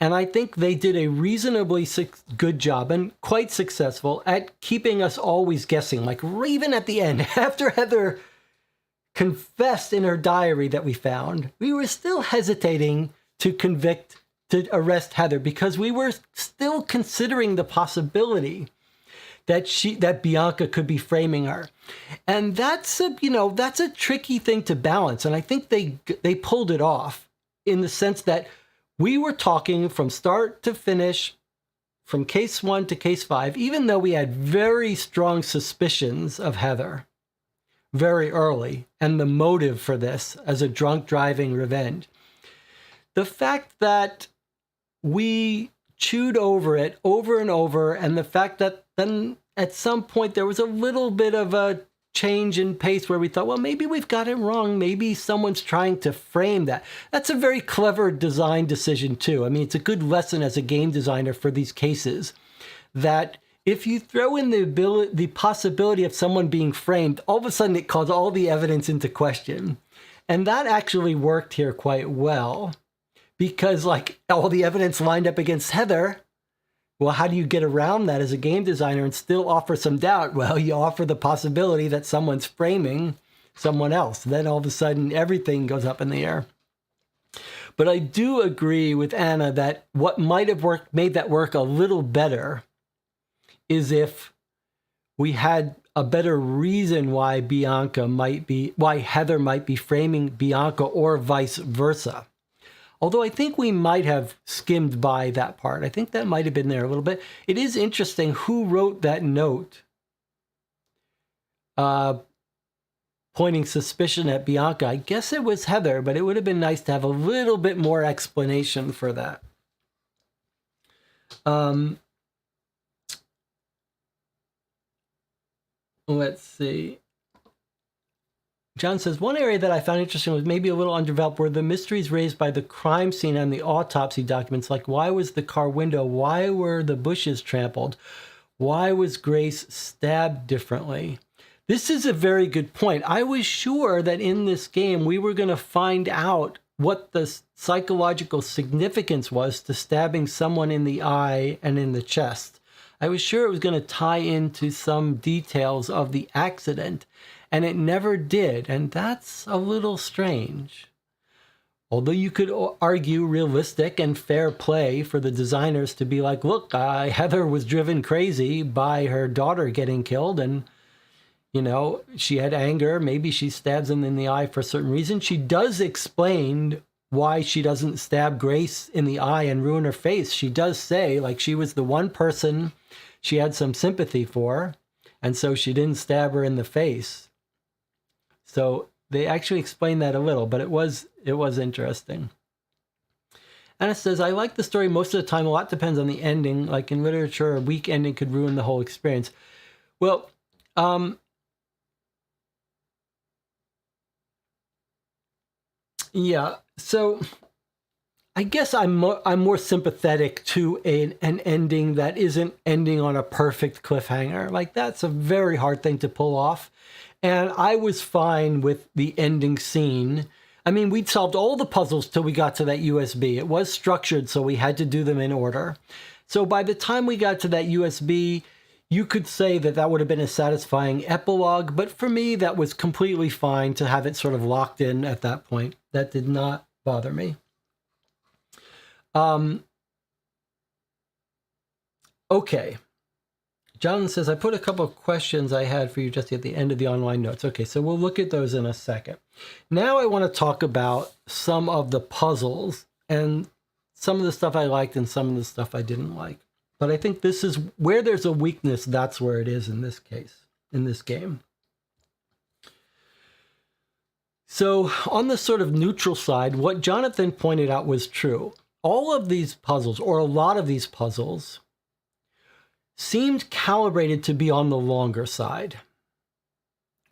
And I think they did a reasonably good job and quite successful at keeping us always guessing. Like even at the end, after Heather confessed in her diary that we found, we were still hesitating to arrest Heather because we were still considering the possibility that Bianca could be framing her. And that's a tricky thing to balance. And I think they pulled it off in the sense that we were talking from start to finish, from case 1 to case 5, even though we had very strong suspicions of Heather very early and the motive for this as a drunk driving revenge. The fact that we chewed over it over and over, and the fact that then at some point there was a little bit of a change in pace where we thought, well, maybe we've got it wrong. Maybe someone's trying to frame that. That's a very clever design decision too. I mean, it's a good lesson as a game designer for these cases that if you throw in the possibility of someone being framed, all of a sudden it calls all the evidence into question. And that actually worked here quite well because like all the evidence lined up against Heather. Well, how do you get around that as a game designer and still offer some doubt? Well, you offer the possibility that someone's framing someone else. Then all of a sudden, everything goes up in the air. But I do agree with Anna that what might have made that work a little better is if we had a better reason why Heather might be framing Bianca or vice versa. Although I think we might have skimmed by that part. I think that might have been there a little bit. It is interesting who wrote that note pointing suspicion at Bianca. I guess it was Heather, but it would have been nice to have a little bit more explanation for that. Let's see. John says, one area that I found interesting was maybe a little underdeveloped were the mysteries raised by the crime scene and the autopsy documents. Like, why was the car window? Why were the bushes trampled? Why was Grace stabbed differently? This is a very good point. I was sure that in this game we were going to find out what the psychological significance was to stabbing someone in the eye and in the chest. I was sure it was going to tie into some details of the accident. And it never did, and that's a little strange. Although you could argue realistic and fair play for the designers to be like, look, Heather was driven crazy by her daughter getting killed, and, she had anger. Maybe she stabs him in the eye for a certain reason. She does explain why she doesn't stab Grace in the eye and ruin her face. She does say, like, she was the one person she had some sympathy for, and so she didn't stab her in the face. So they actually explained that a little, but it was interesting. Anna says, I like the story most of the time. A lot depends on the ending. Like in literature, a weak ending could ruin the whole experience. Well, yeah. So I guess I'm more sympathetic to an ending that isn't ending on a perfect cliffhanger. Like that's a very hard thing to pull off. And I was fine with the ending scene. I mean, we'd solved all the puzzles till we got to that USB. It was structured, so we had to do them in order. So by the time we got to that USB, you could say that would have been a satisfying epilogue. But for me, that was completely fine to have it sort of locked in at that point. That did not bother me. Okay. John says, I put a couple of questions I had for you just at the end of the online notes. Okay, so we'll look at those in a second. Now I want to talk about some of the puzzles and some of the stuff I liked and some of the stuff I didn't like. But I think this is where there's a weakness, that's where it is in this case, in this game. So on the sort of neutral side, what Jonathan pointed out was true. All of these puzzles, or a lot of these puzzles, seemed calibrated to be on the longer side,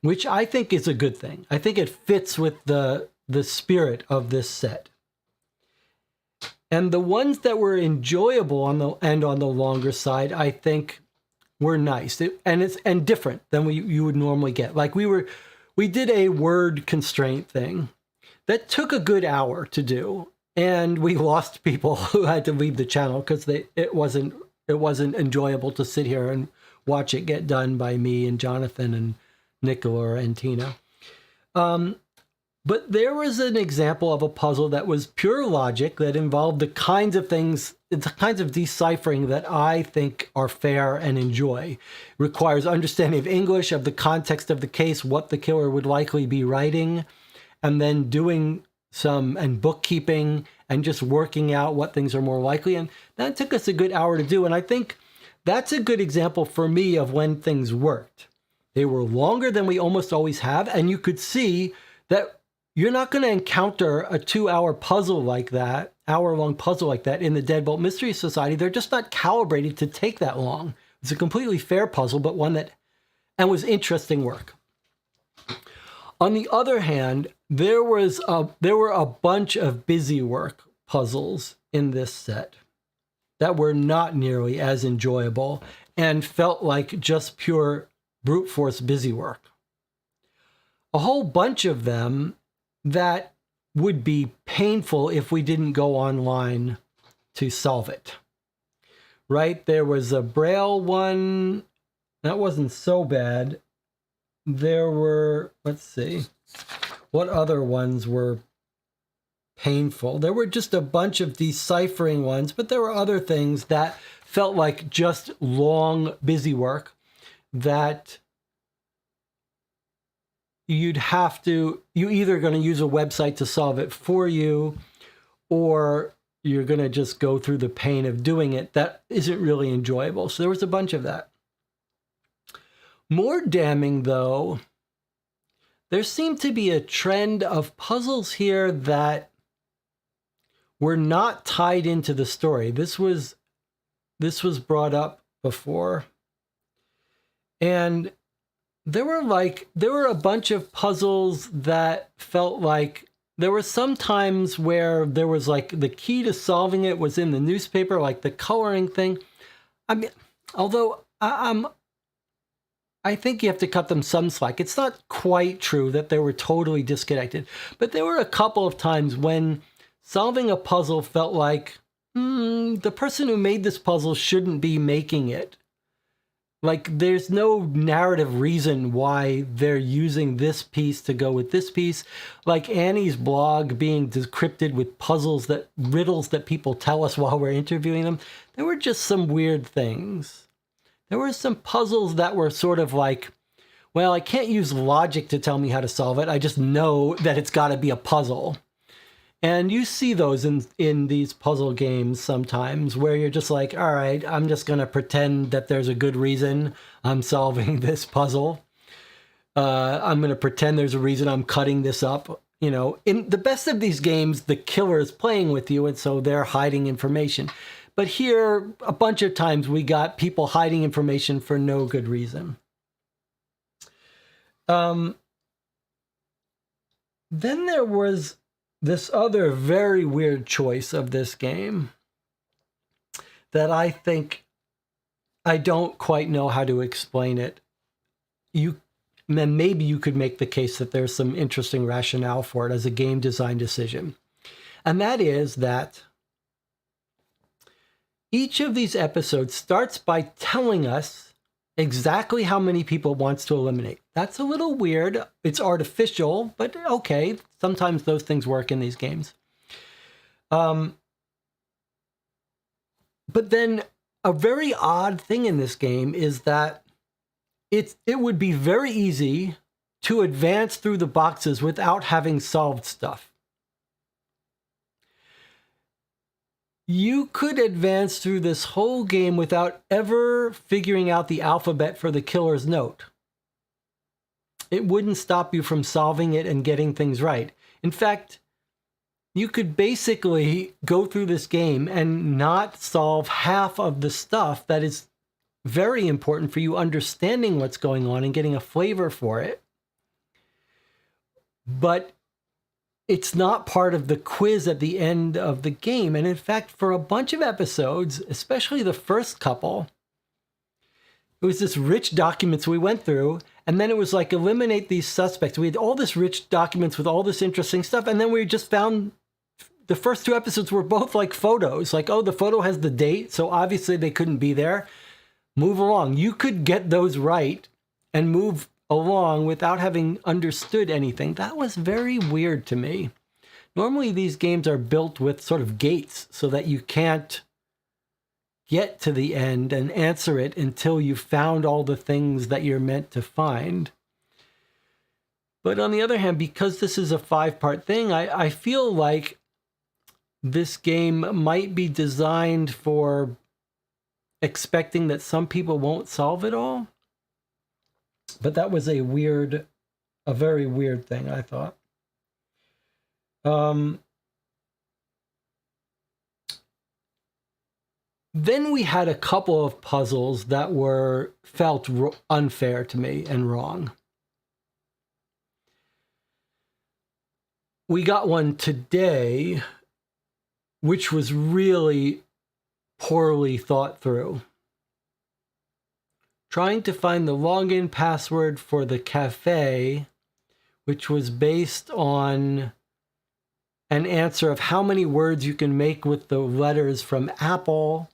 which I think is a good thing. I think it fits with the spirit of this set. And the ones that were enjoyable on the longer side, I think were nice and different than you would normally get. Like we were we did a word constraint thing that took a good hour to do. And we lost people who had to leave the channel because it wasn't enjoyable to sit here and watch it get done by me and Jonathan and Nicola and Tina. But there was an example of a puzzle that was pure logic that involved the kinds of things, the kinds of deciphering that I think are fair and enjoy. Requires understanding of English, of the context of the case, what the killer would likely be writing, and then doing and bookkeeping and just working out what things are more likely. And that took us a good hour to do. And I think that's a good example for me of when things worked. They were longer than we almost always have. And you could see that you're not going to encounter a 2-hour puzzle like that, hour-long puzzle like that in the Deadbolt Mystery Society. They're just not calibrated to take that long. It's a completely fair puzzle, but one that was interesting work. On the other hand, there were a bunch of busy work puzzles in this set that were not nearly as enjoyable and felt like just pure brute force busy work. A whole bunch of them that would be painful if we didn't go online to solve it. Right? There was a Braille one. That wasn't so bad. There were, let's see, what other ones were painful? There were just a bunch of deciphering ones, but there were other things that felt like just long, busy work that you're either going to use a website to solve it for you, or you're going to just go through the pain of doing it. That isn't really enjoyable. So there was a bunch of that. More damning, though, there seemed to be a trend of puzzles here that were not tied into the story. This was brought up before. And there were a bunch of puzzles that felt like there were some times where there was like the key to solving it was in the newspaper, like the coloring thing. I mean, although I think you have to cut them some slack. It's not quite true that they were totally disconnected, but there were a couple of times when solving a puzzle felt like the person who made this puzzle shouldn't be making it. Like, there's no narrative reason why they're using this piece to go with this piece. Like Annie's blog being decrypted with riddles that people tell us while we're interviewing them. There were just some weird things. There were some puzzles that were sort of like, well, I can't use logic to tell me how to solve it. I just know that it's got to be a puzzle. And you see those in these puzzle games sometimes where you're just like, all right, I'm just going to pretend that there's a good reason I'm solving this puzzle. I'm going to pretend there's a reason I'm cutting this up. You know, in the best of these games, the killer is playing with you, and so they're hiding information. But here, a bunch of times we got people hiding information for no good reason. Then there was this other very weird choice of this game that I think I don't quite know how to explain it. Maybe you could make the case that there's some interesting rationale for it as a game design decision. And that is that each of these episodes starts by telling us exactly how many people it wants to eliminate. That's a little weird. It's artificial, but okay. Sometimes those things work in these games. But then a very odd thing in this game is that it would be very easy to advance through the boxes without having solved stuff. You could advance through this whole game without ever figuring out the alphabet for the killer's note. It wouldn't stop you from solving it and getting things right. In fact, you could basically go through this game and not solve half of the stuff that is very important for you understanding what's going on and getting a flavor for it. But it's not part of the quiz at the end of the game. And in fact, for a bunch of episodes, especially the first couple, it was this rich documents we went through, And then it was like, eliminate these suspects. We had all this rich documents with all this interesting stuff. And then we just found the first 2 episodes were both like photos. Like, oh, the photo has the date, so obviously they couldn't be there. Move along. You could get those right and move along without having understood anything. That was very weird to me. Normally these games are built with sort of gates so that you can't get to the end and answer it until you've found all the things that you're meant to find. But on the other hand, because this is a 5-part thing, I feel like this game might be designed for expecting that some people won't solve it all. But that was a very weird thing, I thought. Then we had a couple of puzzles that felt unfair to me and wrong. We got one today, which was really poorly thought through. Trying to find the login password for the cafe, which was based on an answer of how many words you can make with the letters from Apple.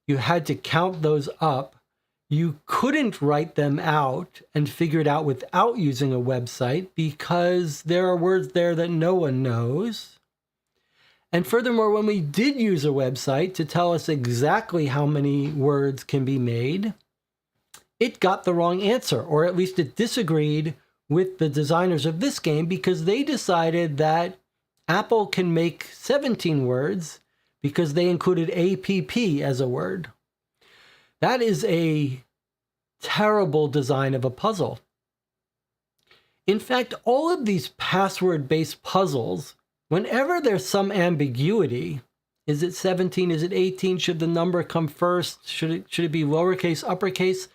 You had to count those up. You couldn't write them out and figure it out without using a website because there are words there that no one knows. And furthermore, when we did use a website to tell us exactly how many words can be made, it got the wrong answer, or at least it disagreed with the designers of this game because they decided that Apple can make 17 words because they included APP as a word. That is a terrible design of a puzzle. In fact, all of these password-based puzzles, whenever there's some ambiguity, is it 17, is it 18, should the number come first, should it be lowercase, uppercase,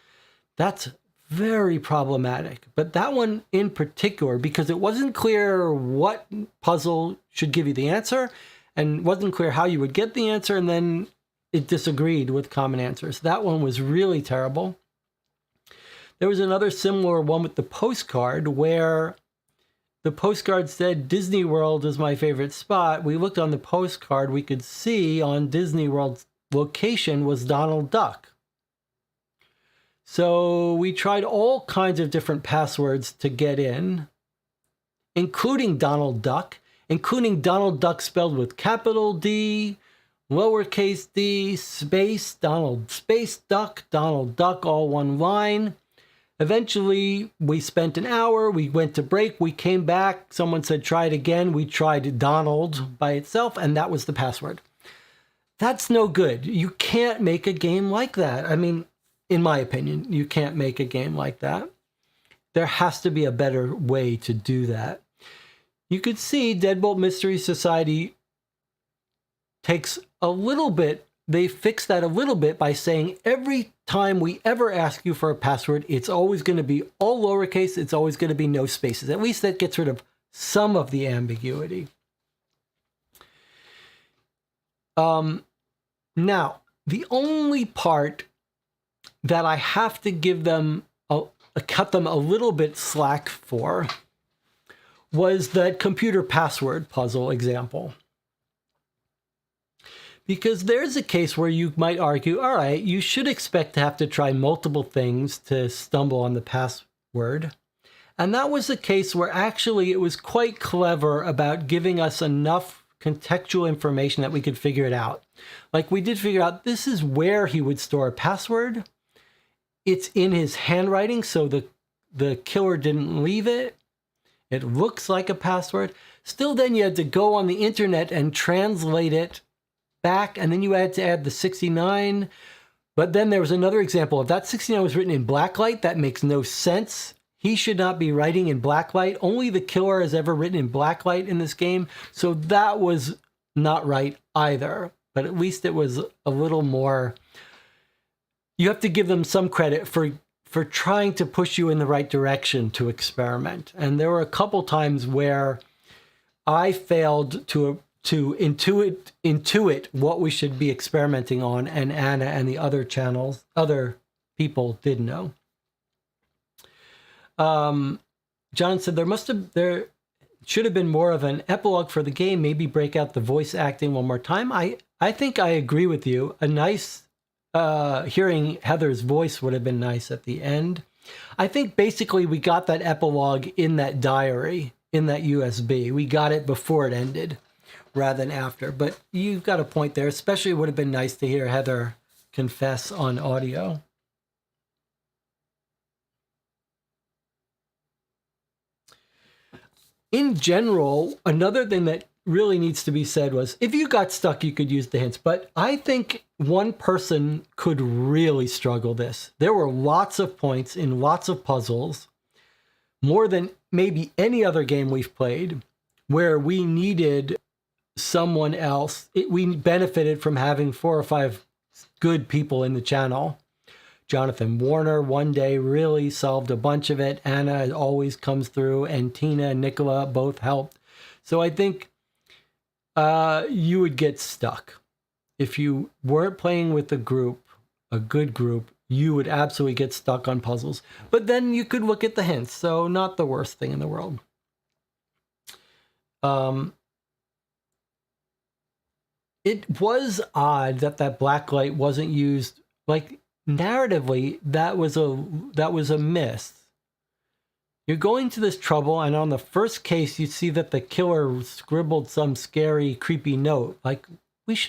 that's very problematic. But that one in particular, because it wasn't clear what puzzle should give you the answer, and wasn't clear how you would get the answer, and then it disagreed with common answers. That one was really terrible. There was another similar one with the postcard where the postcard said Disney World is my favorite spot. We looked on the postcard, we could see on Disney World's location was Donald Duck. So we tried all kinds of different passwords to get in, including Donald Duck, including Donald Duck spelled with capital D, lowercase d, space, Donald space Duck, Donald Duck, all one line. Eventually, we spent an hour, we went to break, we came back, someone said try it again, we tried Donald by itself, and that was the password. That's no good. You can't make a game like that. I mean, in my opinion, you can't make a game like that. There has to be a better way to do that. You could see Deadbolt Mystery Society takes a little bit, they fix that a little bit by saying every time we ever ask you for a password, it's always going to be all lowercase, it's always going to be no spaces. At least that gets rid of some of the ambiguity. Now, the only part that I have to give them, cut them a little bit slack for, was that computer password puzzle example. Because there's a case where you might argue, all right, you should expect to have to try multiple things to stumble on the password. And that was the case where actually it was quite clever about giving us enough contextual information that we could figure it out. Like we did figure out this is where he would store a password. It's in his handwriting, so the killer didn't leave it. It looks like a password. Still, then you had to go on the internet and translate it back, and then you had to add the 69. But then there was another example. If that 69 was written in blacklight, that makes no sense. He should not be writing in blacklight. Only the killer has ever written in blacklight in this game. So that was not right either. But at least it was a little more... You have to give them some credit for trying to push you in the right direction to experiment. And there were a couple times where I failed to intuit what we should be experimenting on, and Anna and the other people did know. John said there should have been more of an epilogue for the game. Maybe break out the voice acting one more time. I think I agree with you. A nice hearing Heather's voice would have been nice at the end. I think basically we got that epilogue in that diary, in that USB. We got it before it ended rather than after. But you've got a point there. Especially it would have been nice to hear Heather confess on audio. In general, another thing that really needs to be said was if you got stuck, you could use the hints. But I think one person could really struggle this. There were lots of points in lots of puzzles, more than maybe any other game we've played, where we needed someone else. We benefited from having 4 or 5 good people in the channel. Jonathan Warner one day really solved a bunch of it. Anna always comes through, and Tina and Nicola both helped. So I think you would get stuck. If you weren't playing with a group, a good group, you would absolutely get stuck on puzzles. But then you could look at the hints, so not the worst thing in the world. It was odd that black light wasn't used, like, narratively. That was a miss. You're going to this trouble, and on the first case, you see that the killer scribbled some scary, creepy note. Like,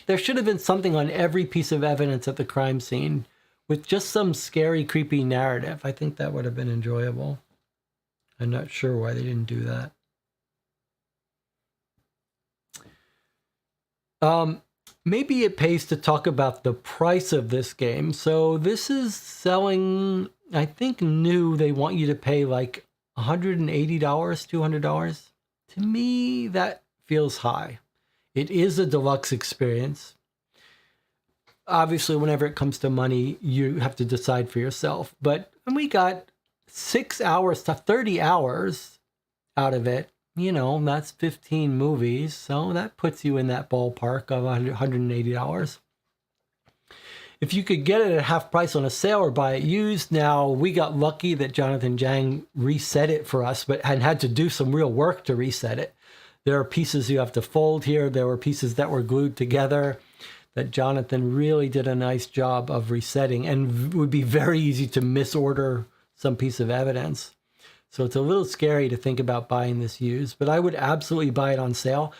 there should have been something on every piece of evidence at the crime scene with just some scary, creepy narrative. I think that would have been enjoyable. I'm not sure why they didn't do that. Maybe it pays to talk about the price of this game. So this is selling, I think new, they want you to pay like $180, $200. To me, that feels high. It is a deluxe experience. Obviously, whenever it comes to money, you have to decide for yourself. But we got 6 hours to 30 hours out of it. You know, that's 15 movies. So that puts you in that ballpark of $180. If you could get it at half price on a sale or buy it used, now we got lucky that Jonathan Jang reset it for us, but had to do some real work to reset it. There are pieces you have to fold here. There were pieces that were glued together that Jonathan really did a nice job of resetting, and would be very easy to misorder some piece of evidence. So it's a little scary to think about buying this used, but I would absolutely buy it on sale.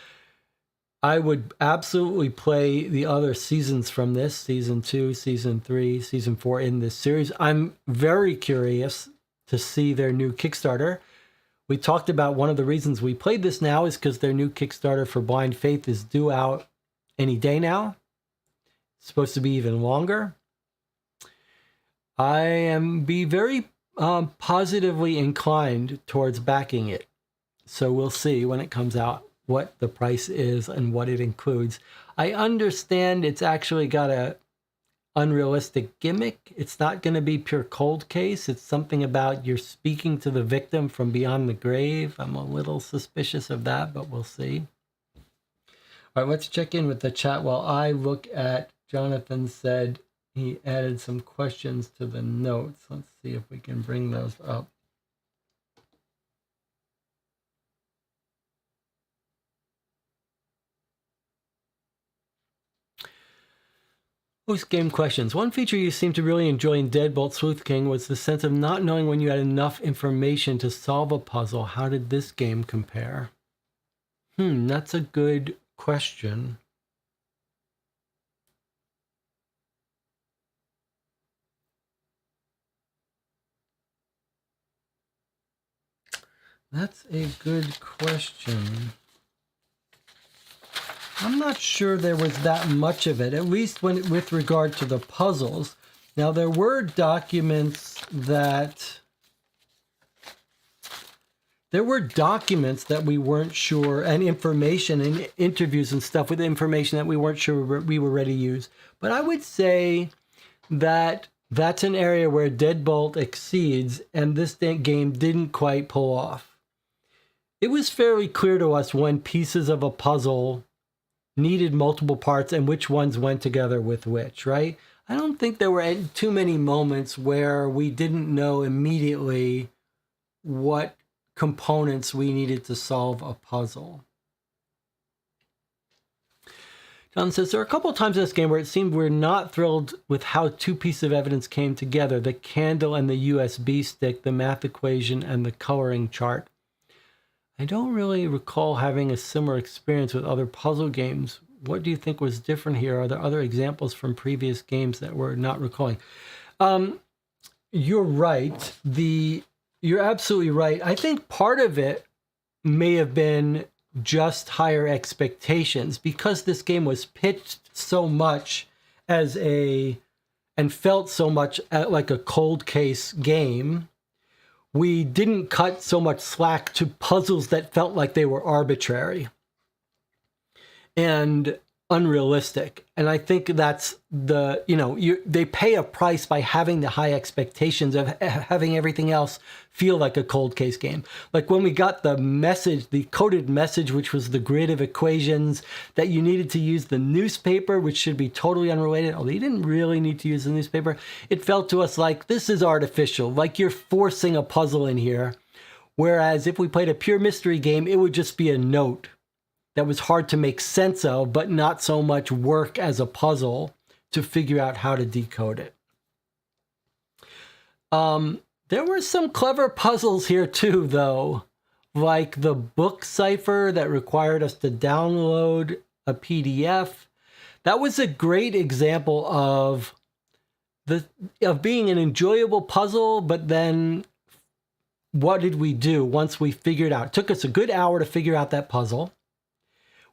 I would absolutely play the other seasons from this, season 2, season 3, season 4 in this series. I'm very curious to see their new Kickstarter. We talked about one of the reasons we played this now is because their new Kickstarter for Blind Faith is due out any day now. It's supposed to be even longer. I am very positively inclined towards backing it. So we'll see when it comes out what the price is and what it includes. I understand it's actually got a unrealistic gimmick. It's not going to be pure cold case. It's something about you're speaking to the victim from beyond the grave. I'm a little suspicious of that, but we'll see. All right, let's check in with the chat while I look at Jonathan said he added some questions to the notes. Let's see if we can bring those up. Post game questions. One feature you seemed to really enjoy in Deadbolt Sleuth King was the sense of not knowing when you had enough information to solve a puzzle. How did this game compare? That's a good question. That's a good question. I'm not sure there was that much of it, at least with regard to the puzzles. Now, there were documents that we weren't sure, and information and interviews and stuff with information that we weren't sure we were ready to use. But I would say that that's an area where Deadbolt exceeds, and this game didn't quite pull off. It was fairly clear to us when pieces of a puzzle needed multiple parts and which ones went together with which, right? I don't think there were too many moments where we didn't know immediately what components we needed to solve a puzzle. John says, there are a couple of times in this game where it seemed we're not thrilled with how two pieces of evidence came together, the candle and the USB stick, the math equation, and the coloring chart. I don't really recall having a similar experience with other puzzle games. What do you think was different here? Are there other examples from previous games that we're not recalling? You're right. You're absolutely right. I think part of it may have been just higher expectations because this game was pitched so much as and felt so much like a cold case game. We didn't cut so much slack to puzzles that felt like they were arbitrary and unrealistic. And I think that's they pay a price by having the high expectations of having everything else feel like a cold case game. Like when we got the message, the coded message, which was the grid of equations, that you needed to use the newspaper, which should be totally unrelated, although you didn't really need to use the newspaper. It felt to us like this is artificial, like you're forcing a puzzle in here. Whereas if we played a pure mystery game, it would just be a note that was hard to make sense of, but not so much work as a puzzle to figure out how to decode it. There were some clever puzzles here too, though, like the book cipher that required us to download a PDF. That was a great example of being an enjoyable puzzle, but then what did we do once we figured out? It took us a good hour to figure out that puzzle.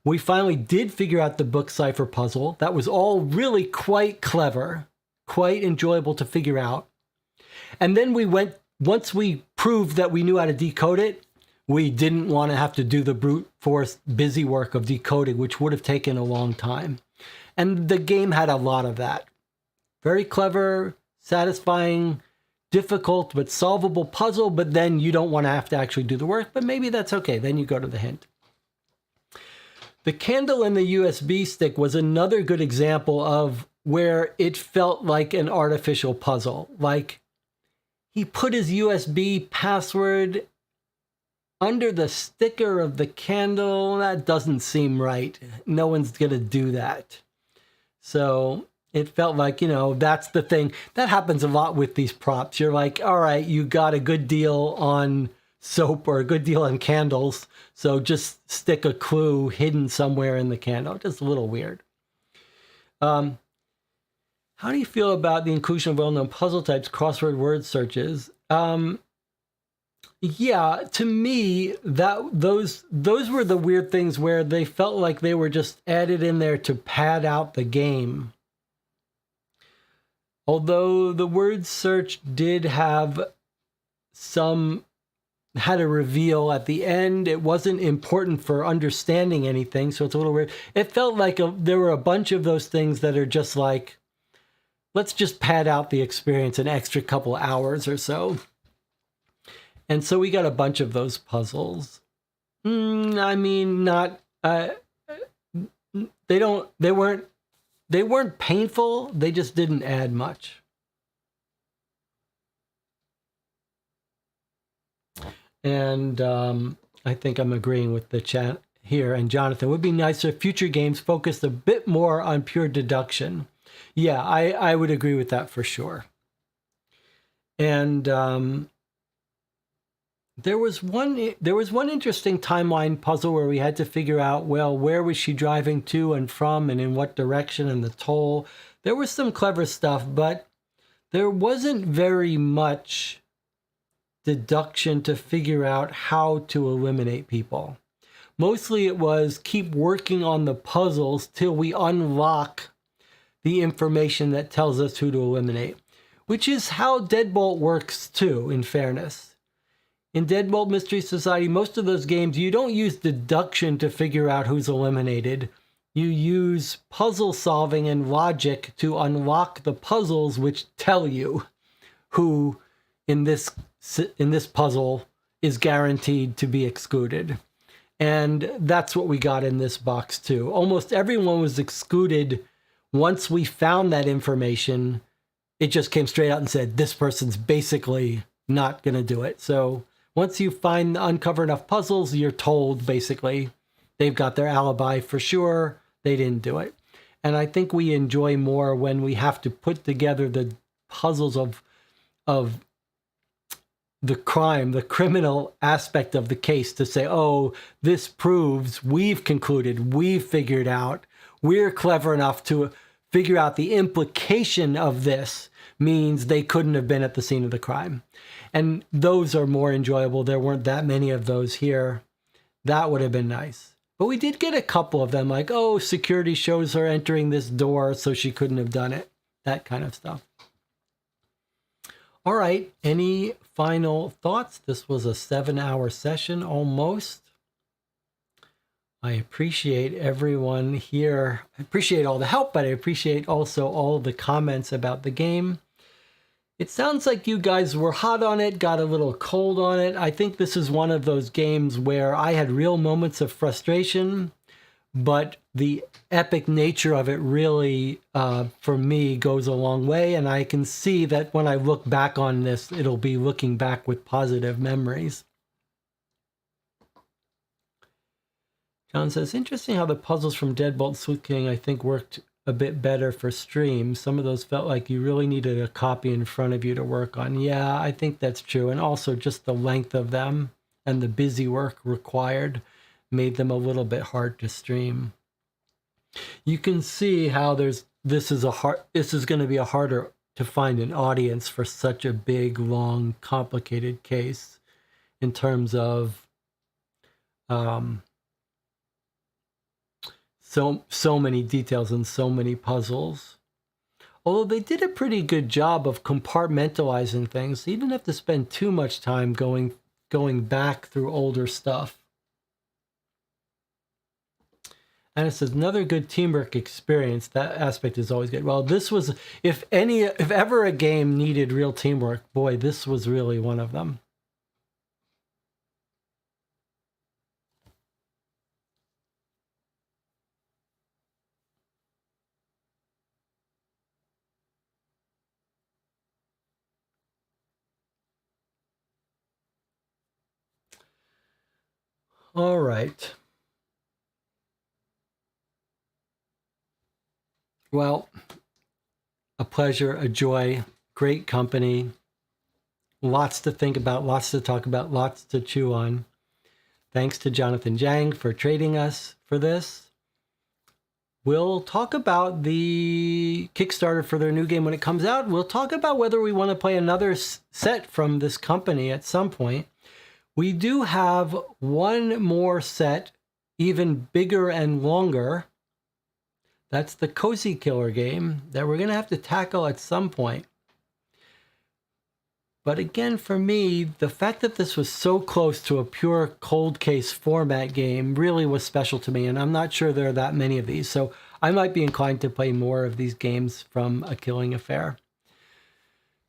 We finally did figure out the book cipher puzzle. That was all really quite clever, quite enjoyable to figure out. And then once we proved that we knew how to decode it, we didn't want to have to do the brute force busy work of decoding, which would have taken a long time. And the game had a lot of that. Very clever, satisfying, difficult, but solvable puzzle, but then you don't want to have to actually do the work, but maybe that's okay. Then you go to the hint. The candle and the USB stick was another good example of where it felt like an artificial puzzle. Like he put his USB password under the sticker of the candle. That doesn't seem right. No one's going to do that. So it felt like, that's the thing. That happens a lot with these props. You're like, all right, you got a good deal on soap or a good deal on candles, so just stick a clue hidden somewhere in the candle. Just a little weird. How do you feel about the inclusion of well-known puzzle types, crossword word searches? Yeah, to me, those were the weird things where they felt like they were just added in there to pad out the game. Although the word search did have had a reveal at the end. It wasn't important for understanding anything, so it's a little weird. It felt like there were a bunch of those things that are just like, let's just pad out the experience an extra couple hours or so. And so we got a bunch of those puzzles. I mean, not they weren't painful. They just didn't add much. And I think I'm agreeing with the chat here. And Jonathan, it would be nicer if future games focused a bit more on pure deduction. Yeah, I would agree with that for sure. And there was one interesting timeline puzzle where we had to figure out, well, where was she driving to and from and in what direction and the toll. There was some clever stuff, but there wasn't very much deduction to figure out how to eliminate people. Mostly it was keep working on the puzzles till we unlock the information that tells us who to eliminate, which is how Deadbolt works too, in fairness. In Deadbolt Mystery Society, most of those games, you don't use deduction to figure out who's eliminated. You use puzzle solving and logic to unlock the puzzles which tell you who in this puzzle is guaranteed to be excluded. And that's what we got in this box too. Almost everyone was excluded once we found that information. It just came straight out and said, this person's basically not going to do it. So Once you uncover enough puzzles, you're told basically they've got their alibi for sure. They didn't do it. And I think we enjoy more when we have to put together the puzzles of the crime, the criminal aspect of the case to say, oh, this proves we've concluded, we've figured out, we're clever enough to figure out the implication of this means they couldn't have been at the scene of the crime. And those are more enjoyable. There weren't that many of those here. That would have been nice. But we did get a couple of them, like, oh, security shows her entering this door, so she couldn't have done it. That kind of stuff. All right, any final thoughts? This was a 7-hour session almost. I appreciate everyone here. I appreciate all the help, but I appreciate also all the comments about the game. It sounds like you guys were hot on it, got a little cold on it. I think this is one of those games where I had real moments of frustration, but the epic nature of it really, for me, goes a long way. And I can see that when I look back on this, it'll be looking back with positive memories. John says, interesting how the puzzles from Deadbolt Sleuth King, I think, worked a bit better for stream. Some of those felt like you really needed a copy in front of you to work on. Yeah, I think that's true. And also just the length of them and the busy work required made them a little bit hard to stream. You can see how this is going to be a harder to find an audience for such a big, long, complicated case in terms of so many details and so many puzzles. Although they did a pretty good job of compartmentalizing things, so you didn't have to spend too much time going back through older stuff. And it says another good teamwork experience. That aspect is always good. Well, this was, if ever a game needed real teamwork, boy, this was really one of them. All right. Well, a pleasure, a joy, great company, lots to think about, lots to talk about, lots to chew on. Thanks to Jonathan Jang for trading us for this. We'll talk about the Kickstarter for their new game when it comes out. We'll talk about whether we want to play another set from this company at some point. We do have one more set, even bigger and longer. That's the Cozy Killer game that we're going to have to tackle at some point. But again, for me, the fact that this was so close to a pure cold case format game really was special to me, and I'm not sure there are that many of these, so I might be inclined to play more of these games from A Killing Affair.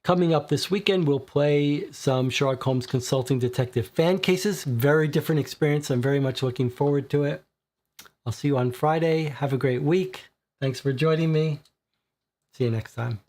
Coming up this weekend, we'll play some Sherlock Holmes Consulting Detective fan cases. Very different experience. I'm very much looking forward to it. I'll see you on Friday. Have a great week. Thanks for joining me. See you next time.